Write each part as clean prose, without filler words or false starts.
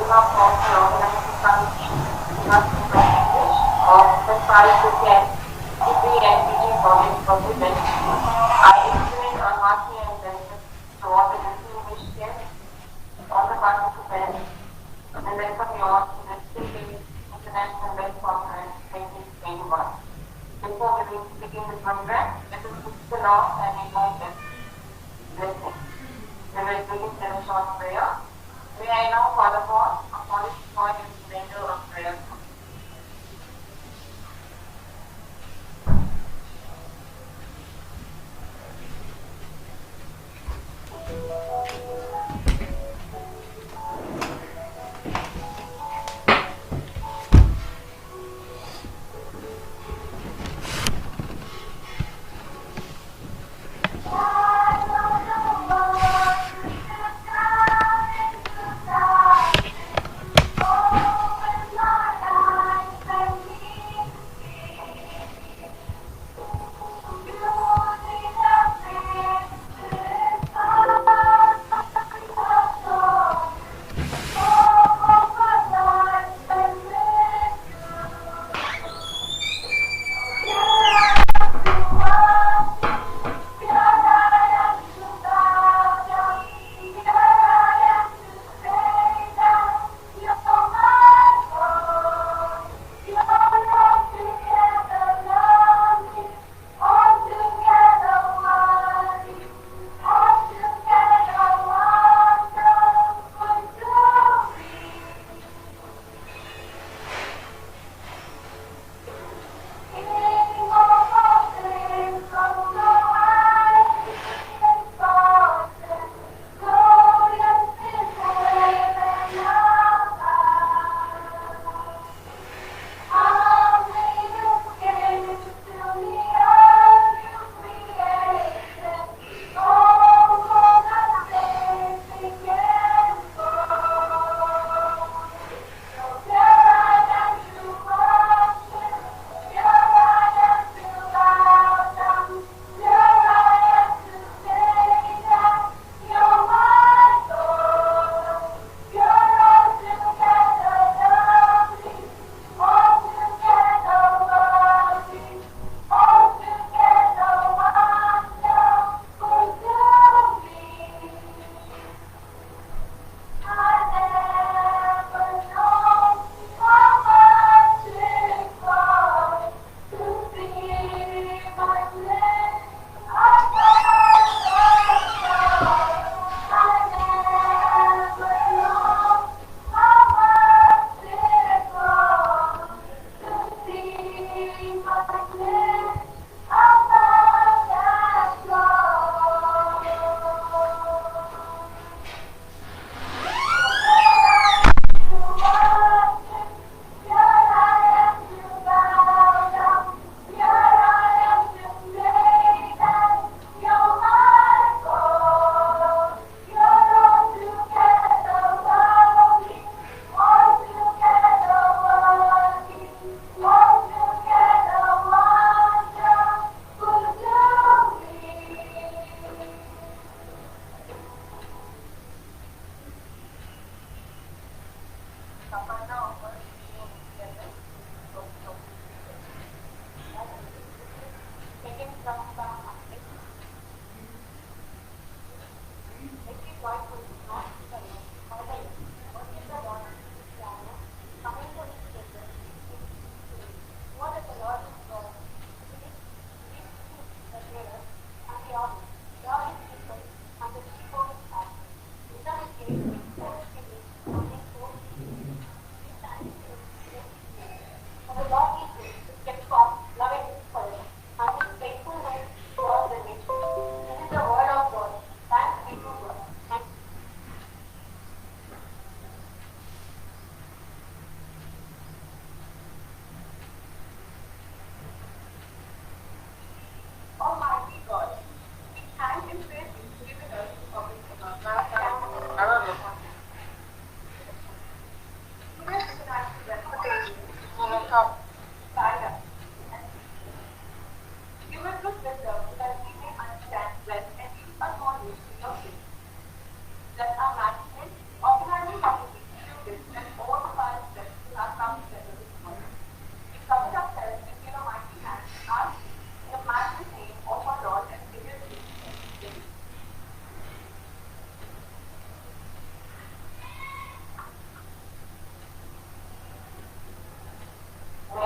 minimum of the organizing condition must be English of the 5 to 10 degree and PG project forbidden. I explained on marking and benefits to all the distinguished guests, all the participants, and welcome you all to the 3-day International Web Conference 2021. Before we begin the program, let us put the law and invite them. Blessing. We will begin with a short prayer. May I now call upon a polished point in surrender of prayer.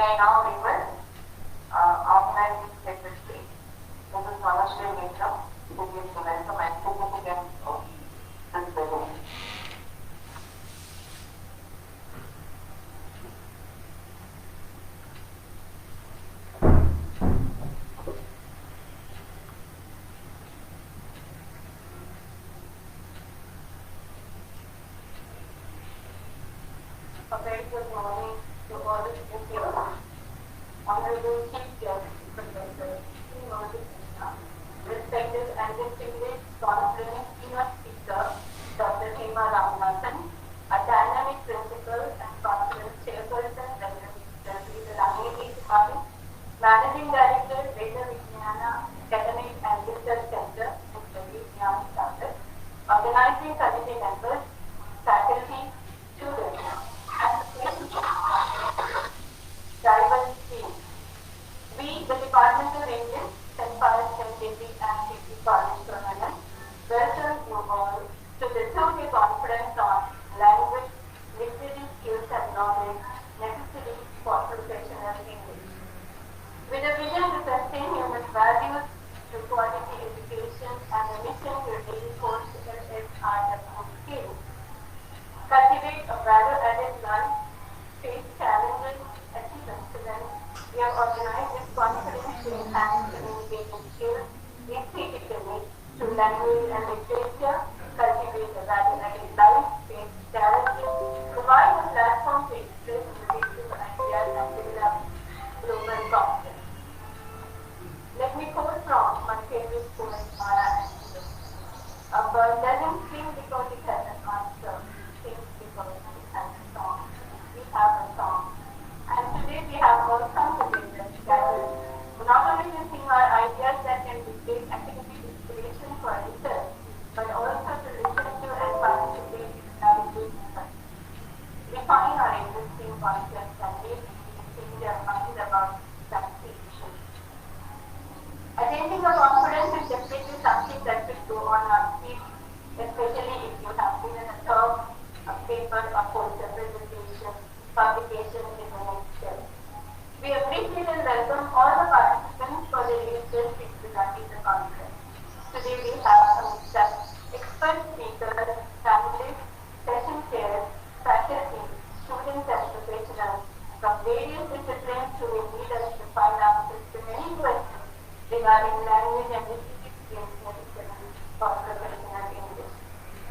Okay, now we will organize this separately. This is Manashri Mitra, who gives the welcome and significance of this building. A very good morning to all of you here. Honorable Chief Justice, Professor Veda Vignana, respected and distinguished conference keynote speaker, Dr. Hema Ramanathan, a dynamic principal and conference chairperson, Dr. Ramani Kumari, Managing Director, Veda Vignana Academic and Research Center, Mr. Vignana Sagar, organizing committee members, faculty, students, and diverse teams. We, the Department of English, St. Pious MDT and PT College Tournament, welcome you all to the two-day conference on language, literary skills and knowledge necessary for professional English. With a vision to sustain human values through quality education and a mission to reinforce LSRW skills, cultivate a value-added life, face challenges, achieve excellence. We have organized this conference to enhance communication skills, critically through language and literature, cultivate a value-added life, face challenges, provide a platform to express innovative ideas and develop global concepts. Let me quote from my favorite poet, Maya Angelou. A bird doesn't sing because it has an answer. Because we have a song. We have a song. And today we have all come together not only to sing our ideas that can be academic inspiration for research, but also to listen to and participate in navigating such. Refine our existing concepts and maybe change their mind about some issues. Attending a conference is definitely something that should go on our feet, especially if you have given a talk, a paper, a poster presentation, publication in the next step. We appreciate and welcome all the participants for their interest in presenting the conference. Today we have some expert speakers, panelists, session chairs, faculty, students and professionals from various disciplines who will lead us to find answers to many questions regarding language and linguistic skills necessary for professional English.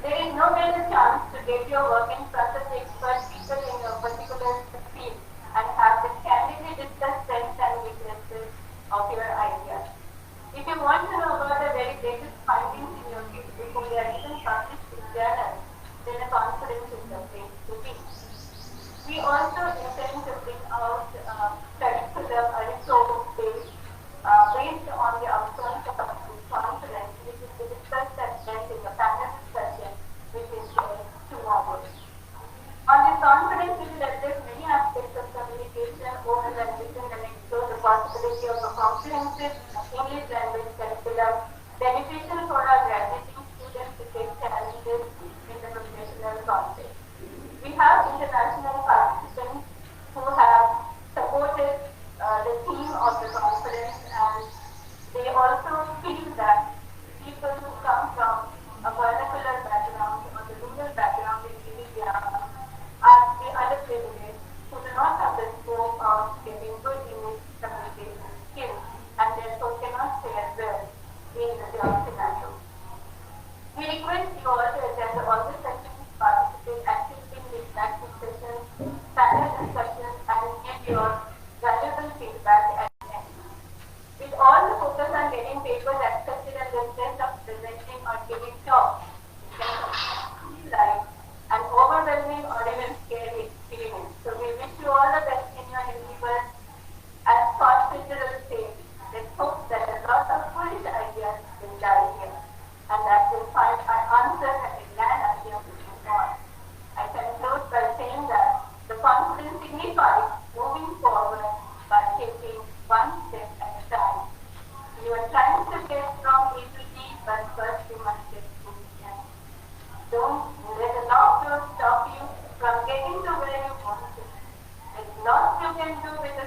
There is no better chance to get your work in front of the expert people in your particular field and have them candidly discuss strengths and weaknesses of your ideas. If you want to know about the very latest findings in your field before they are even published in journals, then a conference is the place to be. We also intend to bring out curriculum, a resource based on the outcomes of this conference, which is to discuss at length in the panel discussion, which is tomorrow. On this conference, we will address many aspects of communication, oral and written, and explore the possibility of a comprehensive English language curriculum beneficial for our graduating students to face challenges in the professional context. We have international participants who have supported the theme of the conference, and they also feel that people who come from a vernacular background or the rural background in India are the underprivileged who do not have the scope of getting good English communication skills and therefore cannot fare well in the job scenario. We request you all to attend all the sessions, participate actively in the interactive sessions, panel discussions, and give your valuable feedback at the end. With all the focus on getting papers accepted and the stress of presenting or giving talks, it can feel like an overwhelming or even scary experience. So we wish you all the best in your endeavors. As Scott Fitzgerald says, let's hope that a lot of foolish ideas will die here, and that will find an answer and a grand idea to move on. I conclude by saying that the conference signifies moving forward by taking one step at a time. You are trying to get from A to Z, but first you must get to the end. Don't let a locked door stop you from getting to where you want to. There's lots you can do with a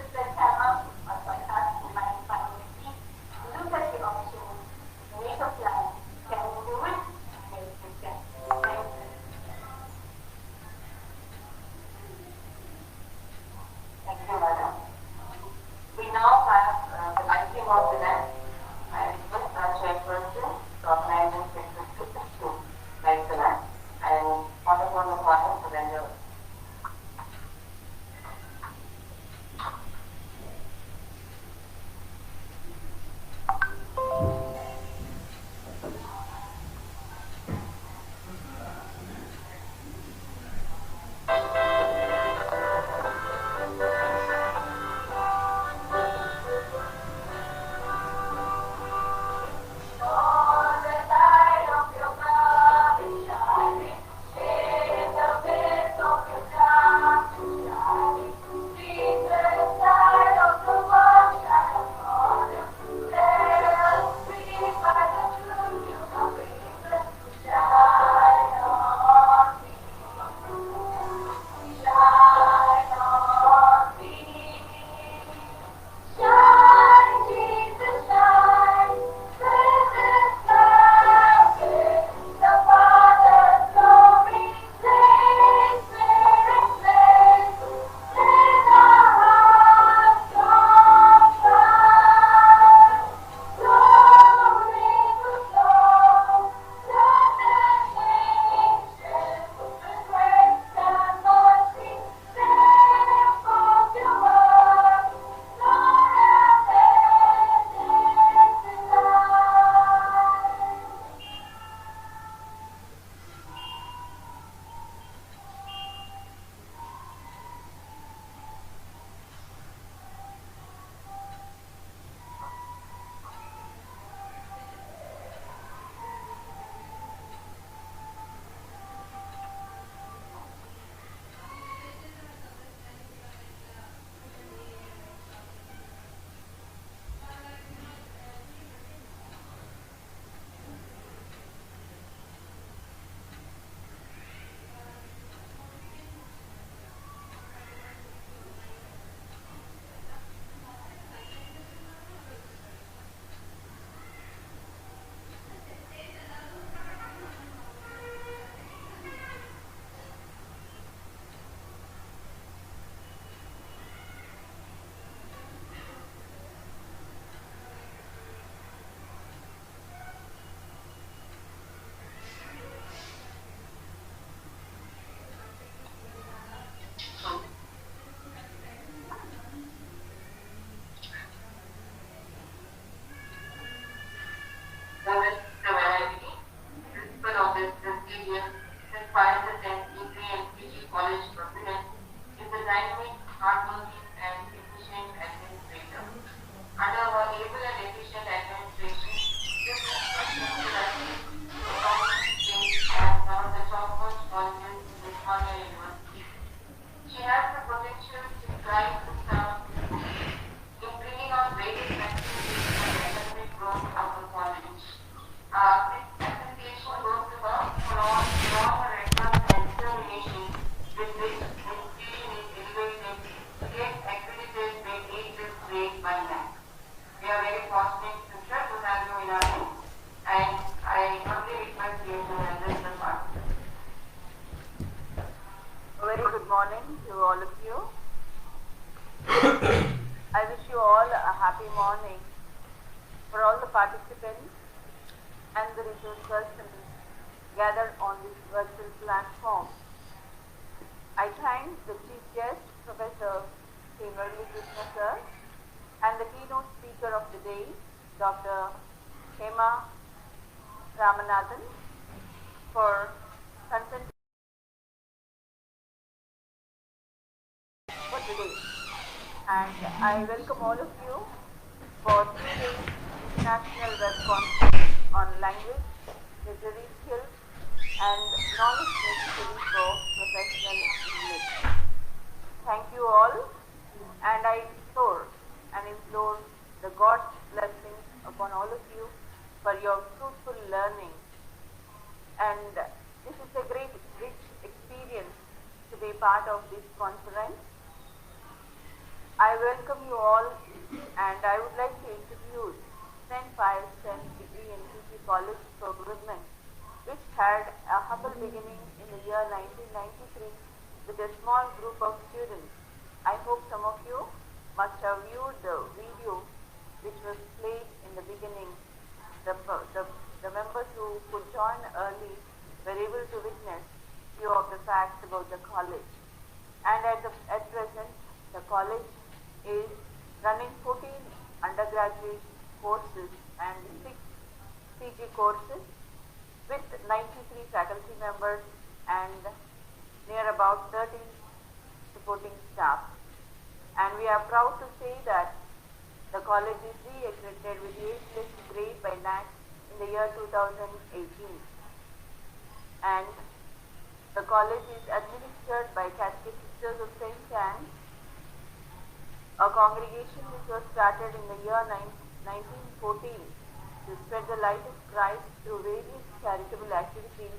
experience that Pious attend EP and PG college president is a dynamic, hardworking, and efficient administrator. Under her able and efficient administration, the principal specializes economics stream as one of the topmost colleges in Uthmaniyah University. She has the potential to drive the staff in bringing out various activities for the academic growth of the college. This appreciation goes to her for all her efforts and determination with which the institution is elevated to get accredited with A+ grade by NAC. We are very fortunate, sister, to have you in our midst, and I humbly request you to address the participants. A very good morning to all of you. I wish you all a happy morning. For all the participants and the resource persons gathered on this virtual platform, I thank the Chief Guest, Professor Sri Murali Krishna Sir, and the keynote speaker of the day, Dr. Hema Ramanathan, for consenting for today. And I welcome all of you for 3 days International Web Conference on language, literary skills, and knowledge necessary for professional English. Thank you all, and I implore the God's blessings upon all of you for your fruitful learning. And this is a great, rich experience to be part of this conference. I welcome you all, and I would like to introduce St. Pious Degree and PG College for Women, which had a humble beginning in the year 1993 with a small group of students. I hope some of you must have viewed the video which was played in the beginning. The members who could join early were able to witness few of the facts about the college. And at present, the college is running 14 undergraduate courses and 6 PG courses with 93 faculty members and near about 30 supporting staff. And we are proud to say that the college is re-accredited with A+ grade by NAC in the year 2018. And the college is administered by Catholic Sisters of St. Anne, a congregation which was started in the year 1914 to spread the light of Christ through various charitable activities,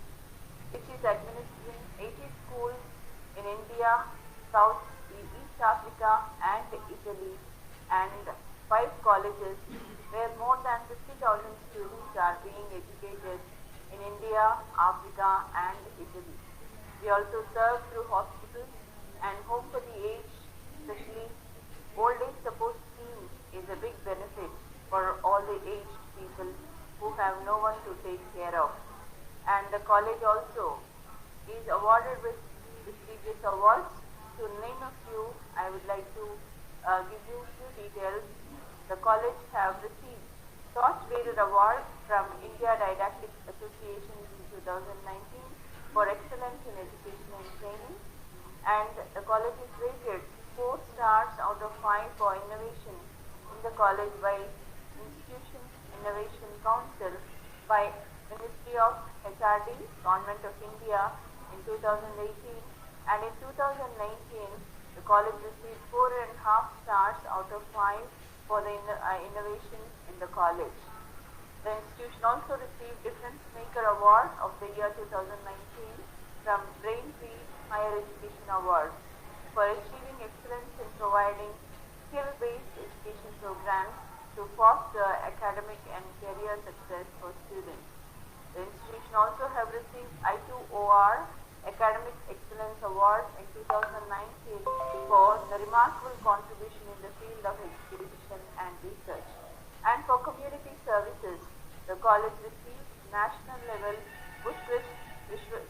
which is administering 80 schools in India, East Africa and Italy, and 5 colleges where more than 50,000 students are being educated in India, Africa and Italy. We also serve through hospitals and home for the aged, especially old age support scheme is a big benefit for all the aged people who have no one to take care of. And the college also is awarded with prestigious awards. To name a few, I would like to give you few details. The college have received Torch Bearer Award from India Didactic Association in 2019 for excellence in education and training. And the college is rated 4 stars out of 5 for innovation in the college by Institution Innovation Council by Ministry of HRD, Government of India in 2018, and in 2019 the college received 4.5 stars out of 5 for the innovation in the college. The institution also received Difference Maker Award of the year 2019 from Brain Free Higher Education Award for achieving excellence in providing skill-based education programs to foster academic and career success for students. The institution also have received I2OR Academic Excellence Award in 2019 for the remarkable contribution in the field of education and research. And for community services, the college received national level Utkrist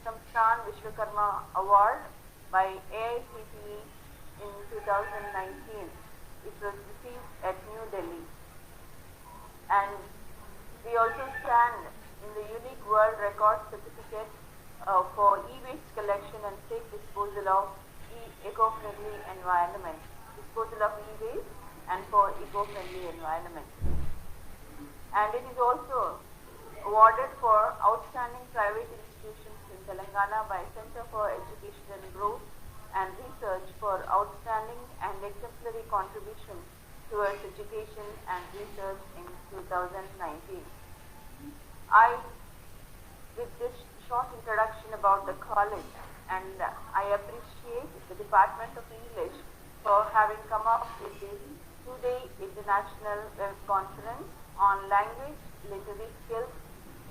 Samsthan Vishwakarma Award by AICTE in 2019, which was received at New Delhi. And we also stand in the unique world record certificate for e-waste collection and safe disposal of eco-friendly environment. Disposal of e-waste and for eco-friendly environment. And it is also awarded for outstanding private institutions in Telangana by Center for Education and Growth and Research for outstanding and exemplary contribution towards education and research in 2019. I did this short introduction about the college, and I appreciate the Department of English for having come up with this two-day international web conference on language, literary skills,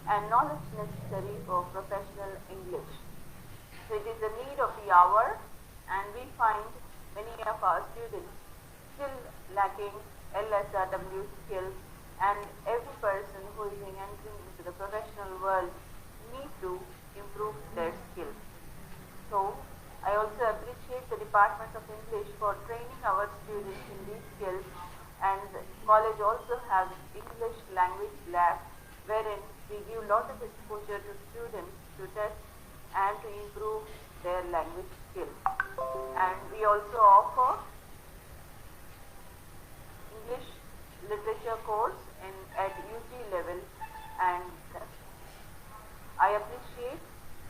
and knowledge necessary for professional English. So it is the need of the hour, and we find many of our students still lacking LSRW skills, and every person who is entering into the professional world need to improve their skills. So I also appreciate the Department of English for training our students in these skills, and the college also has English language lab wherein we give lot of exposure to students to test and to improve their language skills. And we also offer English literature course at UG level, and I appreciate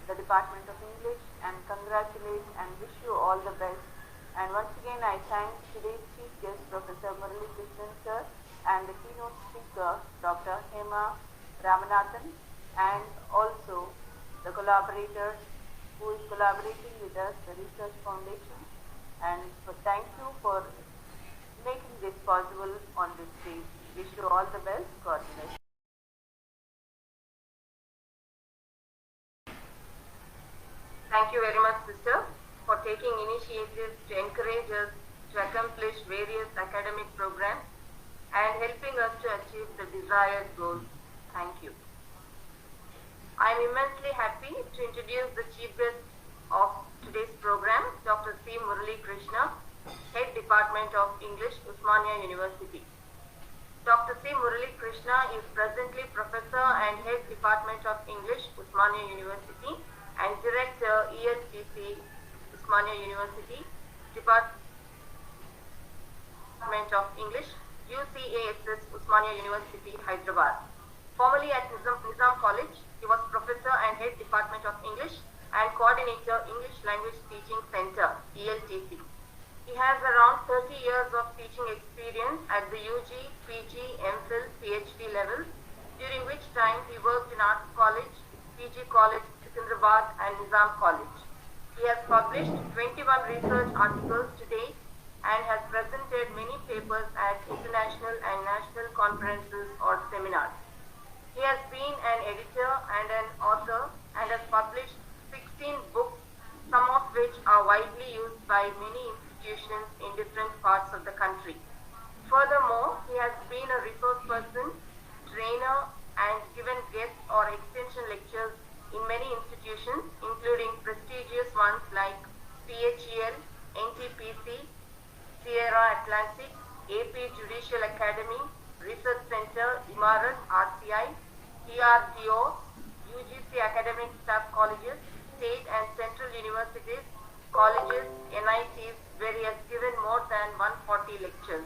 the Department of English and congratulate and wish you all the best. And once again, I thank today's chief guest, Professor Murali Krishnan sir, and the keynote speaker, Dr. Hema Ramanathan, and also the collaborators who is collaborating with us, the Research Foundation. And thank you for making this possible on this stage. Wish you all the best. God bless. Thank you very much, sister, for taking initiatives to encourage us to accomplish various academic programs and helping us to achieve the desired goals. Thank you. I am immensely happy to introduce the chief guest of today's program, Dr. C. Murali Krishna, Head Department of English, Osmania University. Dr. C. Murali Krishna is presently Professor and Head Department of English, Osmania University, and Director, ELTC, Osmania University, Department of English, UCASS, Osmania University, Hyderabad. Formerly at Nizam College, he was Professor and Head Department of English and Coordinator, English Language Teaching Center, ELTC. He has around 30 years of teaching experience at the UG, PG, MPhil, PhD levels, during which time he worked in Arts College, PG College, Secunderabad, and Nizam College. He has published 21 research articles to date and has presented many papers at international and national conferences or seminars. He has been an editor and an author and has published 16 books, some of which are widely used by many institutions in different parts of the country. Furthermore, he has been a resource person, trainer, and given guest or extension lectures in many institutions, including prestigious ones like PHEL, NTPC, Sierra Atlantic, AP Judicial Academy, Research Center, Imarat, RCI, TRDO, UGC Academic Staff Colleges, State and Central Universities, colleges, NITs, where he has given more than 140 lectures.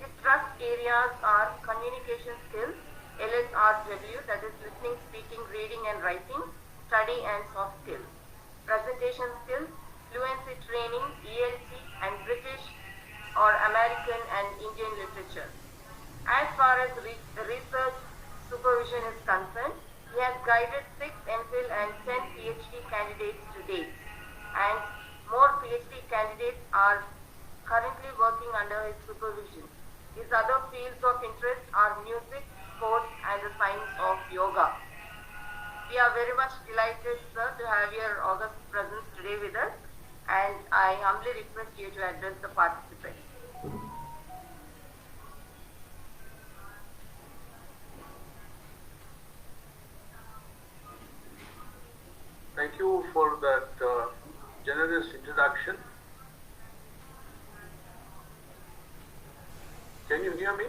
His thrust areas are communication skills, LSRW, that is listening, speaking, reading and writing, study and soft skills, presentation skills, fluency training, ELT, and British or American and Indian literature. As far as research supervision is concerned, he has guided 6 MPhil and 10 PhD candidates to date, and more PhD candidates are currently working under his supervision. His other fields of interest are music, sports, and the science of yoga. We are very much delighted, sir, to have your august presence today with us, and I humbly request you to address the participants. Thank you for that generous introduction. Can you hear me?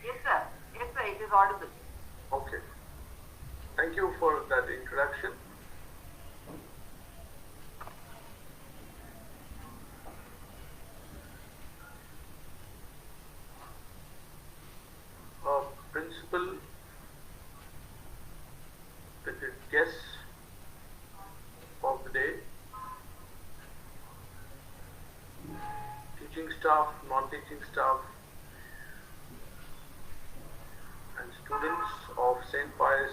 Yes, sir. Yes, sir. It is audible. Okay. Thank you for that introduction. Principal, the guests of the day, teaching staff, non-teaching staff, and students of St. Pious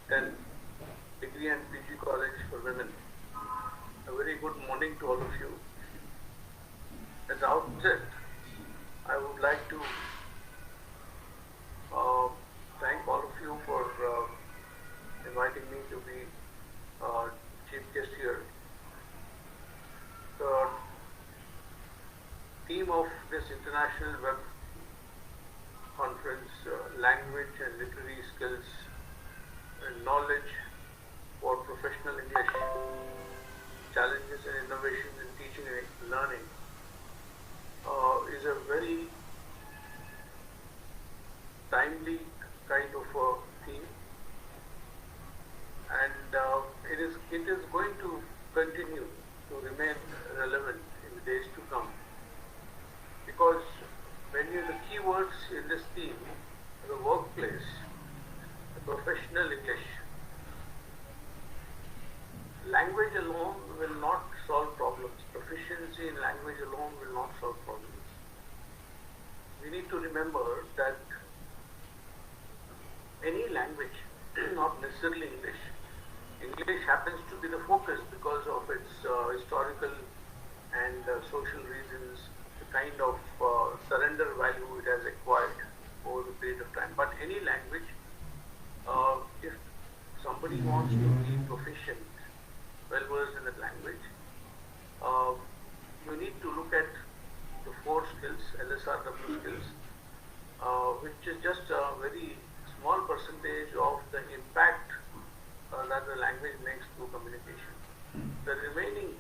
10 Degree and PG College for Women. A very good morning to all of you. At the outset, I would like to thank all of you for inviting me to be chief guest here. The theme of this international web conference, language and literary skills and knowledge for professional English, challenges and innovations in teaching and learning, is a very timely kind of a theme, and it is going to continue to remain relevant in the days to come, because when the keywords in this theme, the workplace, the professional English, language alone will not solve problems. Proficiency in language alone will not solve problems. We need to remember that any language, not necessarily English. English happens to be the focus because of its historical and social reasons, the kind of surrender value it has acquired over the period of time. But any language, if somebody wants to be proficient, well versed in that language, you need to look at the 4 skills, LSRW skills, which is just a very small percentage of the impact that the language makes through communication. The remaining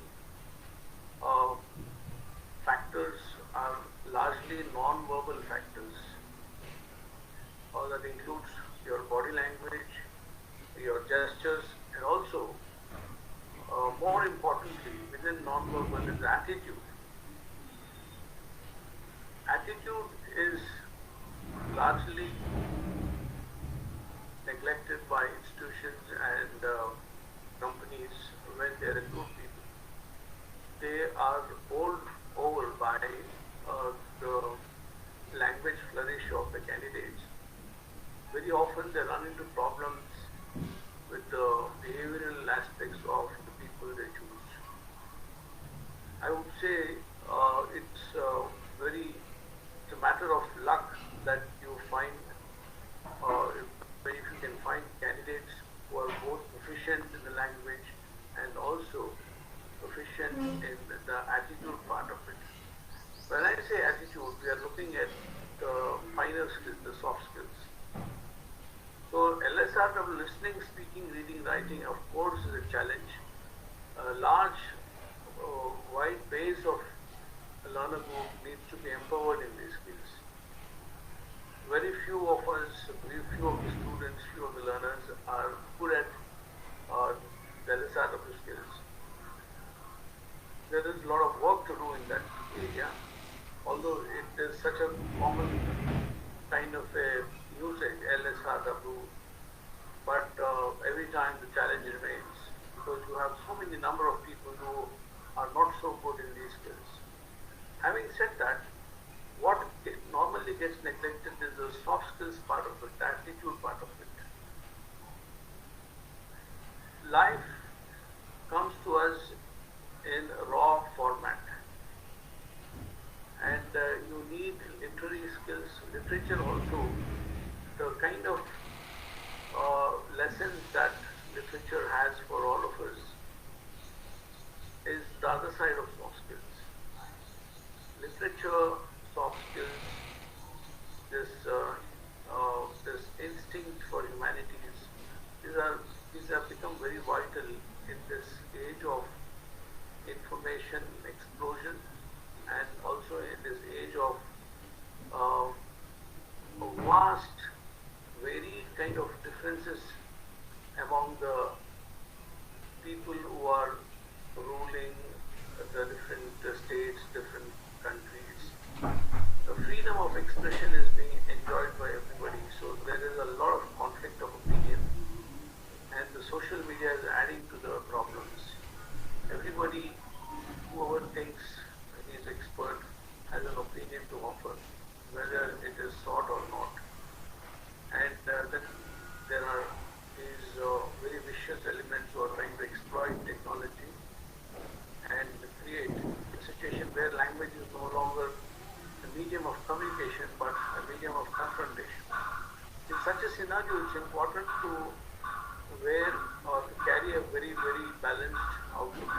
factors are largely non-verbal factors. That includes your body language, your gestures, and also, more importantly, within non-verbal is attitude. Attitude is largely neglected by institutions and companies when they recruit people. They are bowled over by the language flourish of the candidates. Very often they run into problems with the behavioral aspects of the people they choose. I would say it's a matter of luck that you find if you can find candidates who are both proficient in the language and also proficient in the attitude part of it. When I say attitude, we are looking at the finer skills, the soft skills. So LSRW, listening, speaking, reading, writing, of course, is a challenge. A large, wide base of a learner group needs to be empowered in these skills. Very few of us, very few of the students, few of the learners are good at the LSRW skills. There is a lot of work to do in that area, although it is such a common kind of a usage, LSRW, but every time the challenge remains, because you have so many number of people who are not so good in these skills. Having said that, what normally gets neglected is the soft skills part of it, the attitude part of it. Life comes to us in raw format, and you need literary skills, literature also. The kind of lessons that literature has for all of us is the other side of soft skills. Literature, soft skills, this instinct for humanities, these have become very vital in this age of information explosion, and also in this age of a vast, varied kind of differences among the people who are ruling the different states, different countries. The freedom of expression is being enjoyed by everybody, so there is a lot of conflict of opinion, and the social media is adding to the problems. Everybody, whoever thinks he is expert, has an opinion to offer, whether it is sought or not. And then there are these very vicious elements who are trying to exploit technology and create a situation where language is no longer a medium of communication but a medium of confrontation. In such a scenario, it's important to wear or to carry a very, very balanced outlook.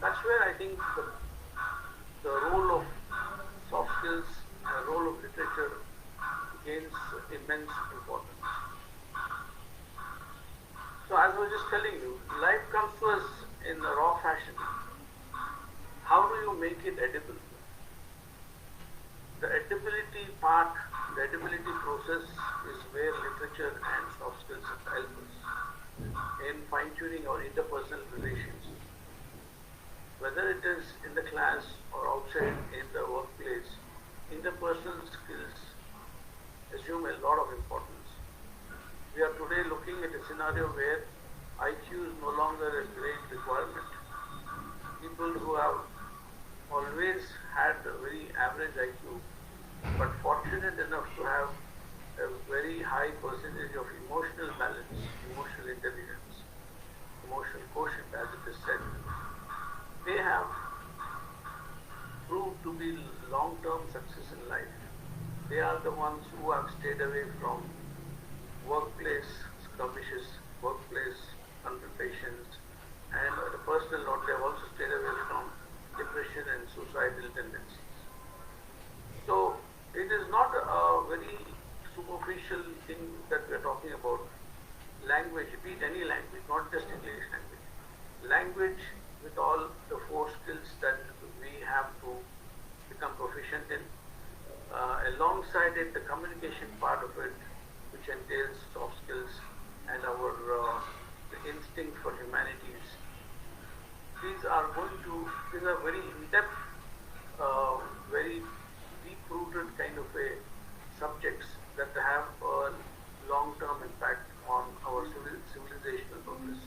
That's where I think the role of soft skills, the role of literature gains immense importance. So as I was just telling you, life comes to us in a raw fashion. How do you make it edible? The edibility part, the edibility process is where literature and soft skills help us in fine-tuning our interpersonal relations. Whether it is in the class or outside in the workplace, interpersonal skills assume a lot of importance. We are today looking at a scenario where IQ is no longer a great requirement. People who have always had a very average IQ, but fortunate enough to have a very high percentage of emotional balance, emotional intelligence, emotional quotient as it is said, they have proved to be long-term success in life. They are the ones who have stayed away from workplace skirmishes, workplace confrontations, and on a personal note, they have also stayed away from depression and suicidal tendencies. So it is not a very superficial thing that we are talking about. Language, be it any language, not just English language. Language with all the four skills that we have to become proficient in. Alongside it, the communication part of it, which entails soft skills and our the instinct for humanities. These are very in-depth, very deep-rooted kind of a subjects that have a long-term impact on our civilizational progress.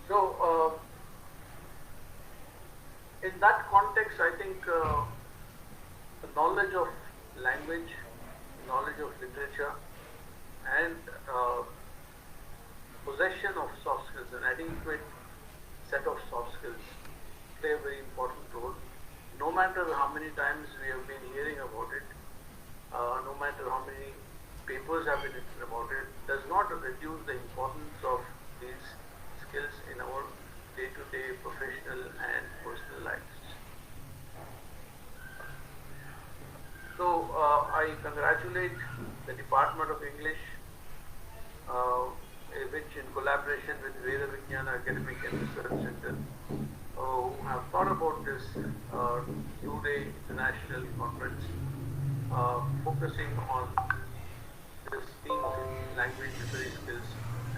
So, in that context, I think the knowledge of language, knowledge of literature, and possession of soft skills, an adequate set of soft skills, play a very important role. No matter how many times we have been hearing about it, no matter how many papers have been written about it, does not reduce the importance of these skills in our day-to-day professional and personal lives. So I congratulate the Department of English, which in collaboration with Veda Vignana Academic and Research Center, who have thought about this two-day international conference, focusing on this theme of language literary skills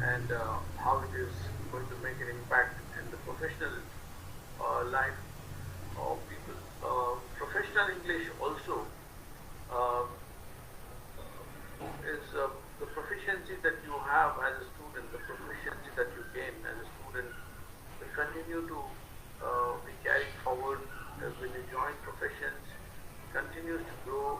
and how it is going to make an impact in the professional life of people. Professional English also is the proficiency that you have as a student, the proficiency that you gain as a student will continue to be carried forward when you join professions, continues to grow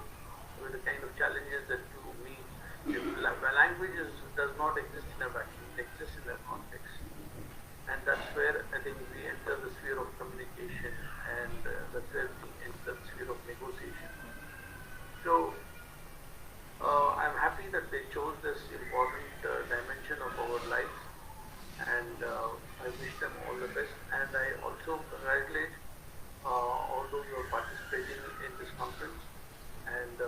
with the kind of challenges that you meet. Language does not exist in a vacuum, it exists in a context. And that's where I think we enter the sphere of communication, and that's where we enter the sphere of negotiation. So I'm happy that they chose this important dimension of our lives, and I wish them all the best. And I also congratulate all those who are participating in this conference, and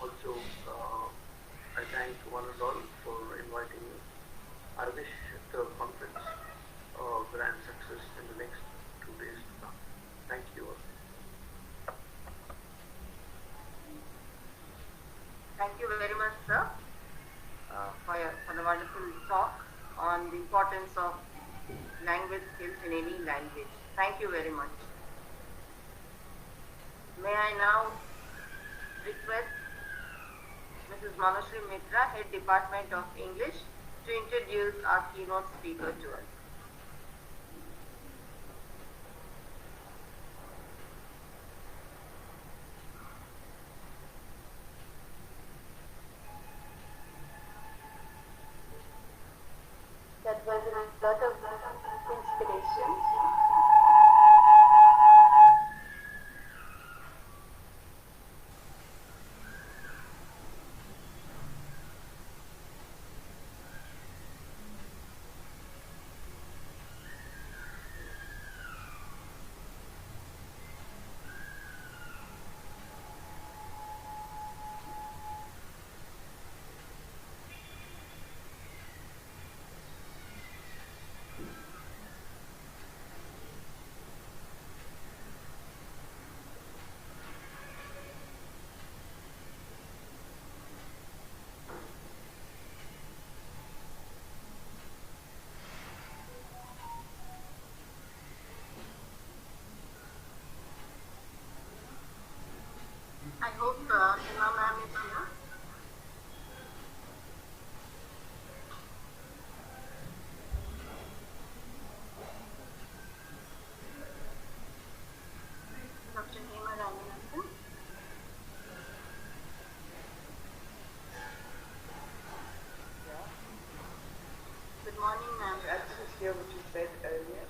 also I thank one and all for inviting me. I wish the conference grand success in the next 2 days to come. Thank you all. Thank you very much, sir, for the wonderful on the importance of language skills in any language. Thank you very much. May I now request Mrs. Manashri Mitra, Head Department of English, to introduce our keynote speaker to us. That was a lot of inspiration. I hope Hema ma'am is here. Dr. Hema Ramanathan. Good morning, ma'am. I didn't hear what you said earlier.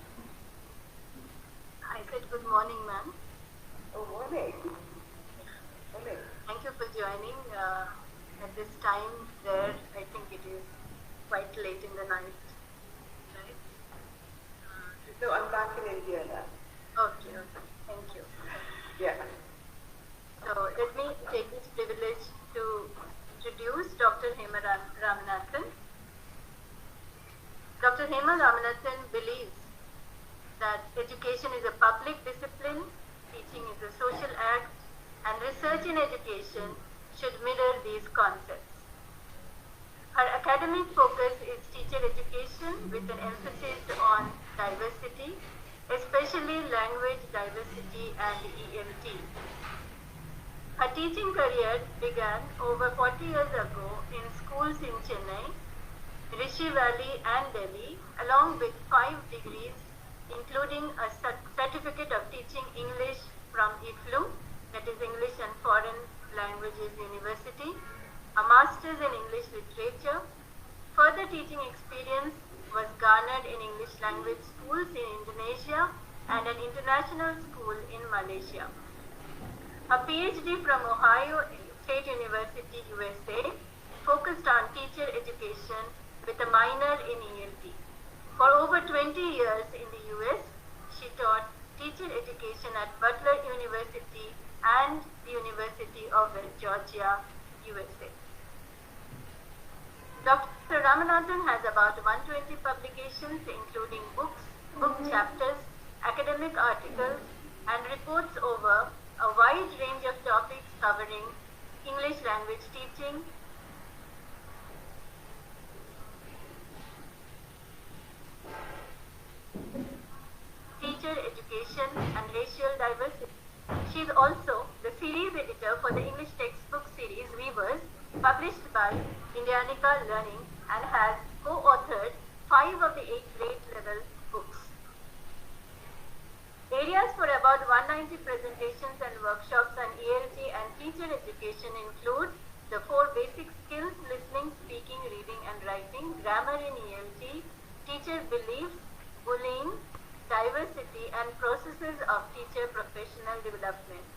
I said good morning, ma'am. Oh, morning. Morning. Thank you for joining at this time where I think it is quite late in the night. Right? No, I'm back in India now. Okay, thank you. Yeah. So let me take this privilege to introduce Dr. Hema Ramanathan. Dr. Hema Ramanathan believes that education is a public discipline, teaching is a social act, and research in education should mirror these concepts. Her academic focus is teacher education with an emphasis on diversity, especially language diversity and ELT. Her teaching career began over 40 years ago in schools in Chennai, Rishi Valley and Delhi, along with 5 degrees, including a certificate of teaching English from IFLU, that is English and Foreign Languages University, a master's in English literature. Further teaching experience was garnered in English language schools in Indonesia and an international school in Malaysia. A PhD from Ohio State University, USA, focused on teacher education with a minor in ELT. For over 20 years in the US, she taught teacher education at Butler University and the University of West Georgia, USA. Dr. Ramanathan has about 120 publications, including books, book chapters, academic articles, and reports over a wide range of topics covering English language teaching, teacher education, and racial diversity. She is also the series editor for the English textbook series Weavers, published by Indianica Learning, and has co-authored 5 of the 8 grade level books. Areas for about 190 presentations and workshops on ELT and teacher education include the 4 basic skills: listening, speaking, reading, and writing, grammar in ELT, teacher beliefs, bullying, diversity, and processes of teacher professional development.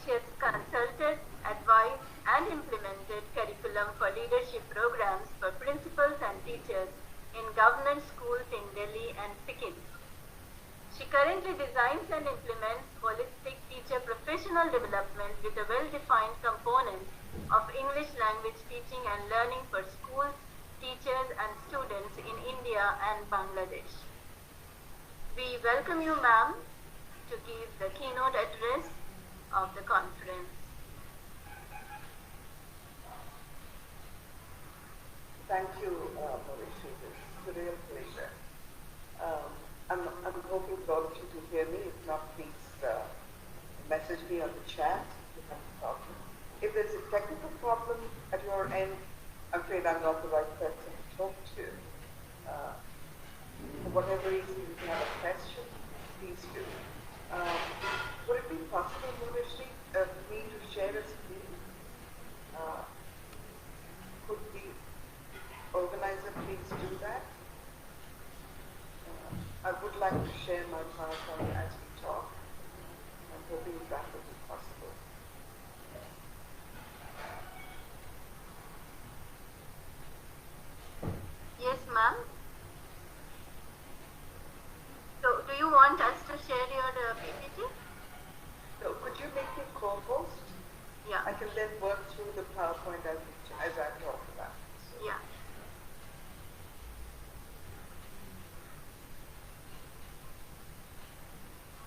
She has consulted, advised, and implemented curriculum for leadership programs for principals and teachers in government schools in Delhi and Sikkim. She currently designs and implements holistic teacher professional development with a well-defined component of English language teaching and learning for schools, teachers, and students in India and Bangladesh. We welcome you, ma'am, to give the keynote address of the conference. Thank you, Maurice. real pleasure. I'm hoping for all of you to hear me. If not, please message me on the chat if you have a problem. If there's a technical problem at your end, I'm afraid I'm not the right person to talk to. For whatever reason, if you have a question, please do. Would it be possible, Murashri, for me to share a screen? Could the organizer please do that? I would like to share my PowerPoint as we talk. I'm hoping that will be possible. Yes, ma'am. So, do you want us to share your PPT? So, could you make me co-host? Yeah. I can then work through the PowerPoint as I talk about it. Yeah.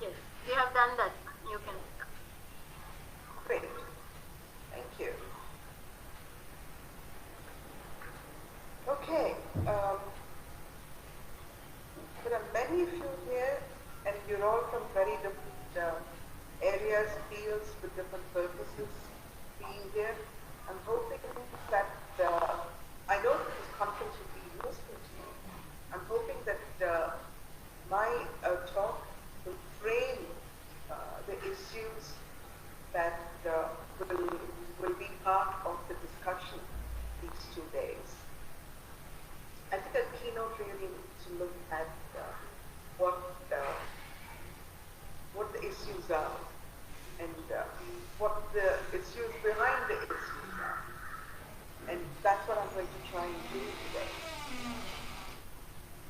Yes, we have done that. You can. Great. Thank you. Okay. There are many of you here, and you're all from very different areas, fields, with different purposes being here. I'm hoping that, I know that this conference will be useful to you. I'm hoping that my talk will frame the issues that will be part of the discussion these 2 days. I think a keynote really needs to look at what the issues are and what the issues behind the issues are. And that's what I'm going to try and do today.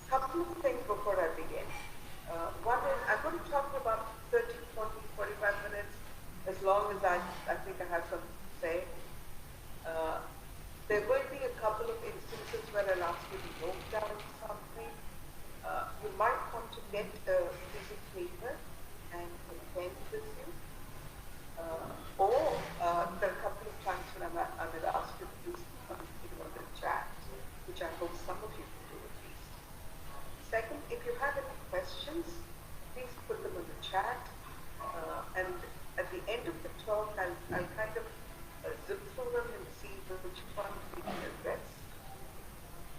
Couple of things before I begin. One is I'm going to talk for about 30, 40, 45 minutes, as long as I think I have something to say. There will be a couple of instances where I'll ask you to note down something. You might want to get a piece of paper and a pen with you. Or there are a couple of times when I will ask you to do something on the chat, which I hope some of you can do at least. Second, if you have any questions, please put them in the chat. And at the end of the talk, I'll kind of zip through them and see which one we can address.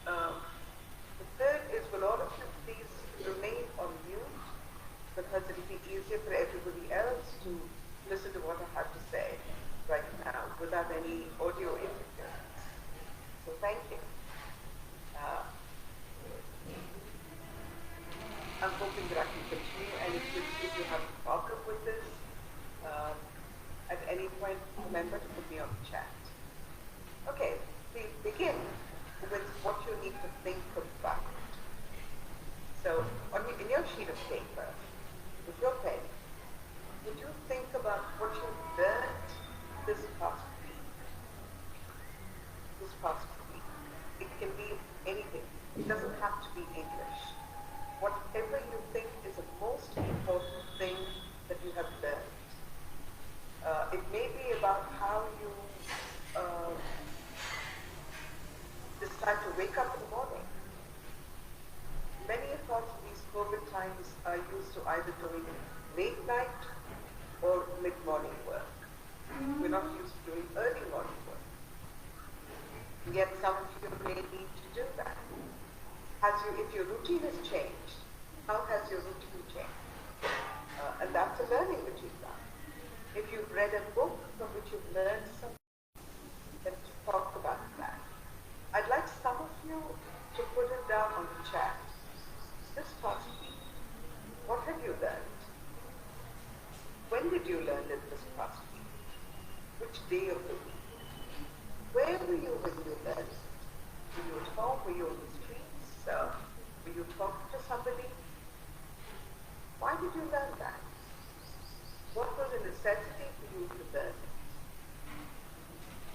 The third is, will all of you please remain on mute, because it will be easier for everybody else to listen to what I have to say right now without any audio interference. So thank you. I'm hoping that I can continue, and if you have a problem with this, at any point, remember to put me on the chat. Okay, we begin with what you need to think about. So, in your sheet of paper, with your pen, would you think about what you learned this past week? This past week. It can be anything. It doesn't have to be English. Whatever you think is the most important thing that you have learned. It may be about how you decide to wake up in the morning. Many of us in these COVID times are used to either doing late night or mid-morning work. We're not used to doing early morning work. Yet some of you may need to do that. If your routine has changed, how has your routine changed? And that's a learning that you've done. If you've read a book from which you've learned something, let's talk about that. I'd like some of you to put it down on the chat. This past week, what have you learned? When did you learn it this past week? Which day of the week? Where were you when you learned it? Were you at home? Were you on the streets? Were you talking to somebody? Why did you learn that? What was a necessity for you to learn it?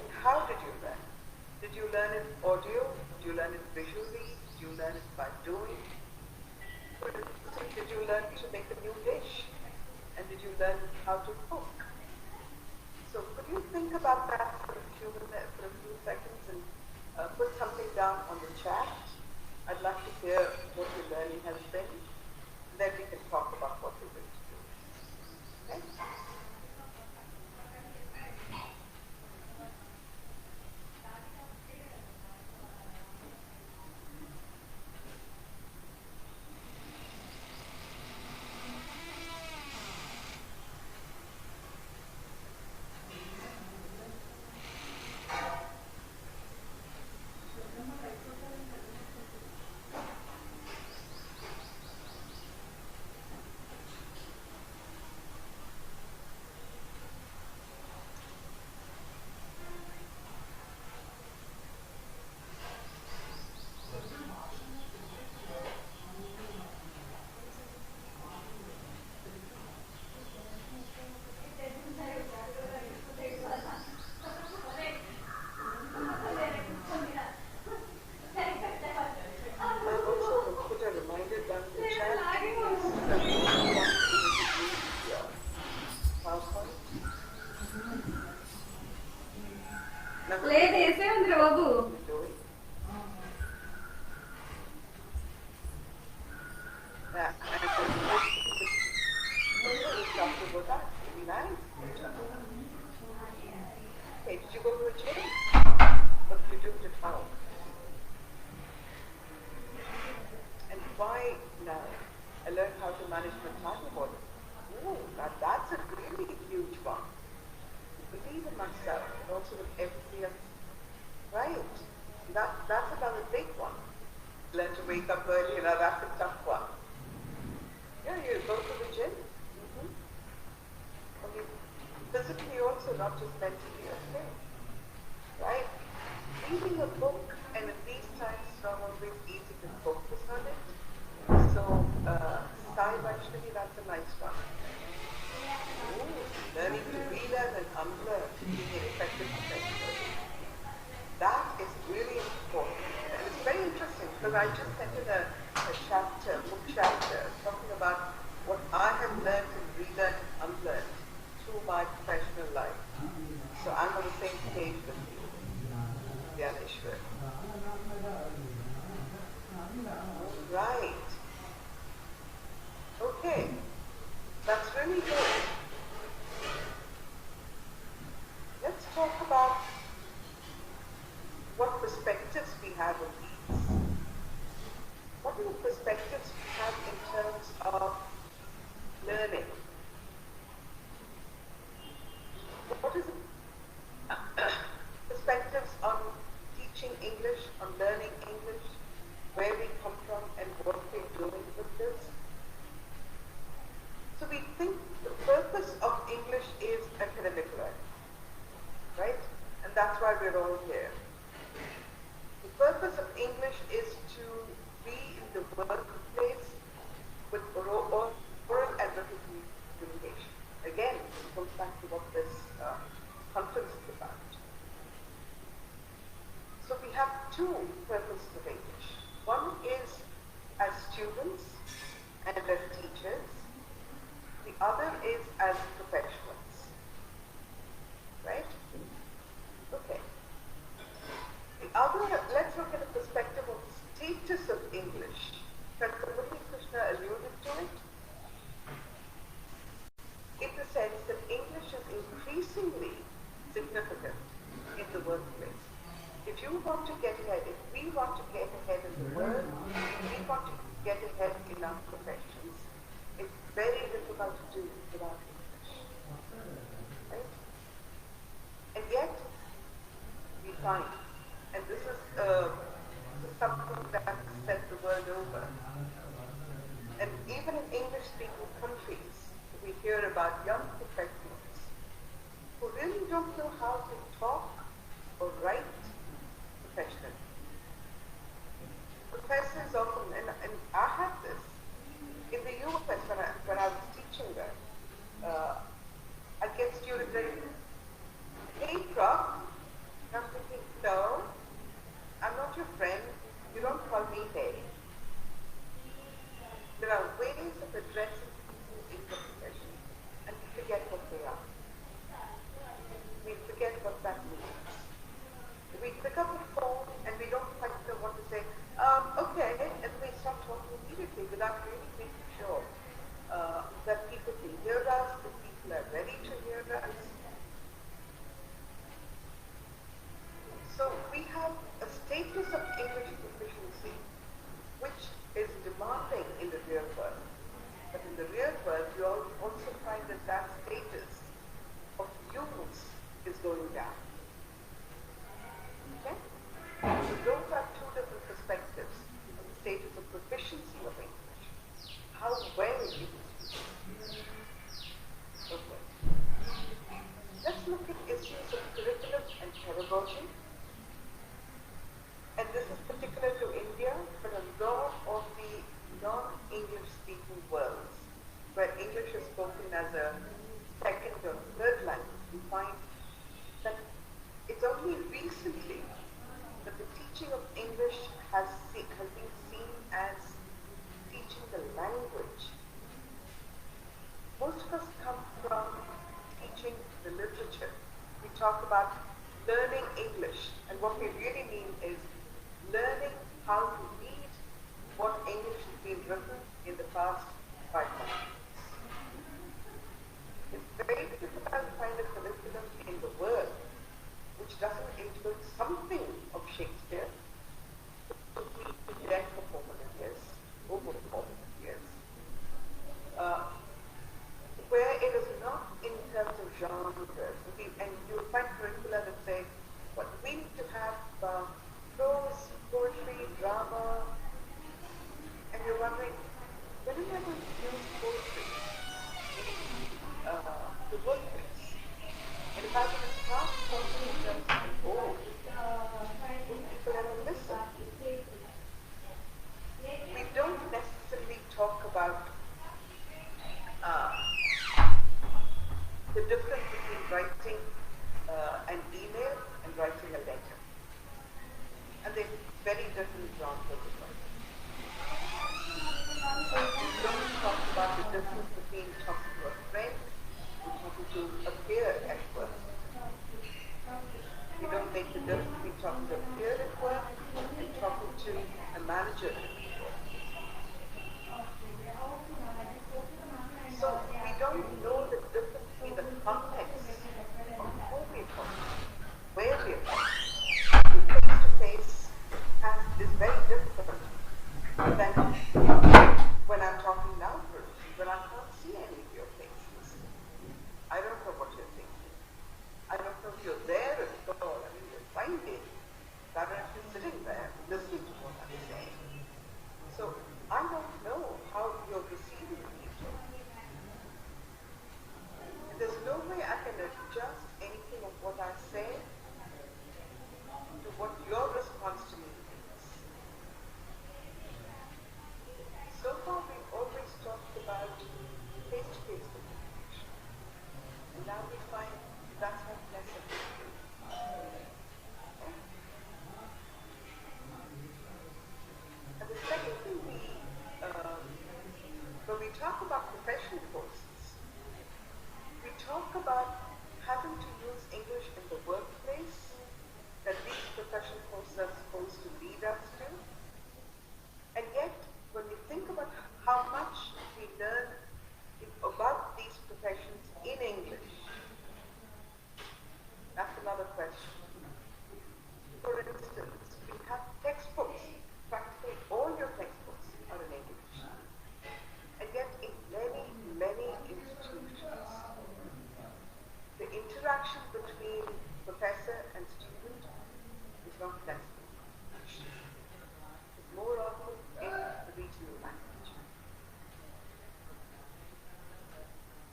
And how did you learn it? Did you learn it audio? Did you learn it visually? Did you learn it by doing? Or did you learn to make a new dish? And did you learn how to cook? So could you think about that for a few seconds and put something down on the chat? I'd like to hear go to a gym, but you do it at home. And why now? I learned how to manage my time more. Oh, that's a really huge one. Believe in myself and also with everybody else. Right. That's another big one. Learn to wake up early, that's a tough one. Yeah, you go to the gym. Okay. Physically also, not just mentally, okay. Right? Reading a book, and at these times it's not always easy to focus on it. So, Sai Vaishnavi, that's a nice one. Ooh, learning to relearn and unlearn, being an effective professional. That is really important. And it's very interesting because I just sent in a book chapter, talking about what I have learned and relearned and unlearned through my professional life. So I'm on the same page with you, Dyaneshwar. Right. Okay. That's really good. Let's talk about what perspectives we have of these. What are the perspectives we have in terms of learning? What is the perspectives on teaching English, on learning English, where we come from and what we're doing with this? So we think the purpose of English is academic learning, right? And that's why we're all here. The purpose of English is to be in the workplace with oral and written communication. Again, it goes back to what this conference is about. So we have two purposes of English. One is as students and as teachers. The other is as professionals. Right? Okay. The other, let's look at the perspective of status of English. Murali Krishna alluded to it, in the sense that English is increasingly significant in the workplace. If you want to get ahead, if we want to get ahead in the world, if we want to get ahead in our professions, it's very difficult to do without English. Right? And yet, we find, and this is something that is said the world over, and even in English-speaking countries, we hear about young professionals who really don't know how to talk or write professionally. Professors often, and I had this in the US when I was teaching there, I get students saying, "Hey, Prof," and I'm thinking, "No, I'm not your friend. You don't call me hey." There are ways of addressing people in the profession, and we forget what they are. We forget what that means. We pick up the phone and we don't quite know what to say. Okay, and we start talking immediately without really making sure that people can hear us, that people are ready to hear us. So we have a status of English proficiency which is demanding in the real world. But in the real world, you also find that that status of use is going down. Okay? So those are two different perspectives of the status of proficiency of English. How well you speak. Okay. Let's look at issues of curriculum and pedagogy. And this is particular to India, but a lot of the non-English speaking worlds, where English is spoken as a second or third language, we find that it's only recently that the teaching of English has been seen as teaching the language But then, when I'm talking now, for instance, when I can't see any of your faces, I don't know what you're thinking. I don't know if you're there at all. I mean, you're finding that you're sitting there listening to what I'm saying. So I don't know how you're receiving me. There's no way I can adjust anything of what I say to what your response to me is. So far, we've always talked about face-to-face communication, and now we find that's not necessary. Okay? And the second thing when we talk about professional courses, we talk about having to use English in the workplace, that these professional courses are supposed to lead us to. And yet, when we think about how much we learn about these professions in English, that's another question. For instance, we have textbooks. Practically all your textbooks are in English. And yet, in many, many institutions, the interaction between professor and student is not flexible. It's more often in the regional language.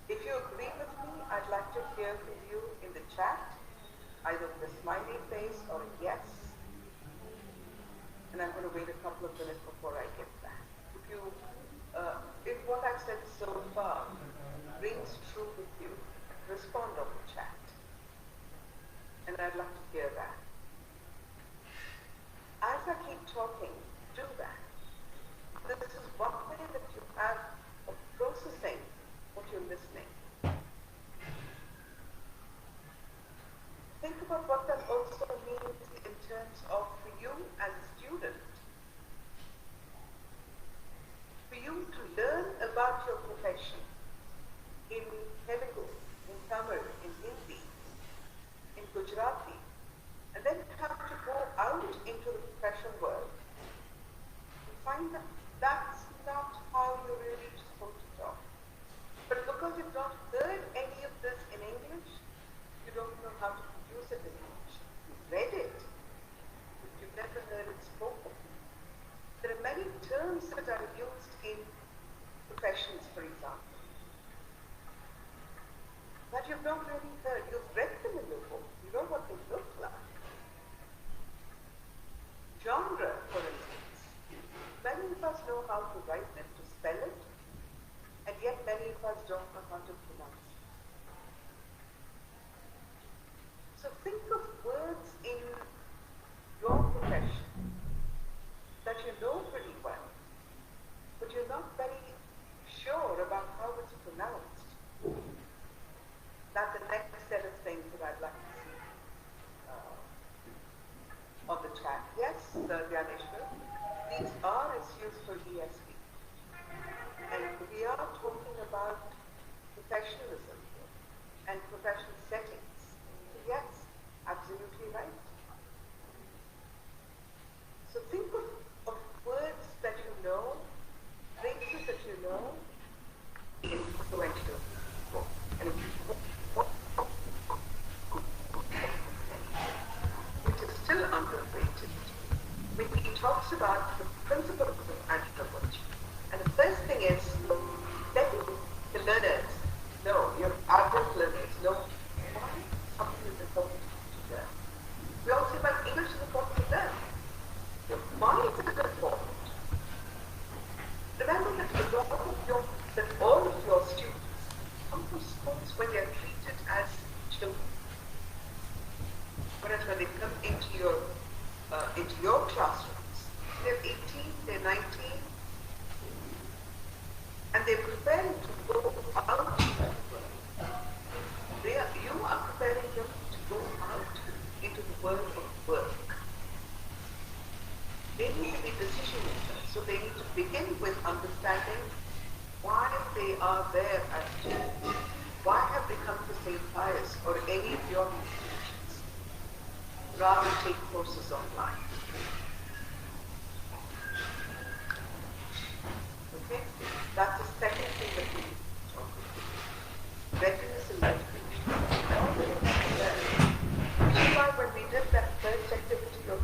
If you agree with me, I'd like to hear from you in the chat, either with a smiley face or a yes. And I'm going to wait a couple of minutes before I get that. If what I've said so far rings true with you, respond on the chat. And I'd like to hear that. As I keep talking, do that. This is one way that you have of processing what you're listening. Think about what that also means in terms of for you as a student. For you to learn about your profession in Telugu, in Tamil, in Hindi, in Gujarati, and then have to go out into the professional world, you find that that's not how you're really supposed to talk. But because you've not heard any of this in English, you don't know how to produce it in English. You've read it, but you've never heard it spoken. There are many terms that are used in professions, for example, that you've not really heard. You've read them in the book. You know what they look like. Genre, for instance. Many of us know how to write them, to spell it, and yet many of us don't know how to pronounce it. So think of words in your profession that you know pretty well, but you're not very sure about how it's pronounced. That's the next set of things that I'd like to see on the chat. Yes, Gyaneshwar, these are issues for ESV. And we are talking about professionalism and professional settings. Yes, absolutely right. So think of words that you know, phrases that you know, influential. Which is still underrated. When he talks about the principles of anthropology. And the first thing is, letting the learners know, your adult learners know why something is important to learn. We all say, well, English is important to learn. Why is it important? Remember that all of your students come from schools where they are treated as children. Whereas when they come into your classrooms, they're 18, they're 19, and they're preparing to go out into the world. You are preparing them to go out into the world of work. They need to be decision makers, so they need to begin with understanding why they are there as students. Why have they come to St. PIous or any of your institutions rather than take courses online? That's the second thing that we need to talk about. Readiness and motivation. All we have to learn. Which is why when we did that first activity of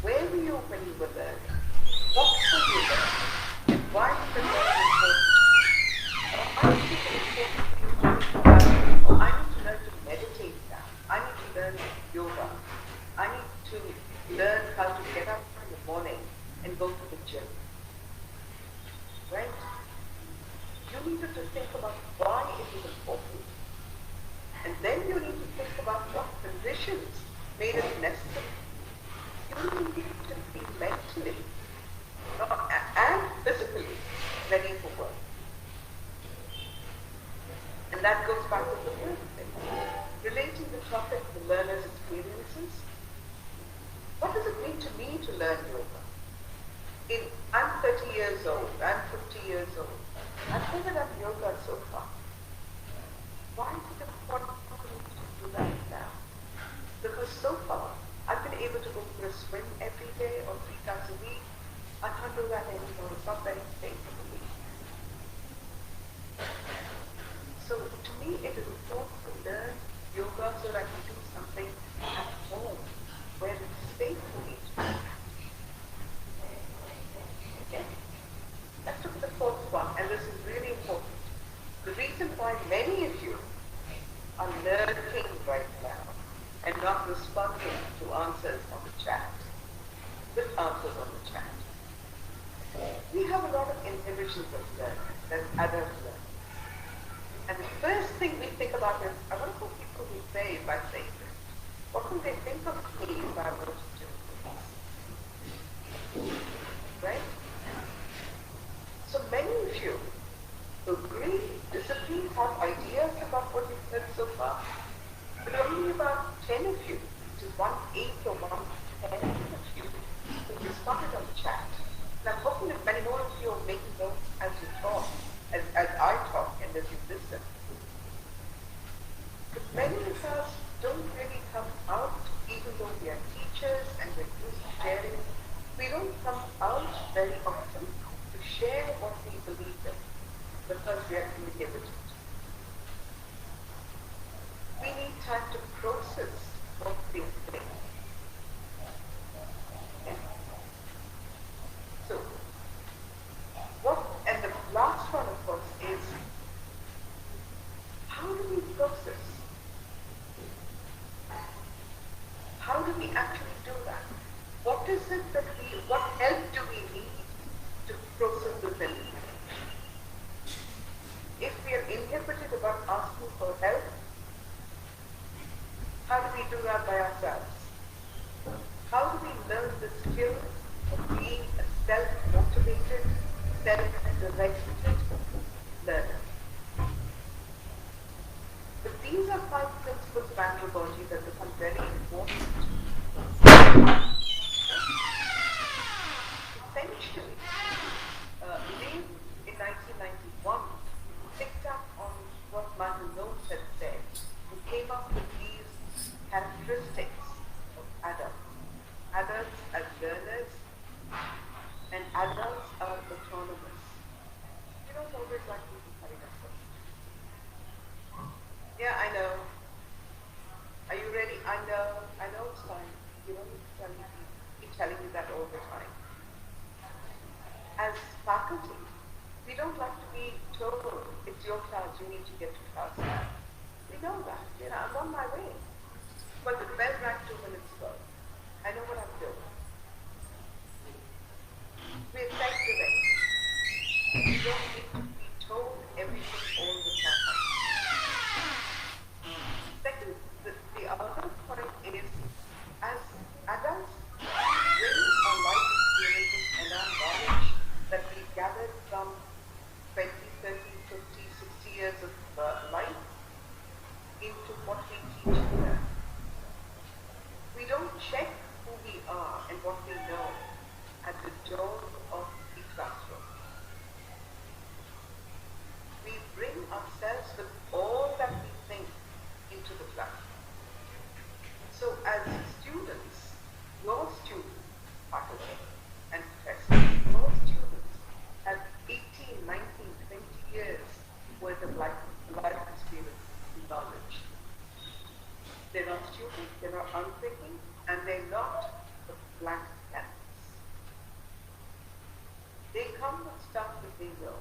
where were you when you were learning? What were you learning? And why is the learning important? I think it's important for you to think about, oh, I need to learn to meditate now. I need to learn yoga. I need to learn how to get up in the morning and go to the gym. Right? You needed to think about why it is important. And then you need to think about what conditions made it necessary. You need to be mentally and physically ready for work. And that goes back to the first thing. Relating the topic to learner's experiences. What does it mean to me to learn yoga? I'm 30 years old, I'm 50 years old. I've figured out yoga so far. Why is it important for me to do that now? Because so far, I've been able to go for a swim every day or 3 times a week. I can't do that anymore. It's not very safe for me. So to me, it is important to learn yoga so that I can do something at home where it's safe for me to do. Okay? Let's look at the fourth one, and this is really important. The reason why many of you are lurking right now and not responding to answers on the chat, with answers on the chat. We have a lot of inhibitions of learning, that adult learning. And the first thing we think about is, I wonder what people will say if I say this. What will they think of me if I were to do this? Right? So many of you agree, disagree, have ideas about what you've said so far, but only about 10 of you, which is 1/8 or 1/10 of you, who responded on the chat. And I'm hoping that many more of you are making notes as you talk, as I talk and as you listen. But many of us don't really come out, even though we are teachers and we're used to sharing, we don't come out very often to share what we believe in because we are inhibited. We need time to process what we think. Okay? So, and the last one, of course, is how do we process? How do we actually do that? What is it what help do we need to process this information? If we are inhibited about asking for help, how do we do that by ourselves? How do we learn the skill of being a self-motivated, self-directed learner? But these are 5 principles of anthropology that become very important. Essentially, Lee in 1991 picked up on what Martin Knowles had said, who came up with these characteristics of adults. Adults as learners, and adults are autonomous. You don't always like people telling us so. Yeah, I know. Are you ready? I know it's fine. You don't need to keep telling me that all the time. As faculty, we don't like to be told, it's your class, you need to get to class now. We know that. I'm on my way. But the bell rang 2 minutes ago. I know what I'm doing. We're self-directed. We don't need to be told everything all the time. Second, the other point is, as adults, we bring our life experiences and our knowledge that we've gathered from 20, 30, 50, 60 years of life into what we teach here. We don't check who we are and what we know at the door of the classroom. We bring ourselves with all that we think into the classroom. So as students, your students, faculty and professors, your students at 18, 19, 20 they know.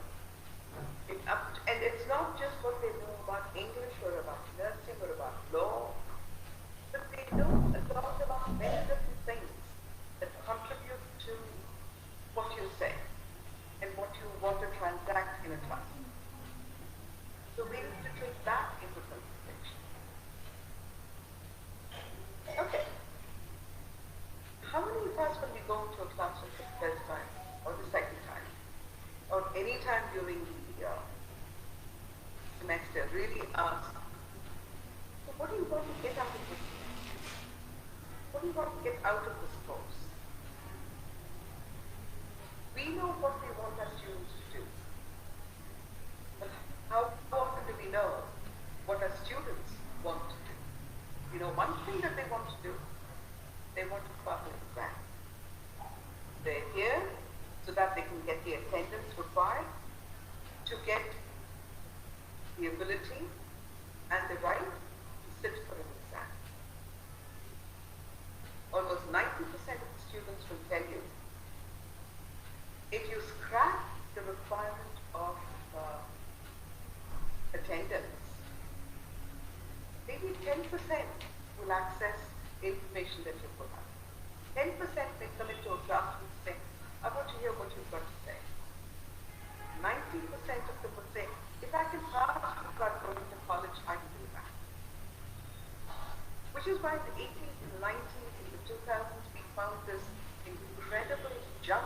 And it's not just what they know about English or about nursing or about law, but they know a lot about many different things that contribute to what you say and what you want to transact in a class. So we need to take that into consideration. Okay. How many of us, when we go into a classroom for the first time, or the second time, or any time during the semester, really ask, so what do you want to get out of this? What do you want to get out of this course? We know what we want our students to do. But how often do we know what our students want to do? You know, one thing that they want to do, they want to pass an exam. They're here so that they can get the attendance required to get the ability and the right to sit for an exam. Almost 90% of the students will tell you, if you scrap the requirement of attendance, maybe 10% will access information that you put out. 10% may come into a classroom and say, I want to hear what you've got to say. 90% of them will say, if I can pass without going to college, I can do that. Which is why in the 80s, in the 90s, in the 2000s, we found this incredible jump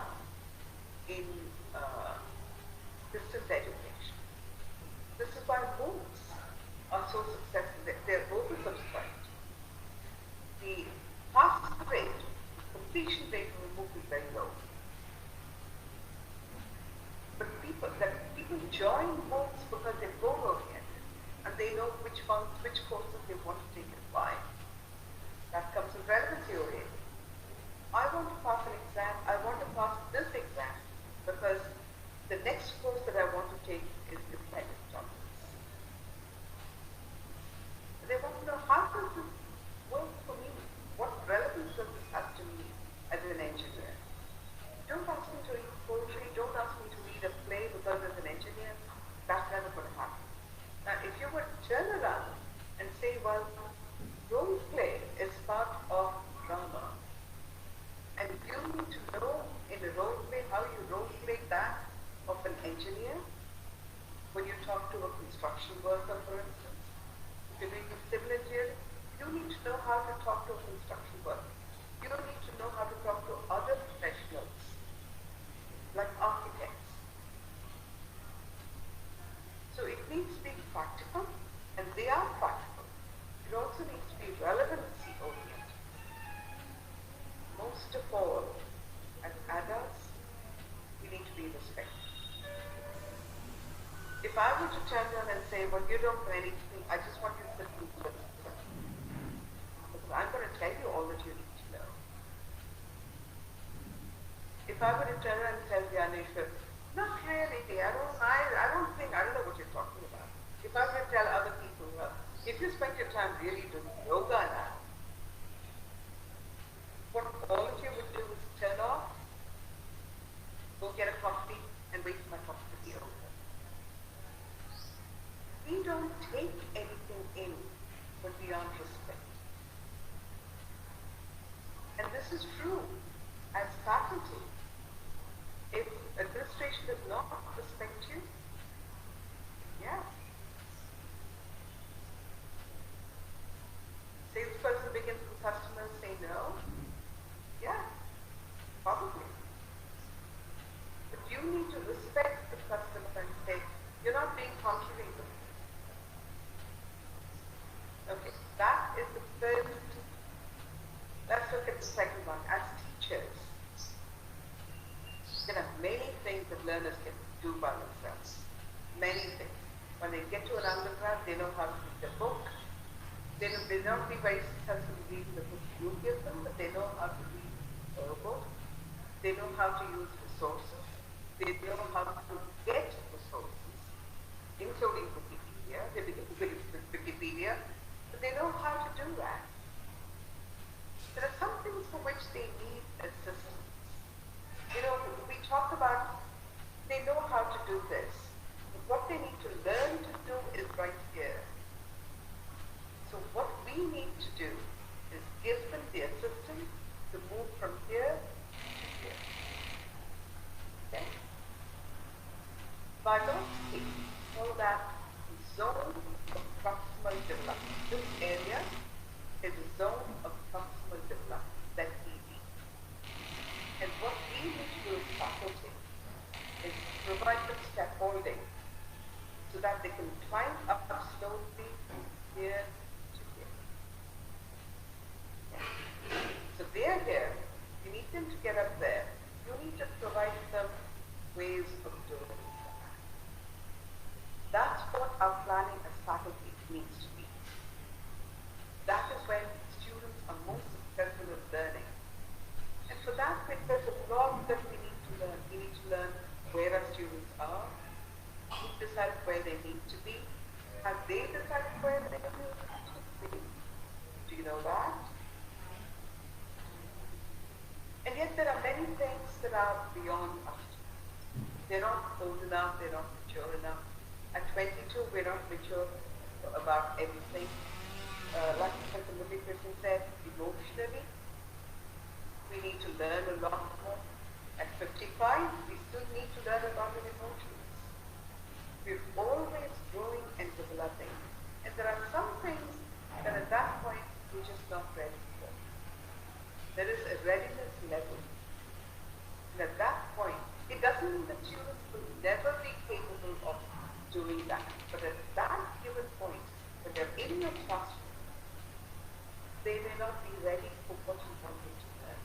in distance education. This is why MOOCs are so successful. They're oversubscribed. The pass rate, completion rate of a MOOC is very low. But people join MOOCs because they're goal-oriented and they know which courses they want to take and why. That comes with relevancy oriented. I want to pass an exam. I want to pass this exam because the next course that I want to take is independent dominance. They want to know, how does this work for me? What relevance does this have to me as an engineer? Don't ask me to read poetry. Don't ask me to read a play because as an engineer, that's never going to happen. Now, if you would turn around and say, well, role play is part of drama, and you need to know in a role play how you role play that of an engineer. When you talk to a construction worker, for instance, if you're doing civil engineering, you need to know how to talk to a construction worker. You need to know how to talk to other professionals, like architects. So it needs to be practical, and they are practical. It also needs to be relevancy oriented. Most of all, as adults, we need to be respectful. If I were to turn around and say, well, you don't know anything, I just want you to listen to it. Because I'm going to tell you all that you need to know. If I were to turn around and tell Gyaneshwar, not really, I don't know what you're talking about. If I were to tell other people, well, if you spend your time really doing yoga now, what all of you would do is turn off, go get a coffee, and wait for my coffee to be over. We don't take anything in but beyond respect. And this is true as faculty. If administration does not respect you, yeah. Salesperson begins with customers say no, yeah, probably. But you need to respect the customer and say, you're not being contrary to me. Okay, that is the first. Let's look at the second one. As teachers, there are many things that learners can do by themselves. Many things. When they get to an undergrad, they know how to read the book. They may not be very successful in reading the book you give them, but they know how to read a book. They know how to use resources. They know how to get resources, including Wikipedia. They begin with Wikipedia, but they know how to do that. There are some things for which they need assistance. You know, we talk about they know how to do this. But what they need to learn to do is right here. So what we need to do is give them the assistance to move from here to here. Okay? Biologically, we know that the zone of proximal development, this area is a zone of proximal development, that ED. And what we need to do as faculty is provide them scaffolding so that they can climb up slowly from here to here. Okay. So they're here. You need them to get up there. You need to provide them ways of doing that. That's what our planning as faculty needs to be. That is when students are most successful in learning. And for that, there's a lot that we need to learn. We need to learn where our students are, who decide where they need to be. Have they decided where they need to be? Do you know that? And yet there are many things that are beyond us. They're not old enough, they're not mature enough. At 22, we're not mature about everything. Like Professor Murali said, emotionally, we need to learn a lot more. At 55, we still need to learn about our emotions. We're always growing and developing. And there are some things that at that point, we're just not ready for. There is a readiness level. And at that point, it doesn't mean that students will never be capable of doing that. But at that given point, when they're in your classroom, they may not be ready for what you want them to learn.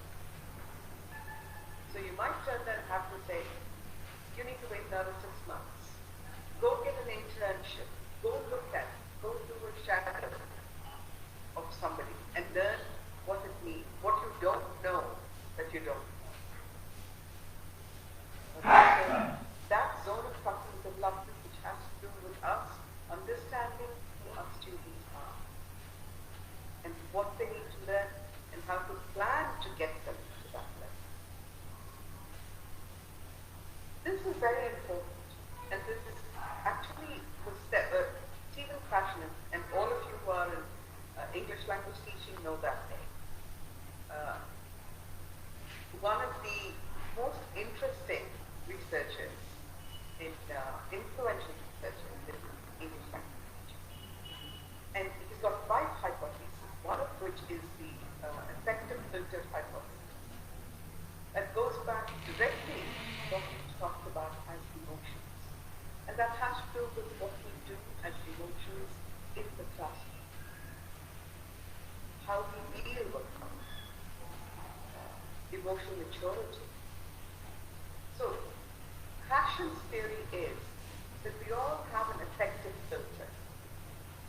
So you might turn there and have to say, you need to wait another 6 months. Go get an internship. Go look at it. Go do a shadow of somebody and learn what it means, what you don't know that you don't know. Okay, so that zone of cognitive development which has to do with us understanding who our students are and what they need to learn and how to plan to get them to that level. This is very important, and this is actually Stephen Krashen, and all of you who are in English language teaching know that name. One of the most interesting researchers, influential researchers in English language teaching. And he's got 5 hypotheses, one of which is the effective filter hypothesis. That goes back directly to what we talked about as emotions. And that has to do with what we do as emotions in the classroom. How we deal with them. Emotional maturity. So, Krashen's theory is that we all have an affective filter.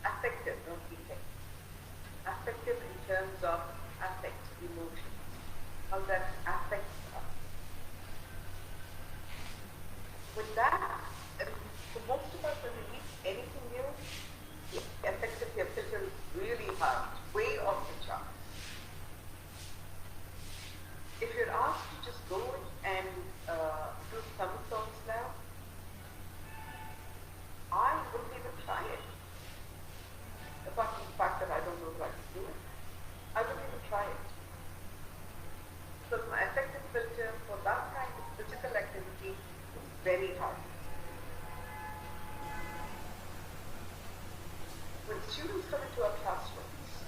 Affective, not effective. Affective in terms of affect, emotions. How that affects us. With that, for most of us, when we meet anything new, the affective filter is really hard, way off the charts. If you're asked to just go and do somersaults now, I wouldn't even try it. Apart from the fact that I don't know what to do it, I wouldn't even try it. So my affective filter for that kind of physical activity is very hard. When students come into our classrooms,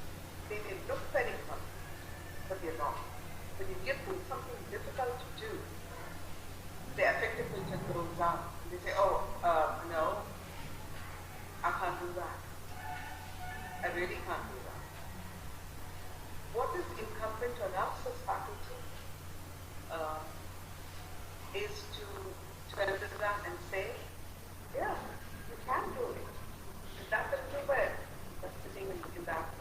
they may look very confident, but they're not. When you give them something difficult to do, their affective filter goes down. They say, oh, no, I can't do that. I really can't do that. What is incumbent on us as faculty is to turn it around and say, yeah, you can do it. And that little bird that's sitting in that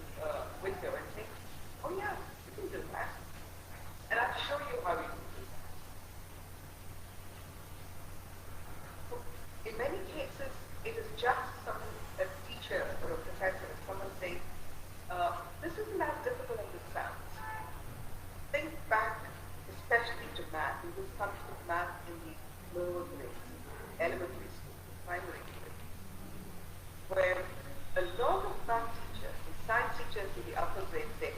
window and think, oh yeah, you can do that. And I'll show you how you can do that. So elementary school, primary school, where a lot of math teachers and science teachers in the upper grade say,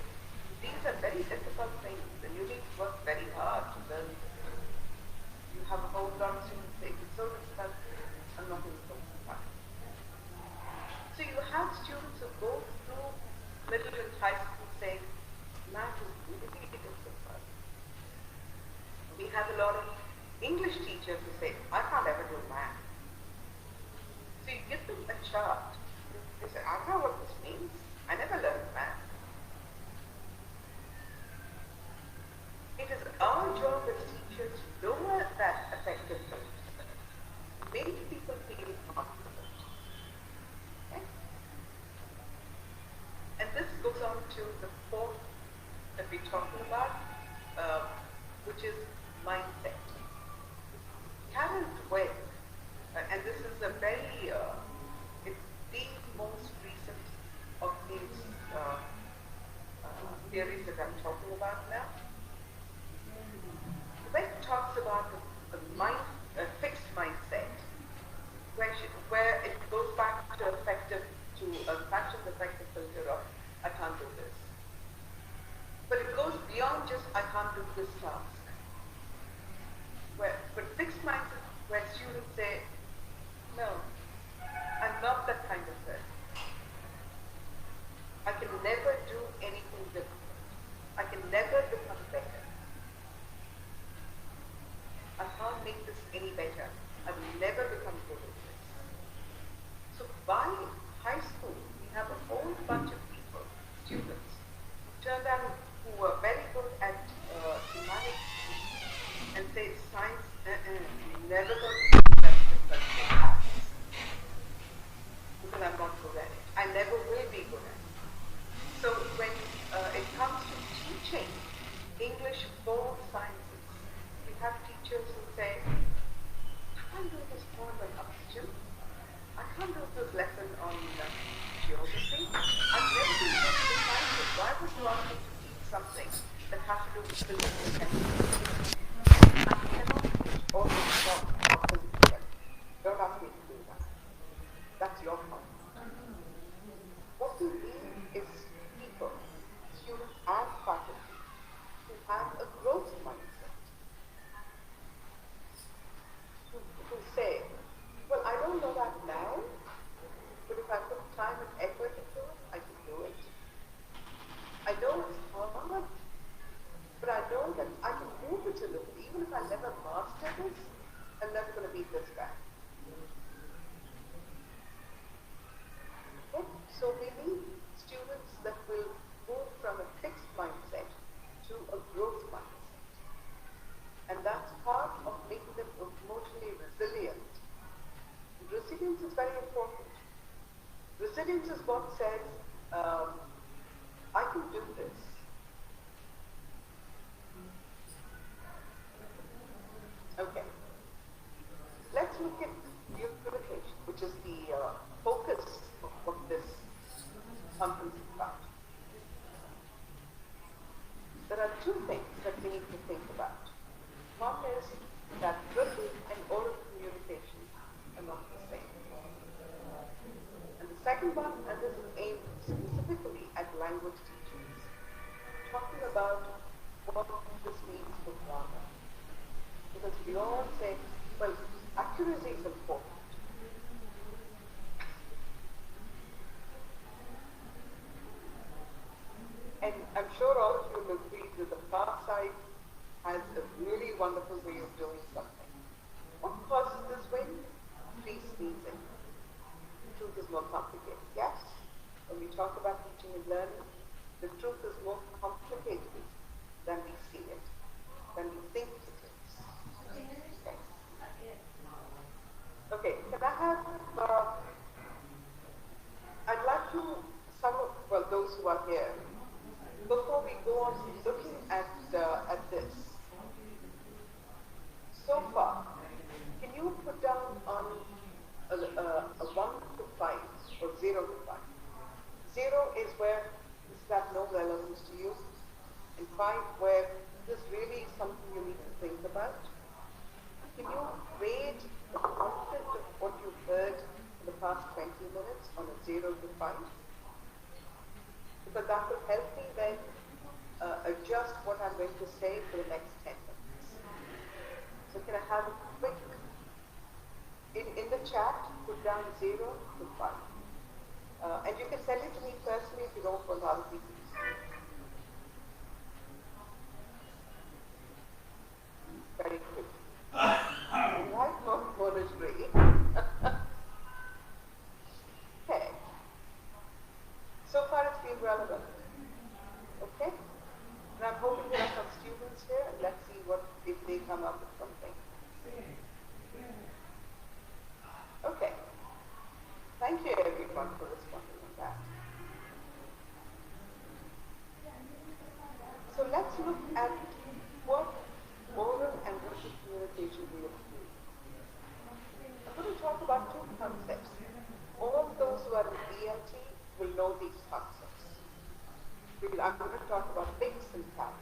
these are very difficult things and you need to work very hard to learn them. You have a whole lot of students say, it's so difficult, I'm not even going to try. So you have students who go through middle and high school saying, math is really difficult. We have a lot of English teachers who say, I can't ever do math. So you give them a chart. They say, I know what this means. I never learned math. It is our job as teachers to lower that effectiveness, make people feel confident. Okay? And this goes on to the fourth that we're talking about, which is mindset. Karen Dweck, and this is a very, it's the most recent of these theories that I'm talking about now. Dweck talks about a fixed mindset, where it goes back to a fashion effective filter of I can't do this. But it goes beyond just I can't do this task. But fixed mindset, where students say, no, I'm not that kind of person. I can never do anything different. I can never become better. I can't make this any better. I will never become good at this. So by high school, we have a whole bunch of people, students, who turned out who were very good at humanities and say science, never going to do that because I'm not good at it. I never will be good at it. So when it comes to teaching English for sciences, we have teachers who say, I can't do this poem on substitute. I can't do this lesson on geography. I've never been good at the sciences. Why would you ask me to teach something that has to do with physics and chemistry? I cannot teach all this stuff of physics and chemistry. Don't ask me to do that. That's your problem. What you need is people, students and faculty, who have a growth mindset. To say, well, I don't know that now, but if I put time and effort into it, I can do it. I know it's hard, but I know that I can move it a little. Even if I never master this, I'm never going to be this guy. Okay? So we need students that will move from a fixed mindset to a growth mindset. And that's part of making them emotionally resilient. Resilience is very important. Resilience is what says, I can do this. Okay. Let's look at unification, which is the focus of what this conference is about. There are two things that we need to think about. One is that written and oral communication are not the same. And the second one, and this is aimed specifically at language teachers, talking about what this means for grammar. Because we all say, well, accuracy is important. And I'm sure all of you will agree that the far side has a really wonderful way of doing something. What causes this win? Free sneezing. Truth is more complicated. Yes, when we talk about teaching and learning, the truth is more complicated than we see it, than we think it is. Okay, can I have, I'd like to, those who are here, before we go on looking at this, so far, can you put down on a 1 to 5 or 0 to 5? 0 is where this has no relevance to you, and 5 where this really is something you need to think about. Can you rate the confidence 0 to 5, because that will help me then adjust what I'm going to say for the next 10 minutes. So can I have a quick, in the chat, put down 0 to 5. And you can send it to me personally if you don't want other people to see it. Very quick. Right, not monitoring. Okay. So far it's been relevant. Okay? And I'm hoping there are some students here. Let's see what if they come up with something. Okay. Thank you everyone for responding on that. So let's look at what oral and written communication really do. I'm going to talk about two concepts. All those who are in ELT will know these concepts. I'm going to talk about mix and count.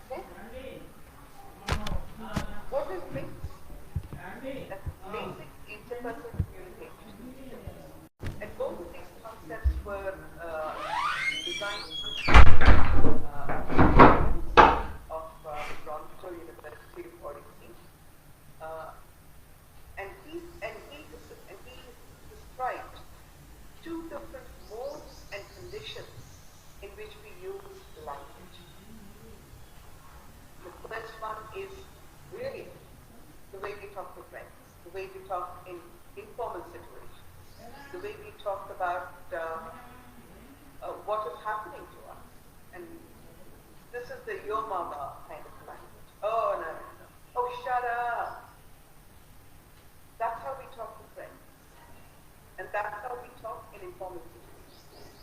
Okay? What is mix? That's basic interpersonal communication. And both of these concepts were designed of Toronto University of Odyssey. And he described two different modes and conditions in which we use language. The first one is really the way we talk to friends, the way we talk in informal situations, the way we talk about what is happening to us. And this is the yo mama kind of language. Oh, no, no, no. Oh, shut up. That's how we talk to friends. And that's how we talk in informal situations.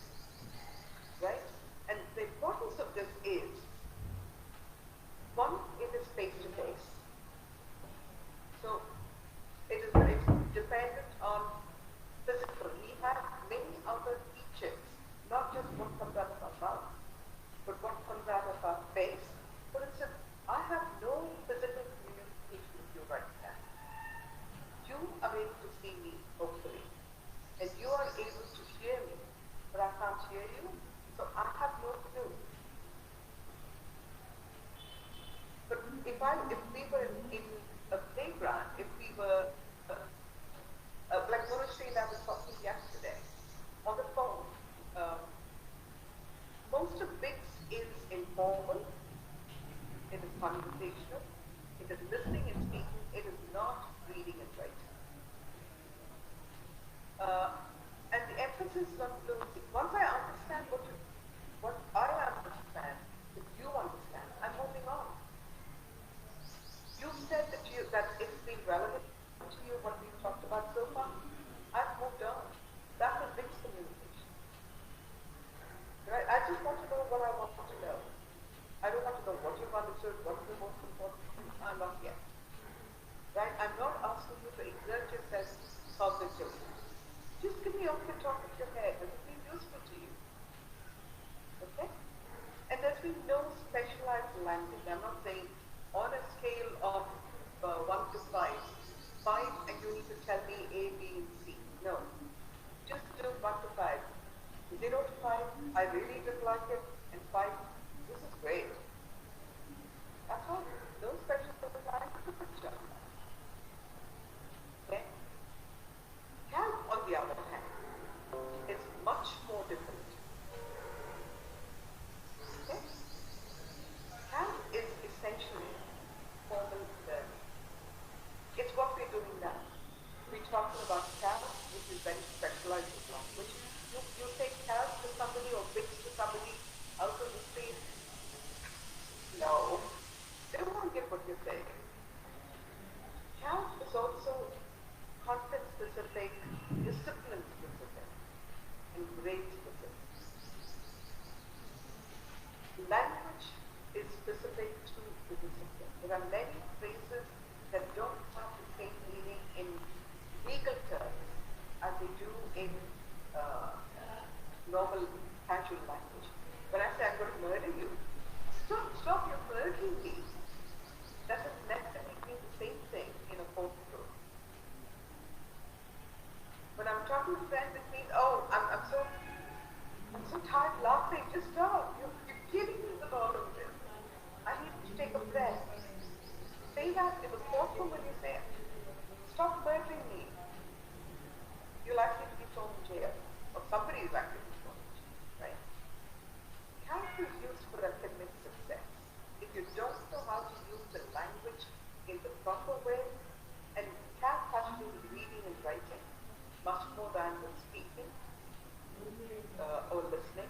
Right? And the importance of this is, one, it is face-to-face. So it's dependent on physical. We have many other features, not just what comes out of our mouth, but what comes out of our face. For instance, I have no physical communication with you right now. You are able to see me, hopefully, and you are able to hear me, but I can't hear you, so I have no clue. But if we were in a playground, if we were, like Manushree and I were talking yesterday, on the phone, most of BIX is informal, it is conversational, it is listening and speaking, it is not reading and writing. And the emphasis is on fluency. Once I understand what I understand, if you understand, I'm moving on. You said that it's been relevant to you, what we've talked about so far. I've moved on. That was mixed communication. Right? I just want to know what I want to know. I don't want to know what you've understood, what is the most important thing. I'm not yet. Right? I'm not asking you to exert yourself cognitively. Just give me off the top of your head. Has it been useful to you? Okay? And there's been no specialized language. I'm not saying on a scale of 1 to 5, and you need to tell me A, B, and C. No. Just do 1 to 5. 0 to 5, I really didn't like it, and 5, this is great. That's all. No specialized language. Okay? Calc, on the other hand, is much more different. Okay? Calc is essentially formal learning. It's what we're doing now. We're talking about calc, which is very specialized language. You take calc to somebody or BIX to somebody out of the street. No, they won't get what you're saying. Calc is also content specific, discipline specific, and grade specific. Language is specific to the discipline. There are many phrases that don't have the same meaning in legal terms as they do in normal casual language. When I say I'm going to murder you, stop your murdering me. Doesn't necessarily mean the same thing in a courtroom. When I'm talking to friends, it means, oh, I'm so tired laughing. Just stop. You're killing me with all of this. I need to take a breath. Say that in the courtroom when you say, stop murdering me. You're likely to be thrown in jail. Or somebody is likely to be thrown in jail, right? Character is used for academic success. If you don't know how to use the language in the proper way, and cat has to do with reading and writing, much more than with speaking or listening.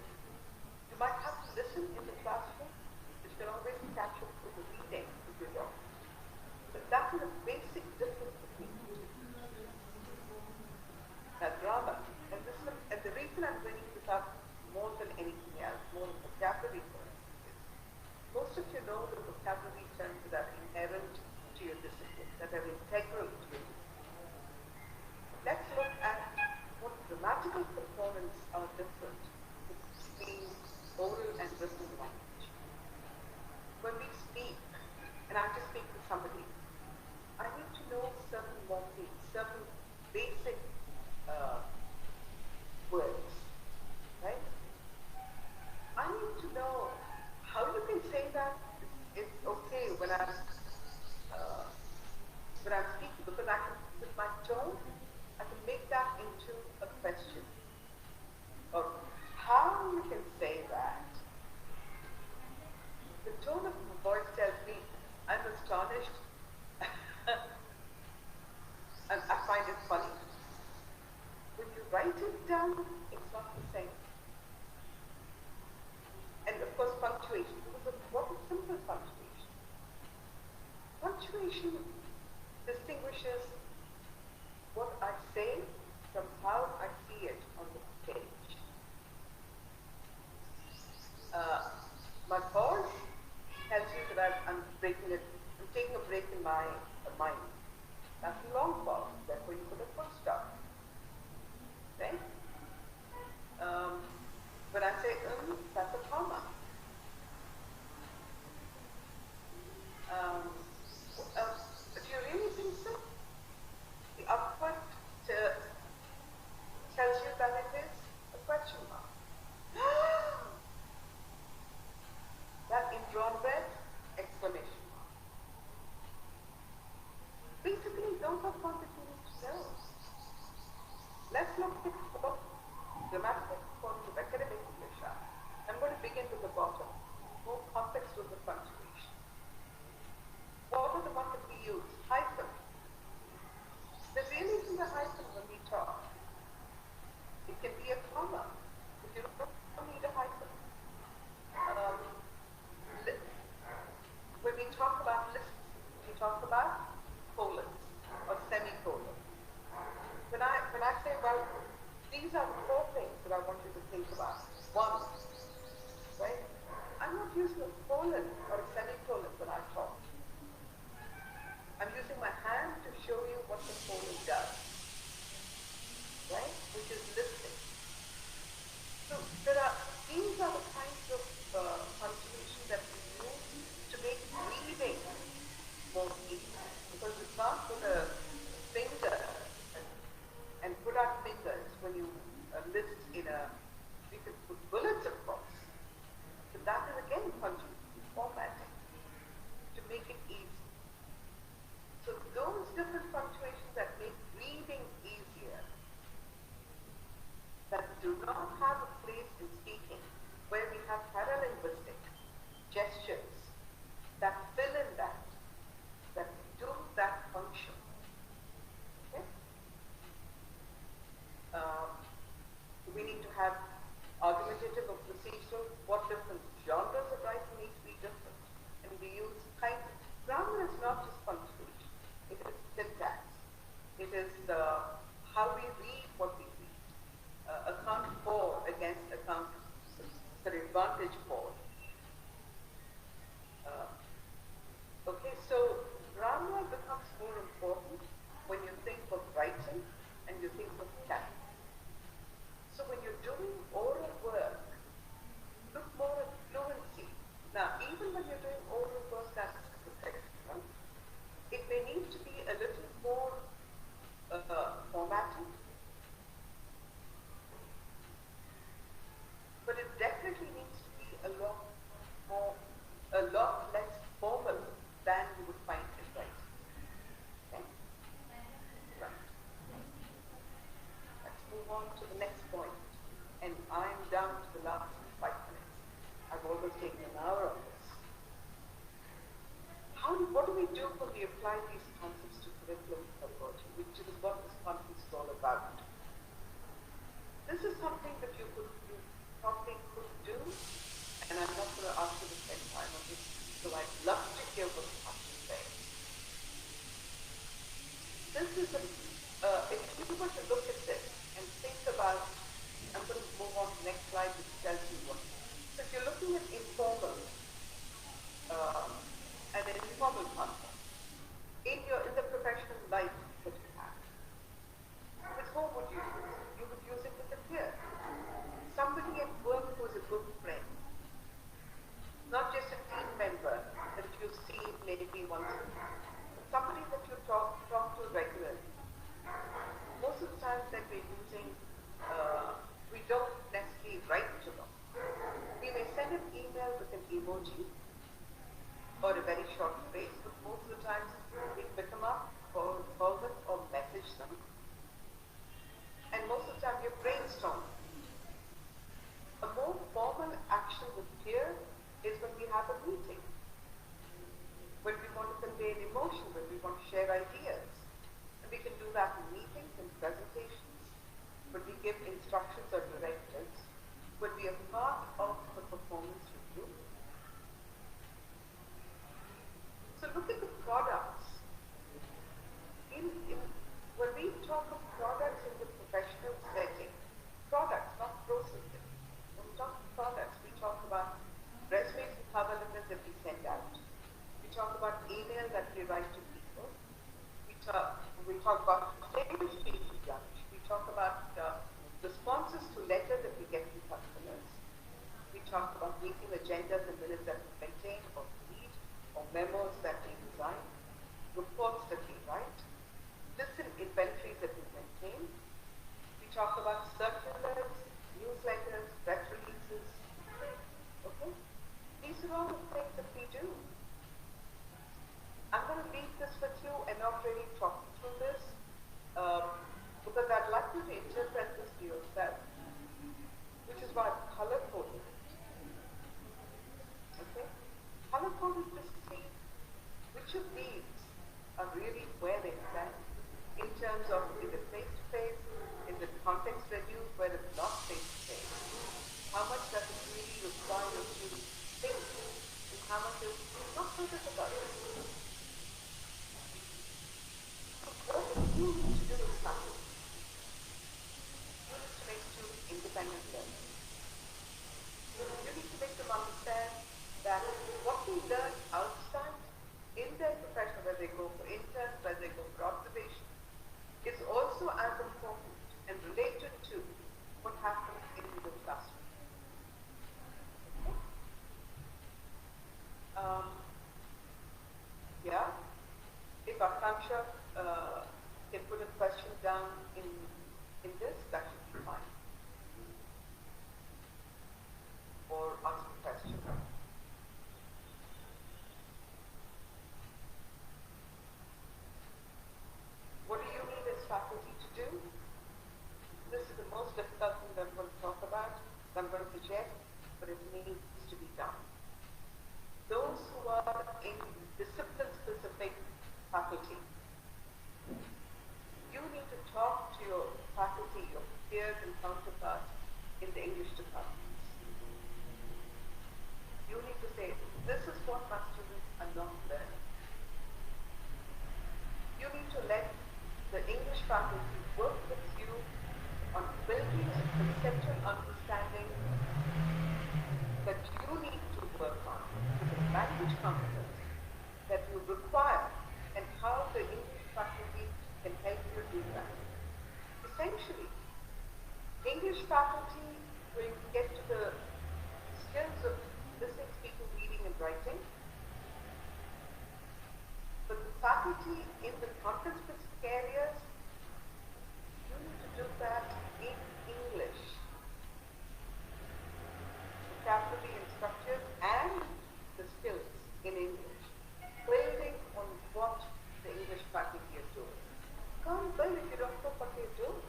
You might have to listen in the classroom, which can always catch up with the reading if you don't. But that is a basic difference between the two. Now, grammar, and the reason I'm bringing this up more than anything else, more than vocabulary terms, is most of you know the vocabulary terms that are inherent to your discipline, that are integral to your discipline. Let's look at what grammatical components are different between oral and written language. When we speak, and I just speak to somebody, I need to know certain morphemes, certain basic words, right? I need to know how you can say that it's okay when I'm speaking, because I can, with my tone, I can make that into a question. Or how you can say that. The tone of my voice tells me I'm astonished and I find it funny. When you write it down, it's not the same. And of course, punctuation. What is simple punctuation? Punctuation distinguishes what I say from how I see it on the page. My pause tells you that I'm breaking it. I'm taking a break in my mind. That's a long pause. Therefore, you put a full stop. Okay? When I say that's a comma. Do you really think so? The upward tells you that it is a question mark. That indrawn breath, exclamation mark. Basically, those are quantities you need to know. Let's look at what grammatical forms of academic English are. I'm going to begin with the bottom. More complex with the punctuation. What are the ones that we use? Hyphen. There really isn't a hyphen when we talk. It can be a comma, but you don't need a hyphen. When we talk about lists, we talk about colons or semicolons. When I say, well, these are the 4 things that I want you to think about. 1, right? I'm not using a colon or a semicolon when I talk. I'm using my hand to show you what the colon does, right? Which is listening. So these are the kinds of punctuation that we use to make reading more easy. Because you can't put a finger and put out fingers when you list in you could put bullets, of course. But that is again punctuation formatting to make it easy. So those different punctuations that make reading on to the next point, and I'm down to the last 5 minutes. I've almost taken an hour on this. What do we do when we apply these concepts to curriculum pedagogy, which is what this conference is all about? This is something that you probably could do, and I'm not going to ask you to spend time on this, so I'd love to hear what you have to say. This is if you were to look at this and think about, I'm going to move on to the next slide, which tells you what. So if you're looking at informal, and an informal concept in the professional life that you have, with whom would you use it? You would use it with a peer. Somebody at work who is a good friend. Not just a team member that you see maybe once a week. Somebody that you talk to regularly. Most of the times that we're using, we don't necessarily write to them. We may send an email with an emoji or a very short phrase, but most of the times we pick them up or call them or message them. And most of the time you brainstorm. A more formal action with peer is when we have a meeting, when we want to convey an emotion, when we want to share ideas. And we can do that in meetings and presentations, when we give instructions or directives, when we are part of the performance review. So look at the products. When we talk of products in the professional setting, products, not processes. When we talk of products, we talk about resumes and cover letters that we send out. We talk about email that we write to people. We talk about sales pieces done. We talk about responses to letters that we get from customers. We talk about meeting agendas and minutes that we maintain or read, or memos that we design, reports that we write, lists and inventories that we maintain. We talk about circulars, newsletters, press releases. Okay? These are all the things that we do. I'm going to leave this with you and not really talk through this, because I'd like you to interpret this to yourself, which is why I've color-coded it. Okay? Color-coded to see which of these are really where they stand in terms of is it face-to-face, is it context reduced where it's not face-to-face, how much does it really require you to think, and how much is not so difficult. What you need to do is nothing. You need to make students independent learners. You need to make them understand that what we learn outside in their profession, where they go for interns, where they go for observation, is also as important and related to what happens in the classroom. Okay? Yeah? If Akansha can put a question down in this, that should be fine. Or ask a question. What do you need as faculty to do? This is the most difficult thing that I'm going to talk about, that I'm going to suggest, but it needs to be done. Those who are in discipline-specific faculty, you need to talk to your faculty, your peers and counterparts in the English departments. You need to say, this is what my students are not learning. You need to let the English faculty work with you on building a conceptual understanding that you need to work on, with the language competence that you require, and how the English faculty can help you do that. Essentially, English faculty will get to the skills of listening, speaking, reading, and writing. But the faculty in the content-specific areas, you need to do that in English. Vocabulary and structures and the skills in English, building on what the English faculty is doing. Can't build if you don't know what they're doing.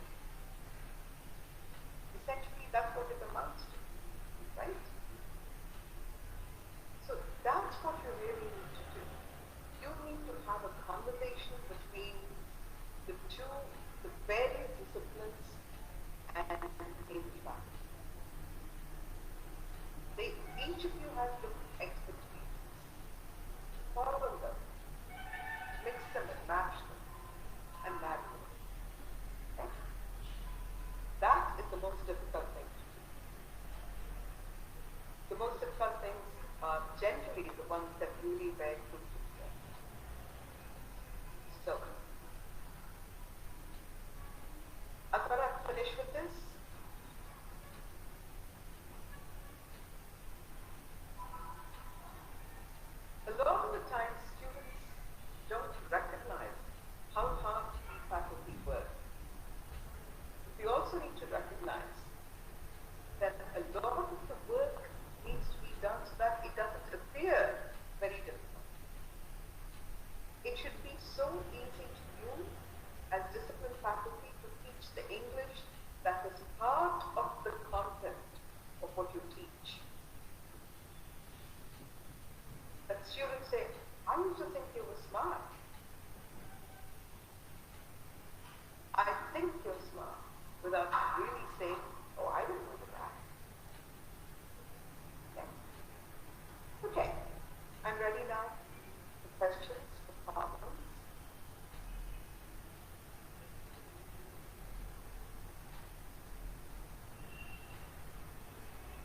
ones that really bear fruit in the end. So, I thought I'd finish with this. A lot of the time, students don't recognize how hard faculty work. We also need to recognize that a lot of the work needs to be done so that it doesn't appear very difficult. It should be so easy to you as disciplined faculty to teach the English that is part of the content of what you teach. That students say, I used to think you were smart. I think you're smart, without really saying, oh, I didn't know that. Okay, I'm ready now for questions, for problems.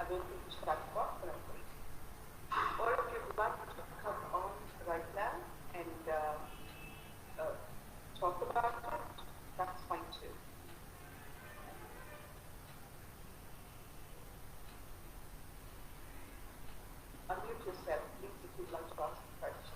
I don't think you should have got for everybody. Or if you'd like to come on right now and talk about it, that's fine too. Unmute yourself, please, if you'd like to ask a question.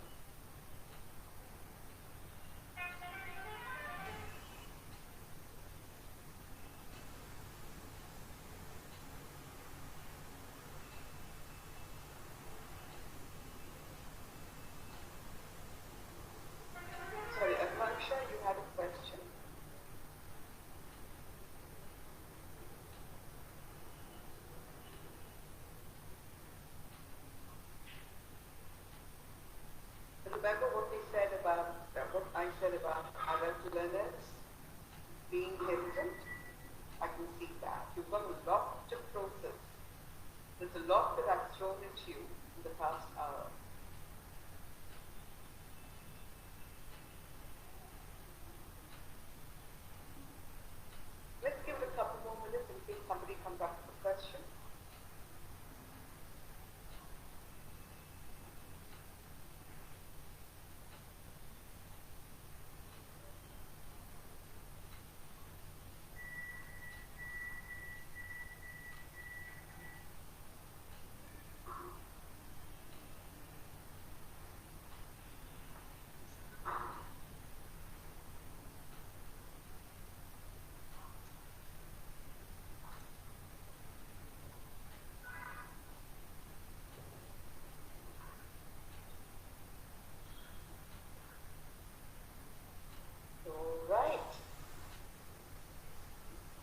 Sorry, Akansha, you had a question? Remember what we said about, what I said about adult learners being hesitant? I can see that. You've got a lot to process. There's a lot that I've thrown at you in the past hour. Let's give it a couple more minutes in case somebody comes up with a question.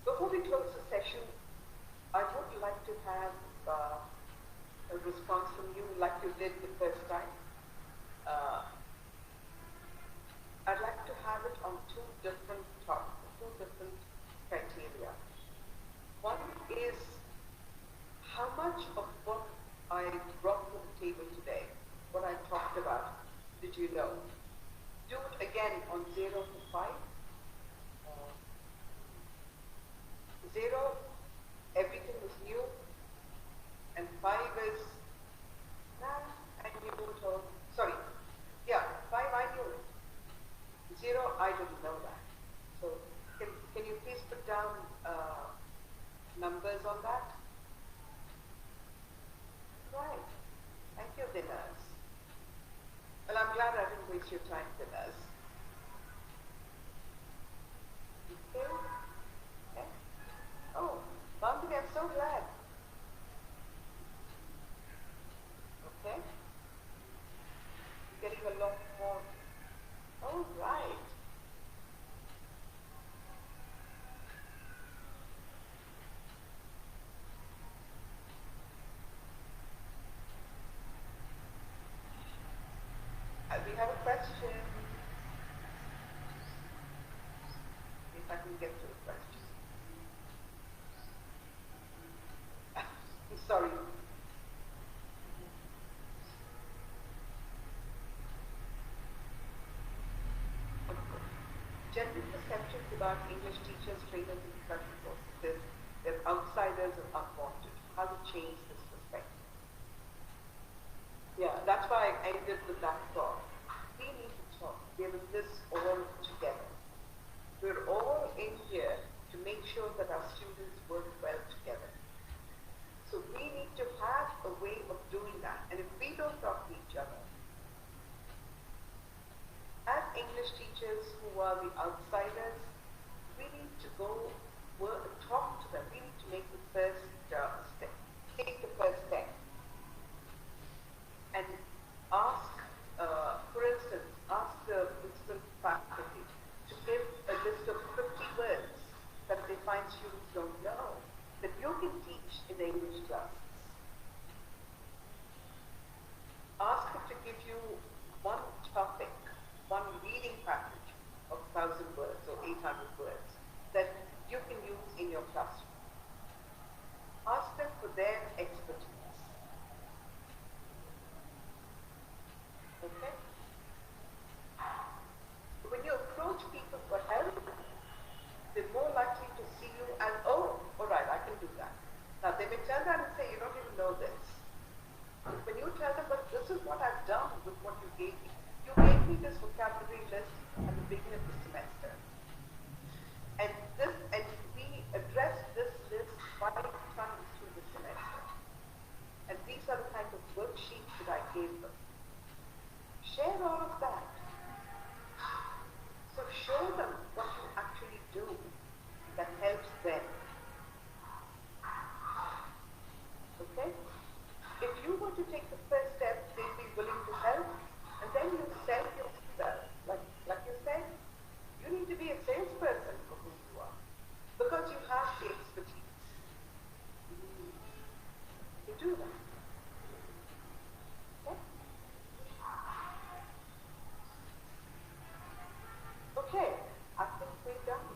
Before we close the session, I would like to have a response from you like you did the first time. I'd like to have it on two different criteria. One is how much of what I brought to the table today, what I talked about, did you know? Do it again on 0 to 5. 0, everything is new, and 5 is, I knew it all. Sorry, yeah, 5 I knew it. 0, I didn't know that. So, can you please put down numbers on that? Right. Thank you, Dinners. Well, I'm glad I didn't waste your time, Dinners. Okay. Okay. Oh, Bambi, I'm so glad. Okay. Getting a lot more. All right. We have a question. If I can get to the question. I'm sorry. General perceptions about English teachers, trainers, and professional courses. They're outsiders and unwanted. How to change this perspective? Yeah, that's why I ended with that thought. We need to talk. We're in this all together. We're all in here to make sure that our students work well together. So we need to have a way of doing that. And if we don't talk to each other, as English teachers who are the outsiders, we need to go talk to them. We need to make the first step, take the first step, and ask, for instance, ask the principal faculty to give a list of 50 words that they find students don't know, that you can teach in the English classes. Ask them to give you one topic, one reading package of 1,000 words or 800 words that you can use in your classroom. Ask them for their expertise. Okay? When you approach people for help, they're more likely to see you as, oh, all right, I can do that. Now, they may turn around and say, you don't even know this. When you tell them, but this is what I've done with what you gave me. You gave me this vocabulary list at the beginning of the semester. And we addressed this list 5 times through the semester. And these are the kind of worksheets that I gave them. Share all of that. So show them what you actually do that helps them. Okay? If you want to take the first step, they'll be willing to help, and then you sell yourself. Like you said, you need to be a salesperson for who you are, because you have the expertise. You do that. Okay? Okay, I think we're done.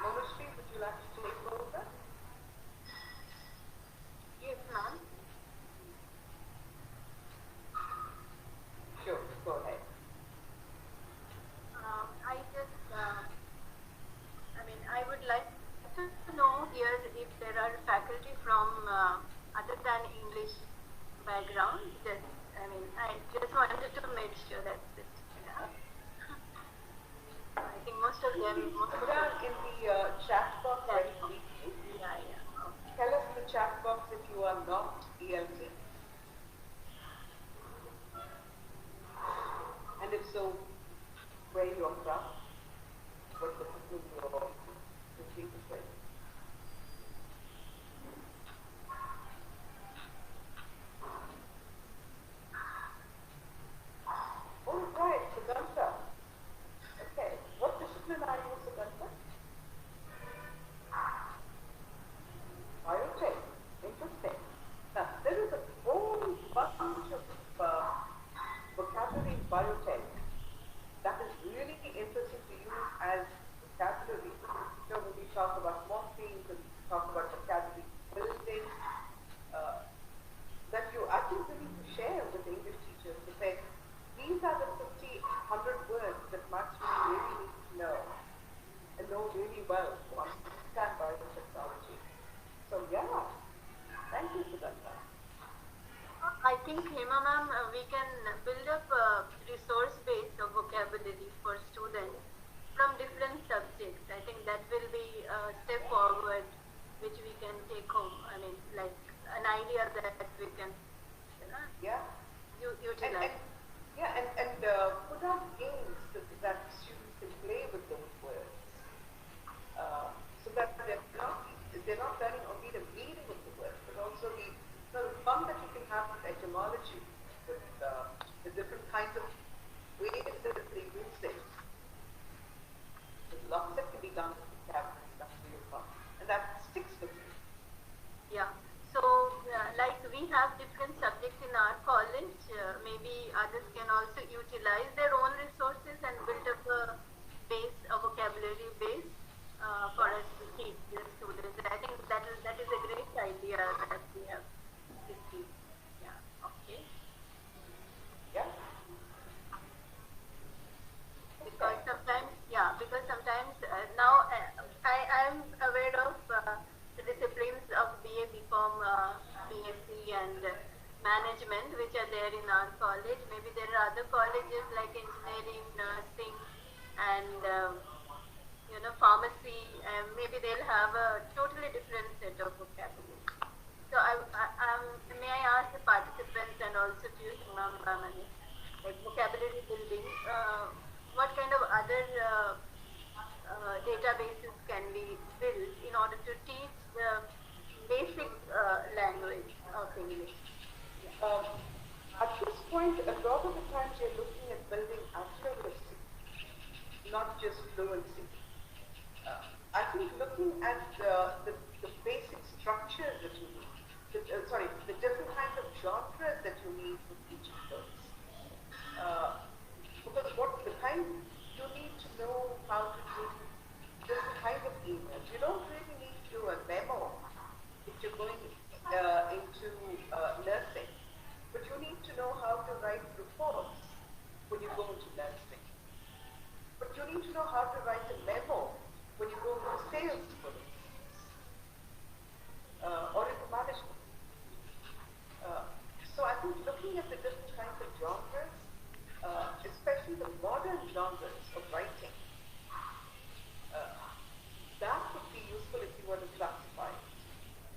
Monashri, would you like to take over? Yes, ma'am. Sure, go ahead. I would like to know here if there are faculty from other than English background. I just wanted to make sure that I think most of them. Put down in the chat box very briefly. Yeah. Okay. Tell us in the chat box if you are not ELT. And if so, where you're from, what the people you're competing with. All right, Sugandha. Okay, what discipline are you, Sugandha? Biotech. Interesting. Now, there is a whole bunch of vocabulary in biotech that is really interesting to use as vocabulary. When we talk about morphines and talk about vocabulary building, that you actually need to share with English teachers to say, these are the 50, 100 words that Max really needs to know and know really well to understand biotechnology. So yeah, thank you, Sugandha. I think, Hema ma'am, we can build up a resource base of vocabulary for students from different subjects. I think that will be a step forward which we can take home. Like an idea that we can utilize. And put out games that students can play with those words, so that they're not learning only the meaning of the word, but also the fun that you can have with etymology, with the different kinds of ways that they use things. There's lots that can be done with vocabulary. That's really fun, and that sticks with you. Yeah. So, like we have different subjects in our college, maybe others can also utilize their own resources our college. Maybe there are other colleges like engineering, nursing, and pharmacy, and maybe they'll have a totally different set of vocabulary. So may I ask the participants and also to you, Hima ma'am, like vocabulary building, what kind of other databases can we build in order to teach the basic language of English? At this point, a lot of the times you're looking at building accuracy, not just fluency. I think looking at the basic structures that you need, the different kinds of genres that you need for each of those. Because the kind you need to know how to do different kinds of emails. You don't really need to do a memo if you're going into nursing, but you need to know how to write reports when you go into nursing. But you need to know how to write a memo when you go into sales, for instance, or into management. So I think looking at the different kinds of genres, especially the modern genres of writing, that would be useful if you were to classify it.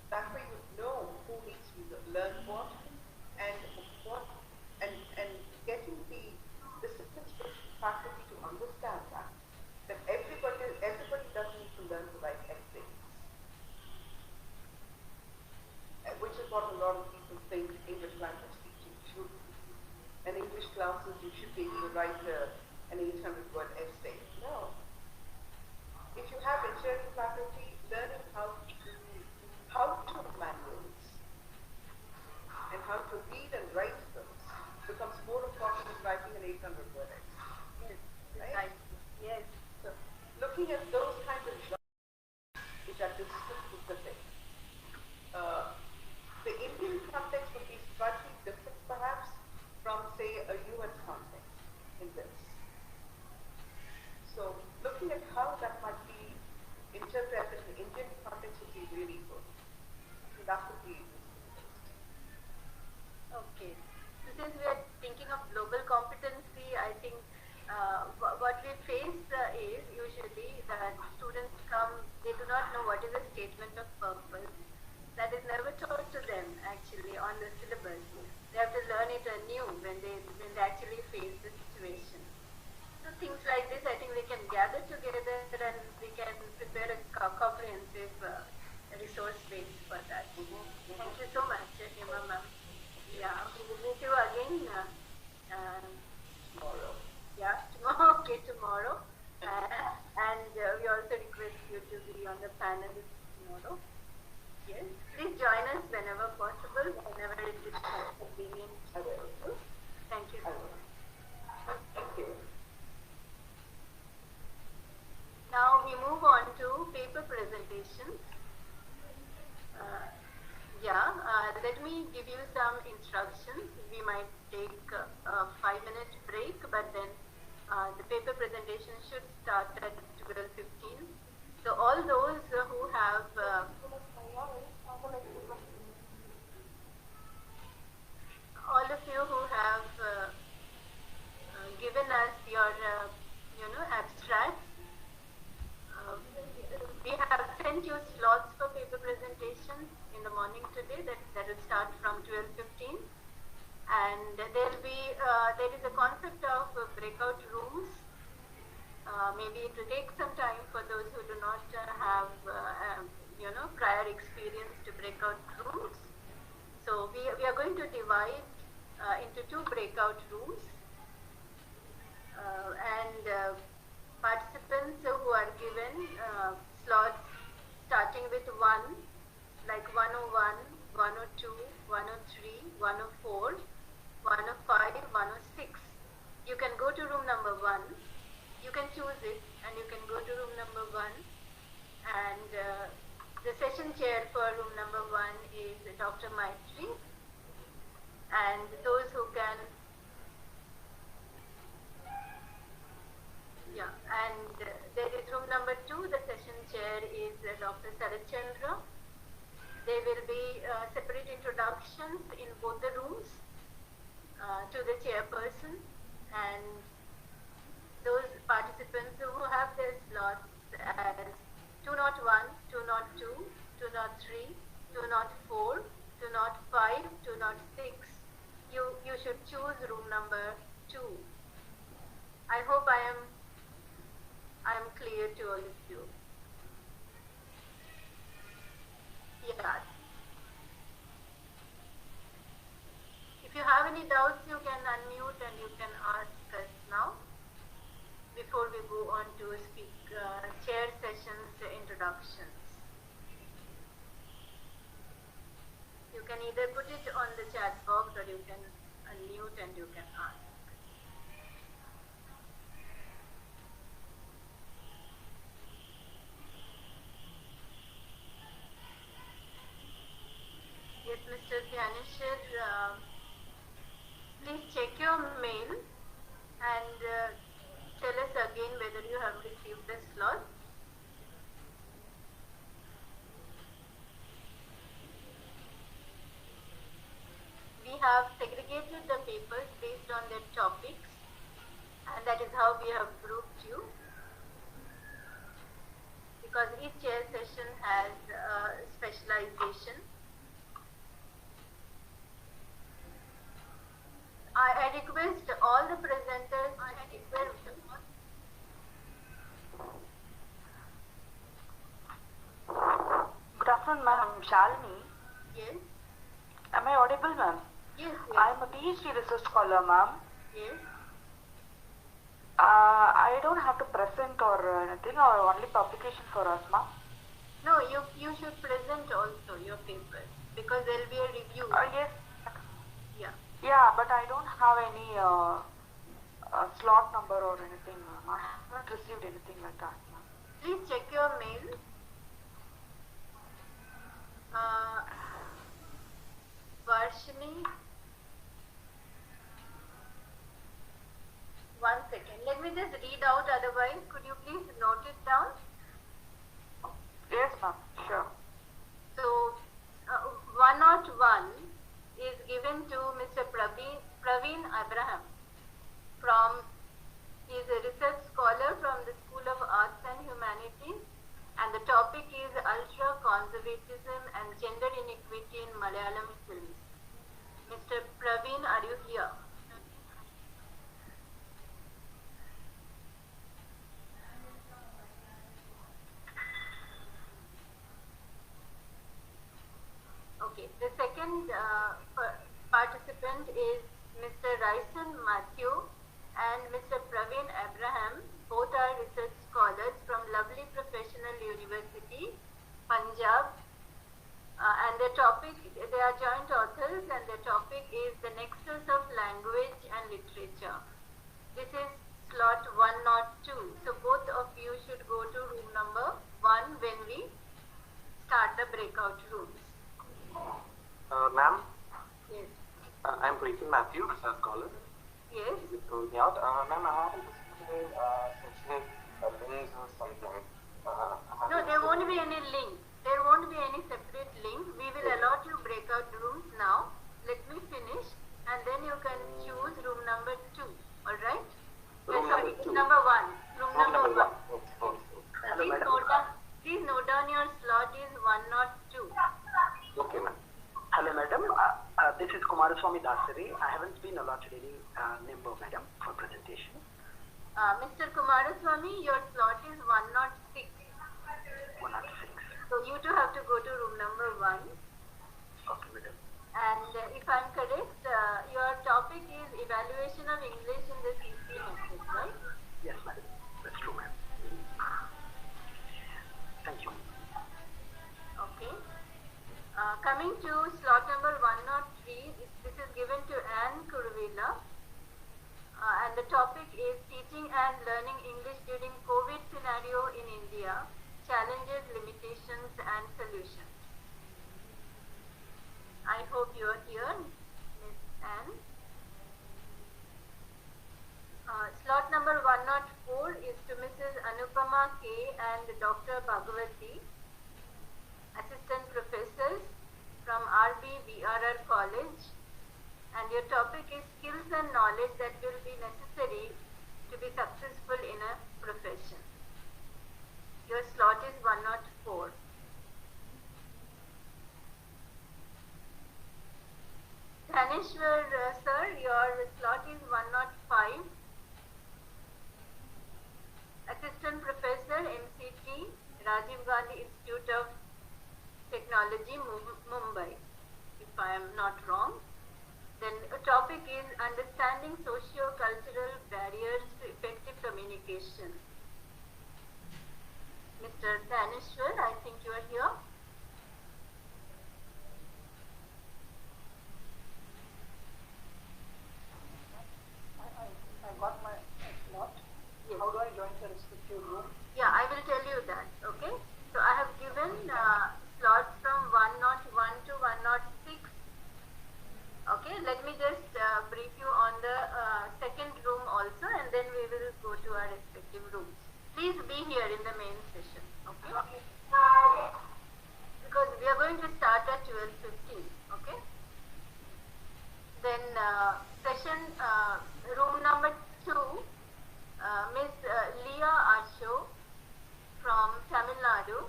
That way you know who needs to learn what, and getting the discipline faculty to understand that everybody doesn't need to learn to write essays, which is what a lot of people think English language teaching should be. And English classes, you should be able to write an 800-word essay. No. If you have engineering faculty learning how to manuals and how to read and write those becomes more important than writing an 800-word essay. Yes, right? Yes. So looking at those kinds of genres which are discipline specific, the Indian context would be slightly different perhaps from say a US context in this. So looking at how that might be interpreted in the Indian context would be really good. So that would be Okay. So since we are thinking of global competency, I think what we face is usually that students come, they do not know what is a statement of purpose. That is never taught to them actually on the syllabus. They have to learn it anew when they actually face the situation. So things like this, I think we can gather together and we can prepare a comprehensive resource base for that. Thank you so much, Hima ma'am. Yeah, we will meet you again tomorrow. Yeah, tomorrow. Okay, tomorrow. And we also request you to be on the panel tomorrow. Yes, please join us whenever possible, whenever it is convenient. I will. Thank you so much. Thank you. Now we move on to paper presentations. Let me give you some instructions. We might take a 5-minute break, but then the paper presentation should start at 12:15. So all those who have all of you who have given us your abstracts, we have sent you slots for paper presentations in the morning today that will start from 12:15, and there is a concept of breakout rooms. Maybe it will take some time for those who do not have prior experience to breakout rooms. So we are going to divide into 2 breakout rooms, and participants who are given slots starting with 1, like 101, 102, 103, 104, 105, 106. You can go to room number 1, you can choose it, and you can go to room number 1, and the session chair for room number 1 is Dr. Maitri, and those who can and there is room number 2, the session chair is Dr. Sarachandra. There will be separate introductions in both the rooms. to the chairperson and those participants who have their slots as 201, 202, 203, 204, 205, 206. You should choose room number 2. I hope I am clear to all of you. Yeah. If you have any doubts, you can unmute and you can ask us now before we go on to chair session's introductions. You can either put it on the chat box or you can unmute and you can ask. Yes, Mr. Dhyaneshwar, please check your mail and tell us again whether you have received the slot. We have segregated the papers based on their topics, and that is how we have grouped you, because each chair session has specialization. I request all the presenters. Good afternoon, ma'am. I'm Shalini. Yes. Am I audible, ma'am? Yes. I'm a PhD research scholar, ma'am. Yes. I don't have to present or anything, or only publication for us, ma'am. No, you should present also your papers because there will be a review. Yes. Yeah. Yeah, but I don't have any slot number or anything, ma'am. I haven't received anything like that, ma'am. Please check your mail. Varshini. One second. Let me just read out, otherwise, could you please note it down? Yes, ma'am. Sure. So, 101 is given to Mr. Praveen Abraham he is a research scholar from the School of Arts and Humanities, and the topic is ultra conservatism and gender inequity in Malayalam films. Mr. Praveen, are you here? Okay, the second participant is Mr. Raisen Matthew and Mr. Praveen Abraham. Both are research scholars from Lovely Professional University, Punjab. And their topic, they are joint authors, and their topic is the nexus of language and literature. This is slot 102. So both of you should go to room number 1 when we start the breakout rooms. Ma'am? Yes. I'm Preeti Matthew, research scholar. Yes. You told me out. Ma'am, I haven't received essentially links or something. No, there won't be any link. There won't be any separate link. We will allot you breakout rooms now. Let me finish and then you can choose room number 2. Alright? Room Sorry, number 2. number 1. Room number 1. Hello, madam. Please note down your slot is 102. Okay, ma'am. Hello, madam. This is Kumaraswamy Dasari. I haven't been allotted any number, madam, for presentation. Mr. Kumaraswamy, your slot is 106. 106. So you two have to go to room number 1. Okay, madam. And if I'm correct, your topic is evaluation of English in the CC method, right? Yes, madam. That's true, ma'am. Thank you. Okay. Coming to slot number 103, this is given to Anne Kurvila. And the topic is teaching and learning English during COVID scenario in India, challenges, limitations and solutions. I hope you are here, Ms. Anne. Slot number 104 is to Mrs. Anupama K. and Dr. Bhagavati, assistant professors from RBVRR College, and your topic is skills and knowledge that will be necessary to be successful in a profession. Your slot is 104. Dhaneshwar sir, your slot is 105. Assistant Professor, MCT, Rajiv Gandhi Institute of Technology, Mumbai, if I am not wrong. Then the topic is understanding socio-cultural barriers to effective communication. Mr. Dhaneshwar, I think you are here. I got my slot. Yes. How do I join the respective room? Yeah, I will tell you that, okay? So I have given slots from 101 to 106. Okay, let me just brief you on the second room also, and then we will go to our respective rooms. Please be here in the main session, okay? Because we are going to start at 12:15, okay? Then session room number 2, Miss Leah Asho from Tamil Nadu,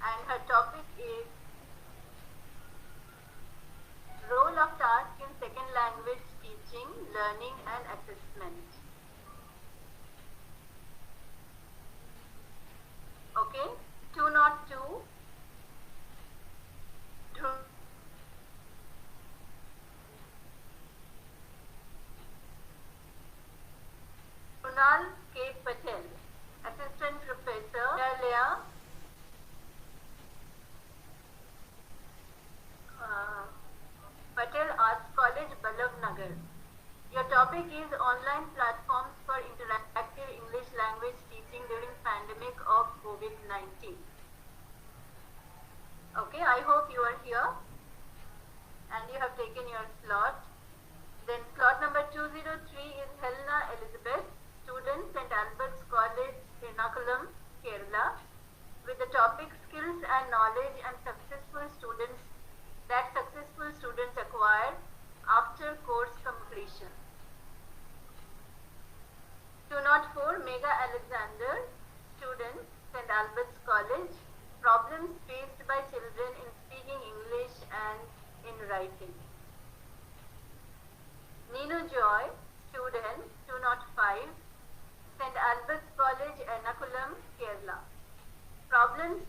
and her topic is role of task in second language teaching, learning and assessment. Okay, 202. Kunal K. Patel, Assistant Professor, Himalaya, Patel Arts College, Nagar. Your topic is online platforms for interactive English language teaching during pandemic of COVID-19. Okay, I hope you are here and you have taken your slot. Then slot number 203 is Helena Elizabeth, student St. Albert's College, Ernakulam, Kerala, with the topic skills and knowledge and successful students acquire after course completion. 204 Mega Alexander, student St. Albert's College, problems faced by children in speaking English and in writing. Nino Joy, student 205, St. Albert's College, Ernakulam, Kerala. Problems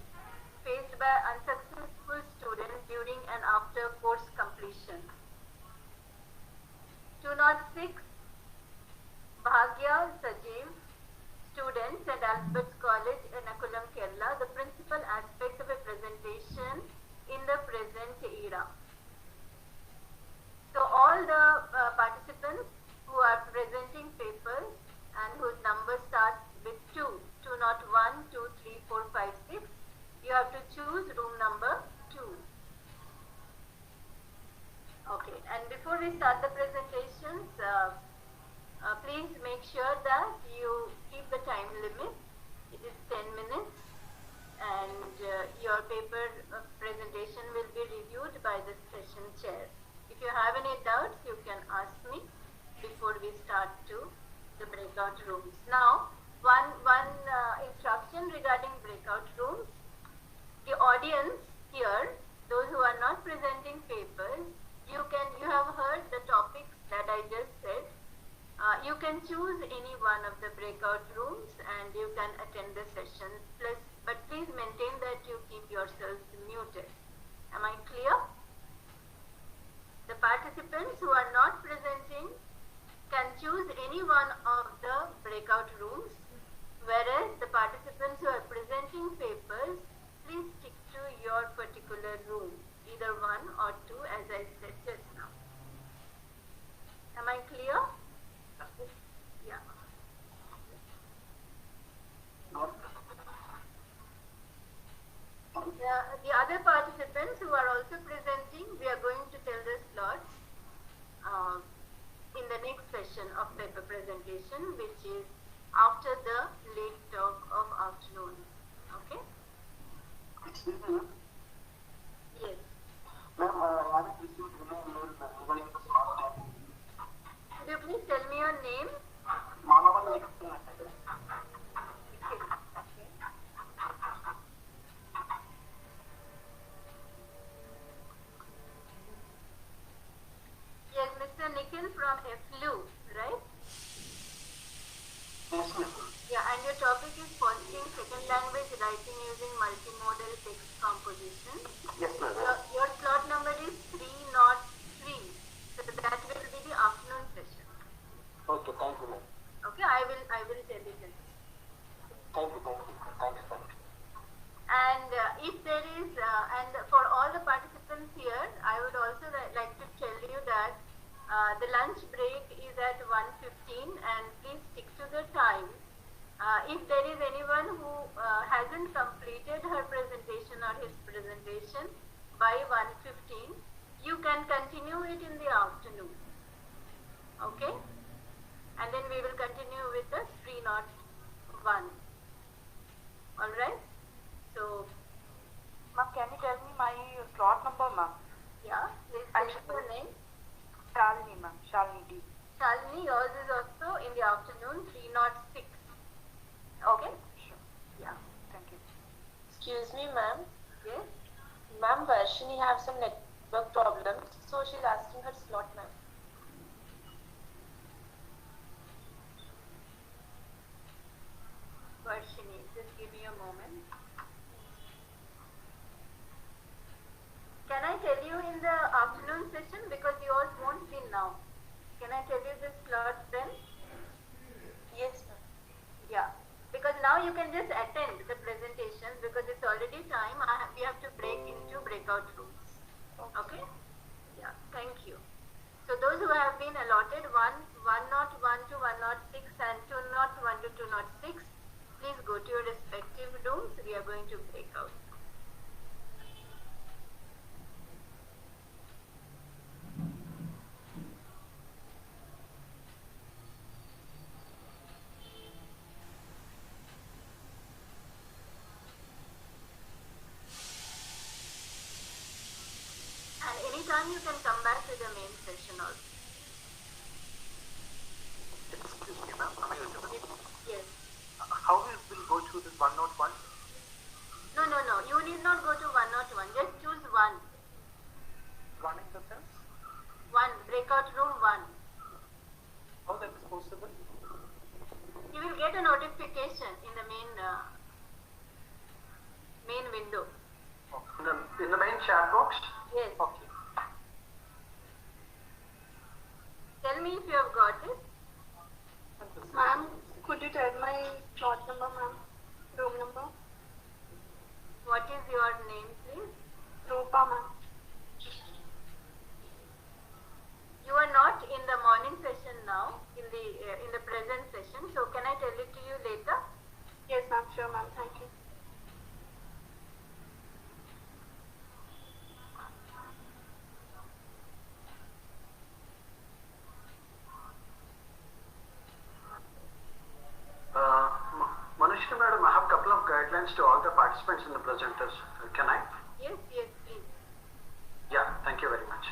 faced by unsuccessful students during and after course completion. 206, Bhagya Sajiv, student, St. Albert's College, Ernakulam, Kerala. The principal aspects of a presentation in the present era. So all the participants who are presenting papers and whose number starts with 2, 201, 2, 3, 4, 5, 6, you have to choose room number 2. Okay, and before we start the presentations, please make sure that you keep the time limit. It is 10 minutes and your paper presentation will be reviewed by the session chair. If you have any doubts, you can ask me before we start to the breakout rooms. Now, one instruction regarding breakout rooms. The audience here, those who are not presenting papers, you have heard the topics that I just said. You can choose any one of the breakout rooms and you can attend the session. But please maintain that you keep yourselves muted. Am I clear? The participants who are not presenting can choose any one of the breakout rooms, whereas the participants who are presenting papers, please stick to your particular room, either 1 or 2, as I said just now. Am I clear? Yeah. The other participants who are also presenting, we are going to tell the slots in the next session of paper presentation, which is after the late talk of afternoon. Okay? Excuse me. Yes. Ma'am, I haven't received any mail regarding the slot time. Could you on FLU, right? Yes, ma'am. Yeah, and your topic is fostering second language writing using multimodal text composition. Yes, ma'am. Your slot number is 303. So that will be the afternoon session. Okay, thank you, ma'am. Okay, I will tell you then. Thank you, thank you. Thanks, thanks. And if there is, and for all the participants here, I would also like to tell you that the lunch break is at 1:15, and please stick to the time. If there is anyone who hasn't completed her presentation or his presentation by 1:15, you can continue it in the afternoon. Okay? And then we will continue with the 301. Alright? So, Ma'am, can you tell me my slot number, ma'am? yeah, please tell me your name. Shalini, ma'am. Shalini D. Shalini, yours is also in the afternoon, 306. Okay? Sure. Yeah. Thank you. Excuse me, ma'am. Yes? Ma'am, Varshini have some network problems, so she's asking her slot, ma'am. Varshini, just give me a moment. Can I tell you in the afternoon session, because yours won't be now? Can I tell you the slot then? Yes, ma'am. Yeah. Because now you can just attend the presentation because it's already time. We have to break into breakout rooms. Okay? Yeah. Thank you. So those who have been allotted 101 to 106 and 201 to 206, please go to your respective rooms. We are going to break out. And anytime you can come back to the main session also. Excuse me, ma'am. Am I audible? Yes. How will we go through this 101? No. You need not go to 101. Just choose one. One in the sense? One. Breakout room 1. How that is possible? You will get a notification in the main window. In the main chat box? Yes. Okay. Tell me if you have got it. Ma'am, could you tell my slot number, ma'am? Room number? What is your name, please? Rupa, ma'am. You are not in the morning session now, in the present session. So can I tell it to you later? Yes, ma'am. Sure, ma'am. Thank you. Manushree madam, I have a couple of guidelines to all the participants and the presenters. Can I? Yes, please. Yeah, thank you very much.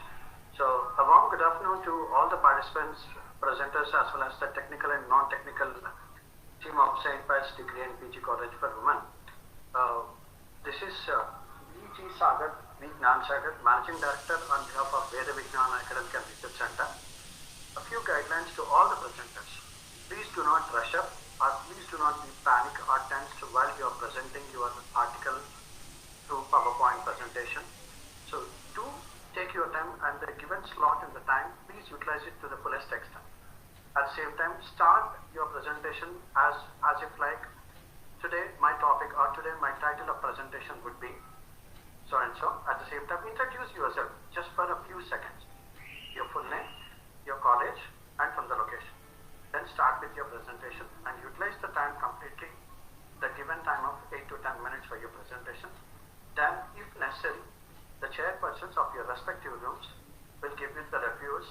So, a warm good afternoon to all the participants, presenters, as well as the technical and non-technical team of St. Pius Degree and PG College for Women. This is V.G. Sagar, V. Gnan Sagar, Managing Director on behalf of Veda Vignana Academic and Research Center. A few guidelines to all the presenters. Please do not rush up, or please do not be panic or tensed while you are presenting your article through PowerPoint presentation. So do take your time, and the given slot in the time, please utilize it to the fullest extent. At the same time, start your presentation as if like today my topic or today my title of presentation would be so and so. At the same time, introduce yourself just for a few seconds. Your full name, your college, and from the location. Then start with your presentation and utilize the time completely, the given time of 8 to 10 minutes for your presentation. Then, if necessary, the chairpersons of your respective rooms will give you the reviews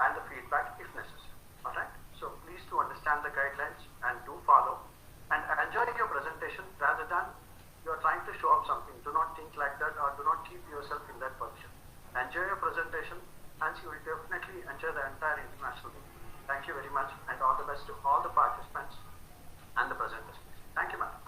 and the feedback if necessary. Alright? So please do understand the guidelines and do follow and enjoy your presentation rather than you are trying to show up something. Do not think like that or do not keep yourself in that position. Enjoy your presentation and you will definitely enjoy the entire international week. Thank you very much and all the best to all the participants and the presenters. Thank you, madam.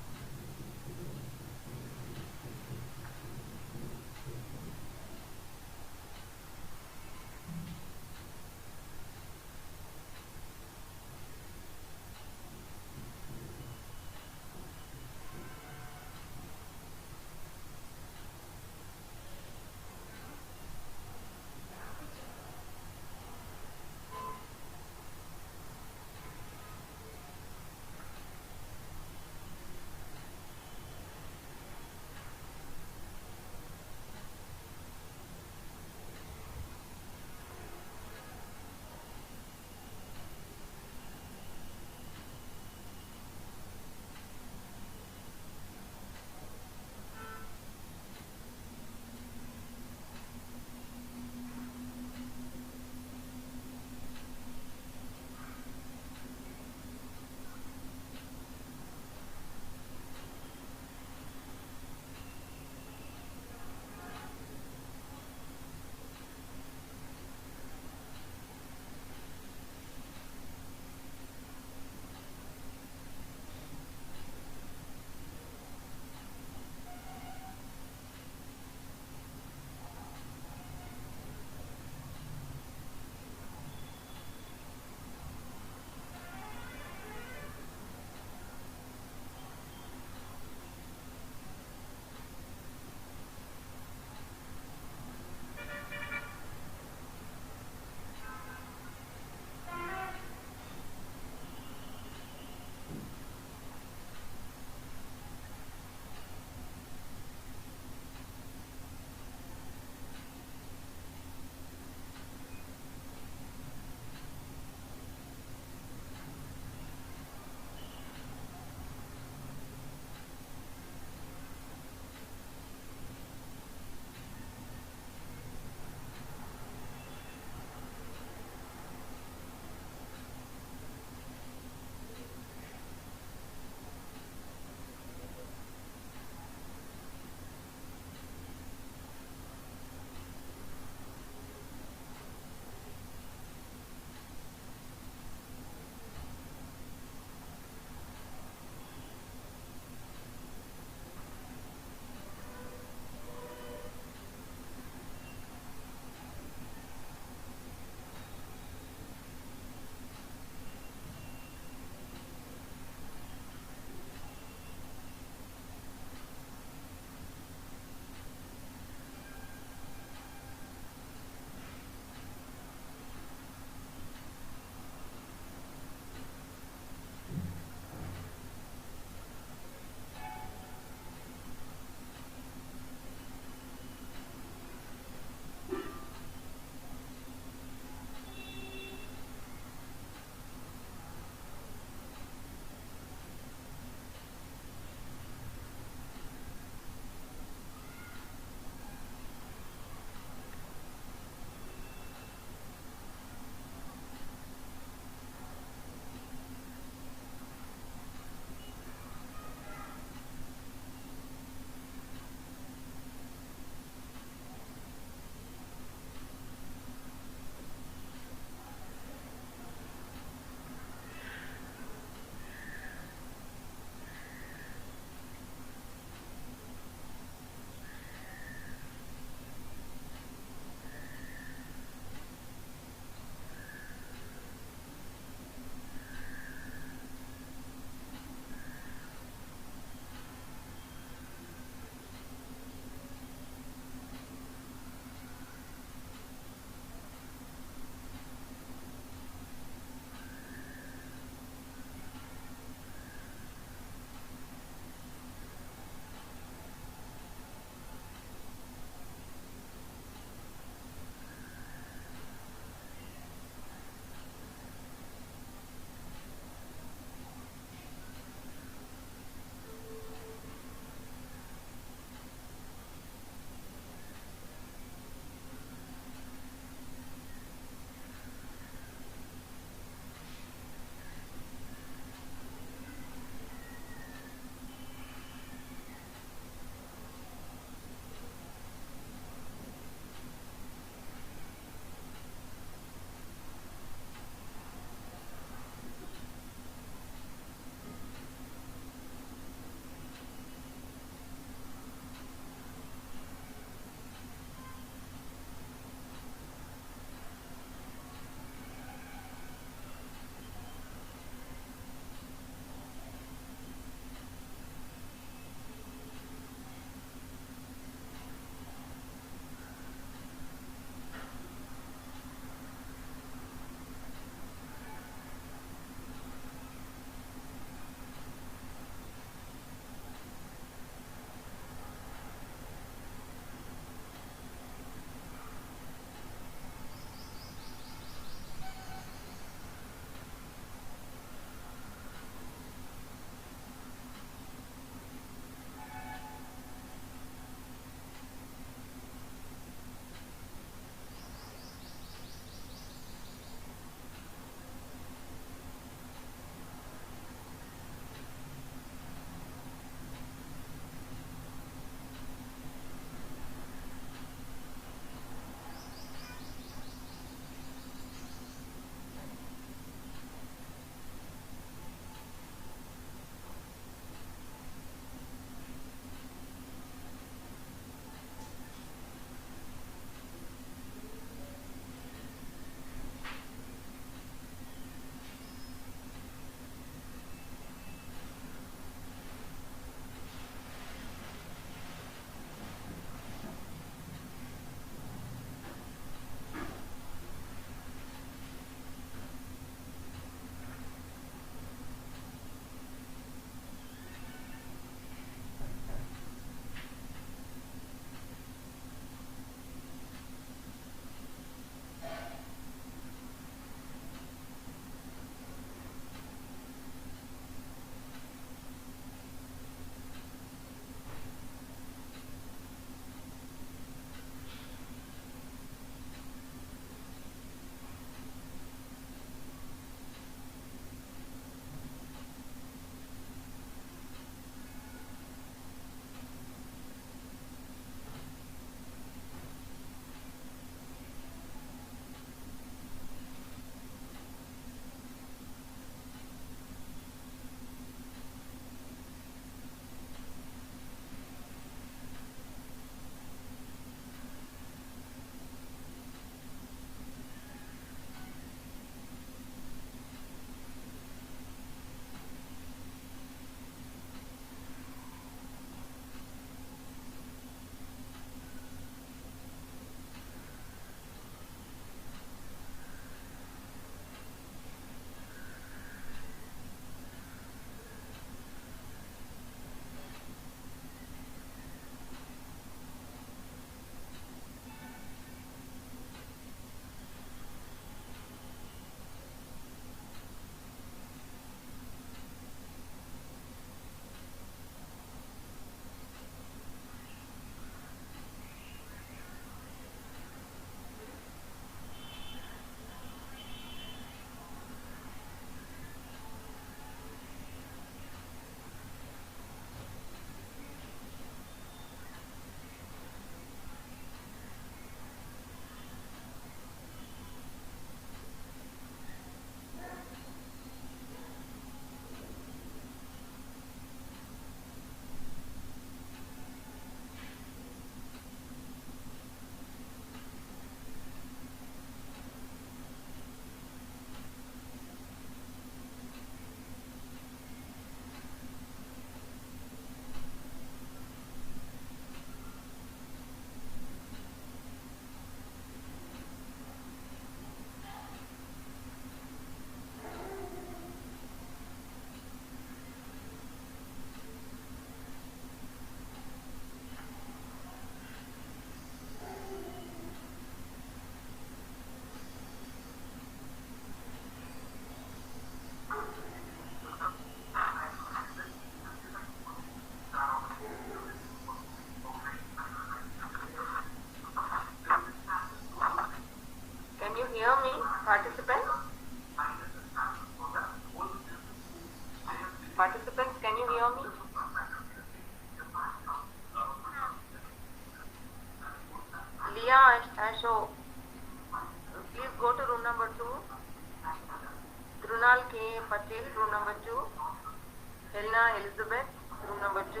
Elna Elizabeth, room number 2.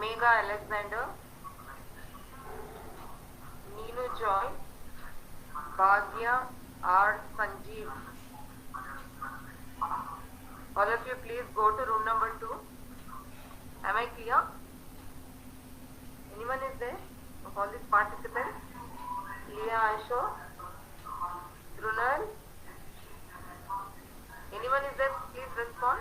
Megha Alexander, Neenu Joy, Bhagya R. Sanjeev. All of you please go to room number 2. Am I clear? Anyone is there of all these participants? Leah Ashok, Runal. Anyone is there? Please respond.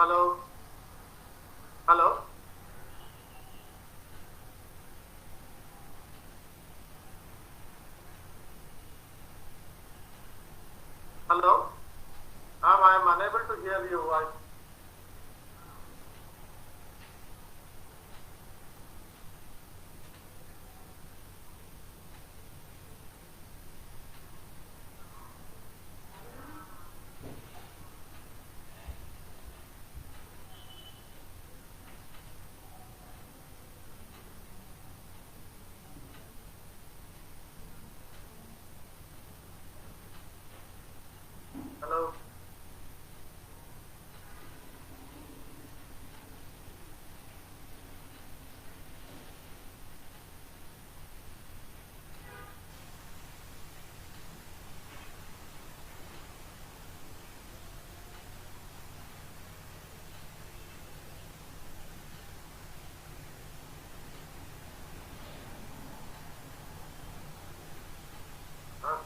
Hello? Hello? Hello? I am unable to hear your voice. Hello?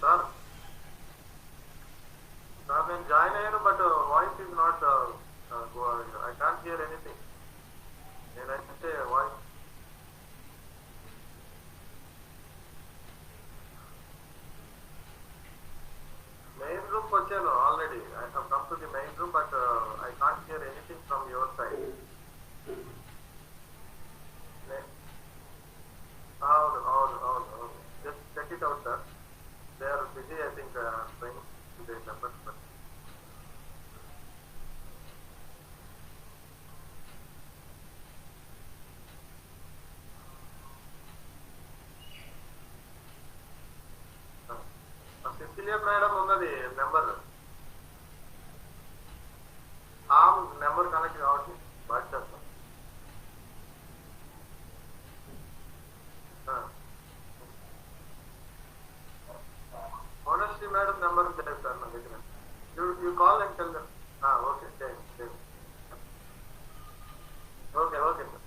Sir, నేను join అయ్యాను but voice is not I can't hear anything. నేనైతే voice main రూమ్కి వచ్చాను already. I have come to the main room but I can't hear anything from your side. అవును అవును అవును అవును. Just check it out sir. They are busy I think trying they numbers. But Cecilia madam ఉన్నది number, ఆ number connect కావట్లేదు WhatsApp. Honestly, madam, number లేదు sir నా దగ్గర. You call and tell them. Okay, చేయండి. Okay, okay sir.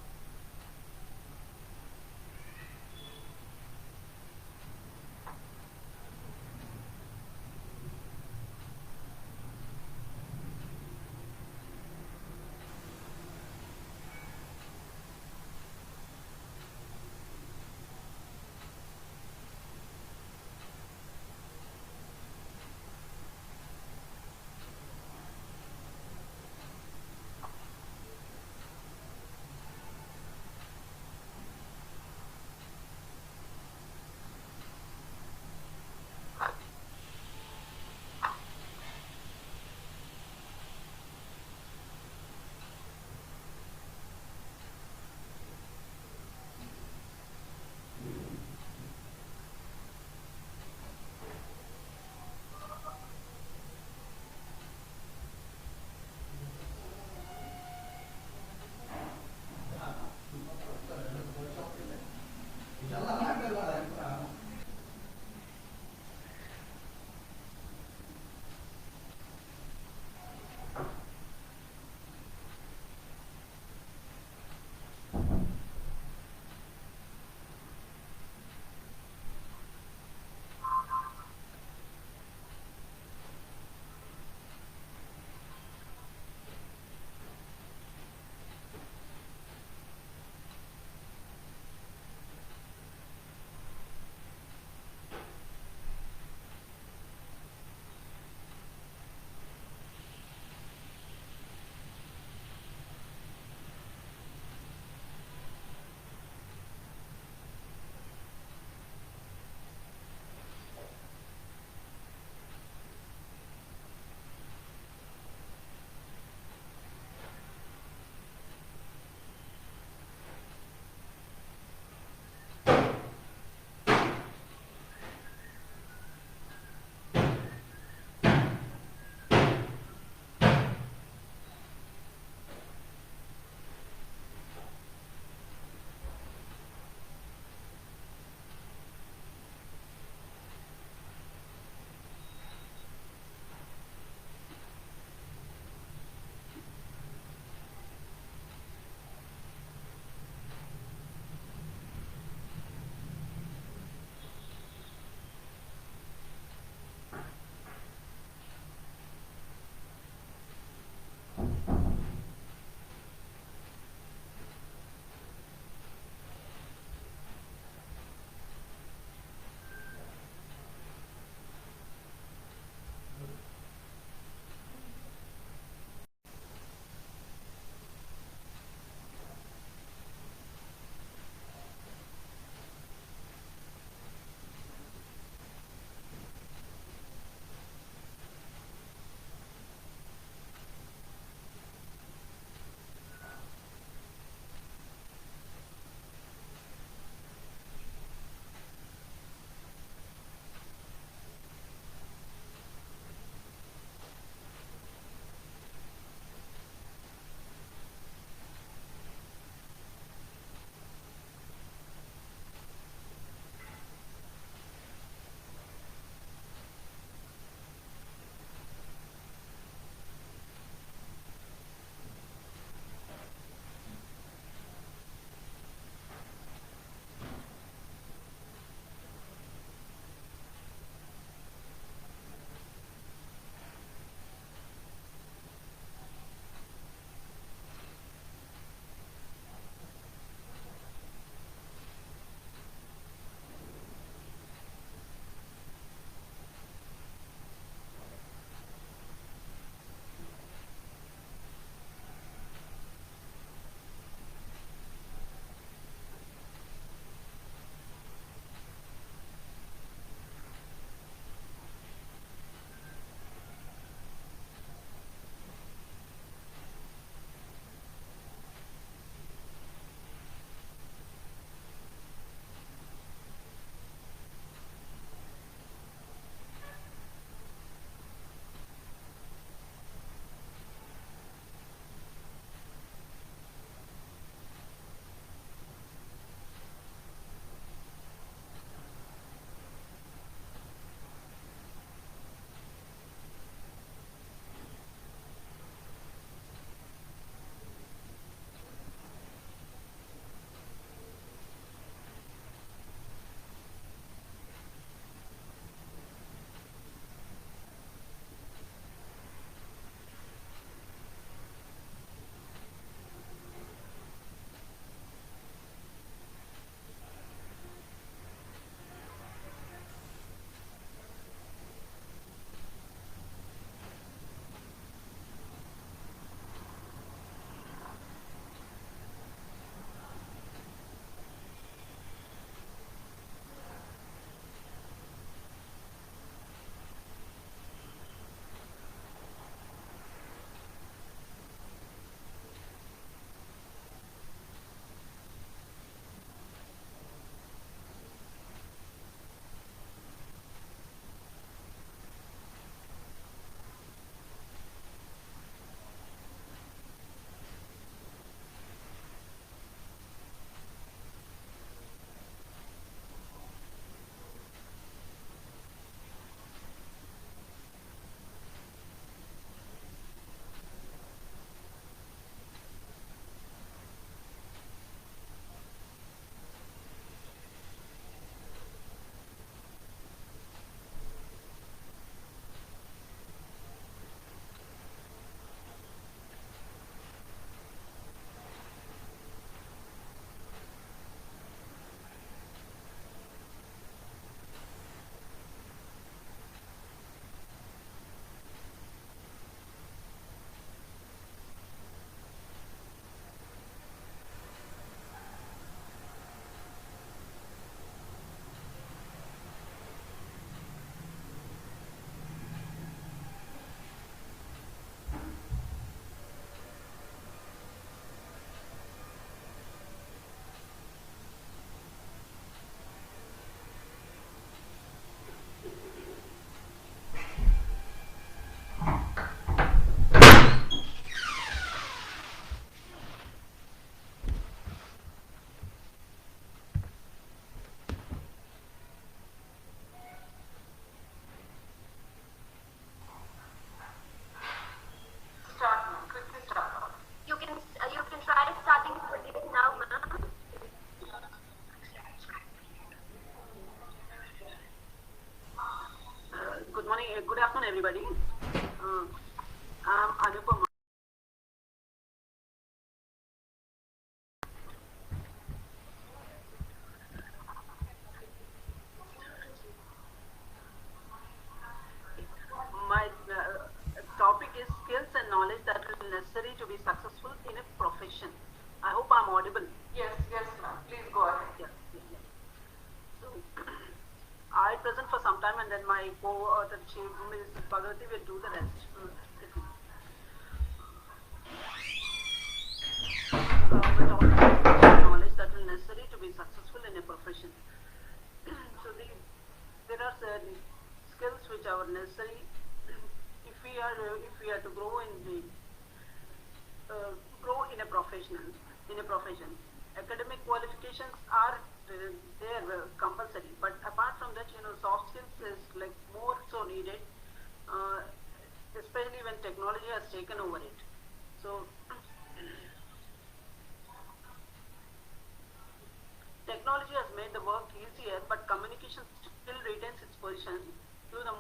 Good afternoon, everybody. I'm Anupama. My topic is skills and knowledge that are necessary to be successful in a profession. I hope I'm audible. Yes, ma'am. Please go ahead. Yeah. So, I present for some time and then my co-author, Ms. Bhagavati, will do the rest. The topic is skills and knowledge that are necessary to be successful in a profession. So there are certain skills which are necessary if we are to grow in a profession. Academic qualifications are compulsory, but apart from that, soft skills is like more so needed, especially when technology has taken over it. So technology has made the work easier, but communication still retains its position, though the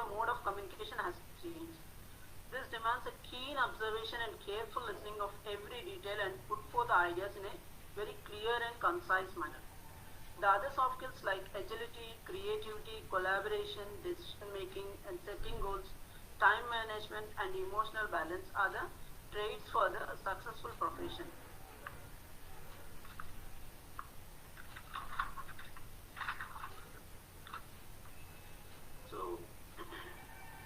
mode of communication has changed. This demands a keen observation and careful listening of every detail and put forth ideas in a very clear and concise manner. The other soft skills like agility, creativity, collaboration, decision making and setting goals, time management and emotional balance are the traits for the successful profession. So,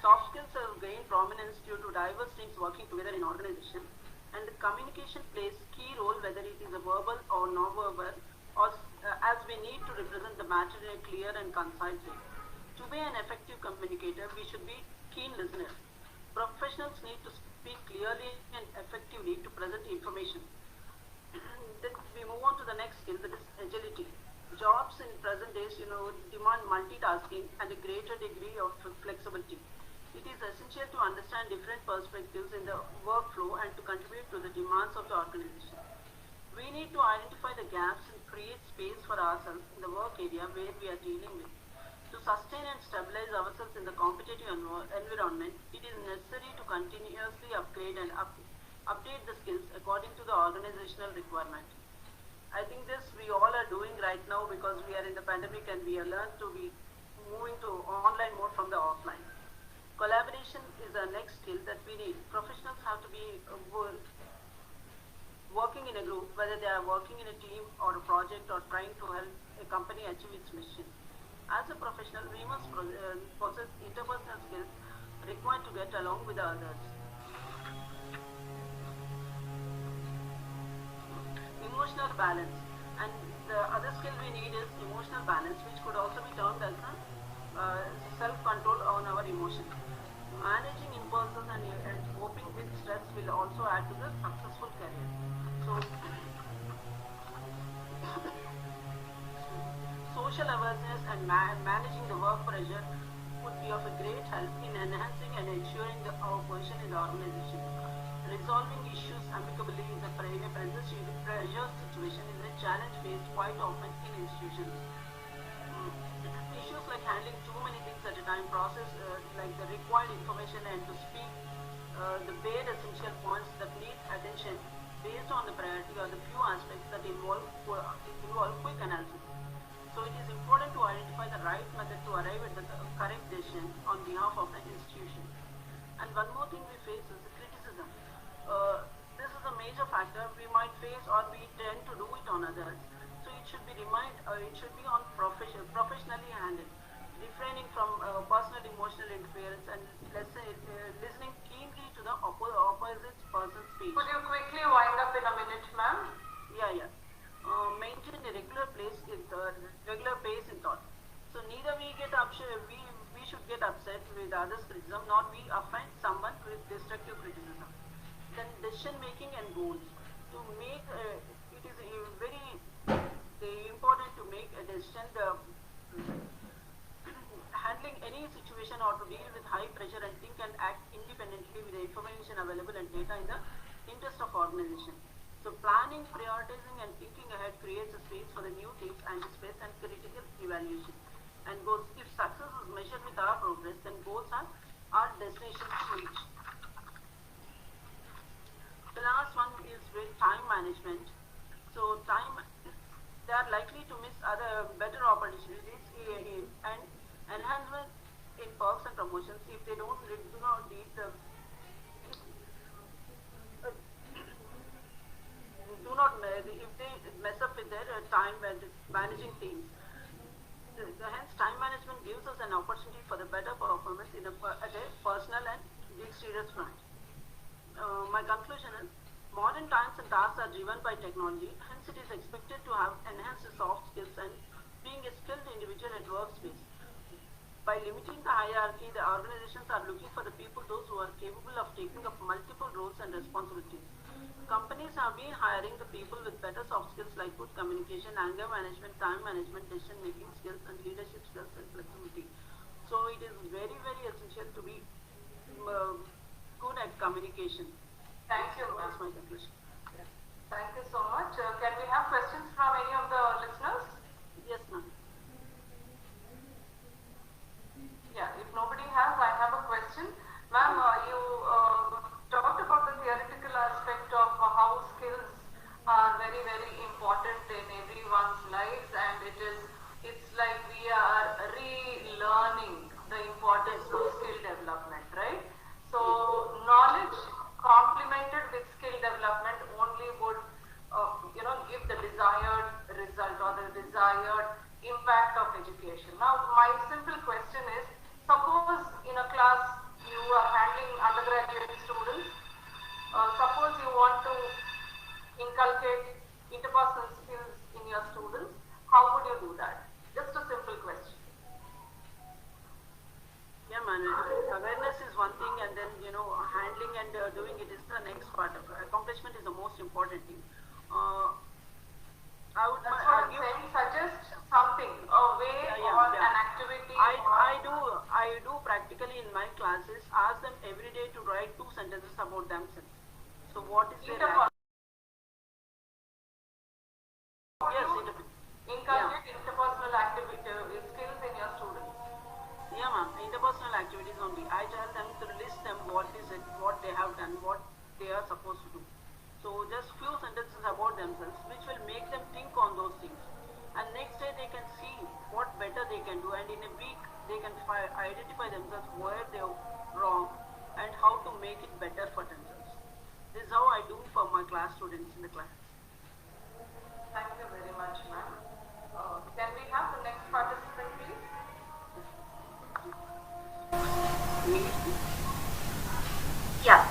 soft skills have gained prominence due to diverse teams working together in organization, and the communication plays key role whether it is a verbal or non-verbal, or as we need to represent the matter in a clear and concise way. To be an effective communicator, we should be keen listeners. Professionals need to speak clearly and effectively to present information. Then we move on to the next skill, that is agility. Jobs in present days, demand multitasking and a greater degree of flexibility. It is essential to understand different perspectives in the workflow and to contribute to the demands of the organization. We need to identify the gaps and create space for ourselves in the work area where we are dealing with. To sustain and stabilize ourselves in the competitive environment, it is necessary to continuously upgrade and update the skills according to the organizational requirement. I think this we all are doing right now because we are in the pandemic and we are learned to be moving to online mode from the offline. Collaboration is the next skill that we need. Professionals have to be working in a group, whether they are working in a team or a project or trying to help a company achieve its mission. As a professional, we must possess interpersonal skills required to get along with the others. Emotional balance, and the other skill we need is emotional balance, which could also be termed as self-control on our emotions. Managing impulses and coping with stress will also add to the successful career. So social awareness and managing the work pressure would be of a great help in enhancing and ensuring our position in the organization. Resolving issues amicably in a pressure situation is a challenge faced quite often in institutions. Issues like handling too many things at a time, process like the required information and to speak the bare essential points that need attention based on the priority or the few aspects that involve quick analysis. So it is important to identify the right method to arrive at the correct decision on behalf of the institution. And one more thing we face is the criticism. This is a major factor we might face or we tend to do it on others. So it should be on professionally handled, refraining from personal emotional interference and listening keenly to the opposite person's speech. Could you quickly wind up in a minute, ma'am? Yeah. Maintain a regular pace in thought. So neither we should get upset with others' criticism, nor we offend someone with destructive criticism. Then decision making and goals. To make it is very important to make a decision. Handling any situation or to deal with high pressure and think and act independently with the information available and data in the interest of organization. So planning, prioritizing and thinking ahead creates a space for the new things, anticipates and critical evaluation. And goals, if success is measured with our progress, then goals are destinations to reach. The last one is with time management. So they are likely to miss other better opportunities and enhancement in perks and promotions if they do not need the if they mess up with their time managing teams. Hence, time management gives us an opportunity for the better performance at a personal and exterior front. My conclusion is, modern times and tasks are driven by technology, hence it is expected to have enhanced soft skills and being a skilled individual at workspace. By limiting the hierarchy, the organizations are looking for the people, those who are capable of taking up multiple roles and responsibilities. Companies have been hiring the people with better soft skills like good communication, anger management, time management, decision making skills, and leadership skills and flexibility. So it is very, very essential to be good at communication. Thank you. That's my conclusion. Thank you so much. Can we have questions from any of the listeners? Yes, ma'am. Yeah, if nobody has, I have a question. Ma'am, you talked about the theoretical aspect of how skills are very, very important in everyone's lives, and it's like we are relearning the importance of skill development, right? So knowledge complemented with skill development only would give the desired result or the desired impact of education. Now my simple question is, suppose in a class you are handling undergraduate students, suppose you want to inculcate interpersonal skills in your students, how would you do that? Just a simple question. Yeah, man. Awareness is one thing, and then handling and doing it is the next part of it. Accomplishment is the most important thing. That's what I'm saying. Suggest something, a way or an activity. I do practically in my classes. Ask them every day to write 2 sentences about themselves. So what is their inculcate interpersonal activity skills in your students. Yeah, ma'am. Interpersonal activities only. I tell them to list them what they have done, what they are supposed to do. So just few sentences about themselves, which will make them think on those things. And next day they can see what better they can do, and in a week they can identify themselves where they are wrong and how to make it better for themselves. This is how I do for my class students in the class. Thank you very much, ma'am. Can we have the next participant, please? Yeah.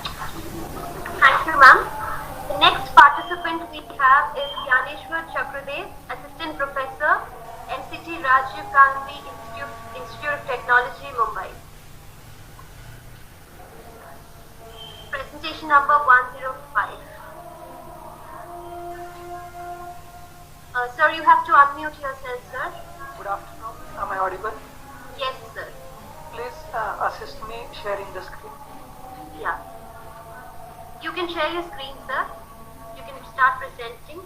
Thank you, ma'am. The next participant we have is Gyaneshwar Chakradev, Assistant Professor, NCT Rajiv Gandhi Institute of Technology, Mumbai. Presentation number 105. Sir, you have to unmute yourself, sir. Good afternoon. Am I audible? Yes, sir. Please assist me sharing the screen. Yeah. You can share your screen, sir. You can start presenting.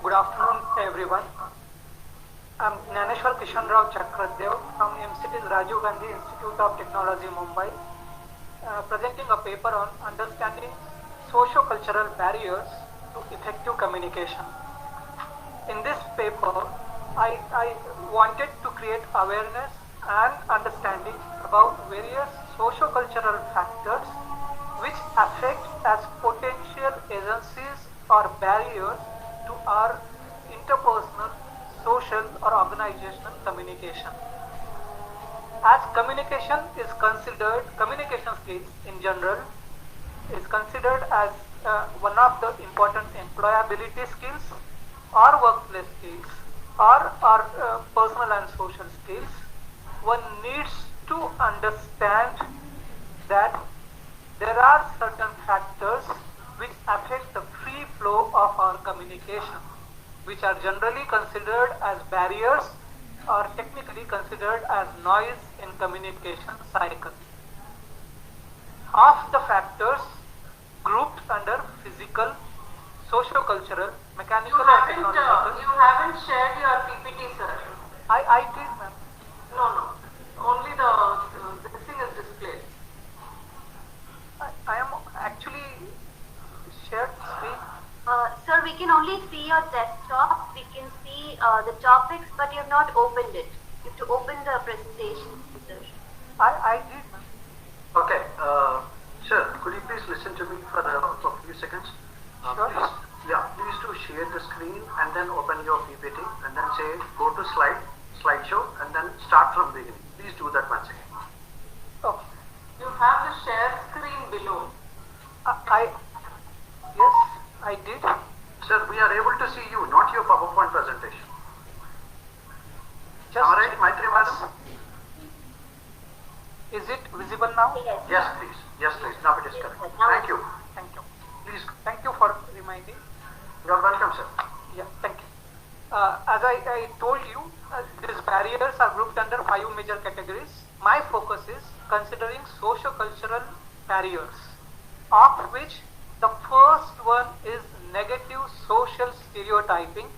Good afternoon, everyone. I'm Gyaneshwar Kishanrao Chakradev from MCT's Rajiv Gandhi Institute of Technology, Mumbai, presenting a paper on understanding socio-cultural barriers to effective communication. In this paper, I wanted to create awareness and understanding about various socio-cultural factors which affect as potential agencies or barriers to our interpersonal, social or organizational communication. As communication skills in general is considered as one of the important employability skills or workplace skills or personal and social skills, one needs to understand that there are certain factors which affect the free flow of our communication, which are generally considered as barriers are technically considered as noise in communication cycle. Of the factors grouped under physical, socio-cultural, mechanical or technological. You haven't shared your PPT, sir. I did, ma'am. No. Only this thing is displayed. I am actually shared screen. Sir, we can only see your desktop. We can see the topics, but you have not opened it. You have to open the presentation, sir. I did, ma'am. Okay, sir, could you please listen to me for a few seconds? Sure. Please do share the screen and then open your PPT and then say go to slideshow and then start from beginning. Please do that once again. Okay. You have the share screen below. Yes, I did. Sir, we are able to see you, not your PowerPoint presentation. All right, Maitri madam? Is it visible now? Yes, please. Yes, please. Now it is correct. Thank you. Thank you. Please. Thank you for reminding. You're welcome, sir. Yeah, thank you. As I told you, these barriers are grouped under 5 major categories. My focus is considering socio-cultural barriers, of which the first one is negative social stereotyping,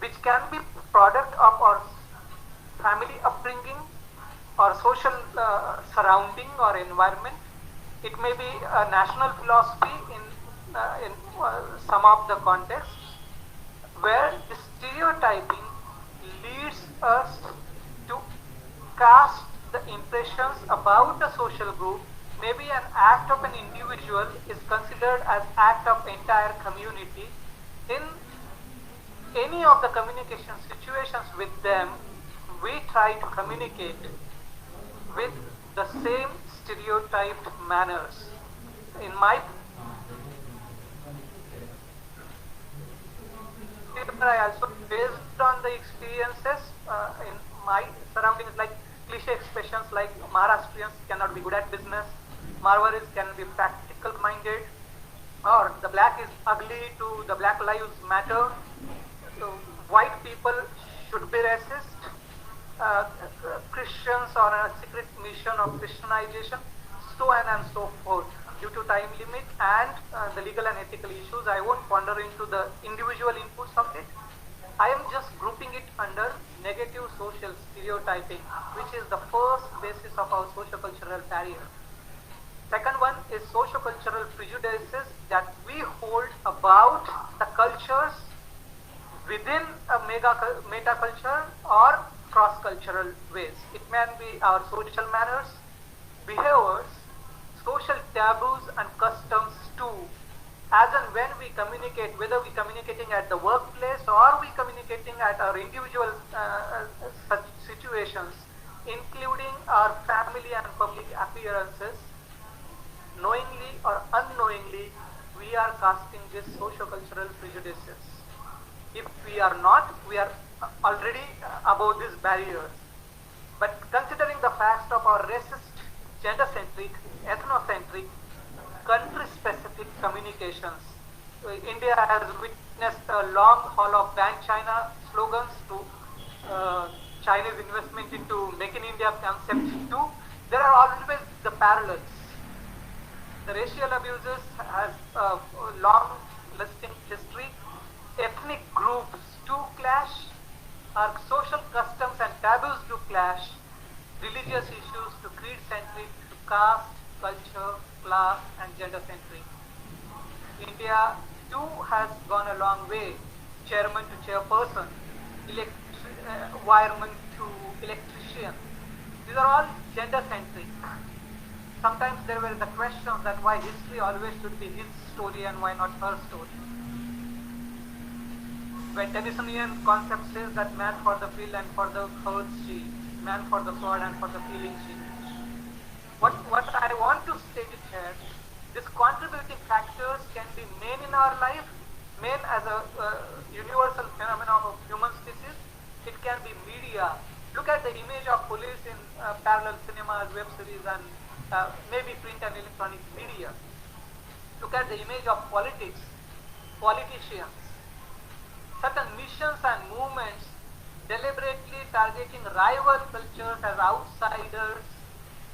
which can be product of our family upbringing or social surrounding or environment. It may be a national philosophy in some of the contexts, where the stereotyping leads us to cast the impressions about a social group. Maybe an act of an individual is considered as act of entire community. In any of the communication situations with them, we try to communicate with the same stereotyped manners. In my I also, based on the experiences in my surroundings, like cliche expressions like Maharashtrians cannot be good at business, Marwaris can be practical minded, or the black is ugly to the Black Lives Matter, so white people should be racist, Christians are on a secret mission of Christianization, so on and so forth. Due to time limit and the legal and ethical issues, I won't wander into the individual inputs of it. I am just grouping it under negative social stereotyping, which is the first basis of our socio-cultural barrier. Second one is socio-cultural prejudices that we hold about the cultures within a meta-culture or cross-cultural ways. It may be our social manners, behaviors, social taboos and customs too. As and when we communicate, whether we communicating at the workplace or we communicating at our individual such situations, including our family and public appearances, knowingly or unknowingly, we are casting these socio-cultural prejudices. If we are not, we are already above these barriers. But considering the fact of our racist, gender-centric, ethnocentric, country-specific communications, India has witnessed a long haul of ban China slogans to Chinese investment into Make in India concepts too. There are always the parallels. The racial abuses has a long lasting history. Ethnic groups do clash. Our social customs and taboos do clash. Religious issues to creed-centric, to caste, culture, class and gender-centric. India too has gone a long way. Chairman to chairperson, wireman to electrician. These are all gender-centric. Sometimes there were the questions that why history always should be his story and why not her story. When Tennysonian concept says that man for the field and for the earth she, man for the sword and for the feeling she. What I want to state it here, these contributing factors can be men in our life, men as a universal phenomenon of human species. It can be media. Look at the image of police in parallel cinemas, web series and maybe print and electronic media. Look at the image of politics, politicians. Certain missions and movements deliberately targeting rival cultures as outsiders,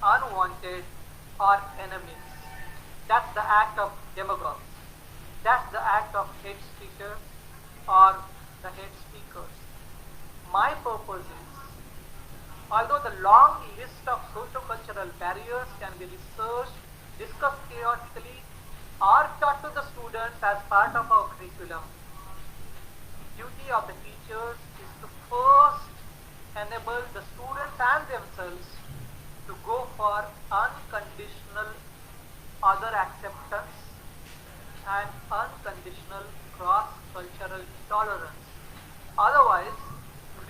unwanted, or enemies. That's the act of demagogues. That's the act of hate speakers or the hate speakers. My purpose is, although the long list of socio-cultural barriers can be researched, discussed theoretically, or taught to the students as part of our curriculum, the duty of the teachers is to first enable the students and themselves to go for unconditional other acceptance and unconditional cross-cultural tolerance. Otherwise,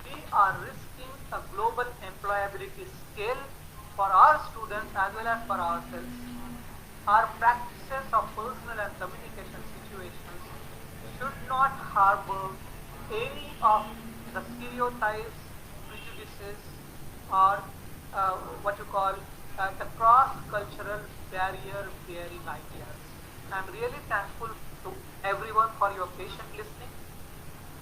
we are risking a global employability scale for our students as well as for ourselves. Our practices of personal and communication situations should not harbor any of the stereotypes, prejudices, or what you call the cross-cultural barrier-bearing ideas. I'm really thankful to everyone for your patient listening,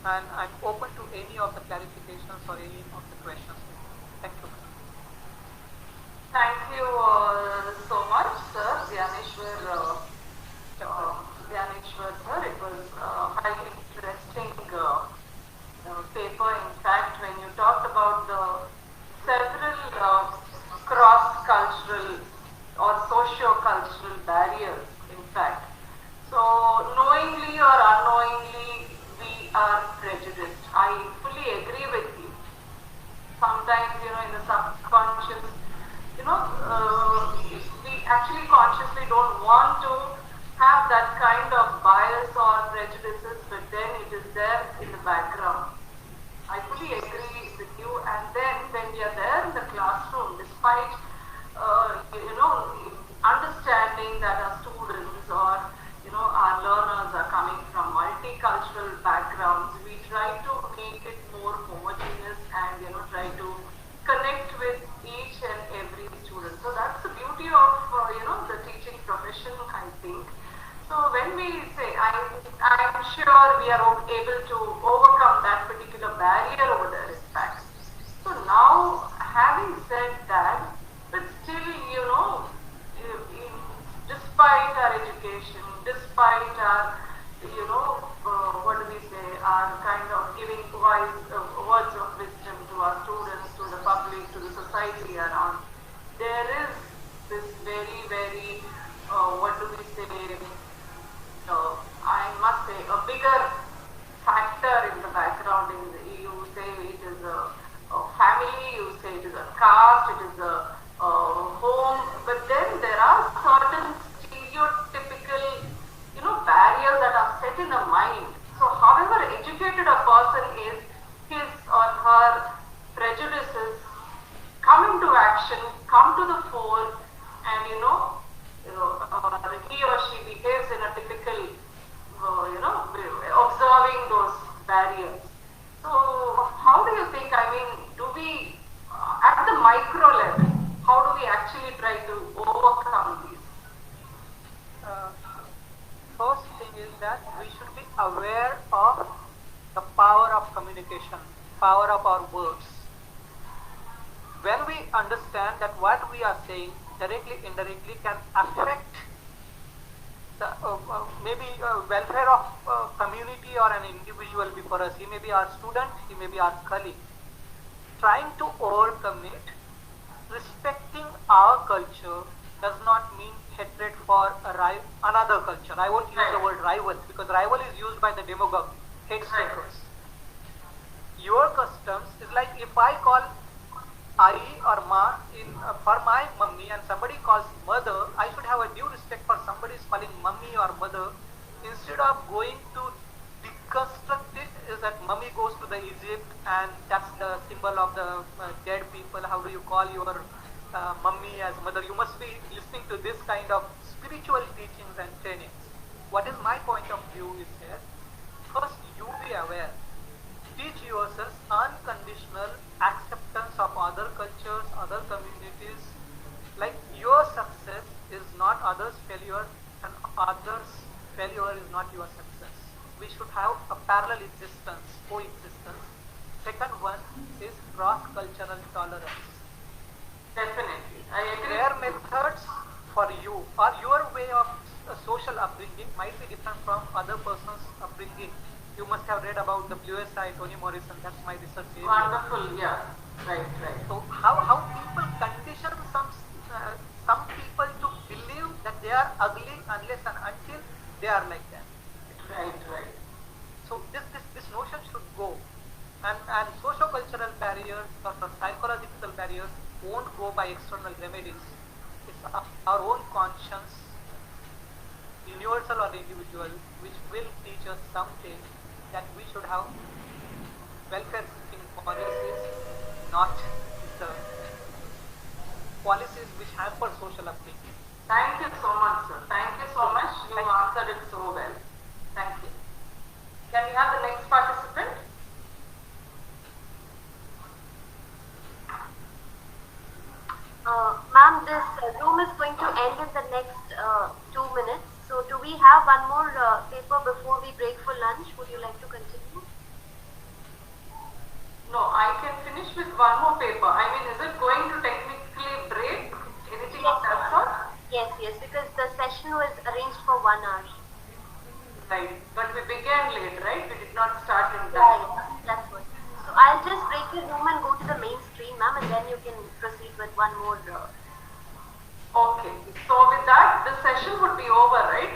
and I'm open to any of the clarifications or any of the questions. Thank you. Thank you so much, sir. Dhyaneshwar, sir. It was highly interesting paper. In fact, when you talked about the several cross-cultural or socio-cultural barriers, in fact. So, knowingly or unknowingly, we are prejudiced. I fully agree with you. Sometimes, in the subconscious, we actually consciously don't want to have that kind of bias or prejudices, but then it is there in the background. I fully agree with you. And then when we are there in the classroom, despite understanding that our students or our learners are coming from multicultural backgrounds, we try to make it more homogeneous and try to connect with each and every student. So that's the beauty of the teaching profession, I think. So when we say, I'm sure we are able to overcome that particular barrier over there, in fact. So now, having said that, but still, despite our education, despite our, what do we say, our kind of giving words of wisdom to our students, to the public, to the society around, there is this very, very, what do we say, I must say, a bigger factor in the background. You say it is a family, you say it is a caste, it is a home, but then there are certain stereotypical, barriers that are set in the mind. So however educated a person is, his or her prejudices come into action, come to the fore, and he or she behaves in a typical, observing those barriers. So how do you think, do we, at the micro level, how do we actually try to overcome these? First thing is that we should be aware of the power of communication, power of our words. When we understand that what we are saying directly, indirectly can affect the maybe welfare of community or an individual before us. He may be our student, he may be our colleague. Trying to overcome it, respecting our culture does not mean hatred for another culture. I won't use the word rival, because rival is used by the demagogue, hate speakers. Your customs is like if I call Ai or Ma for my mummy and somebody calls mother, I should have a due respect for somebody is calling mummy or mother. Instead of going to deconstruct it, is that mummy goes to the Egypt and that's the symbol of the dead people. How do you call your mummy as mother? You must be listening to this kind of spiritual teachings and trainings. What is my point of view is here, first you be aware. Teach yourself unconditional acceptance of other cultures, other communities. Like your success is not others' failure and others' failure is not your success. We should have a parallel existence, coexistence. Second one is cross-cultural tolerance. Definitely, I agree. Their methods for you or your way of social upbringing might be different from other person's upbringing. You must have read about the PIous, Toni Morrison. That's my research area. Wonderful, yeah, right. So how people condition some people to believe that they are ugly unless and until they are like that. Right. So this notion should go, and socio-cultural barriers or psychological barriers won't go by external remedies. It's our own conscience, universal or individual, which will teach us something that we should have welfare-seeking policies, not the policies which hamper social upbringing. Thank you so much, sir. Thank you so much. You answered it so well. Thank you. Can we have the next participant? Ma'am, this room is going to end in the next 2 minutes. So do we have one more paper before we break for lunch? Would you like to continue? No, I can finish with one more paper. I mean, is it going to technically break? Anything of that sort? Yes, because the session was arranged for 1 hour. Right, but we began late, right? We did not start in time. Right, that's what. So I'll just break the room and go to the main stream, ma'am, and then you can proceed with one more. Okay, so with that, the session would be over, right?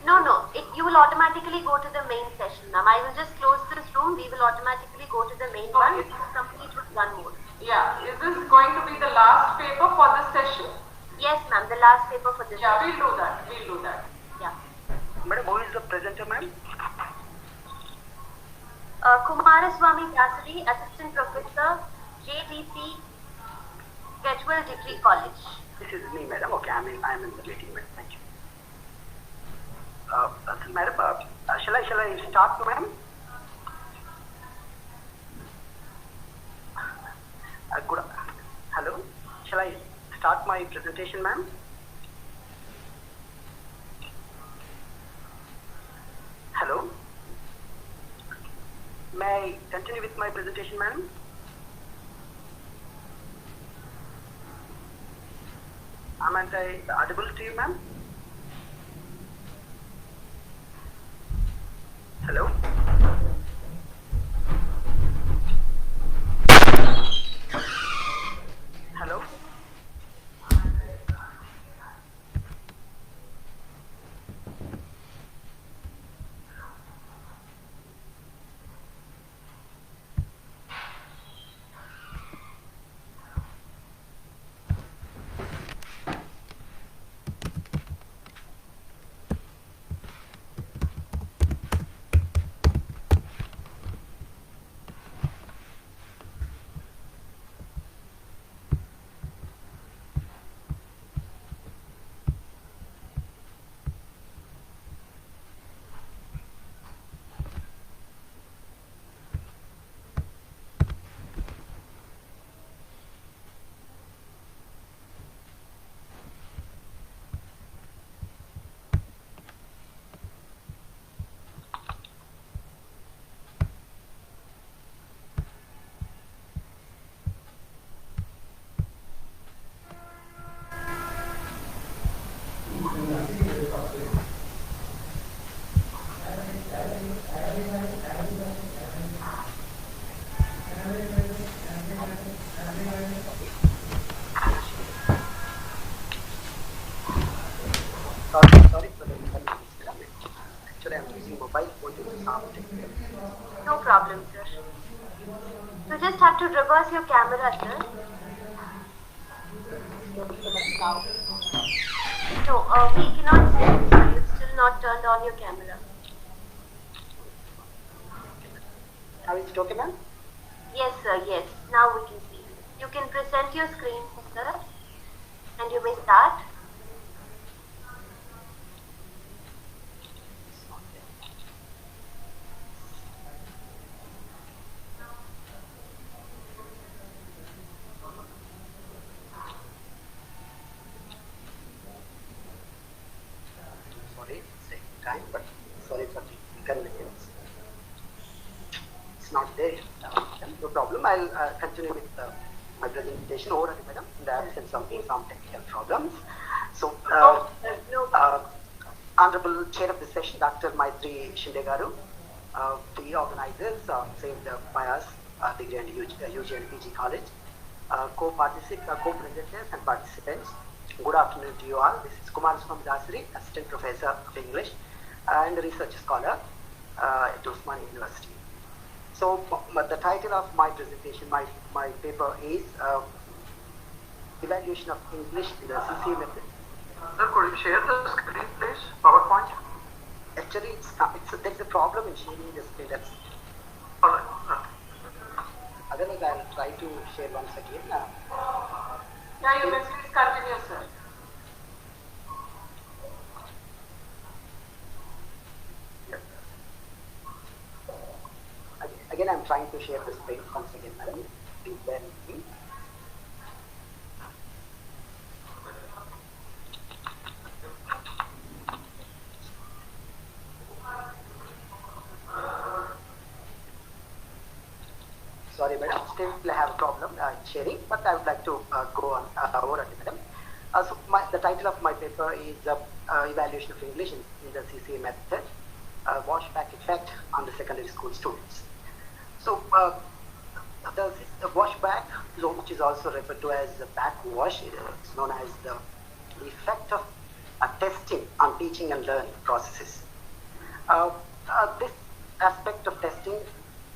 No, you will automatically go to the main session, ma'am. I will just close this room. We will automatically go to the main one. It will complete with one more. Yeah, is this going to be the last paper for this session? Yes, ma'am, the last paper for this session. We'll do that. Yeah. Madam, who is the presenter, ma'am? Kumaraswamy Dasari, Assistant Professor, JDC, Graduate Degree College. This is me, madam. Okay, I'm in the meeting, madam. Thank you. So, madam, shall I start, ma'am? Hello? Shall I start my presentation, ma'am? Hello? May I continue with my presentation, madam? Am I audible to you, ma'am? Hello? Hello? Sorry for the inconvenience. Actually, I'm using mobile phone to do sound technical. No problem, sir. You just have to reverse your camera, sir. No, we cannot see you, sir. You've still not turned on your camera. Now is it okay, ma'am? Yes, sir, yes. Now we can see you. You can present your screen, sir. And you may start. There, no problem. I'll continue with my presentation over again, madam, in the absence of some technical problems. So, Honorable Chair of the session, Dr. Maitri Shinde Garu, the organizers, same the PIous degree and UG and PG College, co-presenters and participants. Good afternoon to you all. This is Kumar Swami Dasari, Assistant Professor of English and Research Scholar at Osmania University. So the title of my presentation, my paper is Evaluation of English in the CCA Method. Sir, could you share the screen, please? PowerPoint? Actually, there's a problem in sharing the screen. That's all right. Otherwise, I'll try to share once again. Yeah, you may please continue, sir. Again, I'm trying to share the screen once again, madam. Please bear with me. Sorry, madam. Still I have a problem sharing, but I would like to go on over again, madam. So the title of my paper is Evaluation of English in the CCA Method, Washback Effect on the Secondary School Students. So the washback, which is also referred to as the backwash, is known as the effect of testing on teaching and learning processes. This aspect of testing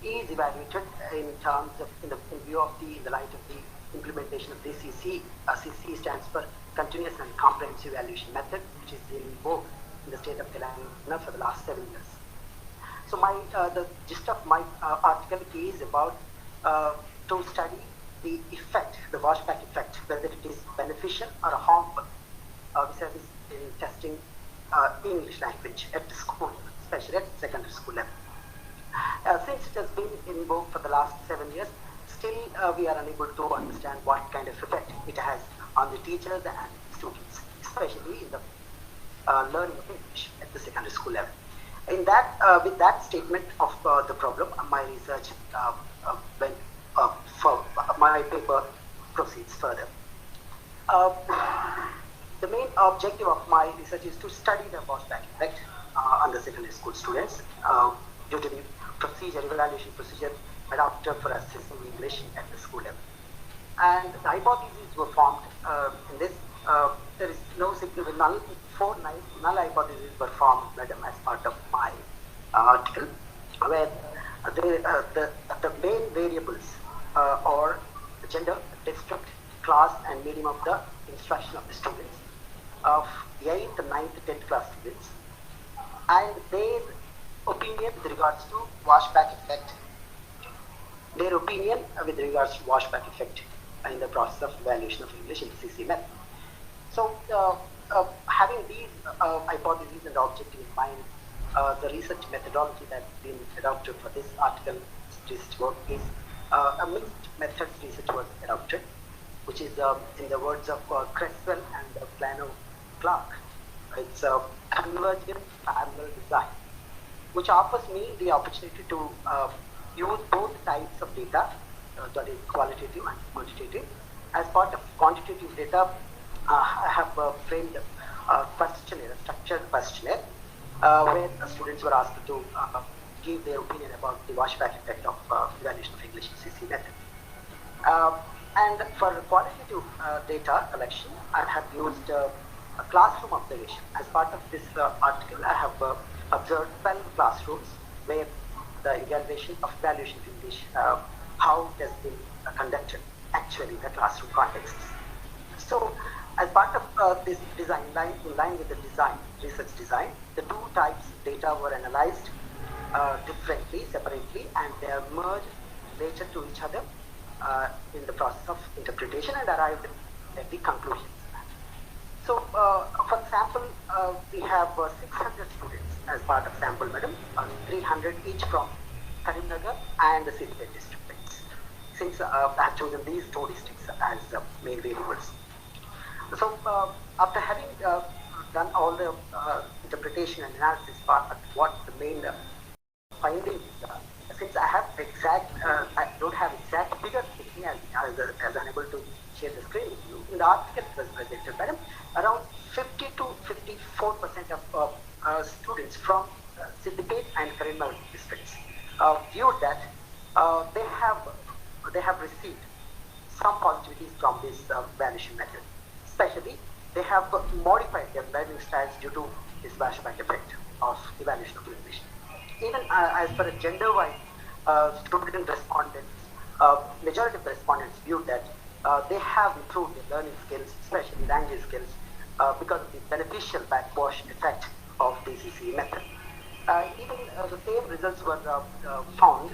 is evaluated in terms of, in the light of the implementation of the CC. CC stands for Continuous and Comprehensive Evaluation Method, which is in vogue in the state of Telangana for the last 7 years. So the gist of my article is about to study the effect, the washback effect, whether it is beneficial or harmful in testing English language at the school, especially at secondary school level. Since it has been in vogue for the last 7 years, still we are unable to understand what kind of effect it has on the teachers and students, especially in the learning of English at the secondary school level. In that, with that statement of the problem, my research for my paper proceeds further. The main objective of my research is to study the washback effect on the secondary school students due to the evaluation procedure adopted for assessing English at the school level. And the hypotheses were formed in this. There is no significant null hypotheses were formed, madam, as part of my article, where the main variables are gender, district, class, and medium of the instruction of the students of 8th, 9th, 10th class students, and their opinion with regards to washback effect. Their opinion with regards to washback effect in the process of evaluation of English in the CC method. So, having these hypotheses and objectives in mind, the research methodology that's been adopted for this article research work is a mixed methods research was adopted, which is in the words of Creswell and Plano Clark. It's a convergent parallel design, which offers me the opportunity to use both types of data, that is qualitative and quantitative. As part of quantitative data, I have framed a questionnaire, a structured questionnaire, where the students were asked to give their opinion about the washback effect of evaluation of English in CC method. And for qualitative data collection, I have used a classroom observation. As part of this article, I have observed 12 classrooms where the evaluation of English, how it has been conducted actually in the classroom context. So, as part of this design, in line with the research design, the two types of data were analyzed differently, separately, and they are merged related to each other in the process of interpretation and arrived at the conclusions. So, for example, we have 600 students as part of sample, madam, 300 each from Karimnagar and the Siddipet districts, since I have chosen these two districts as main variables. So, after having done all the interpretation and analysis part, what the main findings, since I have I don't have exact figures with me as unable to share the screen with you. In the article it was presented, madam, around 50 to 54% of students from Siddipet and Karimnagar districts viewed that they have received some positivities from this evaluation method. Especially, they have modified their learning styles due to this flashback effect of evaluation of English. Even as per a gender-wise student respondents, majority of the respondents viewed that they have improved their learning skills, especially language skills, because of the beneficial backwash effect of the CCE method. Even the same results were found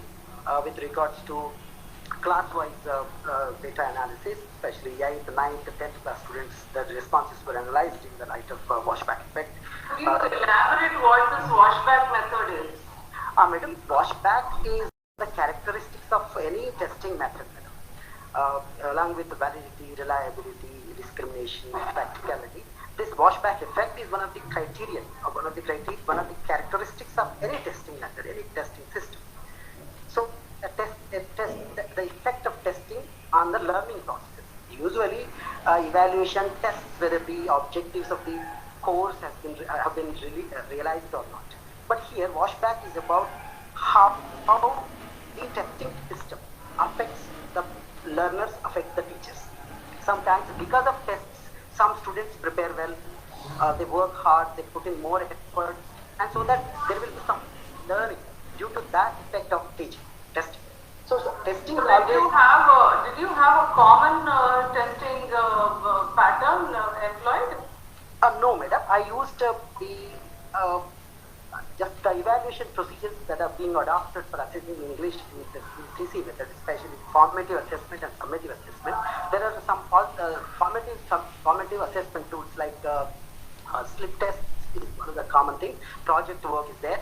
with regards to class-wise data analysis, especially 8th, 9th, 10th class students. The responses were analyzed in the light of washback effect. Could you elaborate what this washback method is? Madam, washback is the characteristics of any testing method, madam. Along with the validity, reliability, discrimination, practicality. This washback effect is one of the criterion, or one of the characteristics of any testing method, any testing system. So, the effect of testing on the learning process. Usually, evaluation tests whether the objectives of the course have been really, realized or not. But here, washback is about how the testing system affects the learners, affects the teachers. Sometimes, because of tests, some students prepare well, they work hard, they put in more effort, and so that there will be some learning due to that effect of teaching, testing. So testing. So did you have a common testing pattern employed? No, madam. I used just the evaluation procedures that are being adopted for assessing English in the CC method, especially formative assessment and summative assessment. There are some formative assessment tools like slip tests is one of the common thing. Project work is there.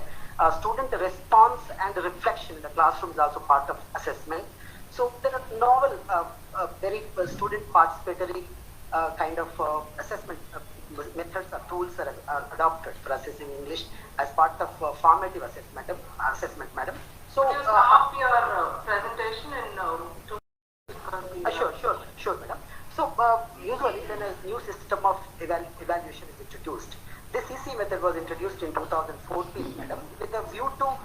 Student response and reflection in the classroom is also part of assessment. So there are novel, very student participatory kind of assessment methods or tools are adopted for assessing English as part of formative assessment, madam. So, could you sum up your presentation in Sure, madam. So, usually when a new system of evaluation is introduced, this CC method was introduced in 2014, madam, with a view to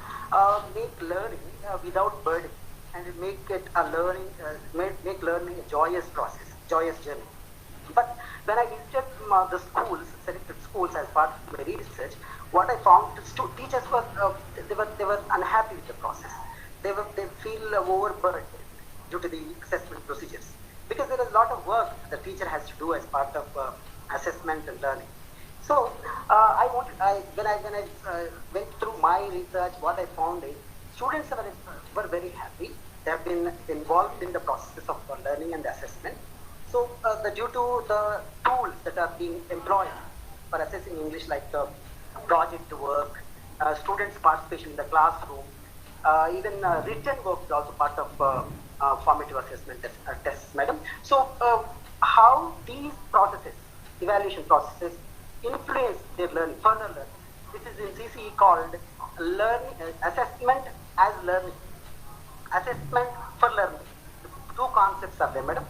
make learning without burden and make it a learning, make learning a joyous process, joyous journey. But when I visited the schools, selected schools as part of my research, what I found teachers were they were unhappy with the process. They feel overburdened due to the assessment procedures because there is a lot of work the teacher has to do as part of assessment and learning. So when I went through my research, what I found is students were very happy. They have been involved in the process of learning and assessment. So due to the tools that are being employed for assessing English, like the project work, students' participation in the classroom, even written work is also part of formative assessment tests, madam. So how these processes, evaluation processes, influence their learning, further learning. This is in CCE called assessment as learning, assessment for learning. Two concepts are there, madam.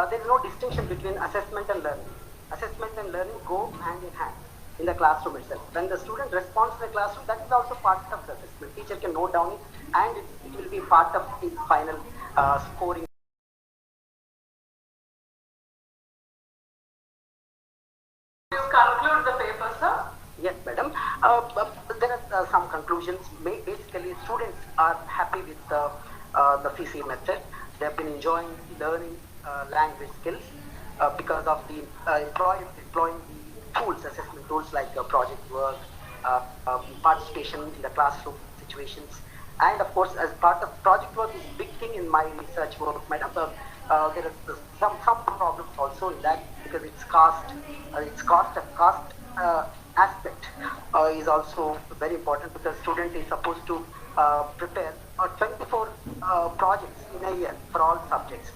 There is no distinction between assessment and learning. Assessment and learning go hand in hand in the classroom itself. When the student responds to the classroom, that is also part of the assessment. Teacher can note down it and it will be part of his final scoring. You conclude the paper, sir? Yes, madam. There are some conclusions. Basically, students are happy with the CC method. They have been enjoying learning language skills because of the employing the tools, assessment tools like project work, participation in the classroom situations, and of course, as part of project work is a big thing in my research work, madam. There are some problems also in that because its cost aspect is also very important because student is supposed to prepare 24 projects in a year for all subjects.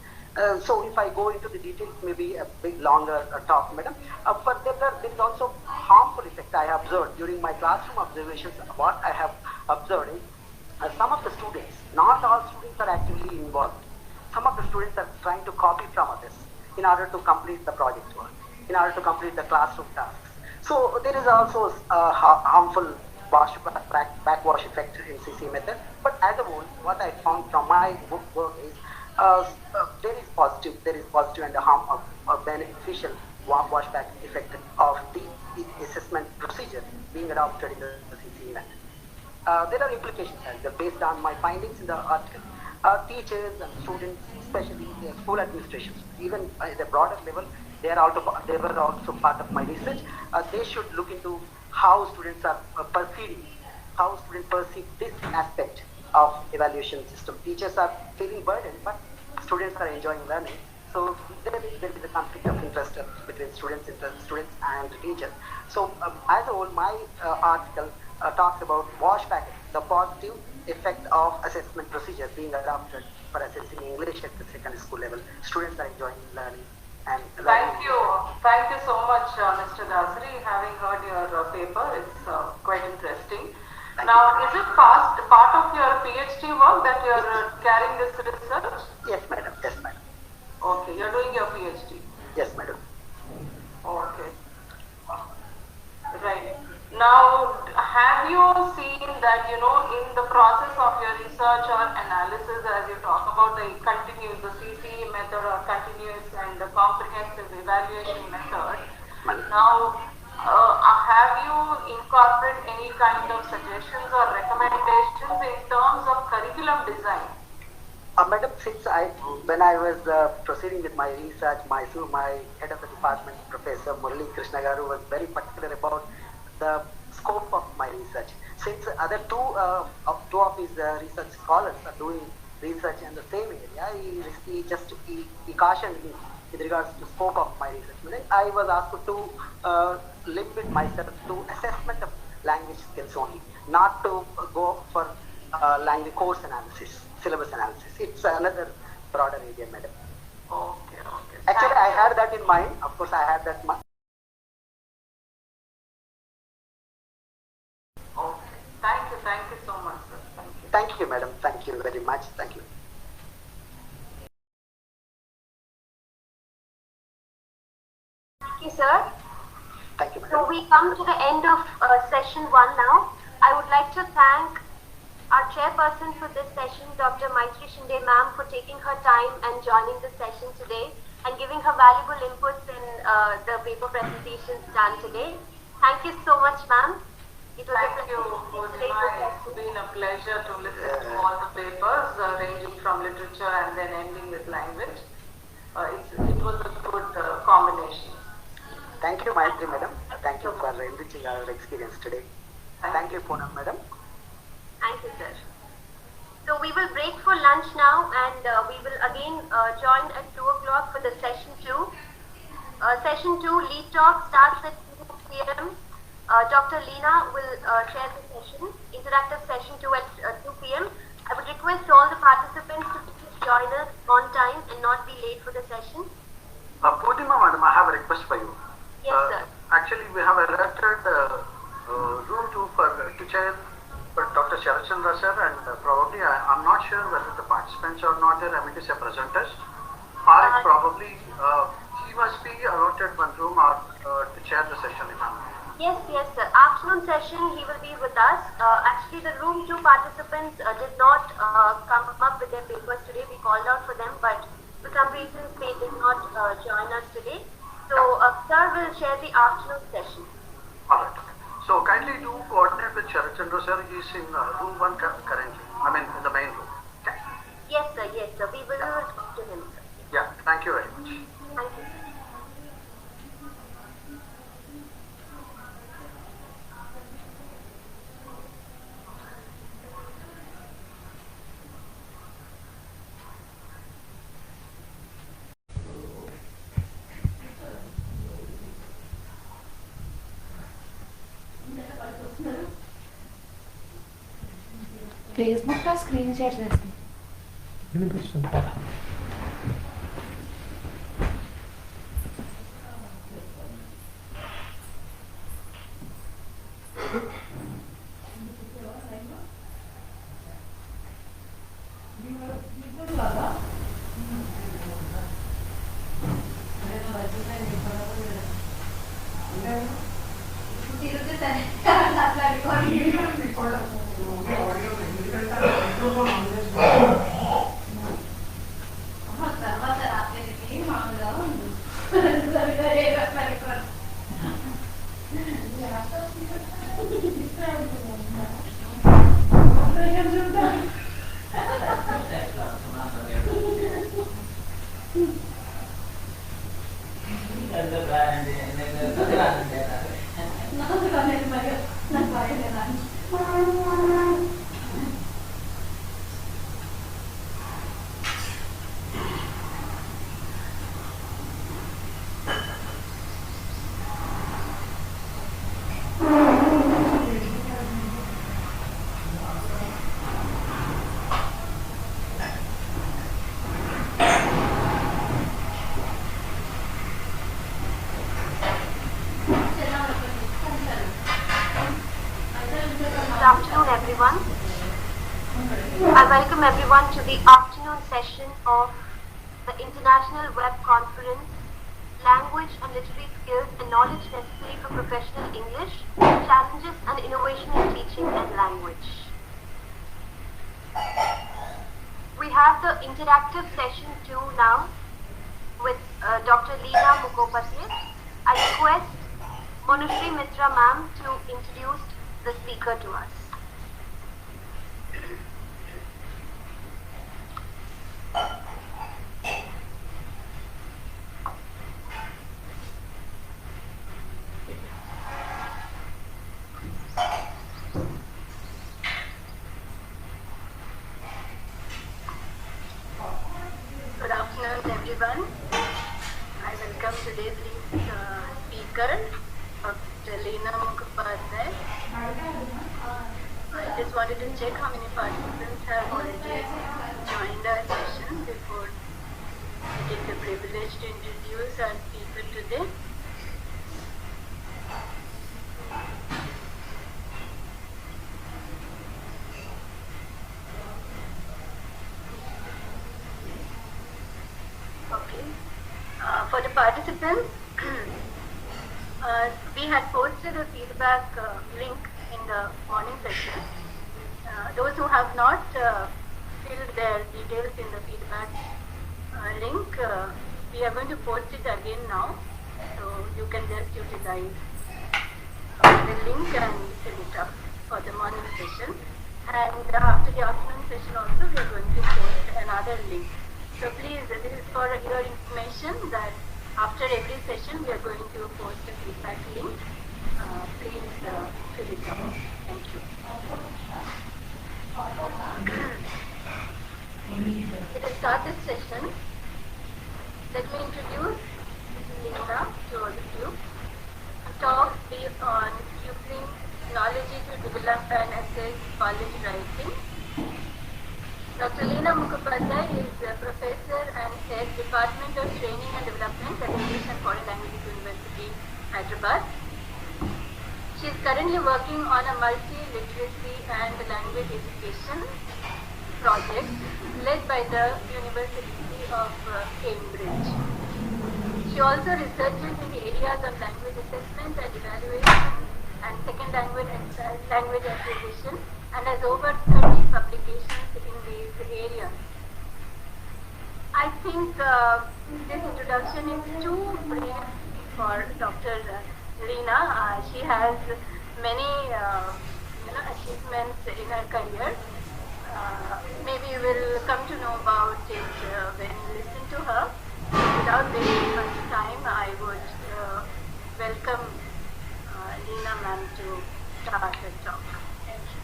So if I go into the details, maybe a bit longer talk, madam. But there is also harmful effect I have observed during my classroom observations. What I have observed is some of the students, not all students are actively involved. Some of the students are trying to copy from others in order to complete the project work, in order to complete the classroom tasks. So there is also a harmful backwash effect in CC method. But as a whole, what I found from my work is there is positive and a beneficial washback effect of the assessment procedure being adopted in the CC method. There are implications as well based on my findings in the article. Teachers and students, especially the school administrations, even at a broader level, they were also part of my research. They should look into how students are perceiving, how students perceive this aspect of evaluation system. Teachers are feeling burdened, but students are enjoying learning. So there is a conflict of interest between students and teachers. So as a whole, my article talks about washback, the positive effect of assessment procedure being adopted for assessing English at the secondary school level. Students are enjoying learning. And Thank you so much, Mr. Dasari. Having heard your paper, it's quite interesting. Now, is it part of your PhD work that you're carrying this research? Yes, madam. Yes, madam. Okay, you're doing your PhD. Yes, madam. Okay. Right. Now, have you seen that, in the process of your research or analysis, as you talk about the CC method or continuous and the comprehensive evaluation method, now, have you incorporated any kind of suggestions or recommendations in terms of curriculum design? Madam, when I was proceeding with my research, my head of the department, Professor Murali Krishna Garu, was very particular about the scope of my research. Since other two of his research scholars are doing research in the same area, he cautioned me with regards to scope of my research. I was asked to limit myself to assessment of language skills only, not to go for language course analysis, syllabus analysis. It's another broader area, madam. Okay. Actually, I had that in mind. Of course, I had that. Okay. Thank you so much, sir. Thank you, madam. Thank you very much. Thank you. Thank you, sir. Thank you, madam. So we come to the end of session 1 now. I would like to thank our chairperson for this session, Dr. Maitri Shinde ma'am, for taking her time and joining the session today and giving her valuable inputs in the paper presentations done today. Thank you so much, ma'am. Thank you, Purnima. It's been a pleasure to listen to all the papers, ranging from literature and then ending with language. It was a good combination. Thank you, Maitri madam. Thank you for enriching our experience today. Thank you, Poonam madam. Thank you, sir. So we will break for lunch now, and we will again join at 2 o'clock for the session 2. Session 2 lead talk starts at 2 p.m. Dr. Leena will chair the session, interactive session 2 at 2 p.m. I would request all the participants to please join us on time and not be late for the session. Purnima madam, I have a request for you. Yes, sir. Actually, we have allotted room to chair for Dr. Sharachandra sir, and probably I'm not sure whether the participants are not there, I mean to say presenters, or probably he must be allotted one room or to chair the session, if I'm not. Yes, sir. Afternoon session, he will be with us. Actually, the room 2 participants did not come up with their papers today. We called out for them, but for some reason they did not join us today. So, sir will share the afternoon session. Alright. So, kindly do coordinate with Sharachandra sir. He is in room 1 currently. I mean, in the main room. Okay? Yes, sir. We will talk to him, sir. Yeah, thank you very much. Thank you, sir. ఫేస్బుక్లో screen share చేస్తాను. వినిపిస్తుంది. Afternoon, everyone. I welcome everyone to the afternoon session of the International Web Conference, Language and Literary Skills and Knowledge Necessary for Professional English, Challenges and Innovation in Teaching and Language. We have the interactive session 2 now with Dr. Leena Mukhopadhyay. I request Manushree Mitra ma'am to introduce the speaker to us. Good afternoon, everyone. I welcome today's speaker, Dr. Leena Mukhopadhyay. I just wanted to check how many participants have already joined our session before I take the privilege to introduce our speaker today. Okay. For the participants, we had posted a feedback link in the morning session. Those who have not filled their details in the feedback link, we are going to post it again now. So you can just utilize the link and fill it up for the morning session. And after the afternoon session also, we are going to post another link. So please, this is for your information that after every session, we are going to post a feedback link. Please fill it up. Thank you. To start this session, let me introduce Leena to all of you. A talk based on using technology to develop and assess college writing. Dr. Leena Mukhopadhyay is a professor and head Department of Training and Development at English and Foreign Languages University, Hyderabad. She is currently working on a multi-literacy and language education project led by the University of Cambridge. She also researches in the areas of language assessment and evaluation and second language acquisition and has over 30 publications in these areas. I think this introduction is too brief for Dr. Leena. She has many achievements in her career. Maybe you will come to know about it when you listen to her. Without wasting much time, I would welcome Leena ma'am to start her talk. Thank you.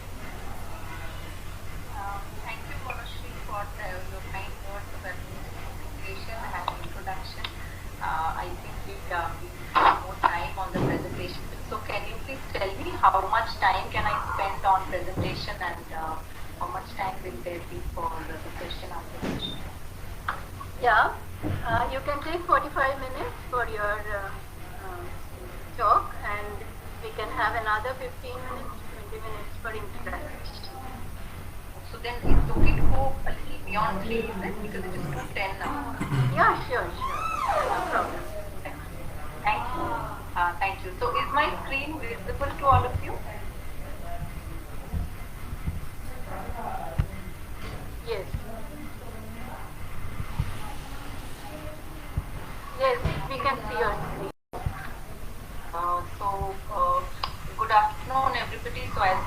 Thank you, Manushree, for your kind words of presentation and introduction. I think we need more time on the presentation. So can you please tell me how much time can I spend on presentation and how much time will there be for the question answer session? Yeah, you can take 45 minutes for your talk, and we can have another 15 minutes, 20 minutes for interaction. So then it's okay to go a little beyond 3, is it? Because it is 2:10 now. Yeah, sure. No problem. Thank you. Thank you. So can see your screen. Good afternoon, everybody. So, as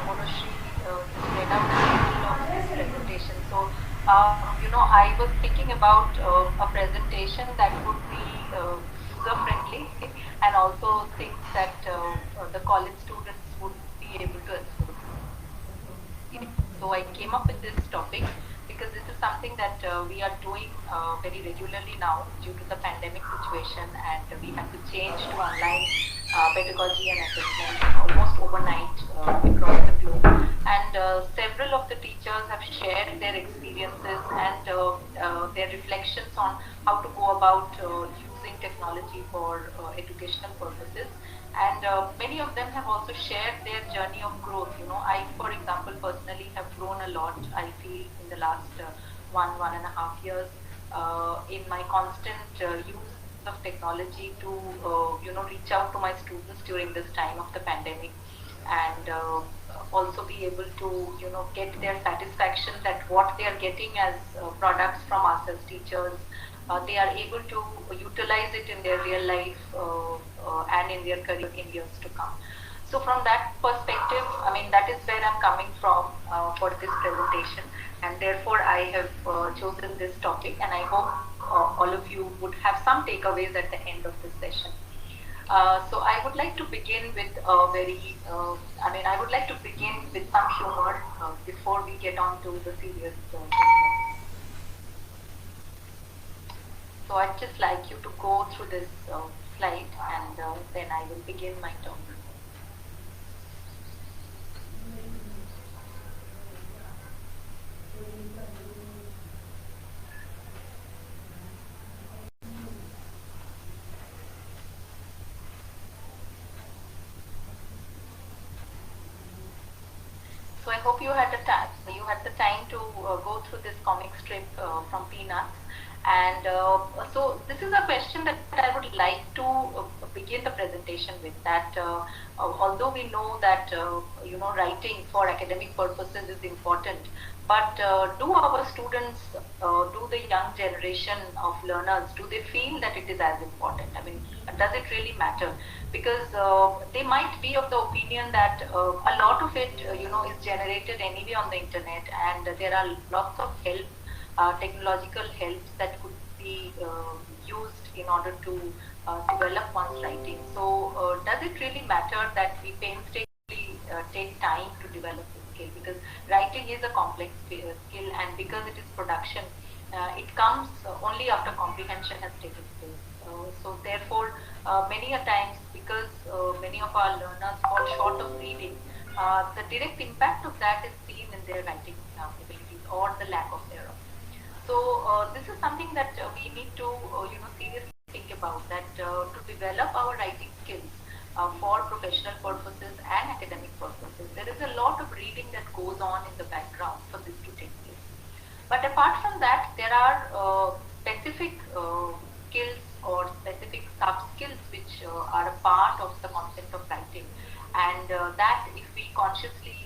Monoshri just read out the title of this presentation, I was thinking about a presentation that would be user-friendly and also things that the college students would be able to absorb. So I came up with this topic because this is something that we are doing very regularly now due to the pandemic situation, and we have to change to online pedagogy and assessment almost overnight across the globe. And several of the teachers have shared their experiences and their reflections on how to go about using technology for educational purposes. And many of them have also shared their journey of growth. I, for example, personally have grown a lot, I feel, in the last 1.5 years in my constant use of technology to, reach out to my students during this time of the pandemic, and also be able to, get their satisfaction that what they are getting as products from us as teachers, they are able to utilize it in their real life and in their career in years to come. So from that perspective, that is where I'm coming from for this presentation, and therefore I have chosen this topic, and I hope all of you would have some takeaways at the end of this session. So I would like to begin with I would like to begin with some humor before we get on to the serious business. So I'd just like you to go through this slide, and then I will begin my talk. So I hope you had the time to go through this comic strip from Peanuts. And so this is a question that I would like to begin the presentation with, that although we know that writing for academic purposes is important, but do our students, do the young generation of learners, do they feel that it is as important? Does it really matter? Because they might be of the opinion that a lot of it is generated anyway on the internet, and there are lots of help, technological helps that could be used in order to develop one's writing. So does it really matter that we painstakingly take time to develop the skill? Because writing is a complex skill, and because it is production, it comes only after comprehension has taken place. So therefore, many a times, because many of our learners fall short of reading, the direct impact of that is seen in their writing abilities or the lack of thereof. So this is something that we need to seriously think about, that to develop our writing skills for professional purposes and academic purposes, there is a lot of reading that goes on in the background for this to take place. But apart from that, there are specific skills or specific sub-skills which are a part of the concept of writing, and that if we consciously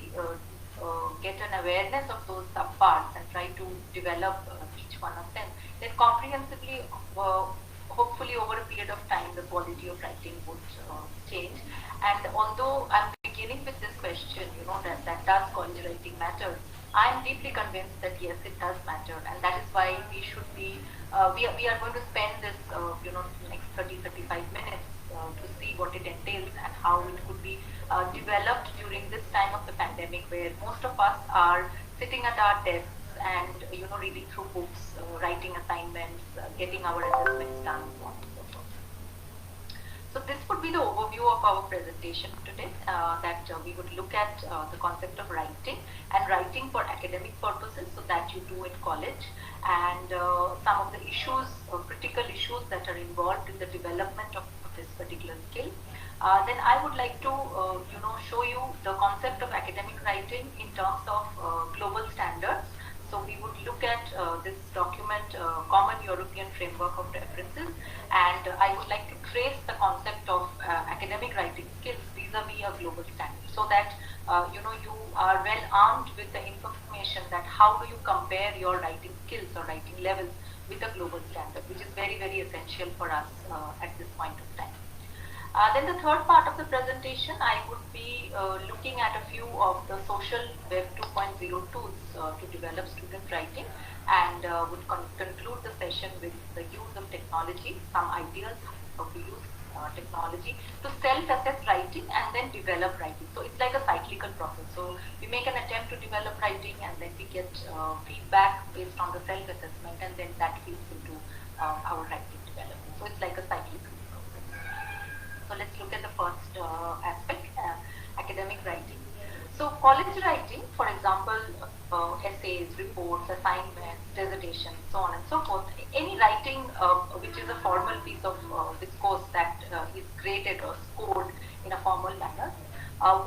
get an awareness of those sub-parts and try to develop each one of them, then comprehensively, hopefully over a period of time, the quality of writing would change. And although I'm beginning with this question, that does college writing matter, I'm deeply convinced that yes, it does matter, and that is why we should be, we are going to spend this, next 30-35 minutes to see what it entails and how it could be developed during this time of the pandemic, where most of us are sitting at our desks and reading through books, writing assignments, getting our assessments done, so on and so forth. So this would be the overview of our presentation today, that we would look at the concept of writing and writing for academic purposes, so that you do in college, and some of the issues, critical issues that are involved in the development of this particular skill. Then I would like to show you the concept of academic writing in terms of global standards. So we would look at this document, Common European Framework of References, and I would like to trace the concept of academic writing skills vis-a-vis a global standard, so that you are well armed with the information that how do you compare your writing skills or writing levels with a global standard, which is very, very essential for us at this point of time. Then the third part of the presentation, I would be looking at a few of the social web 2.0 tools to develop student writing, and would conclude the session with the use of technology, some ideas how to use technology to self-assess writing and then develop writing. So it's like a cyclical process. So we make an attempt to develop writing, and then we get feedback based on the self-assessment, and then that feeds into our writing development. So it's like a cyclical process. So let's look at the first aspect, academic writing. So college writing, for example, essays, reports, assignments, dissertations, so on and so forth, any writing which is a formal piece of discourse that is graded or scored in a formal manner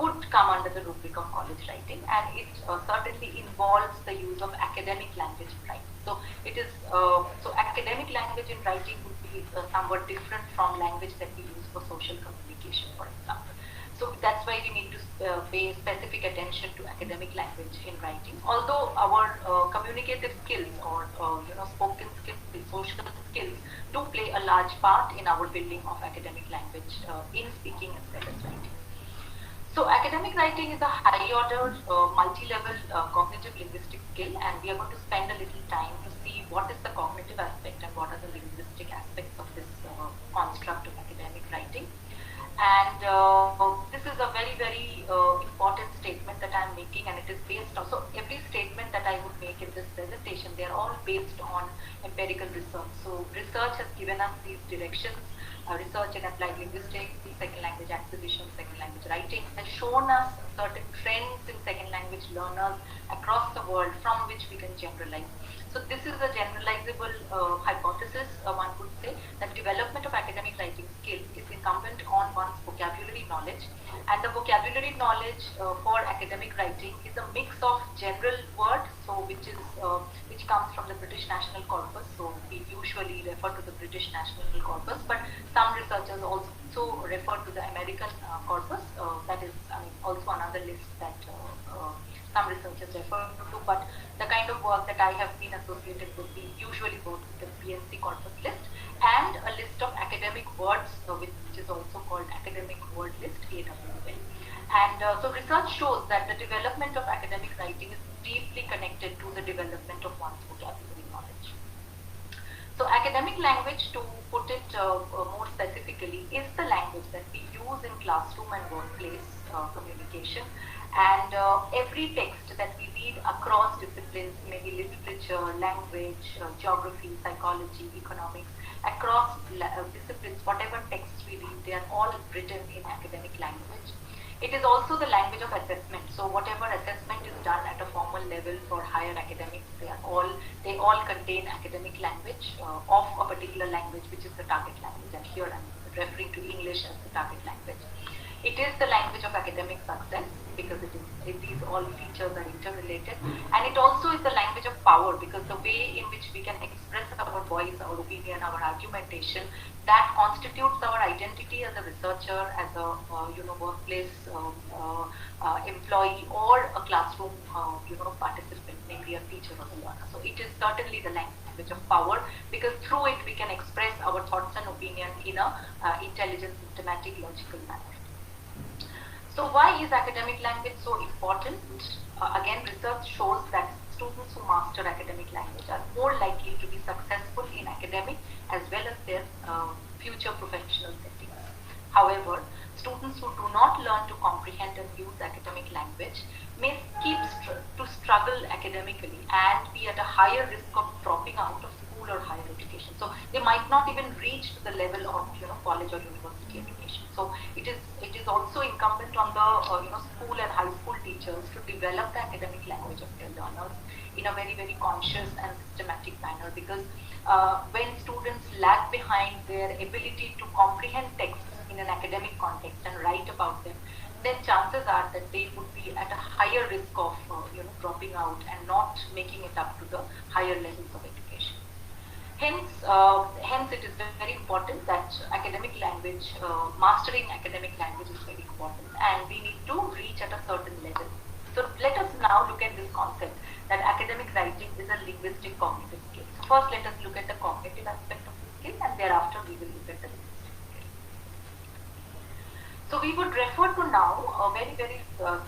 would come under the rubric of college writing, and it certainly involves the use of academic language in writing. So it is so academic language in writing would be somewhat different from language that we use for social communication, for example. So that's why we need to pay specific attention to academic language in writing. Although our communicative skills or spoken skills, social skills do play a large part in our building of academic language in speaking as well as writing. So academic writing is a high-order, multi-level cognitive linguistic skill, and we are going to spend a little time to see what is the cognitive aspect and what are the linguistic aspects of this construct of academic writing. And this is a very, very important statement that I am making, and it is based on, so every statement that I would make in this presentation, they are all based on empirical research. So research has given us these directions. Research in applied linguistics, second language acquisition, second language writing has shown us certain trends in second language learners across the world from which we can generalize. So this is a generalizable hypothesis, one could say, that development of academic writing skills is incumbent on one's vocabulary knowledge, and the vocabulary knowledge for academic writing is a mix of general words, so which comes from the British National Corpus. So we usually refer to the British National Corpus, but some researchers also refer to the American corpus. That is, also another list that some researchers refer to, but the kind of work that I have been associated with be usually both the PNC corpus list and a list of academic words, which is also called academic word list, AWL. And so research shows that the development of academic writing is deeply connected to the development of one's vocabulary knowledge. So academic language, to put it more specifically, is the language that we use in classroom and workplace communication. And every text that we read across disciplines, maybe literature, language, geography, psychology, economics, across disciplines, whatever texts we read, they are all written in academic language. It is also the language of assessment. So whatever assessment is done at a formal level for higher academics, they all contain academic language of a particular language, which is the target language. And here I'm referring to English as the target language. It is the language of academic success, because these all features are interrelated, and it also is the language of power, because the way in which we can express our voice, our opinion, our argumentation, that constitutes our identity as a researcher, as a workplace employee, or a classroom participant, maybe a teacher or a learner. So it is certainly the language of power, because through it we can express our thoughts and opinion in a intelligent, systematic, logical manner. So why is academic language so important? Again, research shows that students who master academic language are more likely to be successful in academic as well as their future professional settings. However, students who do not learn to comprehend and use academic language may to struggle academically and be at a higher risk of dropping out of school or higher education. So they might not even reach the level of college or university education. So it is also incumbent on the school and high school teachers to develop the academic language of their learners in a very, very conscious and systematic manner, because when students lag behind their ability to comprehend texts in an academic context and write about them, then chances are that they would be at a higher risk of dropping out and not making it up to the higher levels of education. Hence it is very important that academic language, mastering academic language is very important, and we need to reach at a certain level. So let us now look at this concept that academic writing is a linguistic cognitive skill. So first let us look at the cognitive aspect of the skill, and thereafter we will look at the linguistic skill. So we would refer to now a very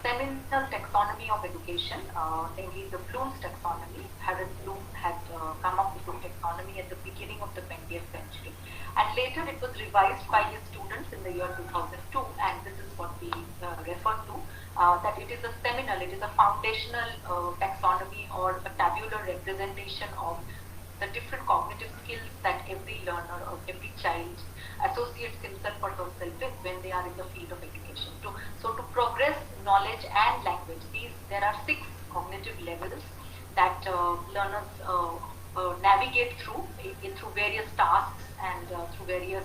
seminal taxonomy of education, namely the Bloom's taxonomy. Harold Bloom had come up with this taxonomy at the beginning of the 20th century, and later it was revised by his students in the year 2002, and this is what we refer to, that it is a seminal, it is a foundational taxonomy or a tabular representation of the different cognitive skills that every learner or every child associates himself or herself with when they are in the field of education. So to progress knowledge and language, there are 6 cognitive levels that learners navigate through various tasks and through various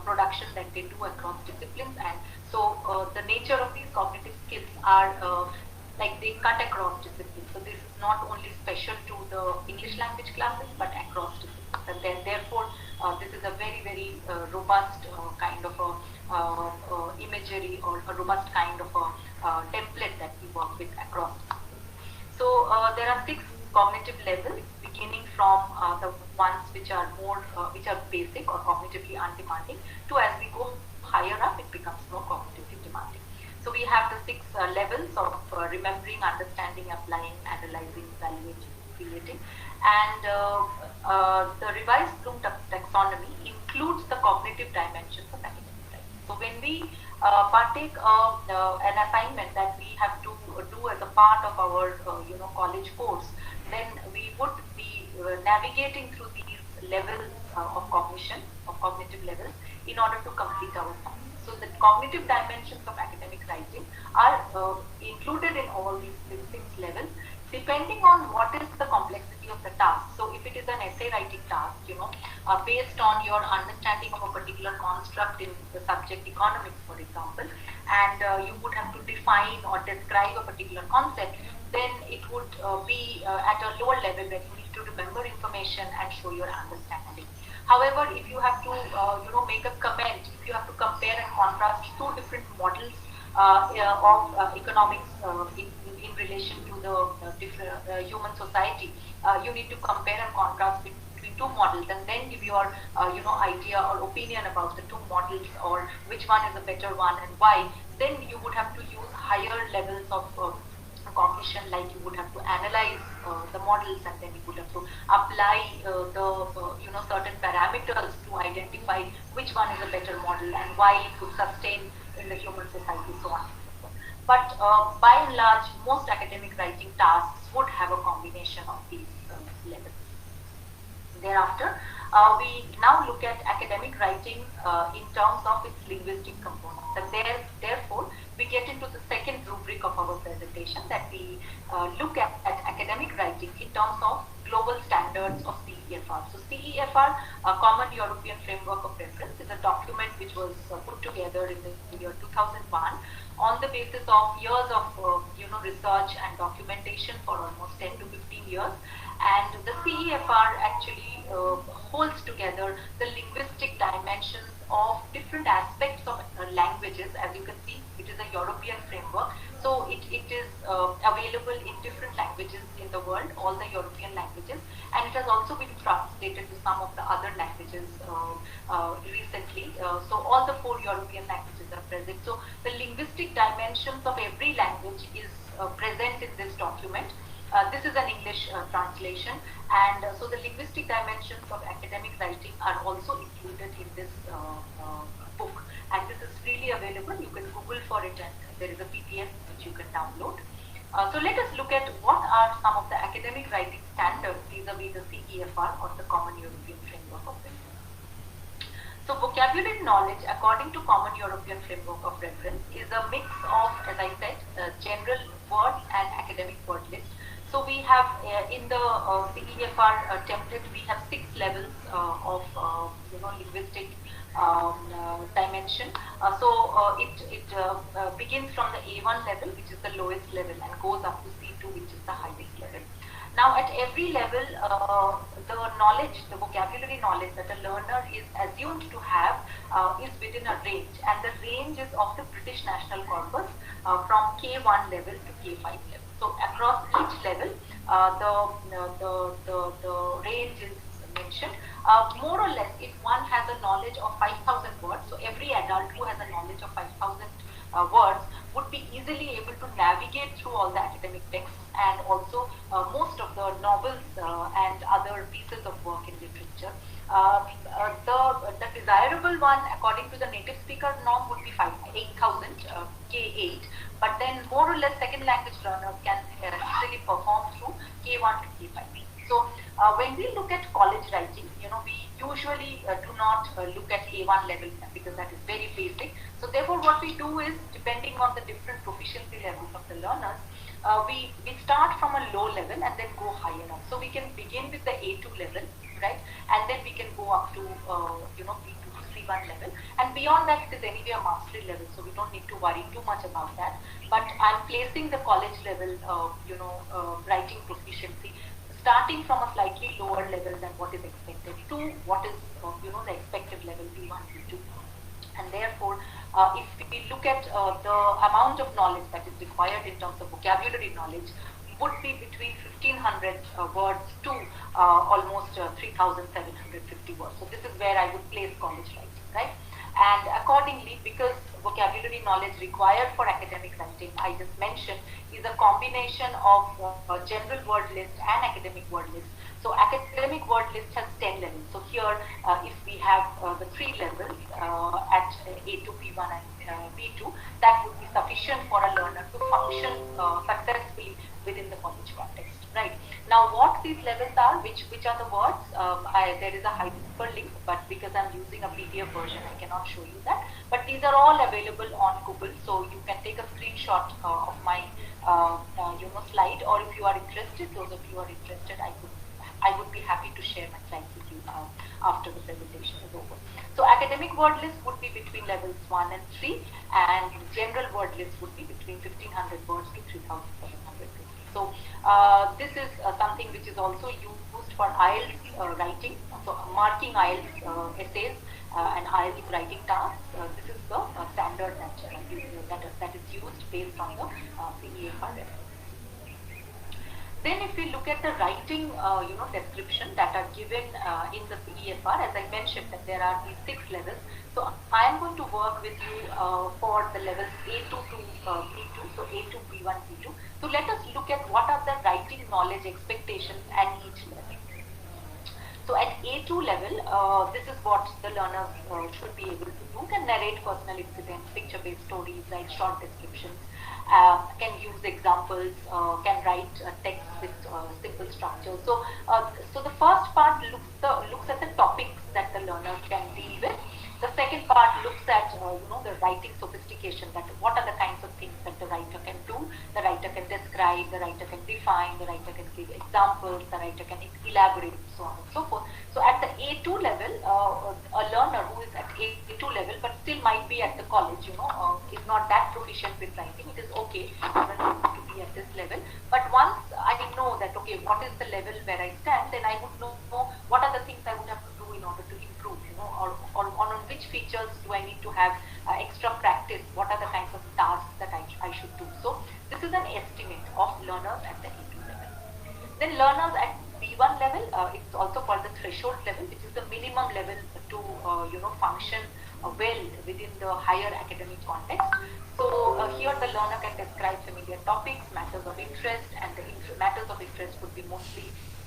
production that they do across disciplines. And so the nature of these cognitive skills are like they cut across disciplines. So this is not only special to the English language classes but across disciplines. And then therefore this is a very robust kind of a imagery or a robust kind of a template that we work with across disciplines. So there are 6 cognitive levels, beginning from the ones which are more which are basic or cognitively undemanding, to as we go higher up it becomes more cognitively demanding. So we have the 6 levels of remembering, understanding, applying, analyzing, evaluating, creating, and the revised Bloom taxonomy includes the cognitive dimensions of academic writing. So when we partake of an assignment that we have to do as a part of our college course, then we would be navigating through these levels of cognition, of cognitive levels, in order to complete our assignment. So the cognitive dimensions of academic writing are included in all these 6 levels, depending on what is the complexity of the task. So if it is an essay writing task, based on your understanding of a particular construct in the subject economics, for example, and you would have to define or describe a particular concept, then it would be at a lower level where you need to remember information and show your understanding. However, if you have to make a comment, if you have to compare and contrast 2 different models of economics in relation to the different human society, you need to compare and contrast between 2 models and then give your idea or opinion about the 2 models, or which one is a better one and why. Then you would have to use higher levels of cognition, like you would have to analyze the models, and then you would have to apply the certain parameters to identify which one is a better model and why it could sustain in the human society, so on and so forth. But by and large, most academic writing tasks would have a combination of these levels. Thereafter, we now look at academic writing in terms of its linguistic components, and therefore we get into the second rubric of our presentation, that we look at academic writing in terms of global standards of CEFR. So CEFR, a Common European Framework of Reference, is a document which was put together in the year 2001 on the basis of years of research and documentation for almost 10 to 15 years. And the CEFR actually holds together the linguistic dimensions of different aspects of languages. As you can see, it is a European framework, so it is available in different languages in the world, all the European languages, and it has also been translated to some of the other languages recently. So all the 4 European languages are present. So the linguistic dimensions of every language is present in this document. This is an English translation, and so the linguistic dimensions of academic writing are also included in this book, and this is freely available. You can Google for it, and there is a PDF which you can download. So let us look at what are some of the academic writing standards vis-a-vis the CEFR, or the Common European Framework of Reference. So vocabulary knowledge, according to Common European Framework of Reference, is a mix of, as I said, general word and academic word list. So we have in the CEFR template, we have 6 levels of linguistic dimension. So it begins from the A1 level, which is the lowest level, and goes up to C2, which is the highest level. Now at every level, the knowledge, the vocabulary knowledge that a learner is assumed to have is within a range, and the range is of the British National Corpus from K1 level to K5 level. So across each level, the range is mentioned. More or less, if one has a knowledge of 5,000 words, so every adult who has a knowledge of 5,000 words would be easily able to navigate through all the academic texts and also most of the novels and other pieces of work in literature. The desirable one, according to the native speaker norm, would be 8,000 K8, but then more or less second language learners can easily perform through K1 to K5. So when we look at college writing, we usually do not look at A1 level because that is very basic. So therefore what we do is, depending on the different proficiency levels of the learners, we start from a low level and then go higher up. So we can begin with the A2 level, right? And then we can go up to, B2 to C1 level. And beyond that, it is anyway a mastery level, so we don't need to worry too much about that. But I'm placing the college level, writing proficiency starting from a slightly lower level than what is expected to what is, the expected level B1, B2. And therefore, if we look at the amount of knowledge that is required in terms of vocabulary knowledge, would be between 1,500 words to almost 3,750 words. So this is where I would place college writing, right? And accordingly, because vocabulary knowledge required for academic writing, I just mentioned, is a combination of general word list and academic word list. So academic word list has 10 levels. So here, if we have the 3 levels at A2, B1 and B2, that would be sufficient for a learner to function successfully within the college context, right? Now, what these levels are, which are the words, there is a hyperlink, but because I'm using a PDF version, I cannot show you that. But these are all available on Google, so you can take a screenshot of my slide, or if you are interested, those of you who are interested, I would be happy to share my slides with you after the presentation is over. So academic word list would be between levels 1 and 3, and general word list would be between 1,500 words to 3,750. So this is something which is also used for IELTS writing, so marking IELTS essays and IELTS writing tasks. This is the standard that is used based on the CEFR reference. Then if we look at the writing description that are given in the CEFR, as I mentioned that there are these 6 levels. So I am going to work with you for the levels A2 to B2, so A2, B1, B2. So let us look at what are the writing knowledge expectations at each level. So at A2 level, this is what the learners should be able to do: can narrate personal incidents, picture-based stories, write short descriptions, can use examples, can write text with simple structure. So, so the first part looks at the topics that the learner can deal with. The second part looks at the writing sophistication, that what are the kinds of things that the writer can do. The writer can describe, the writer can define, the writer can give examples, the writer can elaborate, so on and so forth. So at the A2 level, a learner who is at A2 level but still might be at the college, is not that proficient with writing. It is okay even to be at this level. But once I know that, okay, what is the level where I stand, then I would know what are the things I would have to do in order to improve, or on which features do I need to have extra practice, what are the kinds of tasks that I should do. So this is an estimate of learners at the A2 level. Then learners at B1 level, it's also called the threshold level, which is the minimum level to function well within the higher academic context. So here the learner can describe familiar topics, matters of interest, and the matters of interest could be mostly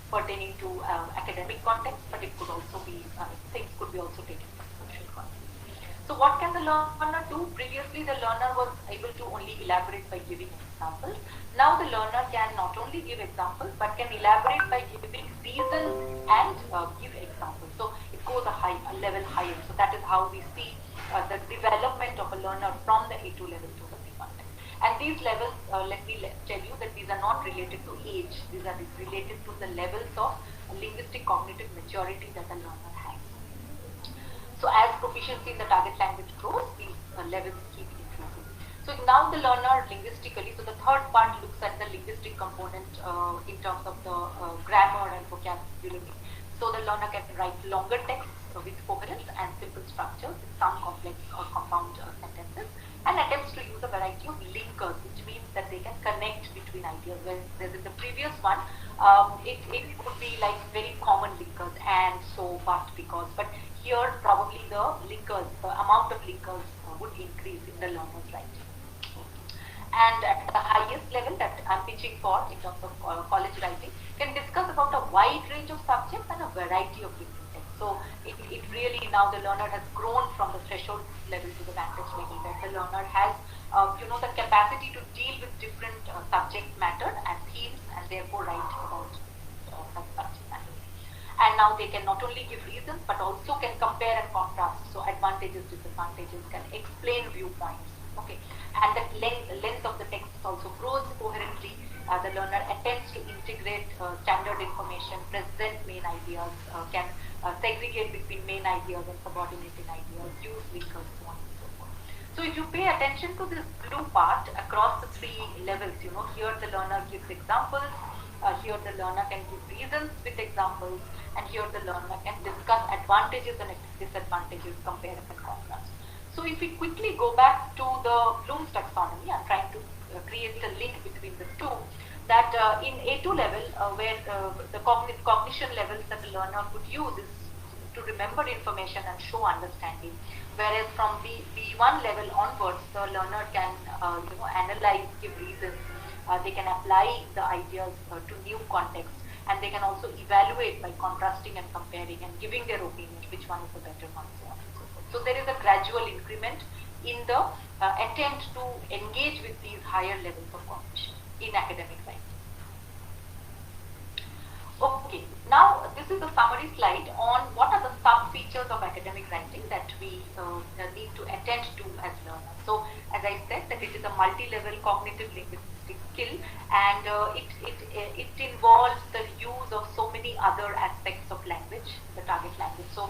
pertaining to academic context, but it could also be, things could be also taken from social context. So what can the learner do? Previously the learner was able to only elaborate by giving examples. Now the learner can not only give examples, but can elaborate by giving reasons and give examples. So it goes a level higher. So that is how we see the development of a learner from the A2 level to the B1 level. And these levels, let me tell you that these are not related to age. These are related to the levels of linguistic cognitive maturity that a learner has. So as proficiency in the target language grows, these levels keep increasing. So now the learner linguistically, so the third part looks at the linguistic component in terms of the grammar and vocabulary. So the learner can write longer texts with coherence and simple structures. some complex or compound sentences, and attempts to use a variety of linkers, which means that they can connect between ideas. Whereas in the previous one, it could be like very common linkers, and, so, but, because. But here probably the linkers, the amount of linkers would increase in the learner's writing. And at the highest level that I'm pitching for in terms of college writing, can discuss about a wide range of subjects and a variety of different things. So it really, now the learner has grown from the threshold level to the vantage level, where the learner has the capacity to deal with different subject matter and themes, and therefore write about such subject matter. And now they can not only give reasons but also can compare and contrast. So advantages, disadvantages, can explain viewpoints. Okay, and the length of the text also grows coherently. The learner attempts to integrate standard information, present main ideas, can segregate between main ideas and subordinating ideas, use linkers, so on and so forth. So if you pay attention to this blue part across the three levels, here the learner gives examples, here the learner can give reasons with examples, and here the learner can discuss advantages and disadvantages, compare and contrast. So if we quickly go back to the Bloom's taxonomy, I'm trying to create a link between the two, that in A2 level, where the cognition levels that the learner could use is to remember information and show understanding, whereas from B1 level onwards, the learner can analyze, give reasons, they can apply the ideas to new context, and they can also evaluate by contrasting and comparing and giving their opinion which one is the better one, so on and so forth. So there is a gradual increment in the attempt to engage with these higher levels of cognition in academic writing. Okay, now this is a summary slide on what are the sub-features of academic writing that we need to attend to as learners. So as I said, that it is a multi-level cognitive linguistic skill, and it involves the use of so many other aspects of language, the target language. So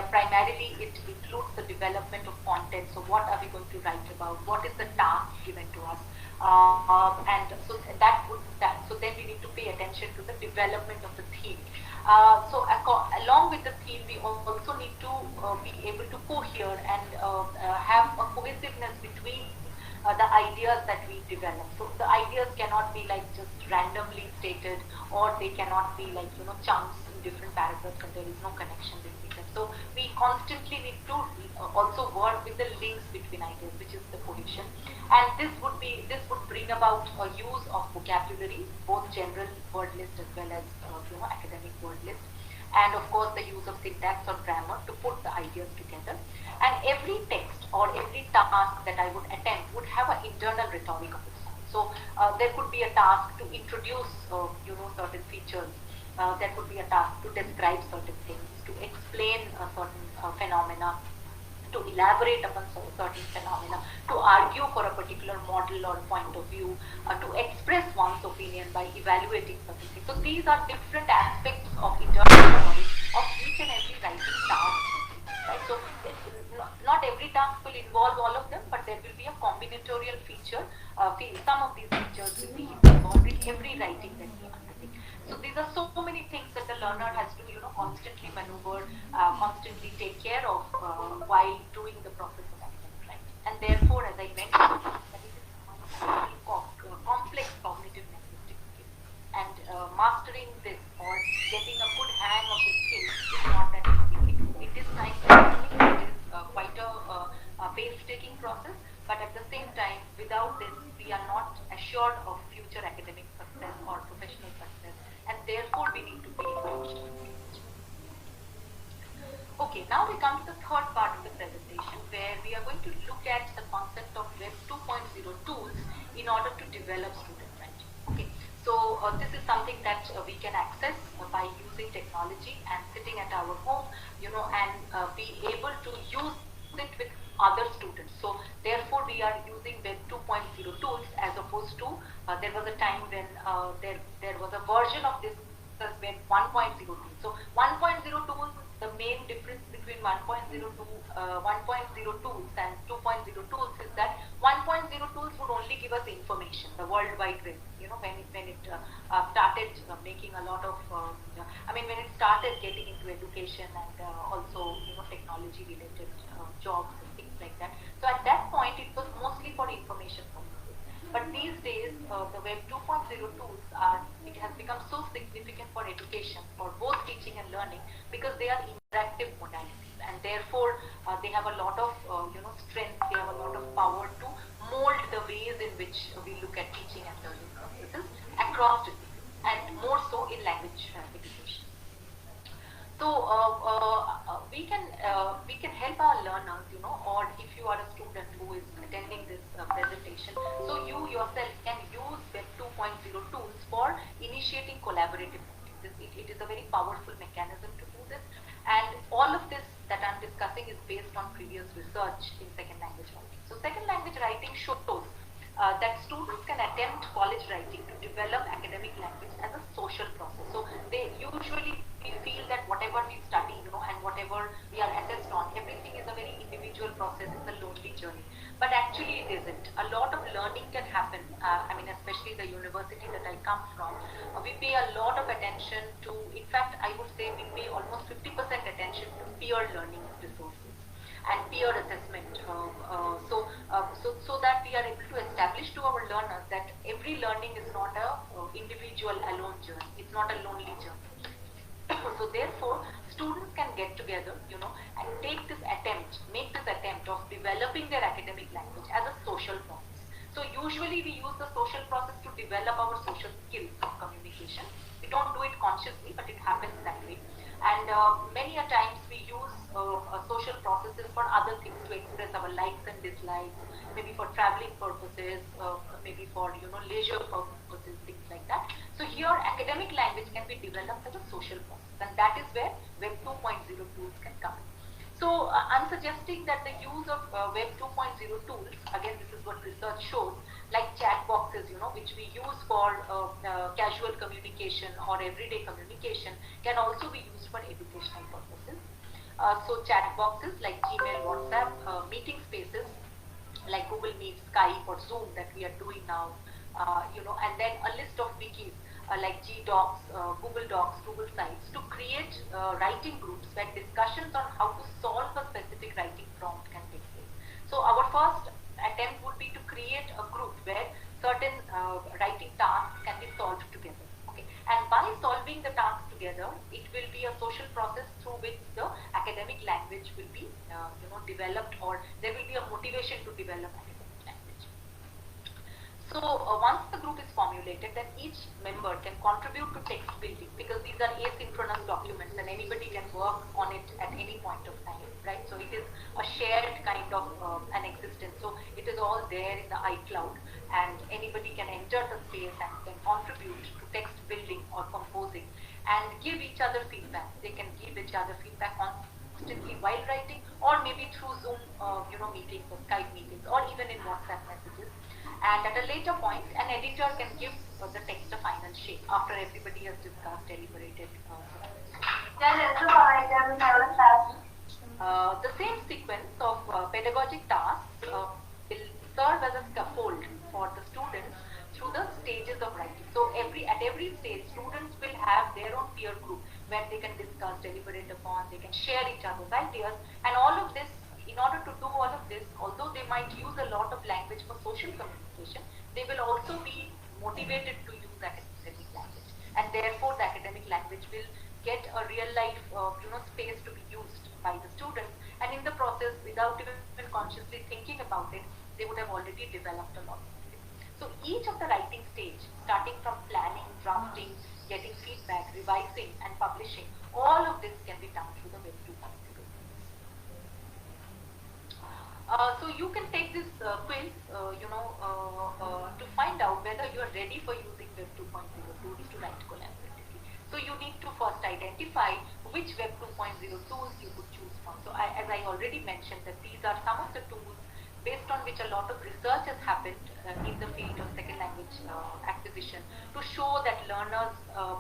primarily it includes the development of content. So what are we going to write about? What is the task given to us? And so so then we need to pay attention to the development of the theme. So along with the theme, we also need to be able to cohere and have a cohesiveness between the ideas that we develop. So the ideas cannot be like just randomly stated, or they cannot be like chunks in different paragraphs and there is no connection between them. So we constantly need to also work with the links between ideas, which is the cohesion. And this would bring about a use of vocabulary, both general word list as well as academic word list, and of course the use of syntax or grammar to put the ideas together. And every text or every task that I would attempt would have an internal rhetoric of its own. So there could be a task to introduce certain features. There could be a task to describe certain things, to explain certain phenomena, to elaborate upon certain phenomena, to argue for a particular model or point of view, to express one's opinion by evaluating certain things. So these are different aspects of internal rhetoric of each and every writing task. Right? So not every task will involve all of them, but there will be a combinatorial feature. Some of these features will be involved in every writing that we undertake. So these are so many things that the learner has to constantly maneuver, constantly take care of while doing the process of academic writing. And therefore, as I mentioned, that it is complex cognitive linguistic skill. And mastering this or getting a good hang of this skill is not that easy. It is time consuming, it is quite a painstaking process, but at the same time, without this, we are not assured of future academic success or professional success, and therefore we need to pay attention. Okay, now we come to the third part of the presentation, where we are going to look at the concept of Web 2.0 tools in order to develop student writing. Okay, so this is something that we can access by using technology and sitting at our home, and be able to use it with other students. So therefore we are using Web 2.0 tools as opposed to there was a time when there was a version of this as Web 1.0 tools. So 1.0 tools, the main difference between 1.0 tools and 2.0 tools is that 1.0 tools would only give us information, the World Wide Web. When it started making a lot of, when it started getting into education and also technology related jobs and things like that. So at that point, it was mostly for information purposes. But these days, the Web 2.0 tools it has become so significant for education, for both teaching and learning, because they are interactive modalities, and therefore they have a lot of strength, they have a lot of power to mold the ways in which we look at teaching and learning processes across disciplines, and more so in language education. So we can help our learners, or if you are a student who is attending this presentation, so you yourself can use Web 2.0 tools for initiating collaborative meetings. It is a very powerful mechanism to do this, and all of this that I'm discussing is based on previous research in second language writing. So second language writing shows that students can attempt college writing to develop academic language as a social process. So they usually feel that whatever we study, and whatever we are assessed on, everything is a very individual process, it's a lonely journey. But actually it isn't. A lot of learning can happen, especially the university that I come from, we pay a lot of attention to, in fact, I would say we pay almost 50% attention to peer learning resources and peer assessment, so that we are able to establish to our learners that every learning is not a individual alone journey, it's not a lonely journey. So therefore, students can get together, and make this attempt of developing their academic language as a social process. So usually we use the social process to develop our social skills of communication. We don't do it consciously, but it happens that way. And many a times we use social processes for other things, to express our likes and dislikes, maybe for traveling purposes, maybe for leisure purposes, things like that. So here academic language can be developed as a social process, and that is where Web 2.0 tools can come in. So I'm suggesting that the use of Web 2.0 tools, again this is what research shows, like chat boxes, which we use for casual communication or everyday communication, can also be used for educational purposes. So chat boxes like Gmail, WhatsApp, meeting spaces like Google Meet, Skype or Zoom that we are doing now, and then a list of wikis like G-Docs, Google Docs, Google Sites, to create writing groups where discussions on how to solve a specific writing prompt can take place. So our first attempt would be to create a group where certain writing tasks can be solved together. Okay, and by solving the tasks together, it will be a social process through which the academic language will be, developed, or there will be a motivation to develop academic language. So once the group is formulated, then each member can contribute to text building, because these are asynchronous documents and anybody can work on it at any point of time, right? So it is a shared kind of an existence. So it is all there in the iCloud, and anybody can enter the space and can contribute to text building or composing and give each other feedback. They can give each other feedback constantly while writing, or maybe through Zoom, meetings or Skype meetings, or even in WhatsApp messages. And at a later point, an editor can give the text a final shape after everybody has discussed, deliberated. The same sequence of pedagogic tasks will serve as a scaffold for the students through the stages of writing. So at every stage, students will have their own peer group where they can discuss, deliberate upon, they can share each other's ideas, and all of this. In order to do all of this, although they might use a lot of language for social communication, they will also be motivated to use academic language, and therefore the academic language will get a real life space to be used by the students, and in the process, without even consciously thinking about it, they would have already developed a lot of it. So each of the writing stage, starting from planning, drafting, getting feedback, revising and publishing, all of this can be done through the Web 2.0. So you can take this quiz, to find out whether you are ready for using Web 2.0 tools to write collaboratively. So you need to first identify which Web 2.0 tools you could choose from. So as I already mentioned, that these are some of the tools based on which a lot of research has happened in the field of second language acquisition to show that learners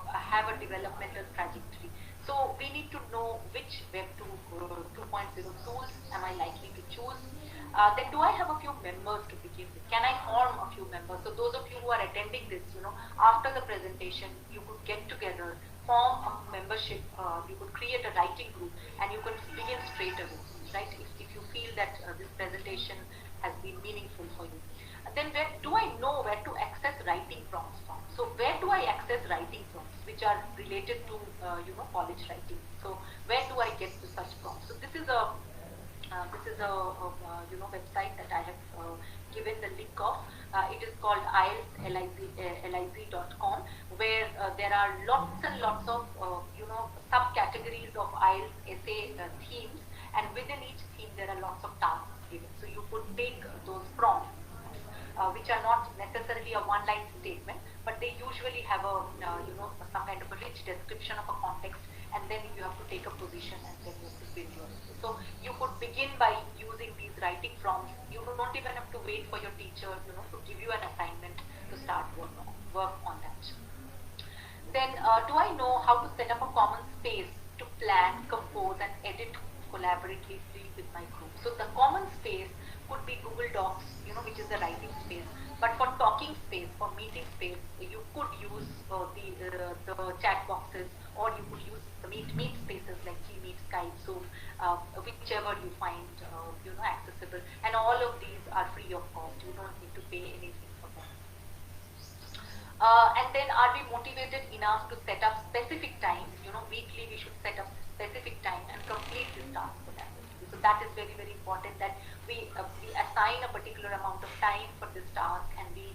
have a developmental trajectory. So we need to know which Web 2.0 tools am I likely to choose. Then do I have a few members to begin with? Can I form a few members? So those of you who are attending this, after the presentation, you could get together, form a membership, you could create a writing group, and you could begin straight away, right? If you feel that this presentation has been meaningful for you. Then where do I know where to access writing prompts from? So where do I access writing prompts which are related to college writing? So where do I get to such prompts? So this is a website that I have given the link of. It is called IELTS.com, where there are lots and lots of subcategories of IELTS essay themes, and within each theme there are lots of tasks given. So you could take those prompts, which are not necessarily a one-line statement, but they usually have a some kind of a rich description of a context, and then you have to take a position and then you have to build your. So you could begin by using these writing prompts. You don't even have to wait for your teacher, to give you an assignment to start work on that. Then do I know how to set up a common space to plan, compose, and edit collaboratively with my group? So the common space could be Google Docs, which is the writing space. But for talking space, for meeting space, you could use the chat boxes, or you could use the meet spaces like Gmeet, Skype, Zoom, whichever you find accessible. And all of these are free of cost. You don't need to pay anything for them. And then are we motivated enough to set up specific times? Weekly we should set up specific time and complete this task collaboratively. So that is very, very important, that we assign a particular amount of time for this task, and we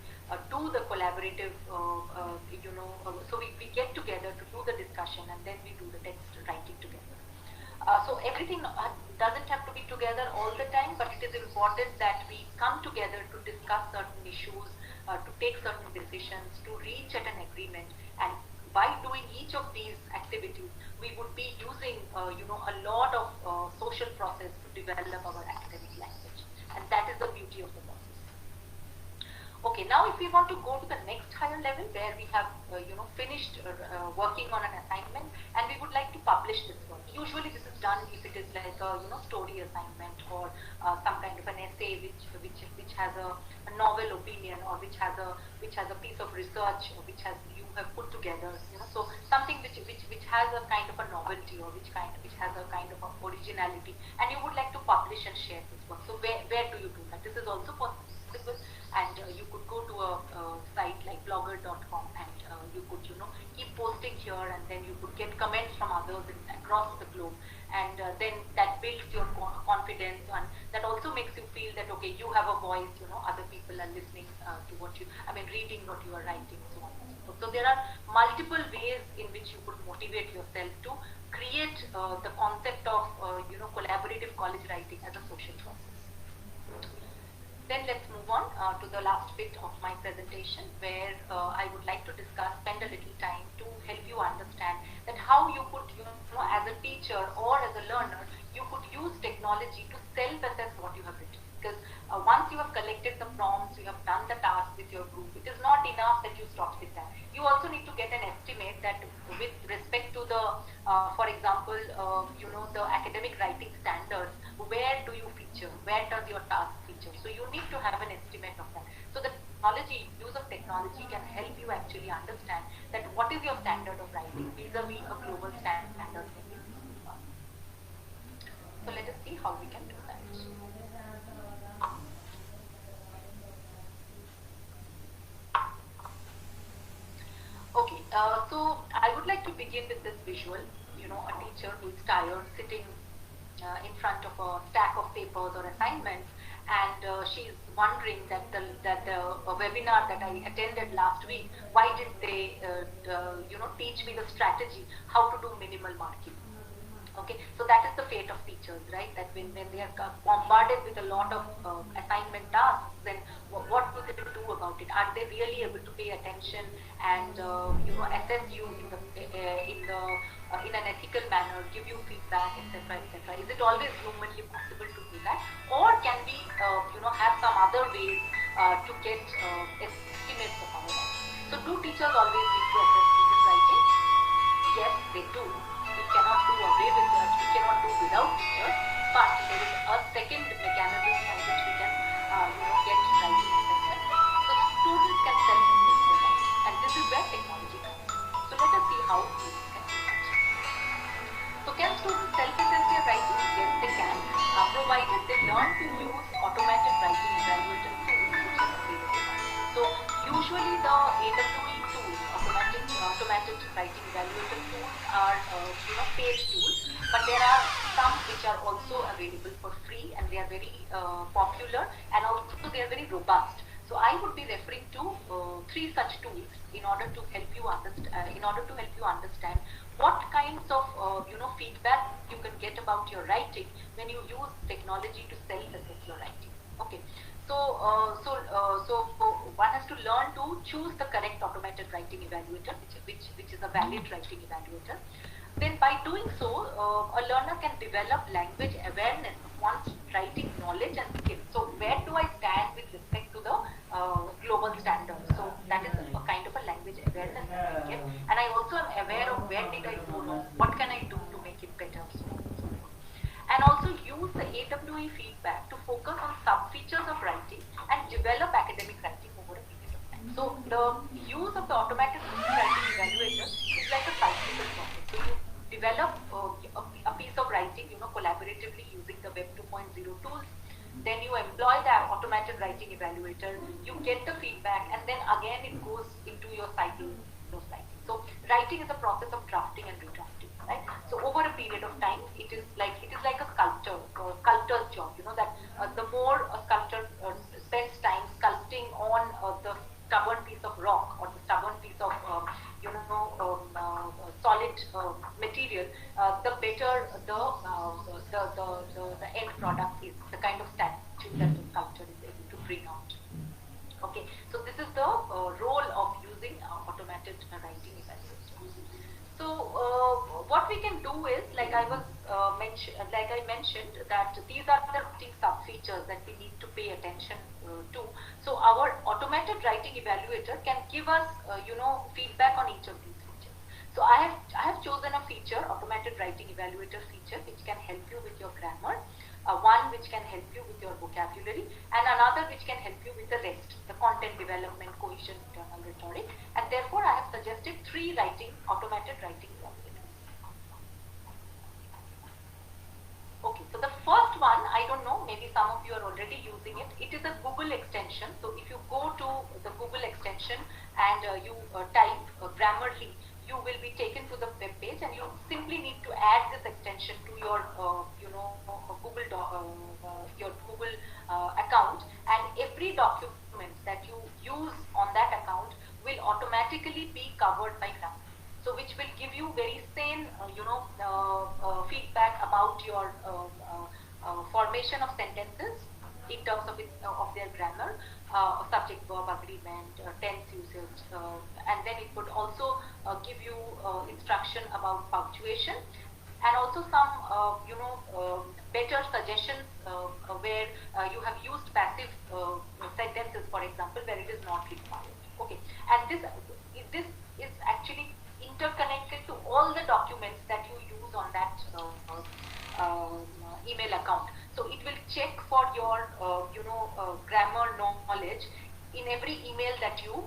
do the collaborative, so we get together to do the discussion, and then we do the text writing together. So everything doesn't have to be together all the time, but it is important that we come together to discuss certain issues, to take certain decisions, to reach at an agreement. And by doing each of these activities, we would be using a lot of social process to develop our academic language, and that is the beauty of the process. Okay, now if we want to go to the next higher level, where we have finished working on an assignment, and we would like to publish this work. Usually this is done if it is like a story assignment, or some kind of an essay which has a novel opinion, or which has a piece of research which you have put together. So something which has a kind of a novelty, or which has a kind of a originality, and you would like to publish and share this work. So where do you do that? This is also possible. And you could go to a site like blogger.com, and you could keep posting here, and then you could get comments from others across the globe, and then that builds your confidence, and that also makes you feel that okay, you have a voice, other people are listening to reading what you are writing, so on and so forth. So there are multiple ways in which you could motivate yourself to create the concept of collaborative college writing as a social process. Then let's move on to the last bit of my presentation, where I would like to spend a little time to help you understand that how you could, as a teacher or as a learner, you could use technology to self-assess what you have written. Because once you have collected the prompts, you have done the task with your group, it is not enough that you stop with that. You also need to get an estimate that with respect to the, for example, the academic writing standards, where do you feature? Where does your task feature? So you need to have an estimate of that. So the use of technology can help you actually understand that what is your standard of writing vis-a-vis a global standard. So let us see how we can do that. Okay, so I would like to begin with this visual. A teacher who is tired, sitting in front of a stack of papers or assignments, and she's wondering that the webinar that I attended last week, why did they teach me the strategy how to do minimal marking? Okay, so that is the fate of teachers, right? That when they are bombarded with a lot of assignment tasks, then what do they do about it? Are they really able to pay attention and assess you in an ethical manner, give you feedback, etc., etc.? Is it always humanly possible to do that, or can we have some other ways to get estimates of our life? So do teachers always need to assess thesis writing? Yes, they do. We cannot do away with that. We cannot do without teachers, but there is a second mechanism by which we use automated writing evaluator tools which are available. So usually the AWE tools, automated writing evaluator tools are paid tools, but there are some which are also available for free, and they are very popular, and also they are very robust. So I would be referring to 3 such tools in order to help you understand what kinds of feedback you can get about your writing when you use technology to self-assess your writing. Okay, so one has to learn to choose the correct automated writing evaluator, which is a valid writing evaluator. Then by doing so, a learner can develop language awareness of one's writing knowledge and skills. So where do I stand with respect to the global standards? So that is a kind of a language awareness that I get. And I also am aware of where did I go wrong, what can I do to make it better, so on and so forth. And also use the AWE feedback to focus on sub-features of writing and develop academic writing over a period of time. So the use of the automated writing evaluator is like a cyclical process. So you develop a piece of writing, collaboratively using the Web 2.0 tools. Then you employ the automated writing evaluator, you get the feedback, and then again it goes into your cycle of writing. So writing is a process of drafting and redrafting, right? So over a period of time, it is like a sculptor's job. That the more a sculptor spends time sculpting on the stubborn piece of rock or the stubborn piece of solid material, the better the end product is, the kind of statue that the sculptor is able to bring out. Okay, so this is the role of using automated writing evaluators. So what we can do is, like I mentioned, that these are the sub-features that we need to pay attention to. So our automated writing evaluator can give us, feedback on each of these features. So I have chosen a feature, automated writing evaluator feature, which can help you with your grammar. One which can help you with your vocabulary, and another which can help you with the rest, the content development, cohesion, internal rhetoric, and therefore I have suggested 3 automated writing evaluators. Okay, so the first one, I don't know, maybe some of you are already using it. It is a Google extension. So if you go to the Google extension and you type Grammarly, you will be taken to the web page, and you simply need to add this extension to your Google account, and every document that you use on that account will automatically be covered by Grammarly. So which will give you very sane feedback about your formation of sentences in terms of their grammar, subject verb agreement, tense usage, and then it would also give you instruction about punctuation, and also some better suggestions where you have used passive sentences, for example, where it is not required. Okay, and this is actually interconnected to all the documents that you use on that email account. So it will check for your grammar knowledge in every email that you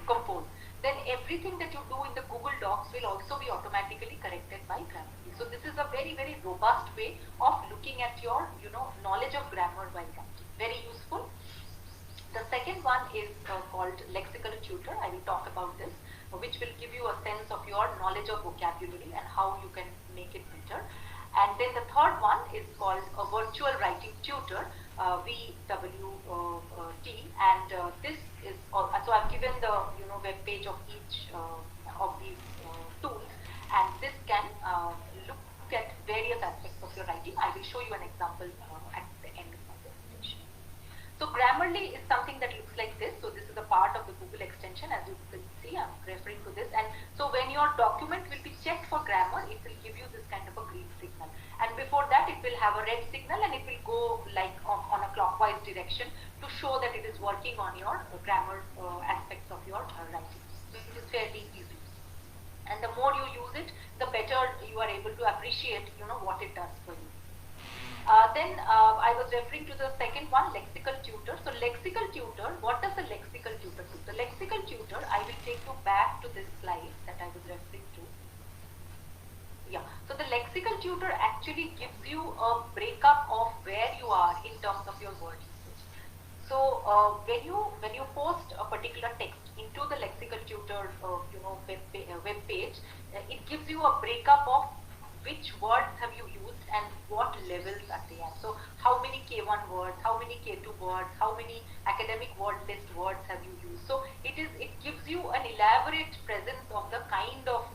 compose. Then everything that you do in the Google Docs will also be automatically corrected by Grammarly. So this is a very, very robust way of looking at your knowledge of grammar while writing. Very useful. The second one is called Lexical Tutor. I will talk about this, which will give you a sense of your knowledge of vocabulary and how you can make it better. And then the third one is called a Virtual Writing Tutor, VWT, and this is so I've given the web page of each of these tools, and this can look at various aspects of your writing. I will show you an example at the end of my presentation. So Grammarly is something that looks like this. So this is a part of the Google extension, as you can see. I'm referring to this, and so when your document will be checked for grammar, it will give you this kind of a green signal, and before that it will have a red signal, and it will go like on a clockwise direction to show that it is working on your grammar aspects of your writing. So it is fairly easy, and the more you use it, the better you are able to appreciate what it does for you. Then I was referring to the second one, Lexical Tutor. So Lexical Tutor, what does the Lexical Tutor do? The Lexical Tutor, I will take you back to this slide that I was referring to. Yeah, so the Lexical Tutor actually gives you a breakup of where you are in terms of your word usage. So when you post a particular text into the lexical tutor web page, it gives you a breakup of which words have you used and what levels are they at. So how many K1 words, how many K2 words, how many academic word list words have you used. So it gives you an elaborate presence of the kind of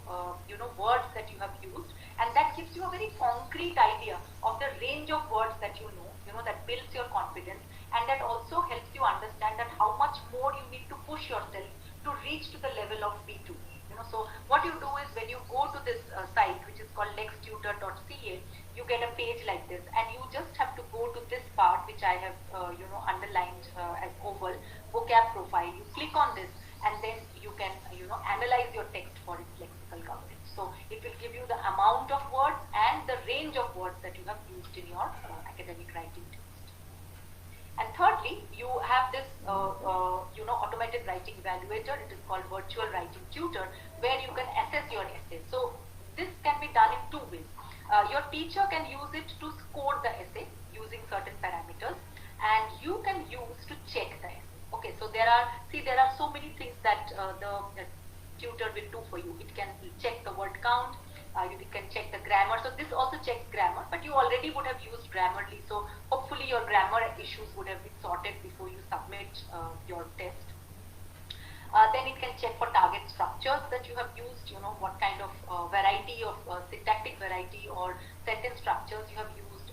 words that you have used, and that gives you a very concrete idea of the range of words that you know, that builds your confidence, and that also helps you understand that how much more you need to push yourself to reach to the level of B2. So what you do is, when you go to this site, which is called lextutor.ca, you get a page like this, and you just have to go to this part, which I have underlined as oval, vocab profile. You click on this, and then you can analyze your text for its lexical coverage. So it will give you the amount of words and the range of words that you have used in your academic writing text. And thirdly, you have this automated writing evaluator. It is called virtual writing tutor, where you can assess your essay. So this can be done in two ways. Your teacher can use it to score the essay using certain parameters, and you can use to check the essay. Okay, so there are so many things that the tutor will do for you. It can check the word count. You can check the grammar. So this also checks grammar, but you already would have used Grammarly. So hopefully your grammar issues would have been sorted before you submit your test. Then it can check for target structures that you have used, what kind of variety of syntactic variety or sentence structures you have used,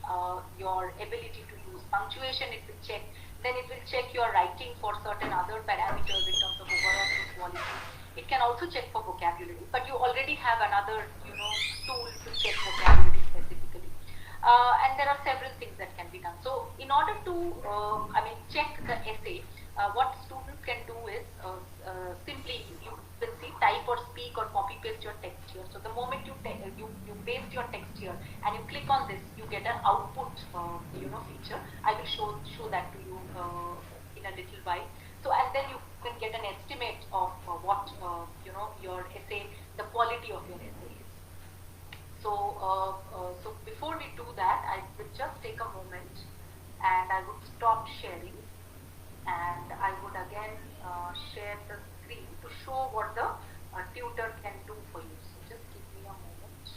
your ability to use punctuation it will check. Then it will check your writing for certain other parameters in terms of overall quality. It can also check for vocabulary, but you already have another tool to check vocabulary specifically. And there are several things that can be done. So in order to check the essay, what students can do is simply you will see type or speak or copy paste your text here. So the moment you paste your text here and you click on this, you get an output feature. I will show that to you in a little while. So, and then you can get an estimate of what your essay, the quality of your essay is. So so before we do that, I will just take a moment and I would stop sharing, and I would again share the screen to show what the tutor can do for you. So just give me a moment.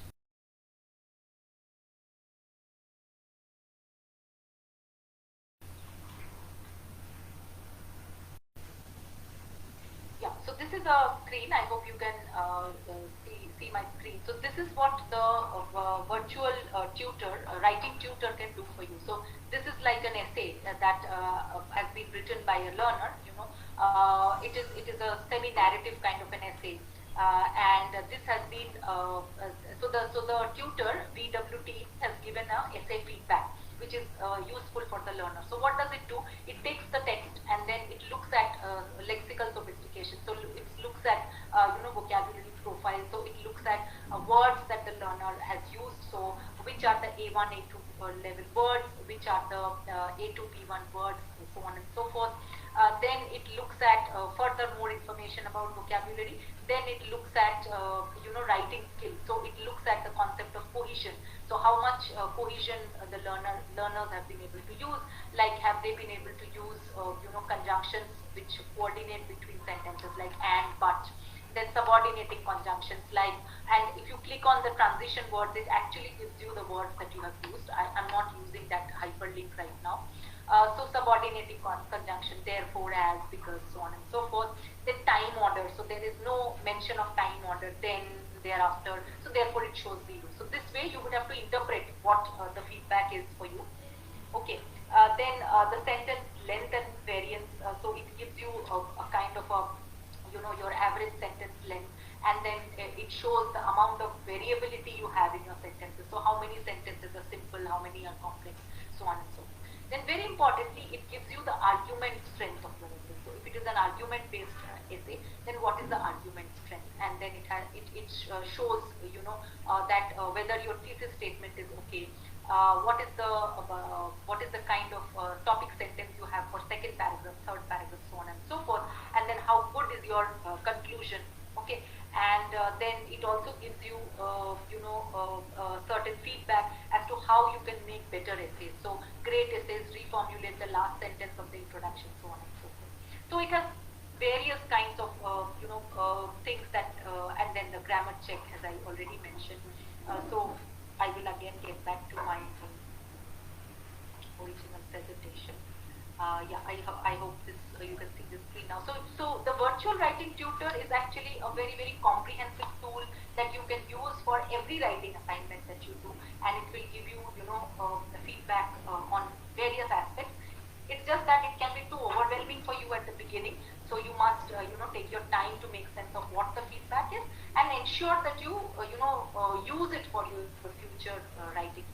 Yeah, so this is a screen. I hope you can see my screen. So this is what the virtual tutor, writing tutor can do for you. So this is like an essay that has been written by a learner. It is a semi-narrative kind of an essay, and this has been so the tutor VWT has given a essay feedback, which is useful for the learner. So what does it do? It takes the text and then it looks at lexical sophistication. So it looks at vocabulary profile. So it looks at words that the learner has used. So which are the A1, A2 level words, which are the A2, B1 words, and so on and so forth. Then it looks at further more information about vocabulary. Then it looks at writing skills. So it looks at the concept of cohesion. So how much cohesion the learners have been able to use, like have they been able to use conjunctions which coordinate between sentences like and, but. Then subordinating conjunctions like, and if you click on the transition words, it actually gives you the words that you have used. I'm not using that hyperlink right now. So subordinating conjunction, therefore, as, because, so on and so forth. Then time order, so there is no mention of time order, then, thereafter, so therefore it shows 0. So this way you would have to interpret what the feedback is for you. Okay, then the sentence length and variance, so it gives you a kind of a your average sentence length, and then it shows the amount of variability you have in your sentences. So how many sentences are simple, how many are complex, so on and so forth. Then very importantly, it gives you the argument strength of your essay. So if it is an argument-based essay, then what is the argument strength? And then it shows that whether your thesis statement is okay. What is the kind of topic sentence you have for second paragraph, third paragraph, so on and so forth, and then how good is your conclusion, okay? And then it also gives you certain feedback as to how you can make better essays. So grade with the last sentence of the introduction, so on and so forth. So it has various kinds of things that, and then the grammar check, as I already mentioned. So I will again get back to my original presentation. Yeah, I hope this you can see the screen now. So the virtual writing tutor is actually a very, very comprehensive tool that you can use for every writing assignment that you do, and it will give you the feedback on various aspects. It's just that it can be too overwhelming for you at the beginning, so you must take your time to make sense of what the feedback is and ensure that you use it for your future writing.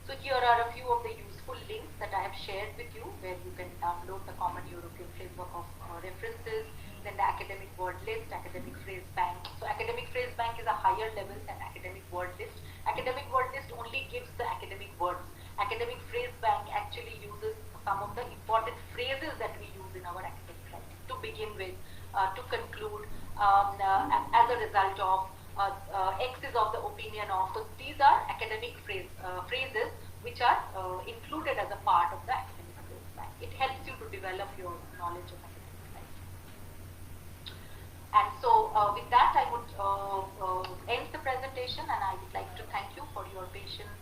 So here are a few of the useful links that I have shared with you, where you can download the Common European Framework of References, then the Academic Word List, Academic Phrase Bank. So Academic Phrase Bank is a higher level than Academic Word List. Academic Word List only gives the academic words. Academic Phrase Bank actually uses some of the important phrases that we use in our academic writing to begin with, to conclude, as a result of, X is of the opinion of. So these are academic phrases which are included as a part of the academic phrase bank. It helps you to develop your knowledge of academic writing. And so with that, I would end the presentation, and I would like to thank you for your patience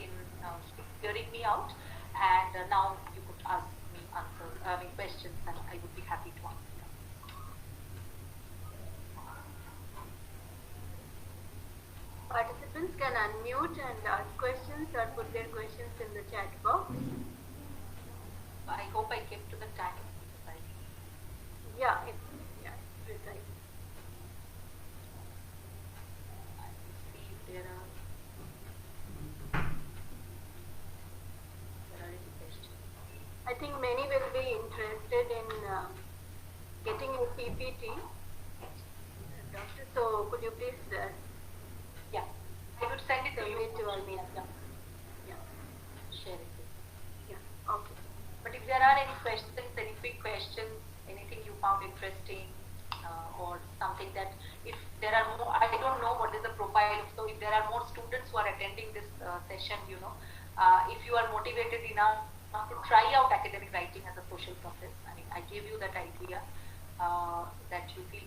in hearing me out. And now you could ask me questions, and I would be happy to answer. Participants can unmute and ask questions or put their questions in the chat box. I hope I kept to the time. Yeah, it's precise. I will see if there are any questions. I think many will be interested in getting a PPT. Doctor, so could you please yeah, I would send it to you. Yeah. Share it. Yeah. Okay. But if there are any questions, any quick questions, anything you found interesting, or something that if there are more, I don't know what is the profile. So if there are more students who are attending this session, if you are motivated enough to try out academic writing as a social process, I mean, I gave you that idea that you feel.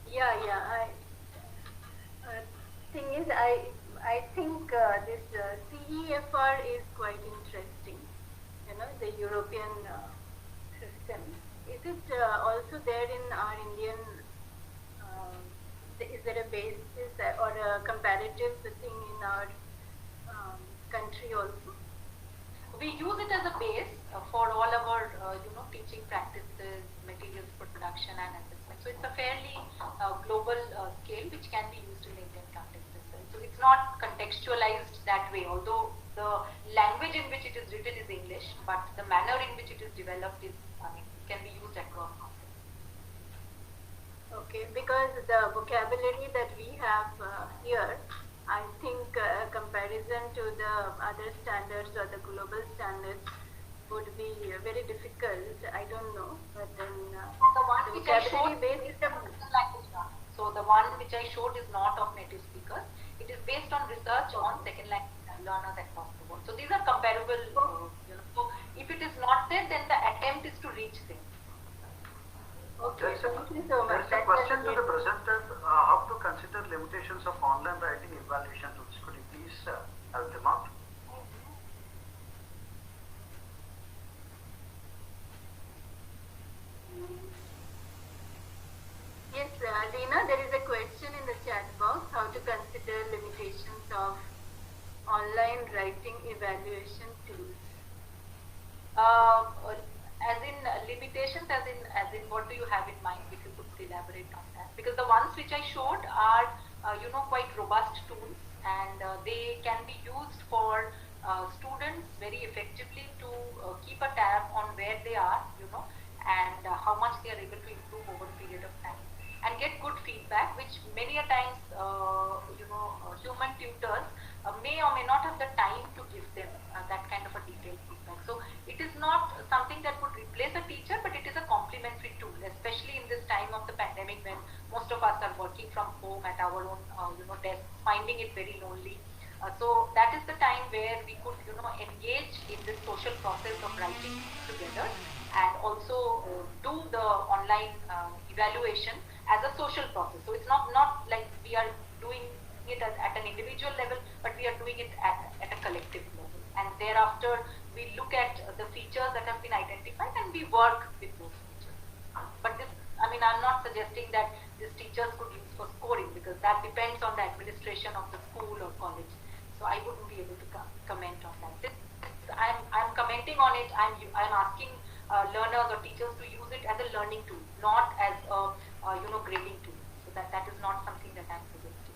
Yeah. Thing is, I think this CEFR is quite interesting. The European system. Is it also there in our Indian? Is there a basis or a comparative thing in our country also? We use it as a base for all our teaching practices, materials production and assessment. So it's a fairly global scale which can be used in the Indian context as well. So it's not contextualized that way, although the language in which it is written is English, but the manner in which it is developed is, can be used across contexts. Okay, because the vocabulary that we have here, I think comparison to the other standards or the global standards would be very difficult. I don't know, but then the one which I showed based is the language learner. So the one which I showed is not of native speakers. It is based on research on second language learners across the world. So these are comparable. So if it is not there, then the attempt is to reach them. Okay, thank you so much. There is a question to the presenter, how to consider limitations of online writing evaluation tools. Could you please help them out? Yes, Lena, there is a question in the chat box, how to consider limitations of online writing evaluation tools. As in limitations, as in what do you have in mind, if you could elaborate on that? Because the ones which I showed are quite robust tools, and they can be used for students very effectively to keep a tab on where they are, and how much they are able to improve over a period of time, and get good feedback, which many a times human tutors may or may not have the time to give them that kind of a detailed feedback. So it is not something that would replace a teacher, but it is a complementary tool, especially in this time of the pandemic when most of us are working from home at our own desks, finding it very lonely. So that is the time where we could, engage in this social process of writing together and also do the online evaluation as a social process. So it's not like we are doing it at an individual level, but we are doing it at a collective level. And thereafter, we look at the features that have been identified and we work with those features. But this, I'm not suggesting that these teachers could use for scoring because that depends on the administration of the school or college. So I wouldn't be able to comment on that. I'm commenting on it. I'm asking learners or teachers to use it as a learning tool, not as a grading tool. So that is not something that I'm suggesting.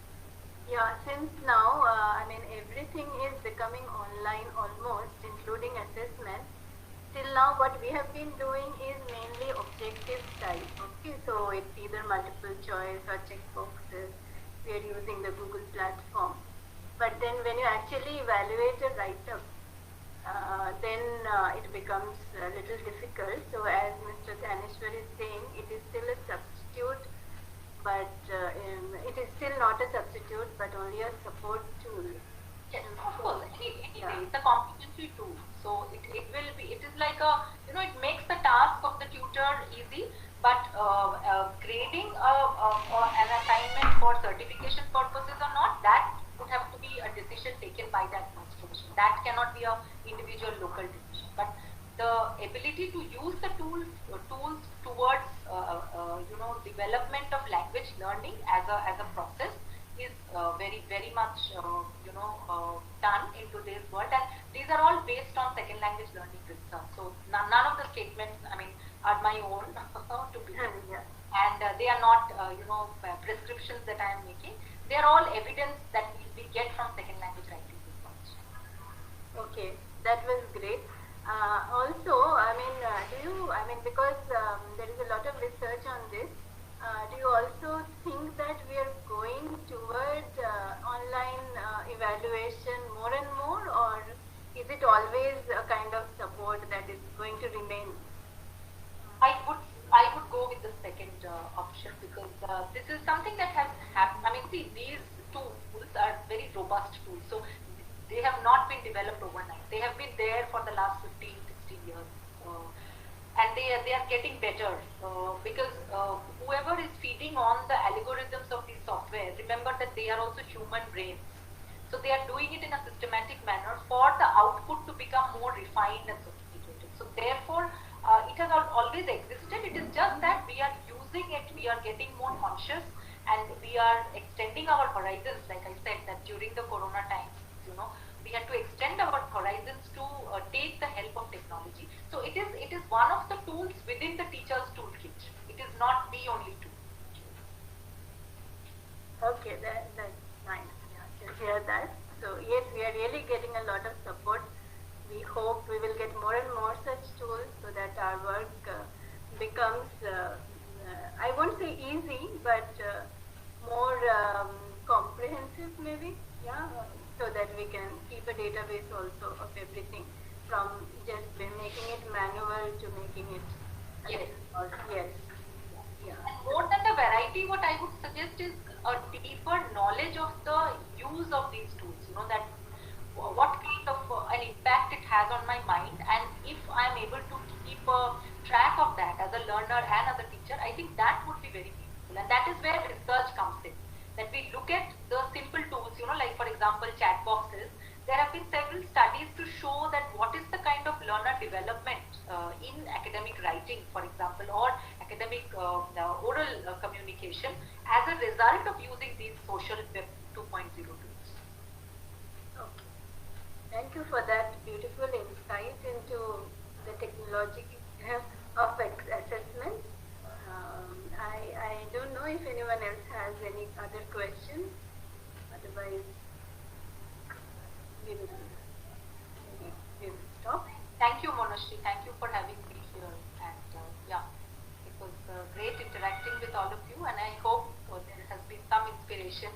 Yeah, since now, everything is becoming online almost, including assessment. Till now, what we have been doing is mainly objective type. Okay, so it's either multiple choice or check boxes. We are using the Google platform. But then when you actually evaluate a write-up, then it becomes a little difficult. So as Mr. Dhaneshwar is saying, it is still a substitute, but it is still not a substitute, but only a support tool. Yes, of course. Anyway, it's a complementary tool. So it is like it makes the task of the tutor easy, but grading or an assignment for certification purposes or not, that would have to be a decision taken by the administration. That cannot be a individual local decision. But the ability to use the tools towards development of language learning as a process is very much done in today's world, and these are all based on second language learning research. So none of the statements are my own to begin, and they are not prescriptions that I am making. They are all evidence that we get from second language writing research. Okay, that was great. Also, because there is a lot of research on this, do you also think that we are going toward online evaluation more and more, or is it always a kind of support that is going to remain? I would go with the second option because this is something that has happened. These tools are very robust tools, so they have not been developed overnight. They have been there for the last 15, 16 years. And they are getting better because whoever is feeding on the algorithms of these software, remember that they are also human brains. So they are doing it in a systematic manner for the output to become more refined and sophisticated. So therefore, it has always existed. It is just that we are using it, we are getting more conscious, and we are extending our horizons. Like I said, that during the corona times, we had to extend our horizons to take the help of technology. So it is one of the tools within the teacher's toolkit. It is not the only tool. Okay, that's nice. Yeah, to hear that. So yes, we are really getting a lot of support. We hope we will get more and more such tools so that our work becomes, I won't say easy, but more comprehensive maybe. Yeah. So that we can keep a database also of everything, from just making it manual to making it yes. Yes. Yeah. More than the variety, what I would suggest is a deeper knowledge of the use of these tools. That what kind of an impact it has on my mind, and if I am able to keep a track of that as a learner and as a teacher, I think that would be very useful, and that is where research comes in. That we look at the simple tools, like for example chat boxes. There have been several studies to show that what is the kind of learner development in academic writing, for example, or academic oral communication as a result of using these social web 2.0 tools. Okay. Thank you for that beautiful insight into the technology of assessment. I don't know if anyone else has any other questions. Otherwise, we will stop. Thank you, Monashri. Thank you for having me here. And it was great interacting with all of you. And I hope there has been some inspiration,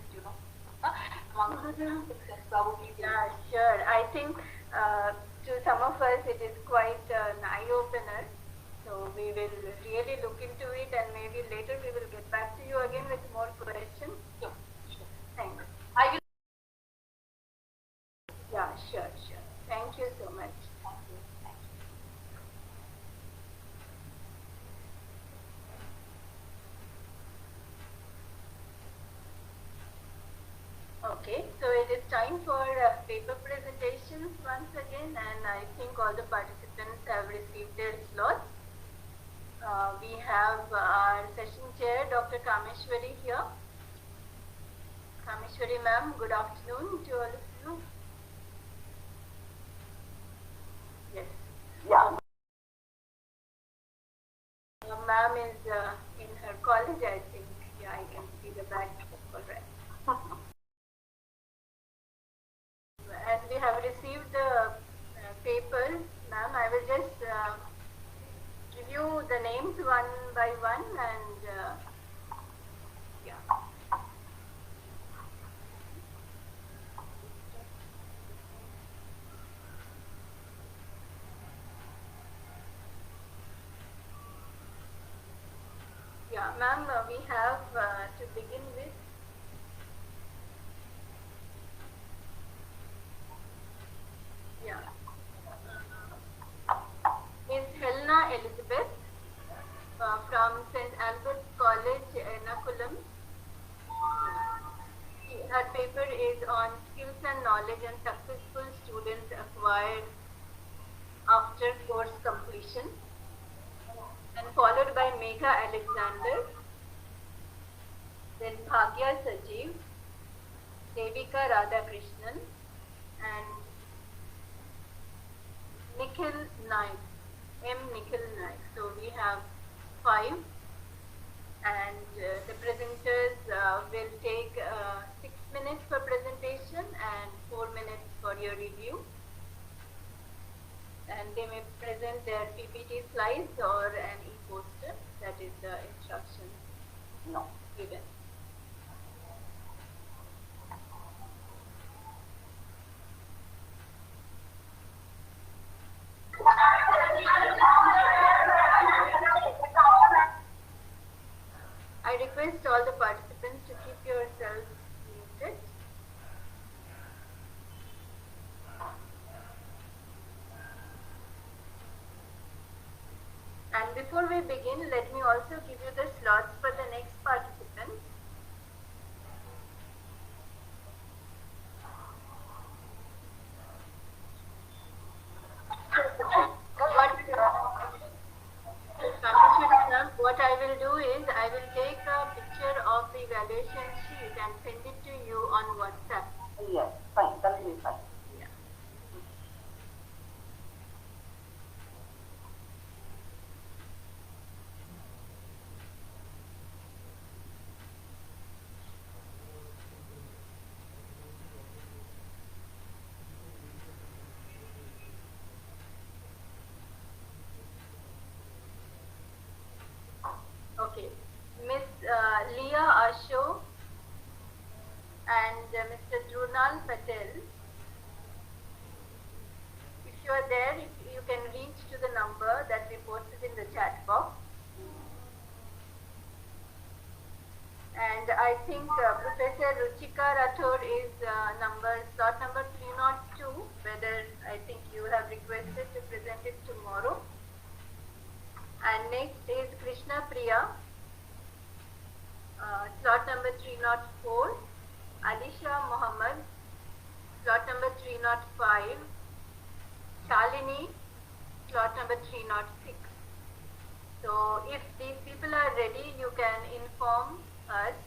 among probably. Yeah, sure. I think to some of us it is quite an eye-opener. So we will really look into it, and maybe later we will get back to you again with more questions. Sure. Thanks. I will Yeah, sure. Thank you so much. Okay, so it is time for paper presentations once again, and I think all the participants have received their slots. We have our session chair, Dr. Kameshwari here. Kameshwari ma'am, good afternoon to all of you. Yes. Yeah. Ma'am is in her college, I think. Yeah, I can see the back. All right. As we have received the papers, ma'am, I will just give you the names one by one and yeah. Yeah, ma'am, we have to begin with Ms. Helena Elizabeth from St. Albert's College, Ernakulam. Her paper is on skills and knowledge and successful students acquired after course completion, and followed by Megha Alexander, then Bhagya Sajeev, Devika Radhakrishnan, and Nikhil Naik, M. Nikhil Naik. So we have 5, and the presenters will take 6 minutes for presentation and 4 minutes for your review. And they may present their PPT slides or an e-poster, that is the instruction given. I request all the participants to keep yourselves muted. And before we begin, let me also give you the slots for the next participants. What I will do is, I will take a picture of the evaluation sheet and send it to you on WhatsApp. Yes, fine, that will be fine. Yeah. Okay, Miss Leah Asho and Mr. Drunal Patel. If you are there, if you can reach to the number that we posted in the chat box. And I think Professor Ruchika Rathod is slot number 302, whether I think you have requested to present it tomorrow. And next is Krishna Priya, slot number 304, Alisha Muhammad, slot number 305, Shalini, slot number 306. So if these people are ready, you can inform us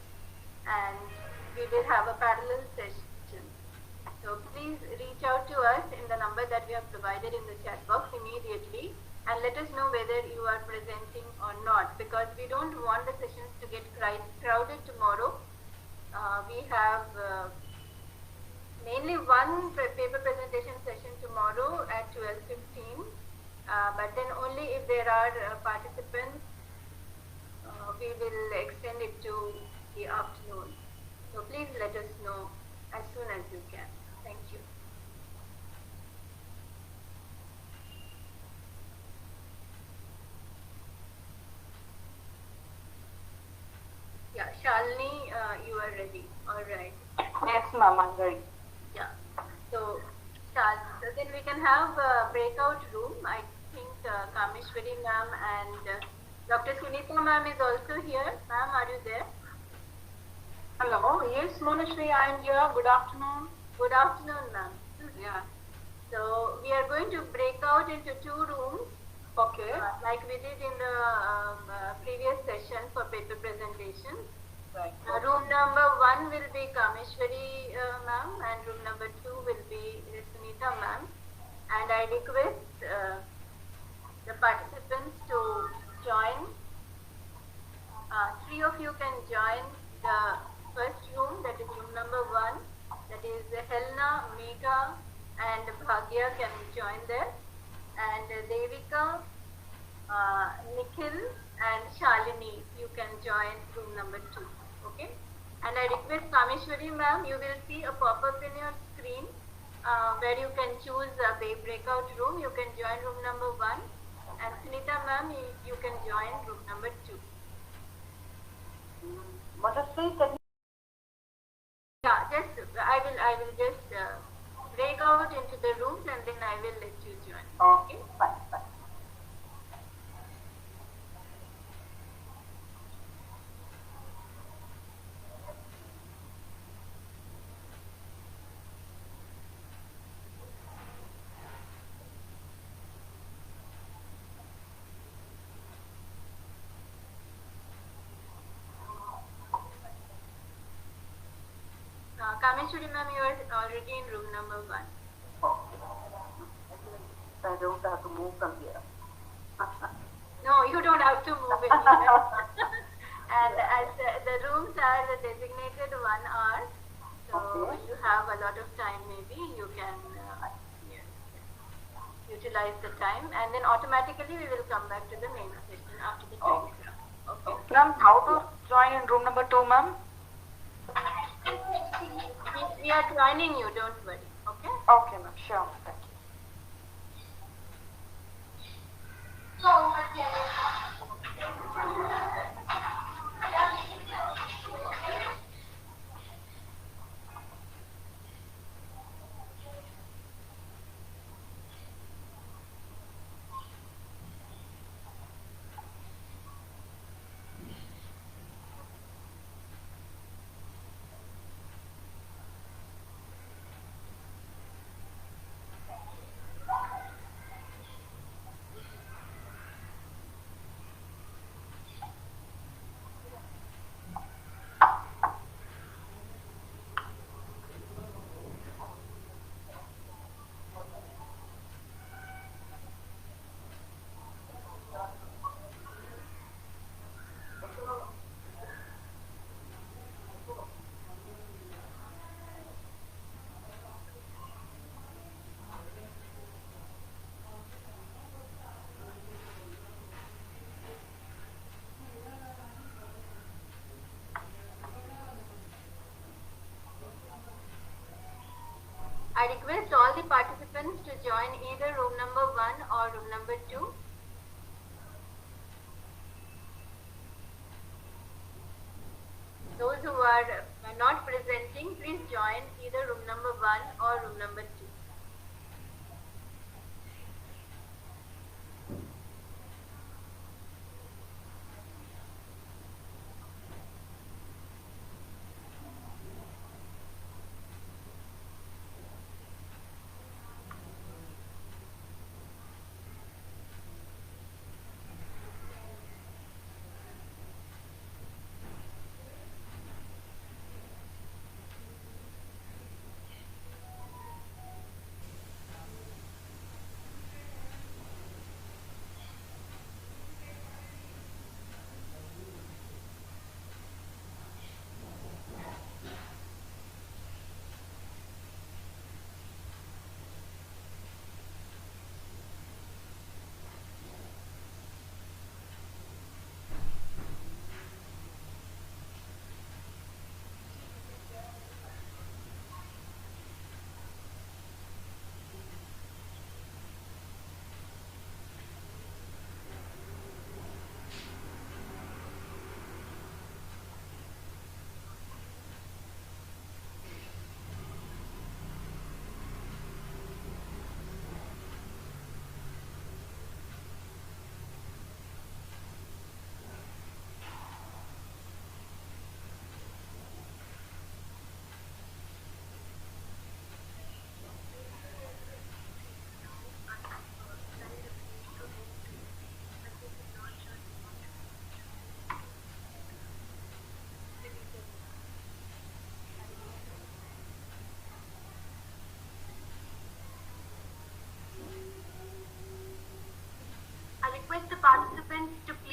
and we will have a parallel session. So please reach out to us in the number that we have provided in the chat box immediately and let us know whether you are presenting or not, because we don't want the sessions to get crowded tomorrow. We have mainly one paper presentation session tomorrow at 12:15, but then only if there are participants, we will extend it to the afternoon. So please let us know as soon as you can. Thank you. Yeah, Shalini, you are ready. All right. Yes, ma'am, I'm ready. Yeah. So we can have a breakout room. I think Kameshwari ma'am and Dr. Sunita ma'am is also here. Ma'am, are you there? Hello. Yes, Monashri, I am here. Good afternoon. Good afternoon, ma'am. Yeah. So we are going to break out into 2 rooms. Okay. Like we did in the previous session for paper presentation. Right. Room number 1 will be Kameshwari ma'am and room number 2 will be Sunita ma'am. And I request the participants to join. 3 of you can join the first room, that is room number 1. That is Helena, Megha and Bhagya can join there. And Devika, Nikhil and Shalini, you can join room number 2. Okay? And I request Kameshwari ma'am, you will see a pop-up in your screen where you can choose a breakout room. You can join room number 1. And Sunita ma'am, you can join room number 2. Monashri, can you? Yeah, I will just break out into the rooms and then I will let you join. Okay, fine. Kameshwari ma'am, you are already in room number 1. I don't have to move from here. No, you don't have to move anywhere. And as the rooms are designated 1 hour, so you have a lot of time maybe, you can utilize the time and then automatically we will come back to the main session after the time. Okay. Ma'am, how to join in room number 2, ma'am? We are joining you, don't worry. Okay? Okay, ma'am. Sure. Thank you. I request all the participants to join either room number 1 or room number 2. Those who are not presenting, please join either room number 1 or room number 2.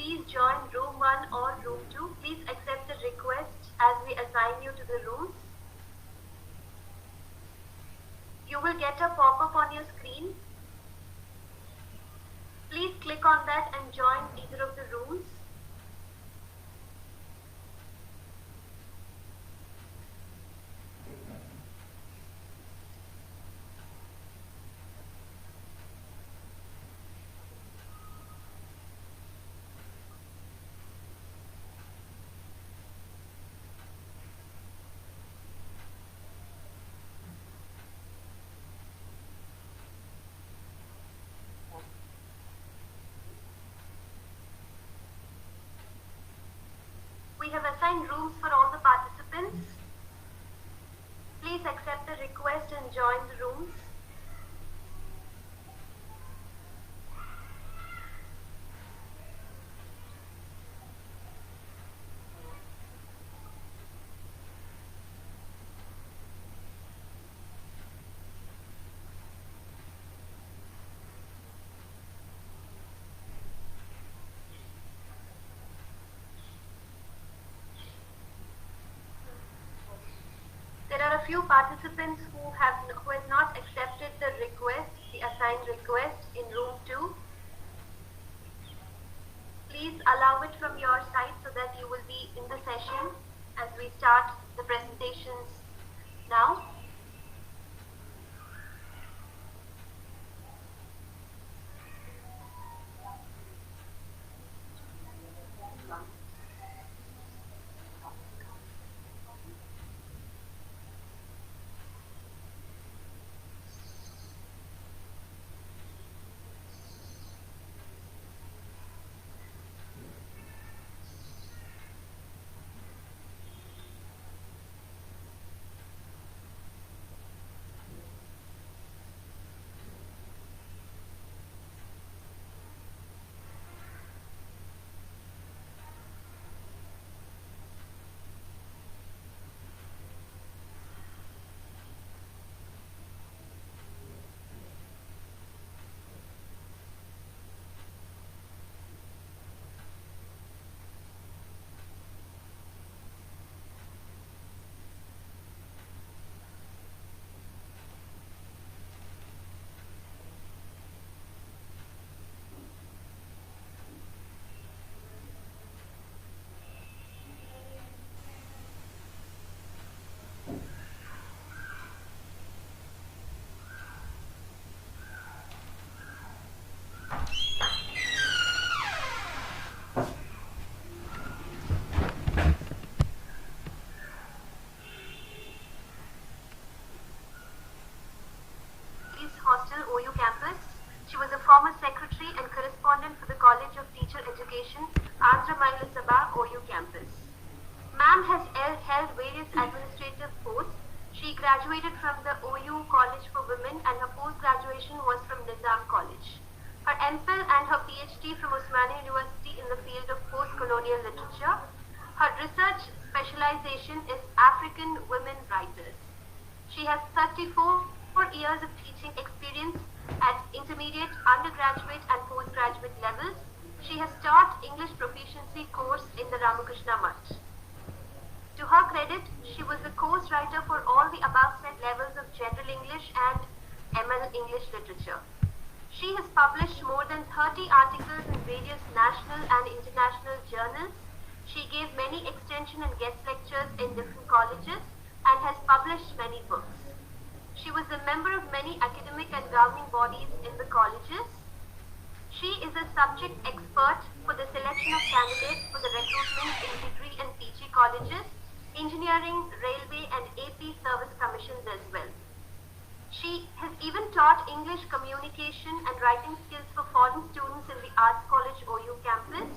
please join room 1 or room 2. Please accept the request as we assign you to the rooms. You will get a pop-up on your screen. Please click on that and join either of the rooms. We have assigned rooms for all the participants. Please accept the request and join the rooms. There are a few participants who has not accepted the request, the assigned request in room 2. Please allow it from your side so that you will be in the session as we start the presentations now. Hostel, OU campus. She was a former secretary and correspondent for the College of Teacher Education, Andhra Maila Sabha, OU campus. Ma'am has held various administrative posts. She graduated from the OU College for Women and her post-graduation was from Nizam College. Her MPhil and her PhD from Osmania University in the field of post-colonial literature. Her research specialization is African women writers. She has 34 years of teaching experience at intermediate, undergraduate and postgraduate levels. She has taught English proficiency course in the Ramakrishna Mutt. To her credit, she was the course writer for all the above said levels of General English and ML English literature. She has published more than 30 articles in various national and international journals. She gave many extension and guest lectures in different colleges and has published many books. She was a member of many academic and governing bodies in the colleges. She is a subject expert for the selection of candidates for the recruitment in degree and PG colleges, engineering, railway and AP service commissions as well. She has even taught English communication and writing skills for foreign students in the Arts College OU campus.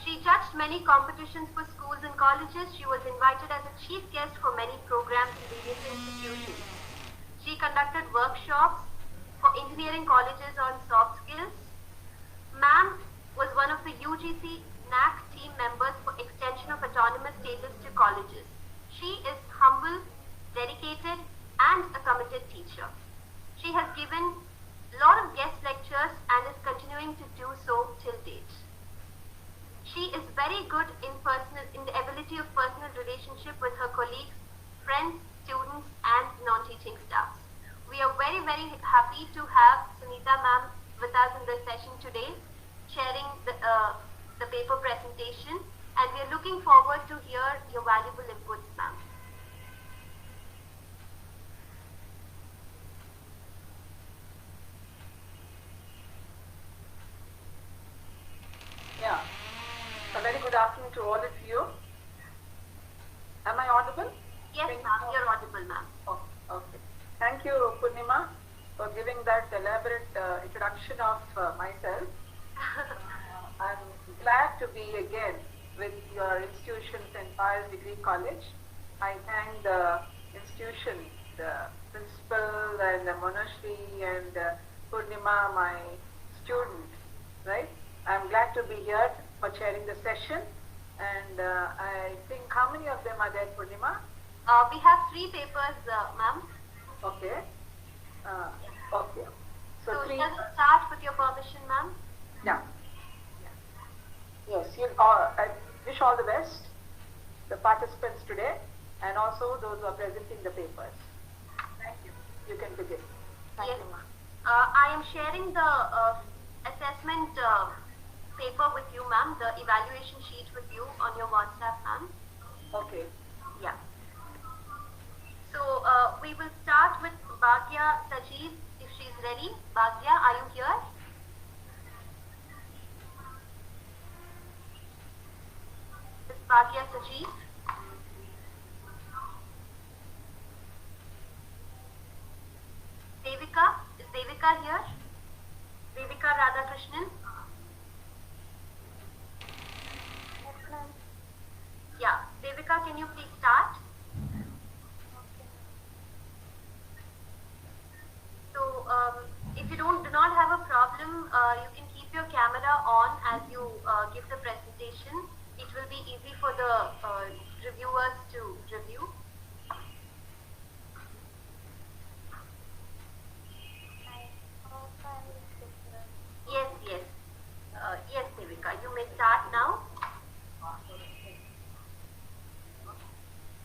She judged many competitions for schools and colleges. She was invited as a chief guest for many programs in various institutions. She conducted workshops for engineering colleges on soft skills. Ma'am was one of the UGC NAC team members for extension of autonomous status to colleges. She is humble, dedicated, and a committed teacher. She has given lot of guest lectures and is continuing to do so till date. She is very good in the ability of personal relationship with her colleagues, friends, students, and non-teaching staffs. We are very, very happy to have Sunita ma'am with us in this session today, sharing the paper presentation, and we are looking forward to hear your valuable inputs, ma'am. Yeah. A very good afternoon to all of you. Am I audible? Yes, ma'am, you're audible, ma'am. Oh, okay. Thank you, Purnima, for giving that elaborate introduction of myself. I'm glad to be again with your institution, St. Pious Degree College. I thank the institution, the principal and Monashri and Purnima, my student, right? I'm glad to be here for chairing the session. And I think, how many of them are there, Purnima? We have 3 papers, ma'am. Okay. Okay. So three. shall we start with your permission, ma'am? Yeah. Yes, I wish all the best, the participants today, and also those who are presenting the papers. Thank you. You can begin. Thank you, ma'am. I am sharing the assessment paper with you, ma'am, the evaluation sheet with you on your WhatsApp, ma'am. Okay. Yeah. So we will start with Bhagya Sajeev, if she's ready. Bhagya, are you here? Is Bhagya Sajeev? Devika? Is Devika here? Devika Radhakrishnan? Yeah. Devika, can you please start? So, if you do not have a problem, you can keep your camera on as you give the presentation. It will be easy for the reviewers to review. Yes, yes. Yes, Devika, you may start now.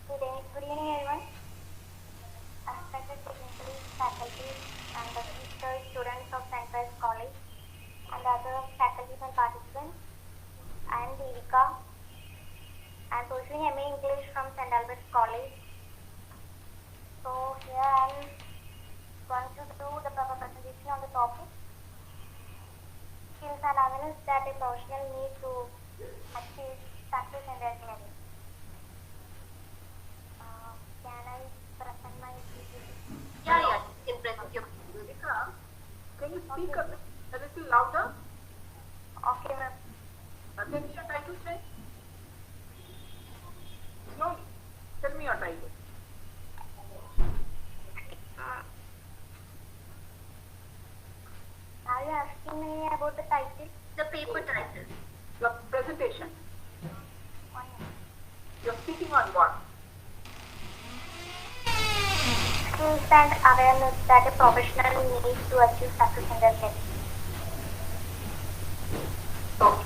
Good evening, everyone. Respected dignitaries, faculty, and the research students of St. Pious College, and other faculties and participants. I am Devika. I am pursuing MA English from St. Albert's College. So here I am going to do the proper presentation on the topic skills and awareness that a professional needs to achieve success in their career. Can I present my PPT? Yeah, you can present your Devika, can you speak a little louder? Okay, ma'am. Tell me your title, please. Slowly. Tell me your title. Are you asking me about the title? The paper title. Your presentation. You're speaking on what? Skills and awareness that a professional needs to achieve success in their career. Okay.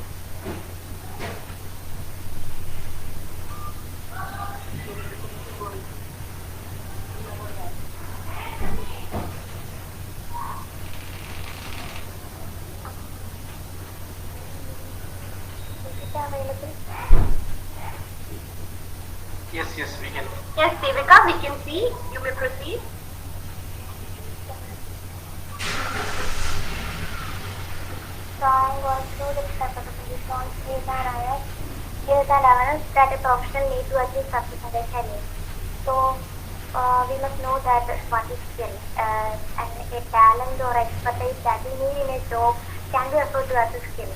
Is it available? Yes, we can. Yes, Devika, we can see. You may proceed. So I am going through the presentation on skills and awareness that a professional needs to achieve success in their career. So we must know that what is skill and a talent or expertise that we need in a job can be referred to as a skill.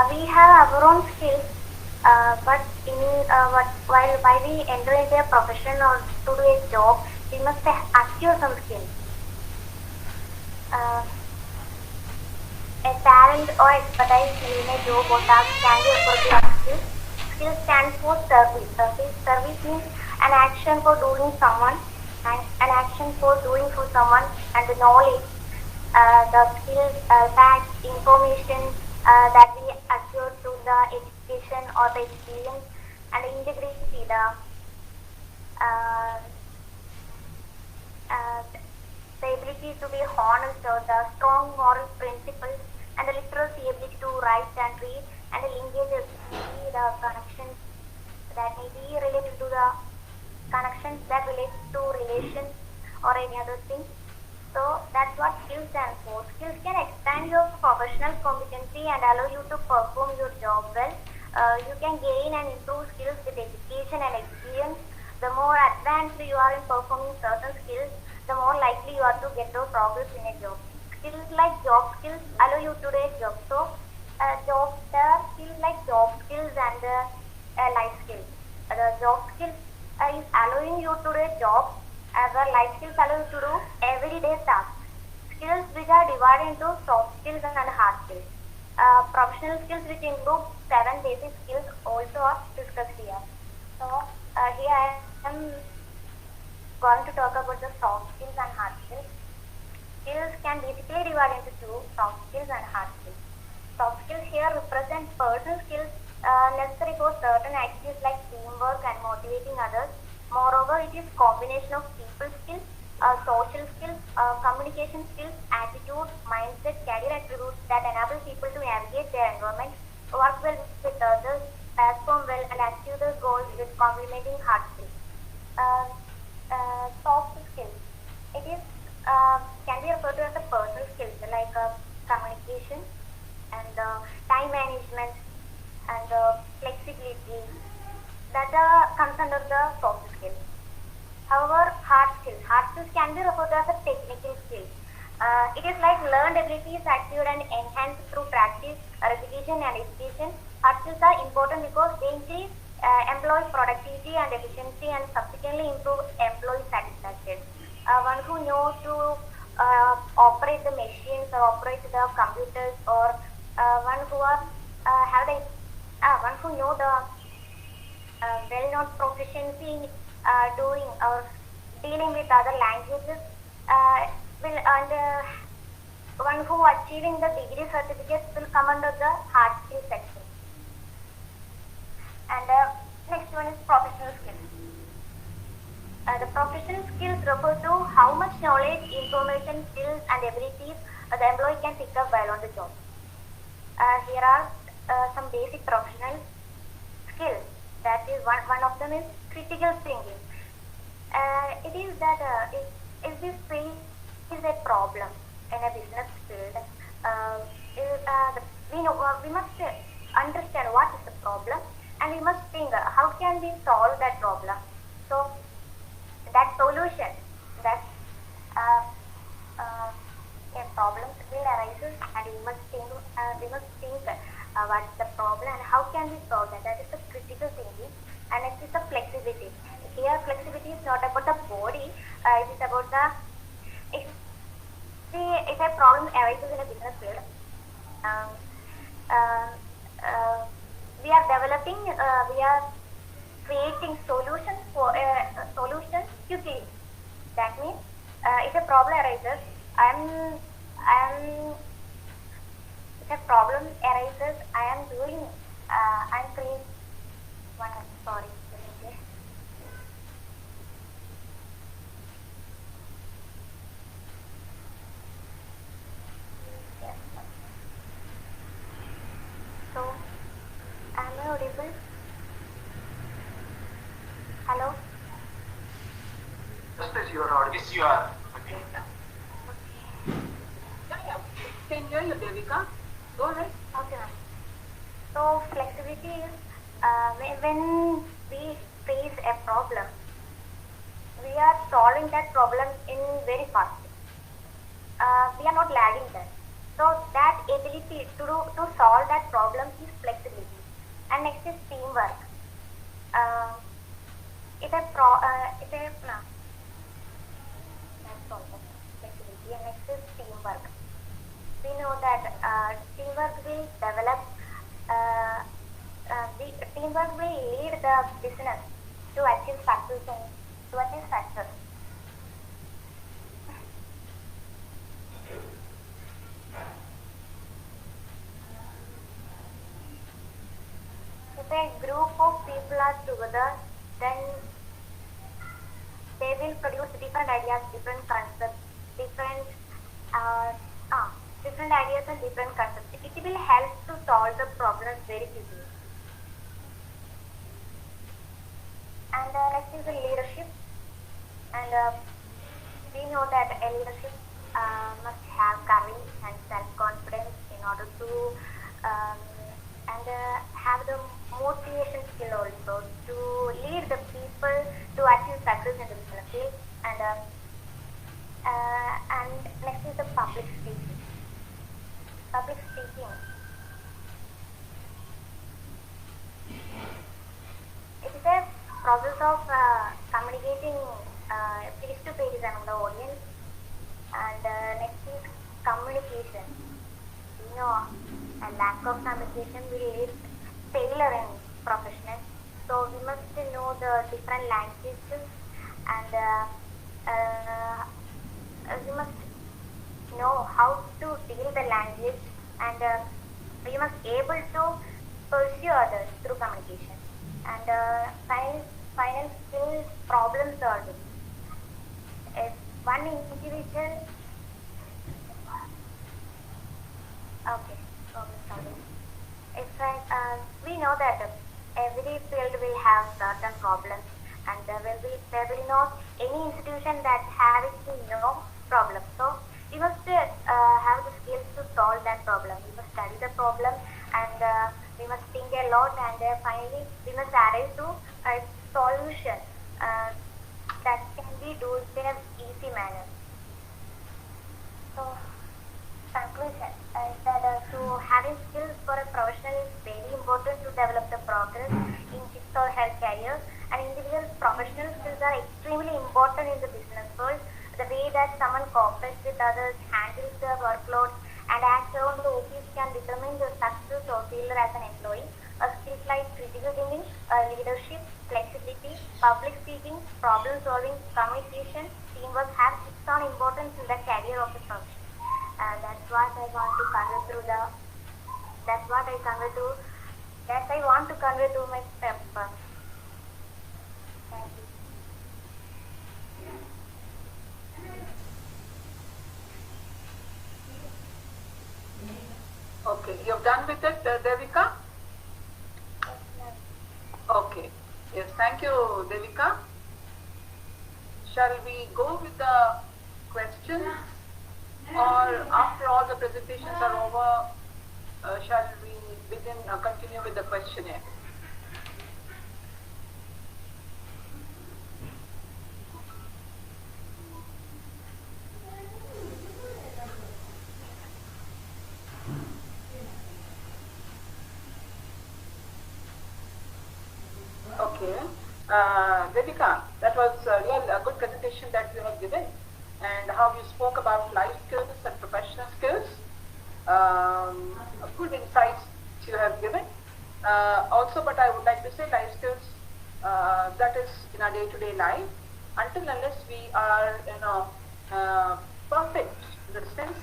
We have our own skills, but while we enter into a profession or to do a job, we must acquire some skills. A talent or expertise in a job or task can be referred to as skills. Skills stands for service. Service means an action for doing someone, an action for doing for someone, and the knowledge, the skills, facts, information that we acquire through the education or the experience, and the integrity, uh, uh, the ability to be honest, or the strong moral principles, and the literacy ability to write and read, and the linkages, maybe the connections that may be related to the connections that relate to relations or any other thing. So that's what skills stand for. Skills can expand your professional competency and allow you to perform your job well. You can gain and improve skills with education and experience. The more advanced you are in performing certain skills, the more likely you are to get those progress in a job. Skills like job skills allow you to do a job. So, there are skills like job skills and life skills. The job skills is allowing you to do a job, as well life skills allow you to do everyday tasks. Skills which are divided into soft skills and hard skills. Professional skills which include 7 basic skills also are discussed here. So here I am going to talk about the soft skills and hard skills. Skills can basically divide into two, soft skills and hard skills. Soft skills here represent personal skills necessary for certain activities like teamwork and motivating others. Moreover, it is combination of people skills, social skills, communication skills, attitude, mindset, career attributes that enable people to navigate their environment, work well with others, perform well, and achieve their goals with complementing hard skills. Soft skills. It is can be referred to as a personal skills like communication and time management and flexibility that comes under the soft skills. However, hard skills can be referred to as a technical skills. It is like learned abilities acquired and enhanced through practice, repetition, and education. Hard skills are important because they increase employee productivity and efficiency and subsequently improve employee satisfaction. One who knows to operate the machines or operate the computers, or one who are have the one who know the well-known proficiency in doing or dealing with other languages, will and one who achieving the degree certificates will come under the hard skill section. And next one is professional skills. The professional skills refer to how much knowledge, information, skills, and abilities the employee can pick up while on the job. Here are some basic professional skills. That is one of them is critical thinking. It is that if this is a problem in a business field, we must understand what is the problem, and we must think how can we solve that problem. So that solution, that a problem will arise, and we must think what's the problem and how can we solve that. That is the critical thinking. And next is the flexibility. Here flexibility is not about the body, it is about the if a problem arises in a business field, we are developing, we are creating solutions for solutions quickly. That means if a problem arises, if a problem arises, I'm creating one. Sorry. Yes. So, am I audible? Hello? Yes, please, you are audible. Yes, you are. Okay. Can hear you, Devika. Go ahead. Okay, ma'am. So, flexibility is when we face a problem, we are solving that problem in very fast. We are not lagging that. So, that ability to solve that problem is flexibility. And next is teamwork. That's all. Flexibility. And next is teamwork. We know that teamwork will develop, teamwork will lead the business to achieve success. if a group of people are together, then they will produce different ideas, different concepts, uh, different ideas and different concepts. It will help to solve the problems very quickly. And next is the leadership. And we know that a leadership must have courage and self-confidence in order to have the motivation skill also to lead the people to achieve success in the business field. And next is the public speaking. Public speaking. It is a process of communicating face-to-face among the audience. And next is communication. You know, a lack of communication will lead failure in profession. So we must know the different languages, and we must know how to deal the language, and we must able to pursue others through communication. And final skill is problem solving. If one individual, okay, problem solving. We know that every field will have certain problems, and there will not any institution that having no problem. So we must have the skills to solve that problem. We must study the problem, and we must think a lot, and finally we must arrive to a solution that can be done in an easy manner. So conclusion is that to having skills for a professional is very important to develop the progress in his or her career, and individual professional skills are extremely important in the business world. The way that someone cooperates with others, handles their workload, and acts around the office can determine the success or failure as an employee. Skills like critical thinking, leadership, flexibility, public speaking, problem solving, communication, teamwork have its own importance in the career of the profession. That's what I want to convey through the. That's what I convey to. That I want to convey to my paper. Thank you. Okay, you're done with it, Devika? Okay. Yes, thank you, Devika. Shall we go with the questions? Or after all the presentations are over, shall we continue with the questionnaire? Okay. Devika, that was a good presentation that you have given, and how you spoke about life skills and professional skills. Good insights you have given. Also, but I would like to say life skills, that is in our day-to-day life, until unless we are, perfect in the sense,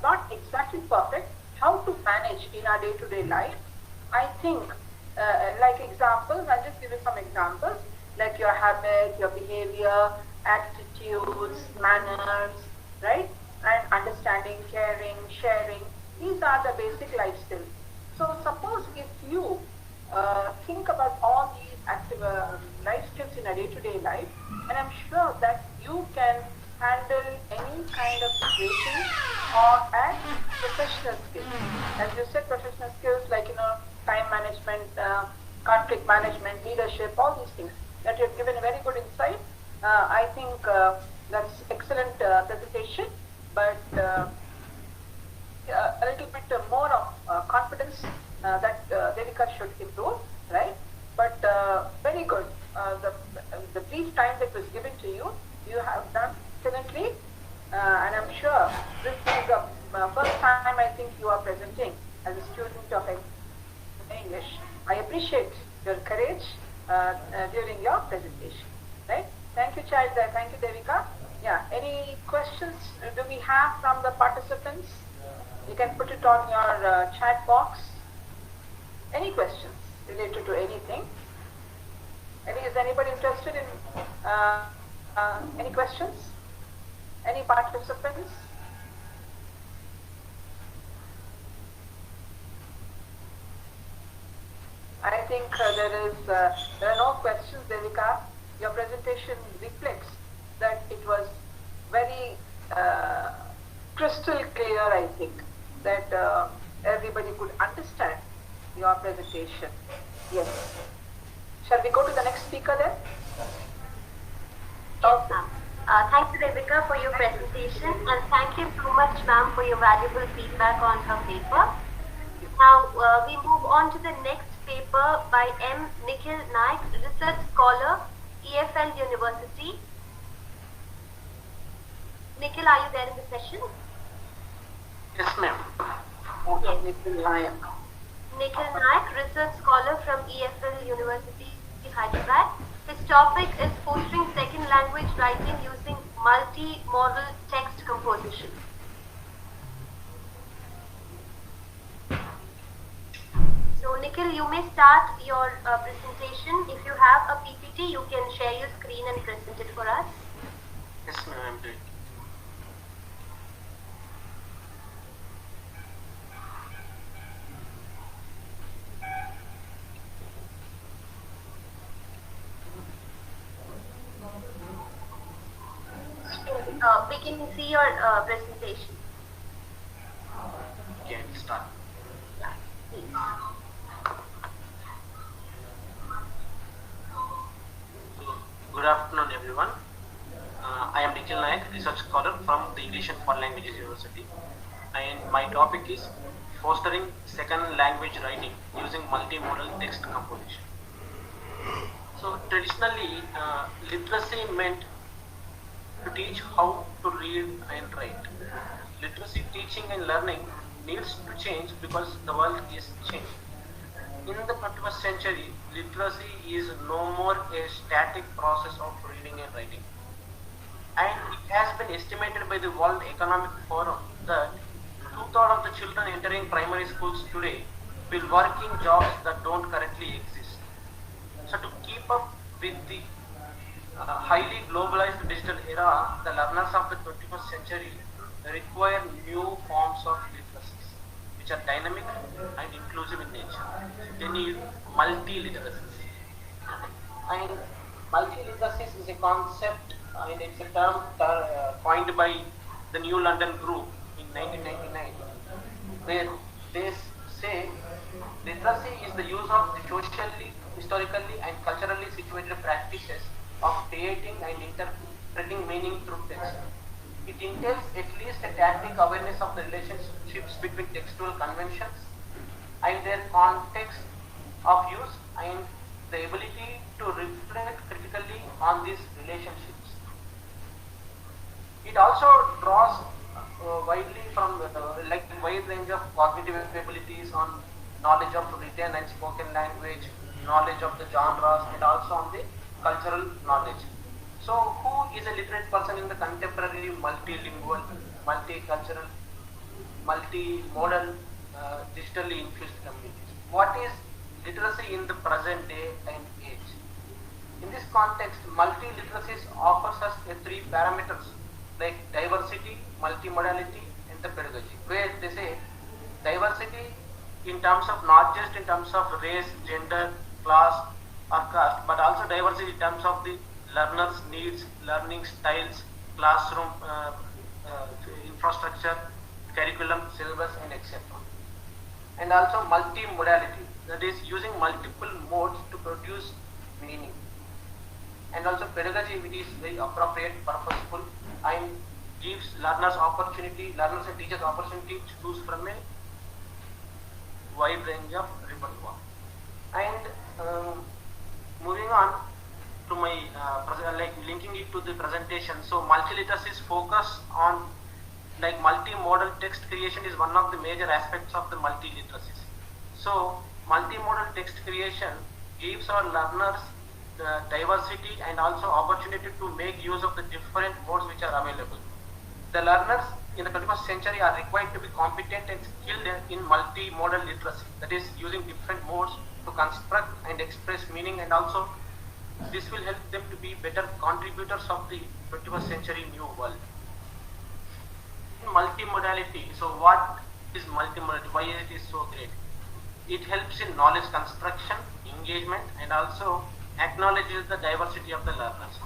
not exactly perfect, how to manage in our day-to-day life. I think, like examples, I'll just give you some examples, like your habit, your behavior, attitudes, manners, right? And understanding, caring, sharing. These are the basic life skills. So suppose if you think about all these active life skills in a day-to-day life, and I'm sure that you can handle any kind of situation or as professional skills. As you said, professional skills like, time management, conflict management, leadership, all these things that you've given a very good insight. I think that's excellent presentation, but a little bit more of confidence that Devika should improve, right? But very good. The brief time that was given to you, you have done excellently, and I'm sure this is the first time I think you are presenting as a student of English. I appreciate your courage during your presentation, right? Thank you, child. Thank you, Devika. Yeah, any questions do we have from the participants? You can put it on your chat box. Any questions? related to anything. Is anybody interested in any questions? Any participants? I think there are no questions, Devika. Your presentation reflects that it was very crystal clear, I think, that everybody could understand your presentation. Yes. Shall we go to the next speaker then? Yes, ma'am. Thank you, Devika, for your presentation, and thank you so much, ma'am, for your valuable feedback on her paper. Now, we move on to the next paper by M. Nikhil Naik, Research Scholar, EFL University. Nikhil, are you there in the session? Yes, ma'am. Yes. Nikhil Naik. Nikhil Naik, Research Scholar from EFL University, Hyderabad. His topic is fostering second language writing using multi-modal text composition. So Nikhil, you may start your presentation. If you have a PPT, you can share your screen and present it for us. Yes, ma'am, I'm doing. We can see your presentation. Okay, start. Good afternoon, everyone. I am Nikhil Naik, Research Scholar from the English and Foreign Languages University, and my topic is fostering second language writing using multimodal text composition. So traditionally, literacy meant to teach how to read and write. Literacy teaching and learning needs to change because the world is changing. In the 21st century, literacy is no more a static process of reading and writing. And it has been estimated by the World Economic Forum that 2/3 of the children entering primary schools today will work in jobs that don't currently exist. So to keep up with the highly globalized digital era, the learners of the 21st century require new forms of literacies, which are dynamic and inclusive in nature. They need multi-literacies. And multi-literacies is a concept and it's a term coined by the New London Group in 1999, where they say literacy is the use of the socially, historically and culturally situated practices of creating and interpreting meaning through text. It entails at least a tacit awareness of the relationships between textual conventions and their context of use and the ability to reflect critically on these relationships. It also draws widely from like a wide range of cognitive abilities on knowledge of written and spoken language, knowledge of the genres, and also on the cultural knowledge. So, who is a literate person in the contemporary multilingual, multicultural, multimodal, digitally infused communities? What is literacy in the present day and age? In this context, multiliteracies offers us three parameters like diversity, multimodality, and the pedagogy, where they say diversity in terms of not just in terms of race, gender, class, or caste, but also diversity in terms of the learners' needs, learning styles, classroom infrastructure, curriculum, syllabus, and etc. And also multimodality, that is using multiple modes to produce meaning. And also pedagogy, which is very appropriate, purposeful, and gives learners and teachers opportunity to choose from a wide range of repertoire. And moving on to my linking it to the presentation. So multiliteracies focus on like multimodal text creation is one of the major aspects of the multiliteracies. So multimodal text creation gives our learners the diversity and also opportunity to make use of the different modes which are available. The learners in the 21st century are required to be competent and skilled in multimodal literacy, that is using different modes to construct and express meaning, and also this will help them to be better contributors of the 21st century new world. Multimodality, so what is multimodality, why it is so great? It helps in knowledge construction, engagement, and also acknowledges the diversity of the learners.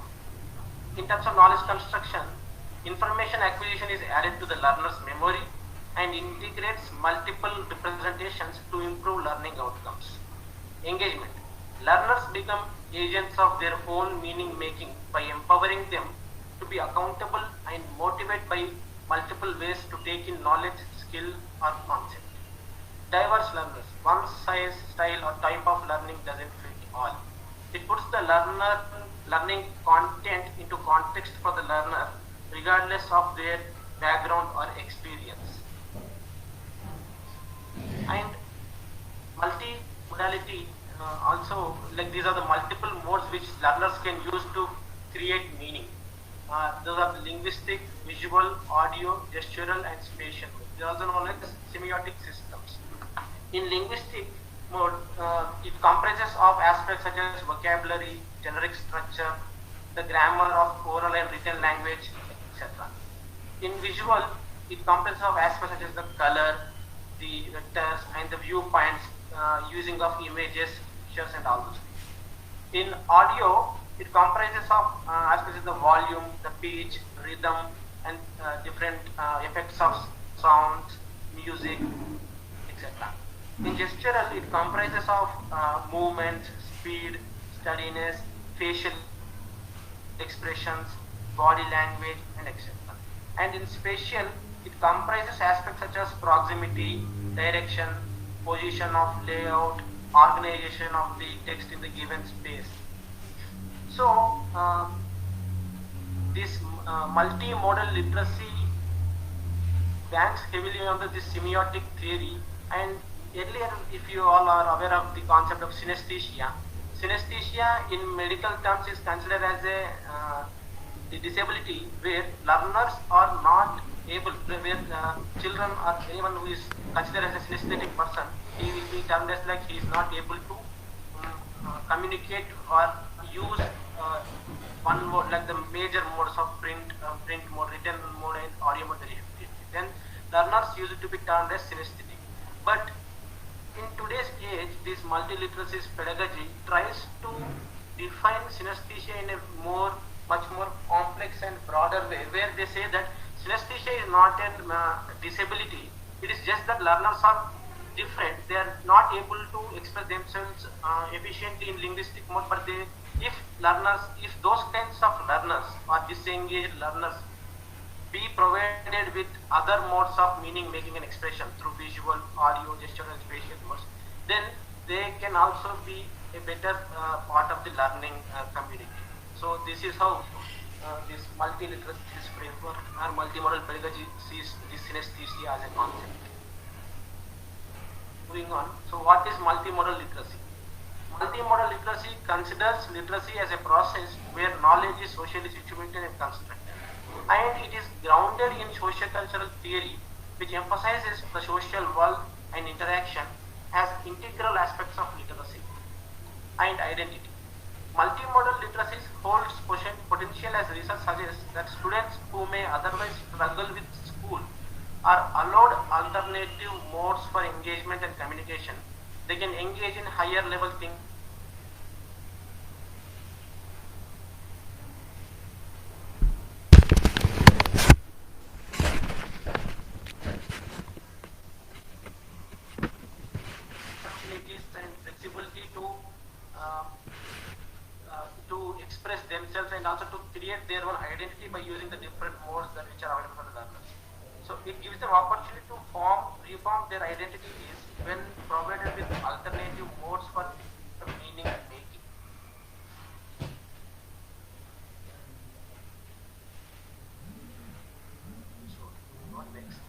In terms of knowledge construction, information acquisition is added to the learner's memory and integrates multiple representations to improve learning outcomes. Engagement. Learners become agents of their own meaning making by empowering them to be accountable and motivated by multiple ways to take in knowledge, skill, or concept. Diverse learners. One size, style, or type of learning doesn't fit all. It puts the learning content into context for the learner regardless of their background or experience. And multimodality also, like these are the multiple modes which learners can use to create meaning. Those are the linguistic, visual, audio, gestural, and spatial. They are also known as semiotic systems. In linguistic mode, it comprises of aspects such as vocabulary, generic structure, the grammar of oral and written language, etc. In visual, it comprises of aspects such as the color, the vectors, and the viewpoints, using of images, pictures, and all those things. In audio, it comprises of aspects of the volume, the pitch, rhythm, and different effects of sounds, music, etc. In gestural, it comprises of movements, speed, steadiness, facial expressions, body language, and etc. And in spatial, it comprises aspects such as proximity, direction, position of layout, organization of the text in the given space. So, this multimodal literacy banks heavily on this semiotic theory. And earlier, if you all are aware of the concept of synesthesia, synesthesia in medical terms is considered as a disability where learners are not able, where children or anyone who is considered as a synesthetic person, he will be termed as like he is not able to communicate or use one mode, like the major modes of print mode, written mode, and audio mode very effectively. Then learners used to be termed as synesthetic. But in today's age, this multiliteracy pedagogy tries to define synesthesia in a much more complex and broader way, where they say that synesthesia is not a disability. It is just that learners are different. They are not able to express themselves efficiently in linguistic mode, but if those kinds of learners or disengaged learners be provided with other modes of meaning making and expression through visual, audio, gestural, and spatial modes, then they can also be a better part of the learning community. So this is how this multiliteracy framework or multimodal pedagogy sees this synesthesia as a concept. Moving on, so what is multimodal literacy? Multimodal literacy considers literacy as a process where knowledge is socially situated and constructed. And it is grounded in socio-cultural theory, which emphasizes the social world and interaction as integral aspects of literacy and identity. Multimodal literacy holds potential, as research suggests that students who may otherwise struggle with school are allowed alternative modes for engagement and communication. They can engage in higher level things. And flexibility to express themselves and also to create their own identity by using the different modes that which are available for the learners. So it gives them opportunity to reform their identities when provided with alternative modes for meaning making. So what next?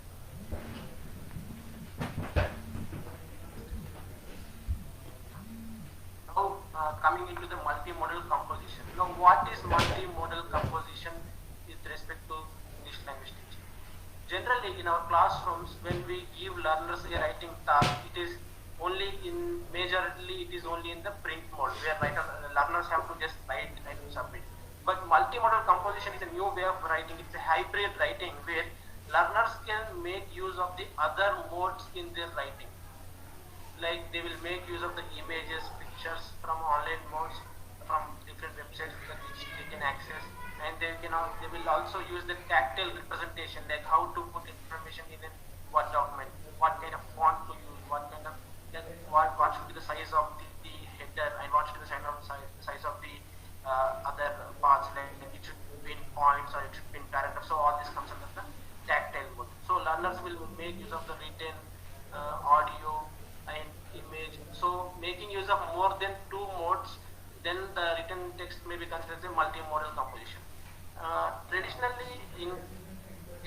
Now coming into the multimodal composition. Now what is multimodal composition with respect to English language teaching? generally in our classrooms, when we give learners a writing task, it is only in majorly it is only in the print mode where learners have to just write and submit. But multimodal composition is a new way of writing. It's a hybrid writing where learners can make use of the other modes in their writing. Like they will make use of the images, pictures from online modes, from different websites that which they can access, and they will also use the tactile representation, like how to put information in a Word document, what kind of font to use, what kind of what should be the size of the header, and what should be the size of the other parts, like it should be in points or it should be in paragraphs. So all this comes under the tactile mode. So learners will make use of the written, audio, and image. So making use of more than two modes, then the written text may be considered as a multimodal composition. Traditionally, in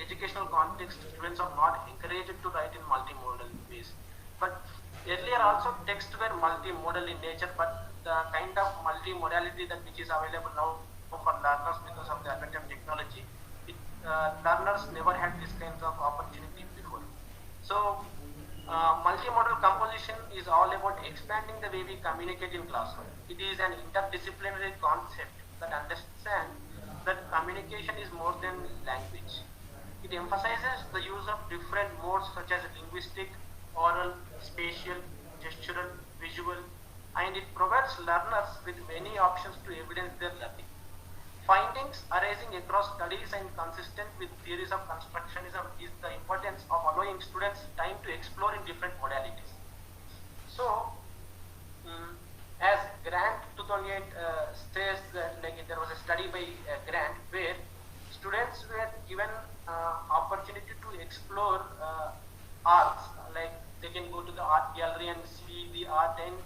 educational context, students are not encouraged to write in multimodal ways. But earlier also texts were multimodal in nature, but the kind of multimodality that which is available now for learners because of the advent of technology, learners never had this kind of opportunity before. So multimodal composition is all about expanding the way we communicate in classroom. It is an interdisciplinary concept that understands that communication is more than language. It emphasizes the use of different modes such as linguistic, oral, spatial, gestural, visual, and it provides learners with many options to evidence their learning. Findings arising across studies and consistent with theories of constructionism is the importance of allowing students time to explore in different modalities. So, as Grant 2008 says that there was a study by Grant where students were given opportunity to explore arts, like they can go to the art gallery and see the art, and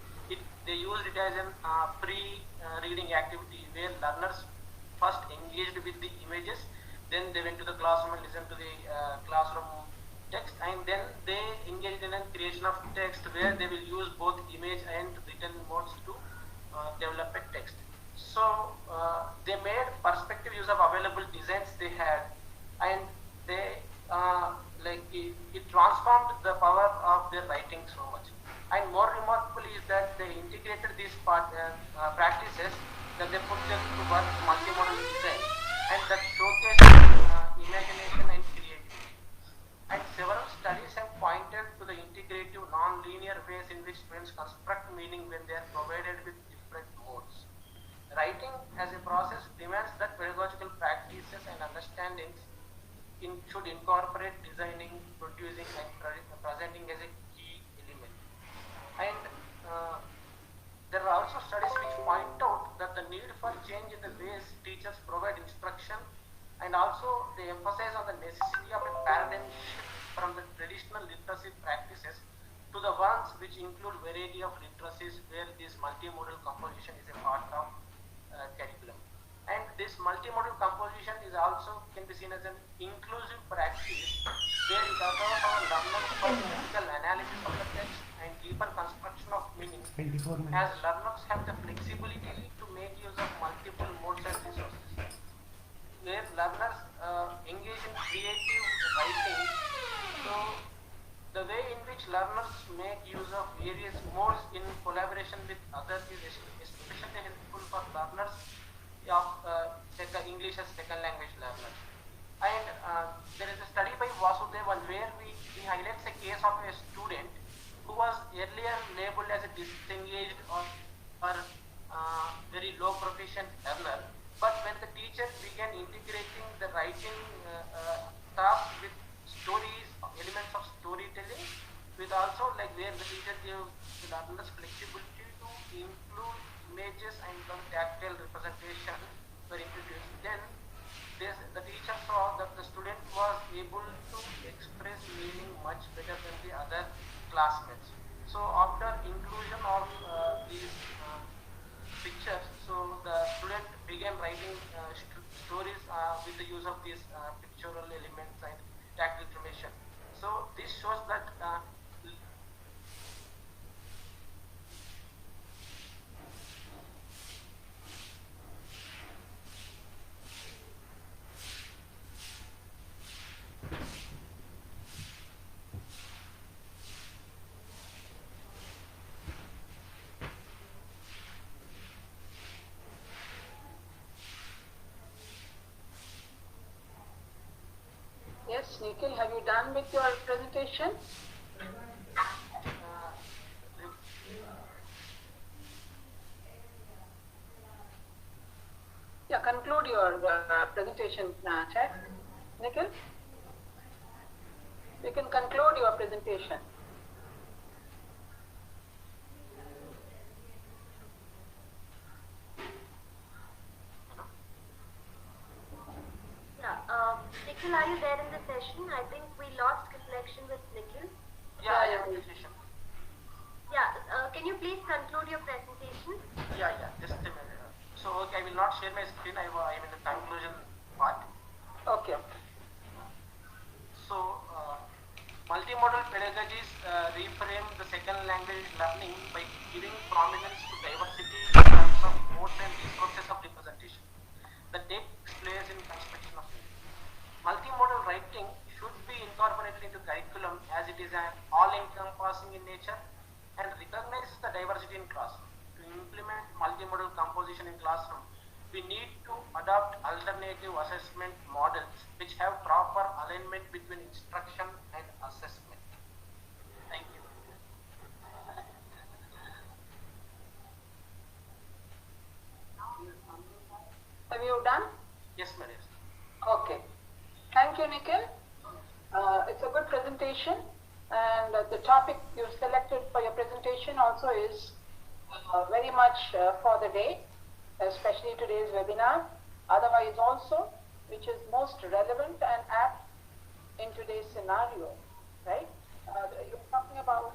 they used it as a pre-reading activity where learners first engaged with the images, then they went to the classroom and listened to the classroom text, and then they engaged in a creation of text where they will use both image and written modes to develop a text. So they made perspective use of available designs they had, and they it transformed the power of their writing so much. And more remarkable is that they integrated these practices, that they put them to work multimodal design, and that showcase imagination and creativity. And several studies have pointed to the integrative, non-linear ways in which students construct meaning when they are provided with different modes. Writing as a process demands that pedagogical practices and understandings should incorporate designing, producing, and presenting as a key element. And there are also studies which point out that the need for change in the ways teachers provide instruction, and also they emphasize on the necessity of a paradigm shift from the traditional literacy practices to the ones which include variety of literacies where this multimodal composition is a part of curriculum. And this multimodal composition is also can be seen as an inclusive practice where it allows our learners for critical analysis of the text and deeper construction of meaning, as learners have the flexibility to make use of multiple modes and resources. Where learners engage in creative writing, so the way in which learners make use of various modes in collaboration with others is especially helpful for learners of English as second language learners. And there is a study by Vasudevan where he highlights a case of a student who was earlier labeled as a disengaged or very low proficient learner, but when the teacher began integrating the writing task with stories, elements of storytelling, with also where the teacher gave the learners flexibility to include images and some tactile representation were introduced, then the teacher saw that the student was able to express meaning much better than the other classmates. So after inclusion of these pictures, so the student began writing stories with the use of these pictorial elements and tactile information. So this shows that Nikhil, have you done with your presentation? Yeah, conclude your presentation, chat. Nikhil, you can conclude your presentation. Yeah, Nikhil, are you there in the session? I think we lost connection with Nikhil. Yeah, I am in the session. Yeah, can you please conclude your presentation? Yeah, just a minute. So, okay, I will not share my screen. I am in the conclusion part. Okay. So, multimodal pedagogies reframe the second language learning by giving prominence to diversity in terms of modes and resources of representation. The text plays in construction of it. Multimodal writing should be incorporated into curriculum as it is an all-encompassing in nature and recognizes the diversity in classroom. To implement multimodal composition in classroom, we need to adopt alternative assessment models which have proper alignment between instruction and assessment. Thank you. Have you done? Yes, madam. Okay. Thank you, Nikhil. It's a good presentation, and the topic you selected for your presentation also is very much for the day, especially today's webinar. Otherwise also, which is most relevant and apt in today's scenario, right? You're talking about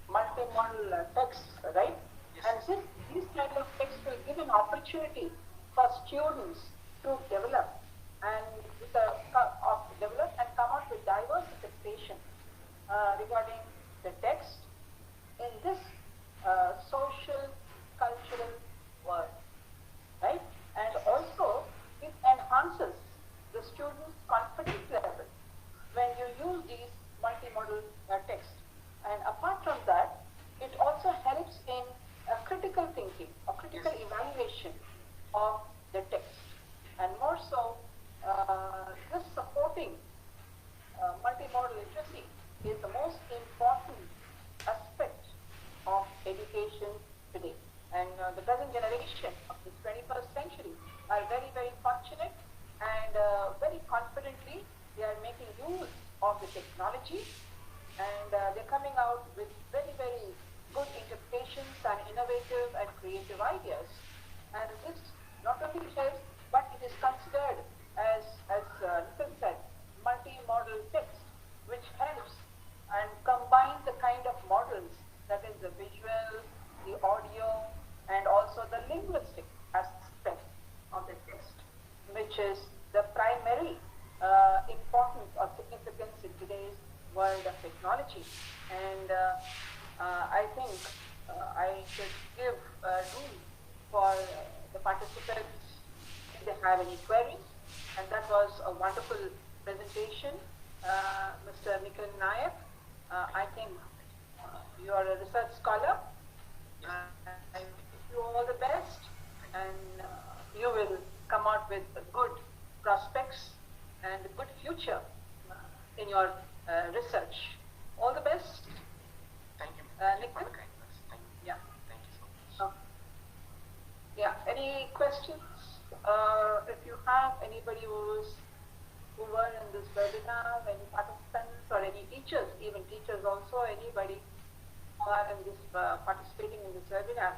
multi-modal texts, right? Yes. And these kind of texts will give an opportunity for students to develop and come out with diverse interpretation regarding the text in this social, cultural world, right? And also, it enhances the student's confidence level when you use these multimodal texts. And apart from that, it also helps in critical thinking or critical evaluation of the text. And more so, this supporting multimodal literacy is the most important aspect of education today. And the present generation of the 21st century are very, very fortunate and very confidently they are making use of the technology, and they're coming out with very, very good interpretations and innovative and creative ideas. And this not only helps, but it is considered as Nikhil said, multi-modal text, which helps and combines the kind of models, that is the visual, the audio, and also the linguistic aspect of the text, which is the primary importance or significance in today's world of technology. And I think I should give room for the participants if they have any queries. And that was a wonderful presentation, Mr. Nikhil Nayak. I think you are a research scholar. I wish you all the best, and you will come out with good prospects and a good future in your research. All the best. Thank you. Nikhil? Thank you. Yeah. Thank you so much. Yeah. Any questions? If you have anybody who were in this webinar, any participants or any teachers, even teachers also, anybody who are in this participating in this webinar,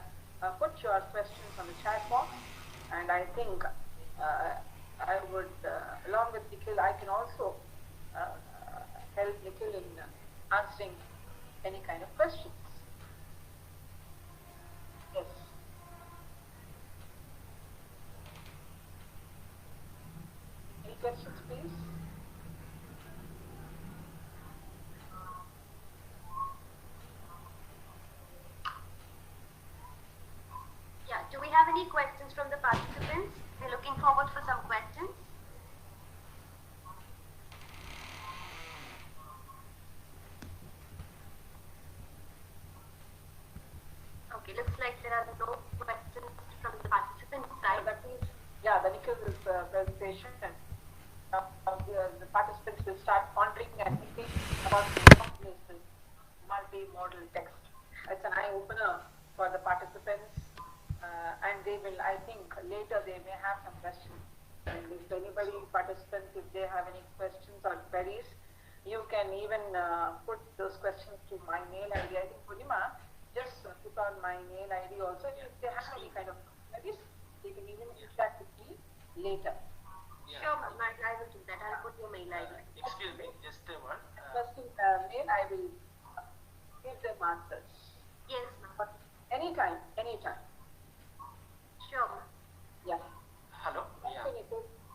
put your questions on the chat box, and I think I would, along with Nikhil, I can also help Nikhil in answering any kind of questions. Yes. Any questions, please? Yeah, do we have any questions from the participants? We're looking forward for some questions. Okay, looks like there are no questions from the participants side. That means, yeah, the Nikhil's presentation to start pondering and thinking about workplaces, multimodal text. It's an eye-opener for the participants, and they will, I think, later they may have some questions. And if anybody, participants, if they have any questions or queries, you can even put those questions to my mail ID. I think Purnima just put on my mail ID also. If they have any kind of queries, they can even interact with me later. Sure, ma'am. I will do that. I'll put your mail ID. Excuse me, just a word. First in mail, I will give them answers. Yes, ma'am. But anytime, anytime. Sure, ma'am. Yeah. Hello. Yeah.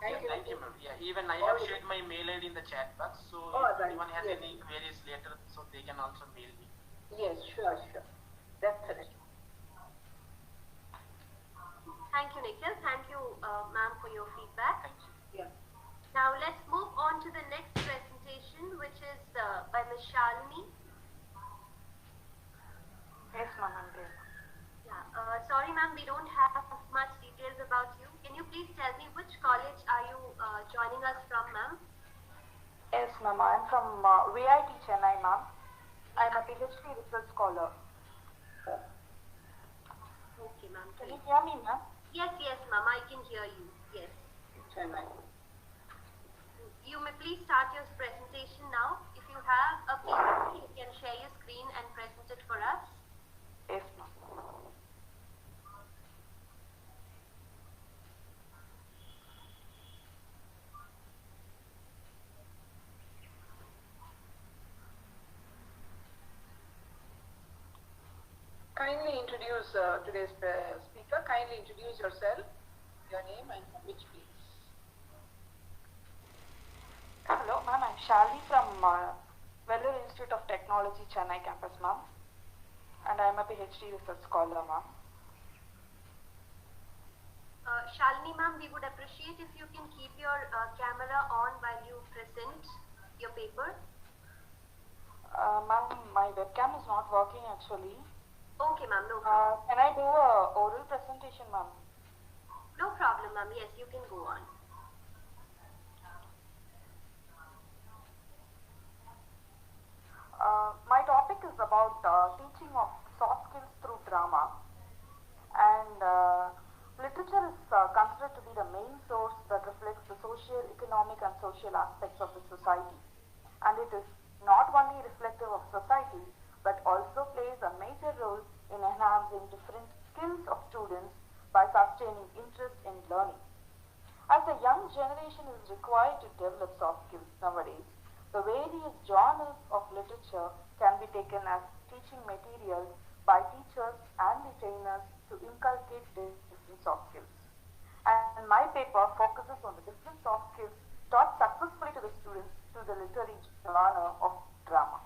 Thank you. Thank you, ma'am. Yeah, even I have shared my mail ID in the chat box, so if anyone has any queries later, so they can also mail me. Yes, sure. Definitely. Thank you, Nikhil. Thank you, ma'am, for your feedback. Thank you. Yeah. Now let's move on to the next presentation, which is by Ms. Shalini. Yes, ma'am, I'm there. Yeah. Sorry, ma'am, we don't have much details about you. Can you please tell me which college are you joining us from, ma'am? Yes, ma'am, I'm from VIT Chennai, ma'am. I'm a PhD research scholar. Okay, ma'am. Can you hear me, ma'am? Yes, ma'am, I can hear you. Yes. Chennai. You may please start your presentation now. If you have a PPT, you can share your screen and present it for us. Yes, ma'am. Kindly introduce today's speaker. Kindly introduce yourself, your name and from which place. Hello, ma'am. I'm Shalini from Vellore Institute of Technology, Chennai campus, ma'am. And I'm a PhD research scholar, ma'am. Shalini, ma'am, we would appreciate if you can keep your camera on while you present your paper. Ma'am, my webcam is not working actually. Okay, ma'am, no problem. Can I do a oral presentation, ma'am? No problem, ma'am. Yes, you can go on. My topic is about teaching of soft skills through drama. And literature is considered to be the main source that reflects the social, economic and social aspects of the society. And it is not only reflective of society, but also plays a major role in enhancing different skills of students by sustaining interest in learning. As the young generation is required to develop soft skills nowadays, the various genres of literature can be taken as teaching materials by teachers and the trainers to inculcate different soft skills. And my paper focuses on the different soft skills taught successfully to the students through the literary genre of drama.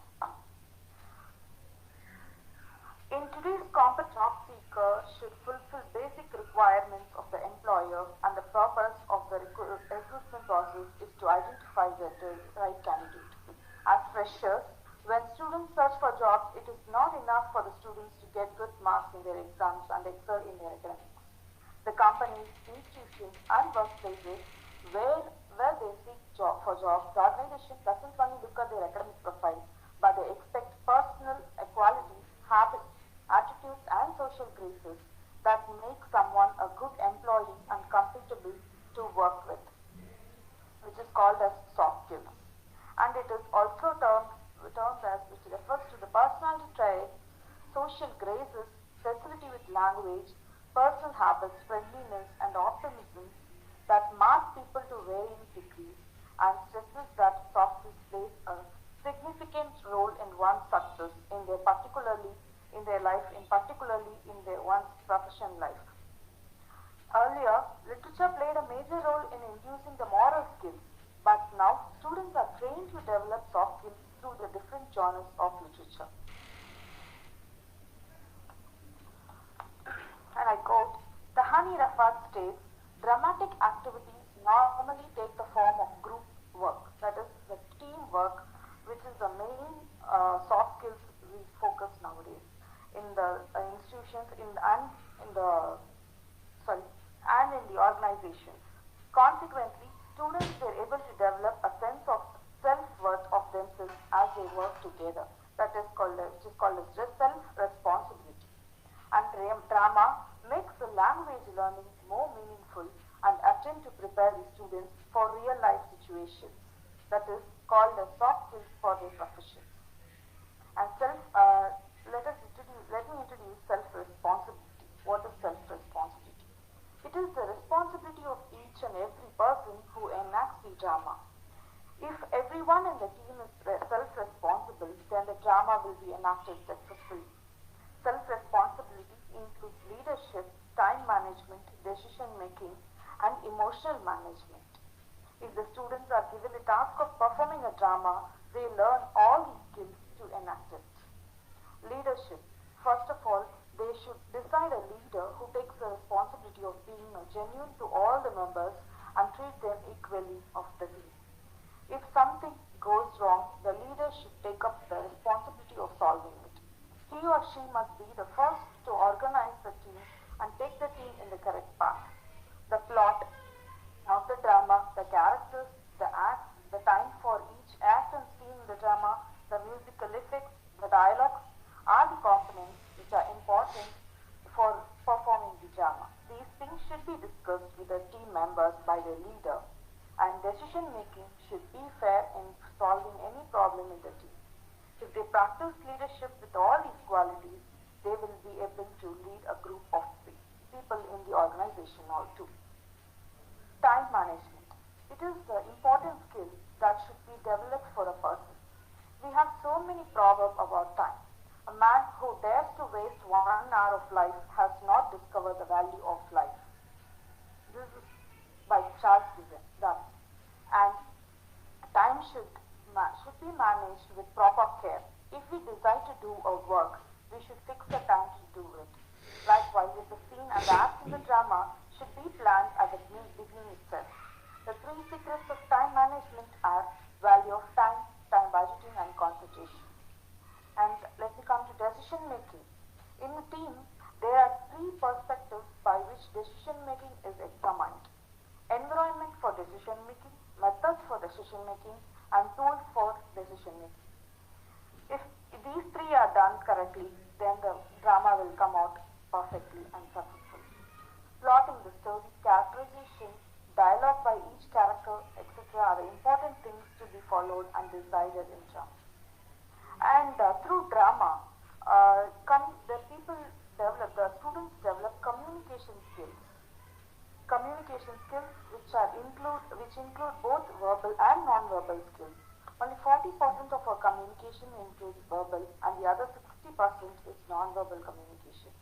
In today's competitive job seeker should fulfill basic requirements of the employer, and the purpose of the recruitment process is to identify the right candidate. As freshers, when students search for jobs, it is not enough for the students to get good marks in their exams and excel in their academics. The companies, institutions and workplaces where they seek for jobs, the organization doesn't only look at their academic profile, but they expect personal qualities, habits, attitudes and social graces that make someone a good employee and compatible to work with, which is called as soft skills. And it is also termed as, which refers to the personality traits, social graces, facility with language, personal habits, friendliness and optimism that mark people to varying degrees, and stresses that soft skills plays a significant role in one's success in their particularly in their one's professional life. Earlier, literature played a major role in inducing the moral skills, but now students are trained to develop soft skills through the different genres of literature. And I quote, Tahani Rafat states, dramatic activities normally take the form of group work, that is the teamwork, which is the main soft skills we focus nowadays in the institutions and in the organizations. Consequently, students were able to develop a sense of self themselves as they work together. That is called, which is called as self-responsibility. And drama makes the language learning more meaningful and attempt to prepare the students for real life situations. That is called as soft skills for their professions. And let me introduce self-responsibility. What is self-responsibility? It is the responsibility of each and every person who enacts the drama. If everyone in the team is self-responsible, then the drama will be enacted successfully. Self-responsibility includes leadership, time management, decision making, and emotional management. If the students are given the task of performing a drama, they learn all these skills to enact it. Leadership. First of all, they should decide a leader who takes the responsibility of being genuine to all the members and treat them equally of the team. If something goes wrong, the leader should take up the responsibility of solving it. He or she must be the first to organize the team and take the team in the correct path. The plot of the drama, the characters, the acts, the time for each act and scene in the drama, the musical effects, the dialogues are the components which are important for performing the drama. These things should be discussed with the team members by the leader, and decision making should be fair in solving any problem in the team. If they practice leadership with all these qualities, they will be able to lead a group of people in the organization or too. Time management. It is the important skill that should be developed for a person. We have so many proverbs about time. A man who dares to waste 1 hour of life has not discovered the value of life. This is by Charles Dickens. And time should be managed with proper care. If we decide to do a work, we should fix the time to do it. Likewise, if the scene and the acts in the drama should be planned at the beginning itself. The 3 secrets of time management are value of time, time budgeting, and concentration. And let me come to decision making. In a team, there are 3 perspectives by which decision making is examined. Environment for decision making, methods for decision making, and tools for decision making. If these 3 are done correctly, then the drama will come out perfectly and successfully. Plotting the story, characterization, dialogue by each character, etc. are the important things to be followed and decided in drama. And through drama, the students develop communication skills. Communication skills which include both verbal and non-verbal skills. Only 40% of our communication includes verbal, and the other 60% is non-verbal communication.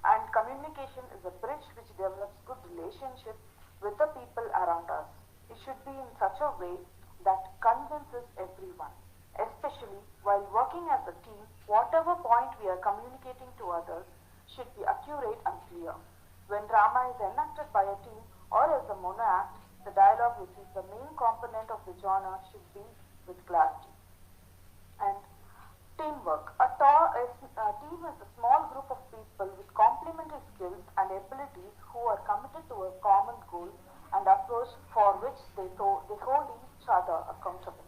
And communication is a bridge which develops good relationship with the people around us. It should be in such a way that convinces everyone. Especially while working as a team, whatever point we are communicating to others should be accurate and clear. When drama is enacted by a team or as a mono act, the dialogue, which is the main component of the genre, should be with clarity. And teamwork. A team is a small group of people with complementary skills and abilities who are committed to a common goal and approach for which they hold each other accountable.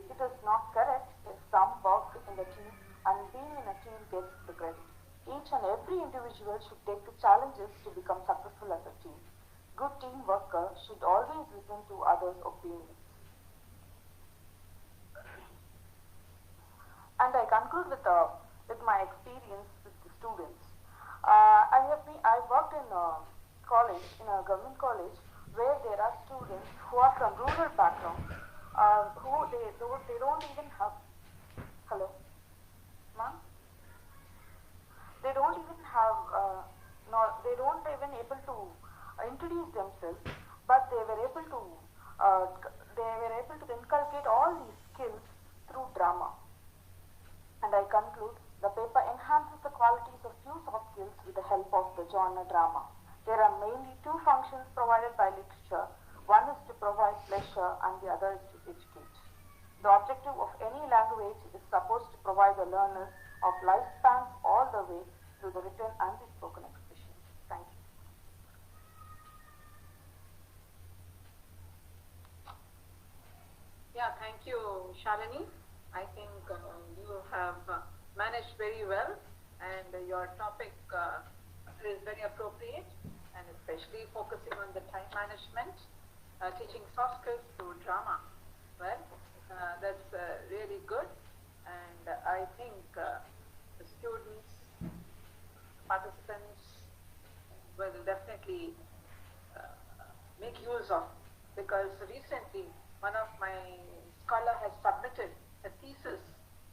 It is not correct if some work in the team and being in a team gets the credit. Each and every individual should take the challenges to become successful as a team. Good team worker should always listen to others' opinions. And I conclude with my experience with the students. I worked in a college, in a government college, where there are students who are from rural background, who they don't even have. Hello, ma'am. They don't even have. They don't even able to introduce themselves, but they were able to inculcate all these skills through drama. And I conclude, the paper enhances the qualities of few soft skills with the help of the genre drama. There are mainly 2 functions provided by literature. One is to provide pleasure and the other is to educate. The objective of any language is supposed to provide the learners of lifespans all the way through the written and the spoken expression. Thank you. Yeah, thank you, Shalini. I think you have managed very well, and your topic is very appropriate, and especially focusing on the time management, teaching soft skills through drama. Well, that's really good, and I think the students, participants will definitely make use of, because recently one of my scholar has submitted a thesis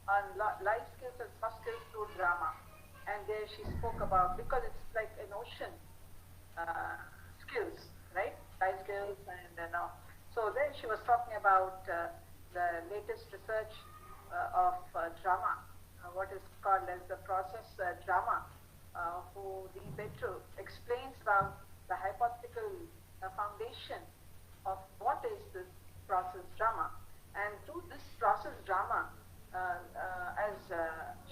on life skills and soft skills through drama, and there she spoke about, because it's like an ocean, skills, right? Life skills and all. So then she was talking about the latest research of drama, what is called as the process drama, who Lee Petru explains about the hypothetical foundation of what is this process drama. And through this process drama, as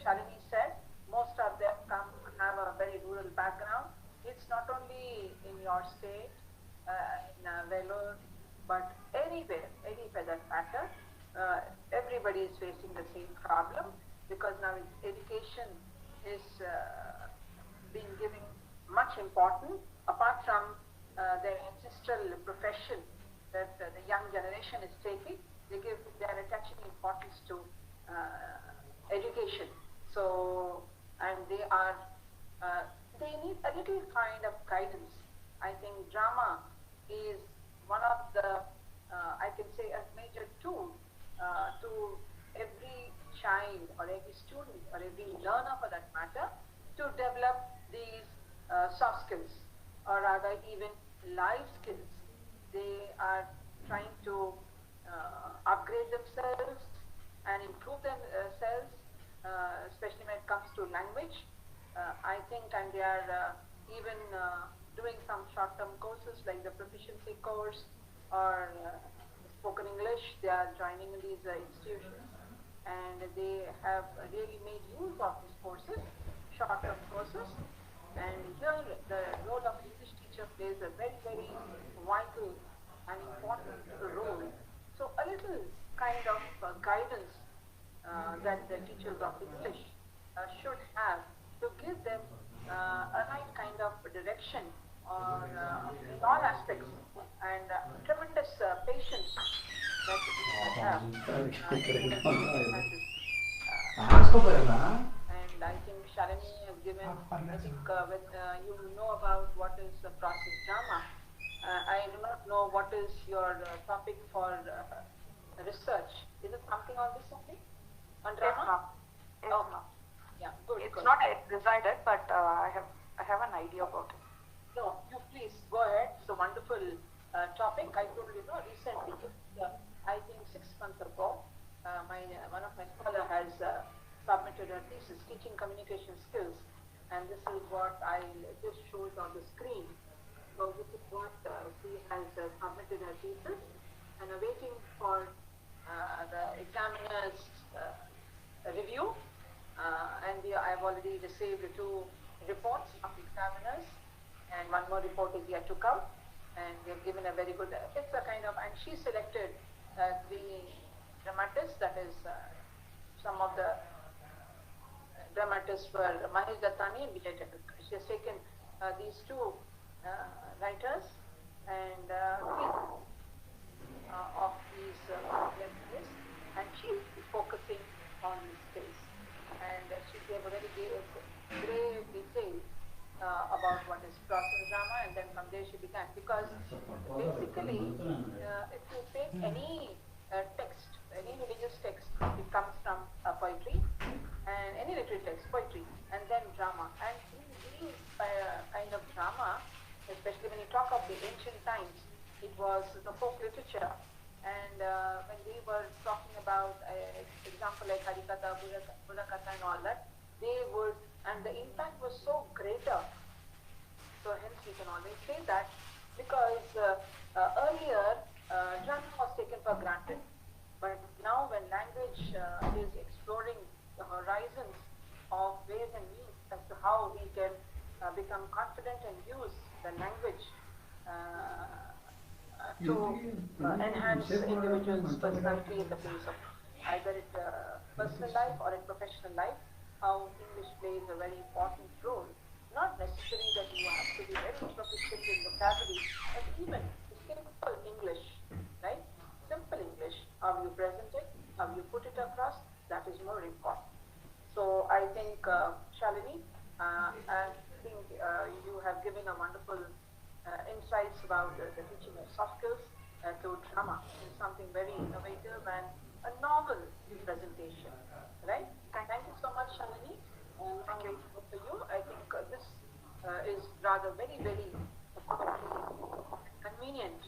Shalini said, most of them have a very rural background. It's not only in your state, in Vellore, but anywhere that matter, everybody is facing the same problem, because now education is being given much importance, apart from their ancestral profession that the young generation is taking. They are attaching importance to education. So, and they need a little kind of guidance. I think drama is one of the, I can say, a major tool to every child or every student or every learner for that matter, to develop these soft skills, or rather even life skills. They are trying to upgrade themselves and improve themselves, especially when it comes to language. I think, and they are even doing some short-term courses like the proficiency course or spoken English. They are joining these institutions, and they have really made use of these courses, short-term courses. And here the role of English teacher plays a very, very vital and important role. So a little kind of guidance that the teachers of English should have, to give them a right kind of direction on in all aspects, and tremendous patience that they have. And I think Shalini has given, I think when you know about what is the process drama, I do not know what is your topic for research. Is it something on this only? On drama? Yes, ma'am. Yeah, good. It's not decided, but I have an idea about it. No, you please go ahead. It's a wonderful topic. I told you, recently, I think 6 months ago, one of my scholar has submitted a thesis, teaching communication skills, and this is what I just showed on the screen. So this is what she has submitted her thesis, and awaiting for the examiner's review. And I've already received 2 reports from examiners, and one more report is yet to come. And we have given a very good, it's a kind of, and she selected 3 dramatists, that is some of the dramatists were Mahesh Dattani and Vijay Tendulkar. She has taken these 2 writers and 3 of these lecturers, and she is focusing on these skills. And she gave a very great detail about what is process drama, and then from there she began. Because basically, if you take any text, any religious text, it comes from poetry, and any literary text, poetry, and then drama. And in these kind of drama, especially when you talk of the ancient times, it was the folk literature. And when we were talking about example like Harikatha, Buddhakatha and all that, they would, and the impact was so greater. So hence we can always say that, because earlier drama was taken for granted. But now when language is exploring the horizons of ways and means as to how we can become confident and use the language to enhance individuals' personality in the place of either it personal life or in professional life, how English plays a very important role. Not necessarily that you have to be very proficient in vocabulary, but even simple English, right? Simple English, how you present it, how you put it across, that is more important. So I think, Shalini, I think you have given a wonderful insights about the teaching of soft skills to drama is something very innovative and a novel presentation, right? Thank you so much, Shalini. Thank you for you. I think this is rather very, very convenient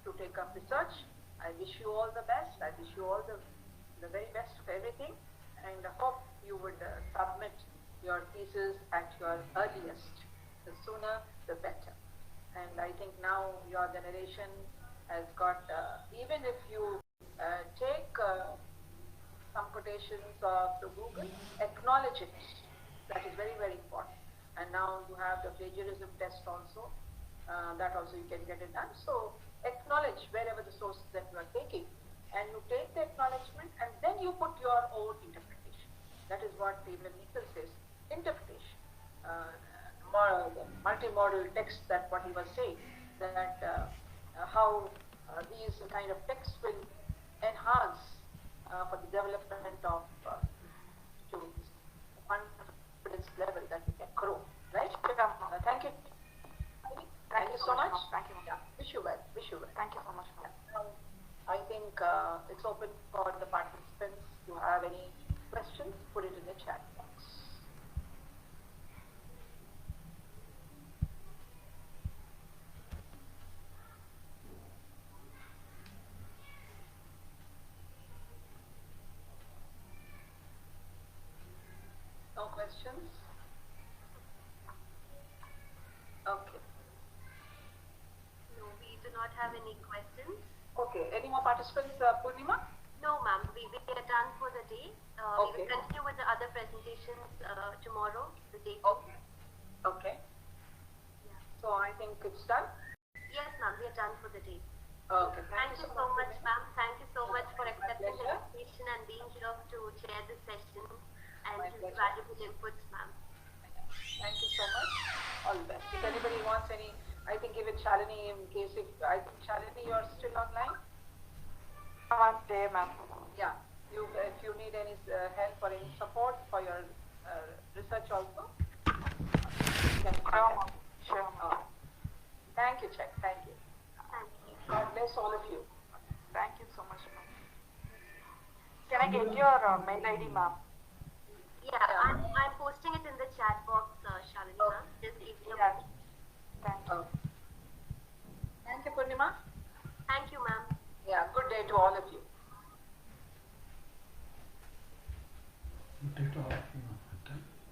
to take up research. I wish you all the best. I wish you all the very best of everything, and I hope you would submit your thesis at your earliest. The sooner, the better. And I think now your generation has got, even if you take some quotations of the Google, acknowledge it. That is very, very important. And now you have the plagiarism test also. That also you can get it done. So acknowledge wherever the sources that you are taking, and you take the acknowledgement and then you put your own interpretation. That is what even Nikhil says, interpretation. The multimodal text, that what he was saying, that how these kind of texts will enhance for the development of students, confidence level that we can grow, right? Thank you. Thank you so much. Thank you. Yeah. Wish you well. Wish you well. Thank you so much. Now, I think it's open for the participants. If you have any questions, put it in the chat box. No questions? Okay. No, we do not have any questions. Okay. Any more participants, Purnima? No, ma'am. We are done for the day. Okay. We will continue with the other presentations tomorrow, the day. Okay. Okay. Yeah. So I think it's done? Yes, ma'am. We are done for the day. Okay. Thank you so much, ma'am. Thank you so much for My accepting the pleasure. invitation and being here to chair this session and My give pleasure. valuable inputs, ma'am. Thank you so much. All the best. If anybody wants any, I think give it Shalini in case if, I think Shalini, you're still online? I'm there, ma'am. Yeah. If you need any help or any support for your research also, you can contact. Sure, ma'am. Thank you, Chek. Thank you. Thank you. God bless all of you. Thank you so much, ma'am. Can I get your mail ID, ma'am? Yeah, I'm posting it in the chat box, Shalini, ma'am. Just give me a Yeah. moment. Thank you. Thank you, Purnima. Thank you, ma'am. Yeah, good day to all of you.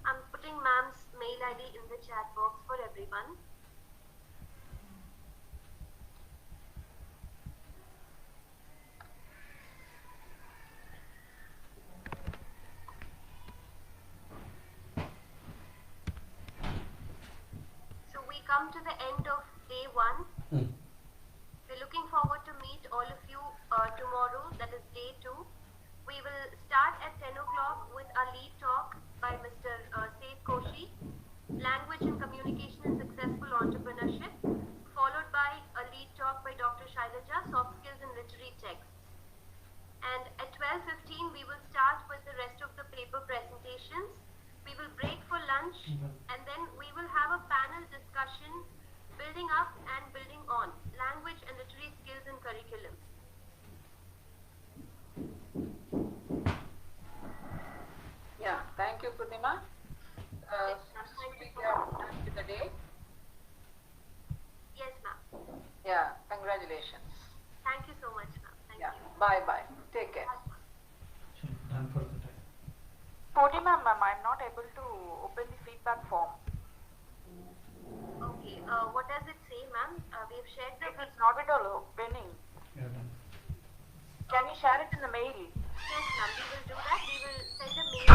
I'm putting ma'am's mail ID in the chat box for everyone. So we come to the end of day 1. We're looking forward to meet all of you tomorrow, that is day 2. We will start at 10 o'clock with our lead talk by Mr. Seth Koshi, Language and Communication in Successful Entrepreneurship, followed by a lead talk by Dr. Shailaja, Soft Skills in Literary Texts. And at 12:15, we will start with the rest of the paper presentations. We will break for lunch, and then we will have a panel discussion, building up and building on language and literary skills and curriculum. Yeah, thank you, Purnima. We are done with the day. Yes, ma'am. Yeah, congratulations. Thank you so much, ma'am. Thank Yeah, you. bye-bye. Take care. Done for the time. Purnima, ma'am, I'm not able to open the feedback form. Okay, what does it say, ma'am? We have shared the... It is not at all opening. Yeah, done. Can you share it in the mail? Yes, ma'am. We will do that. We will send a mail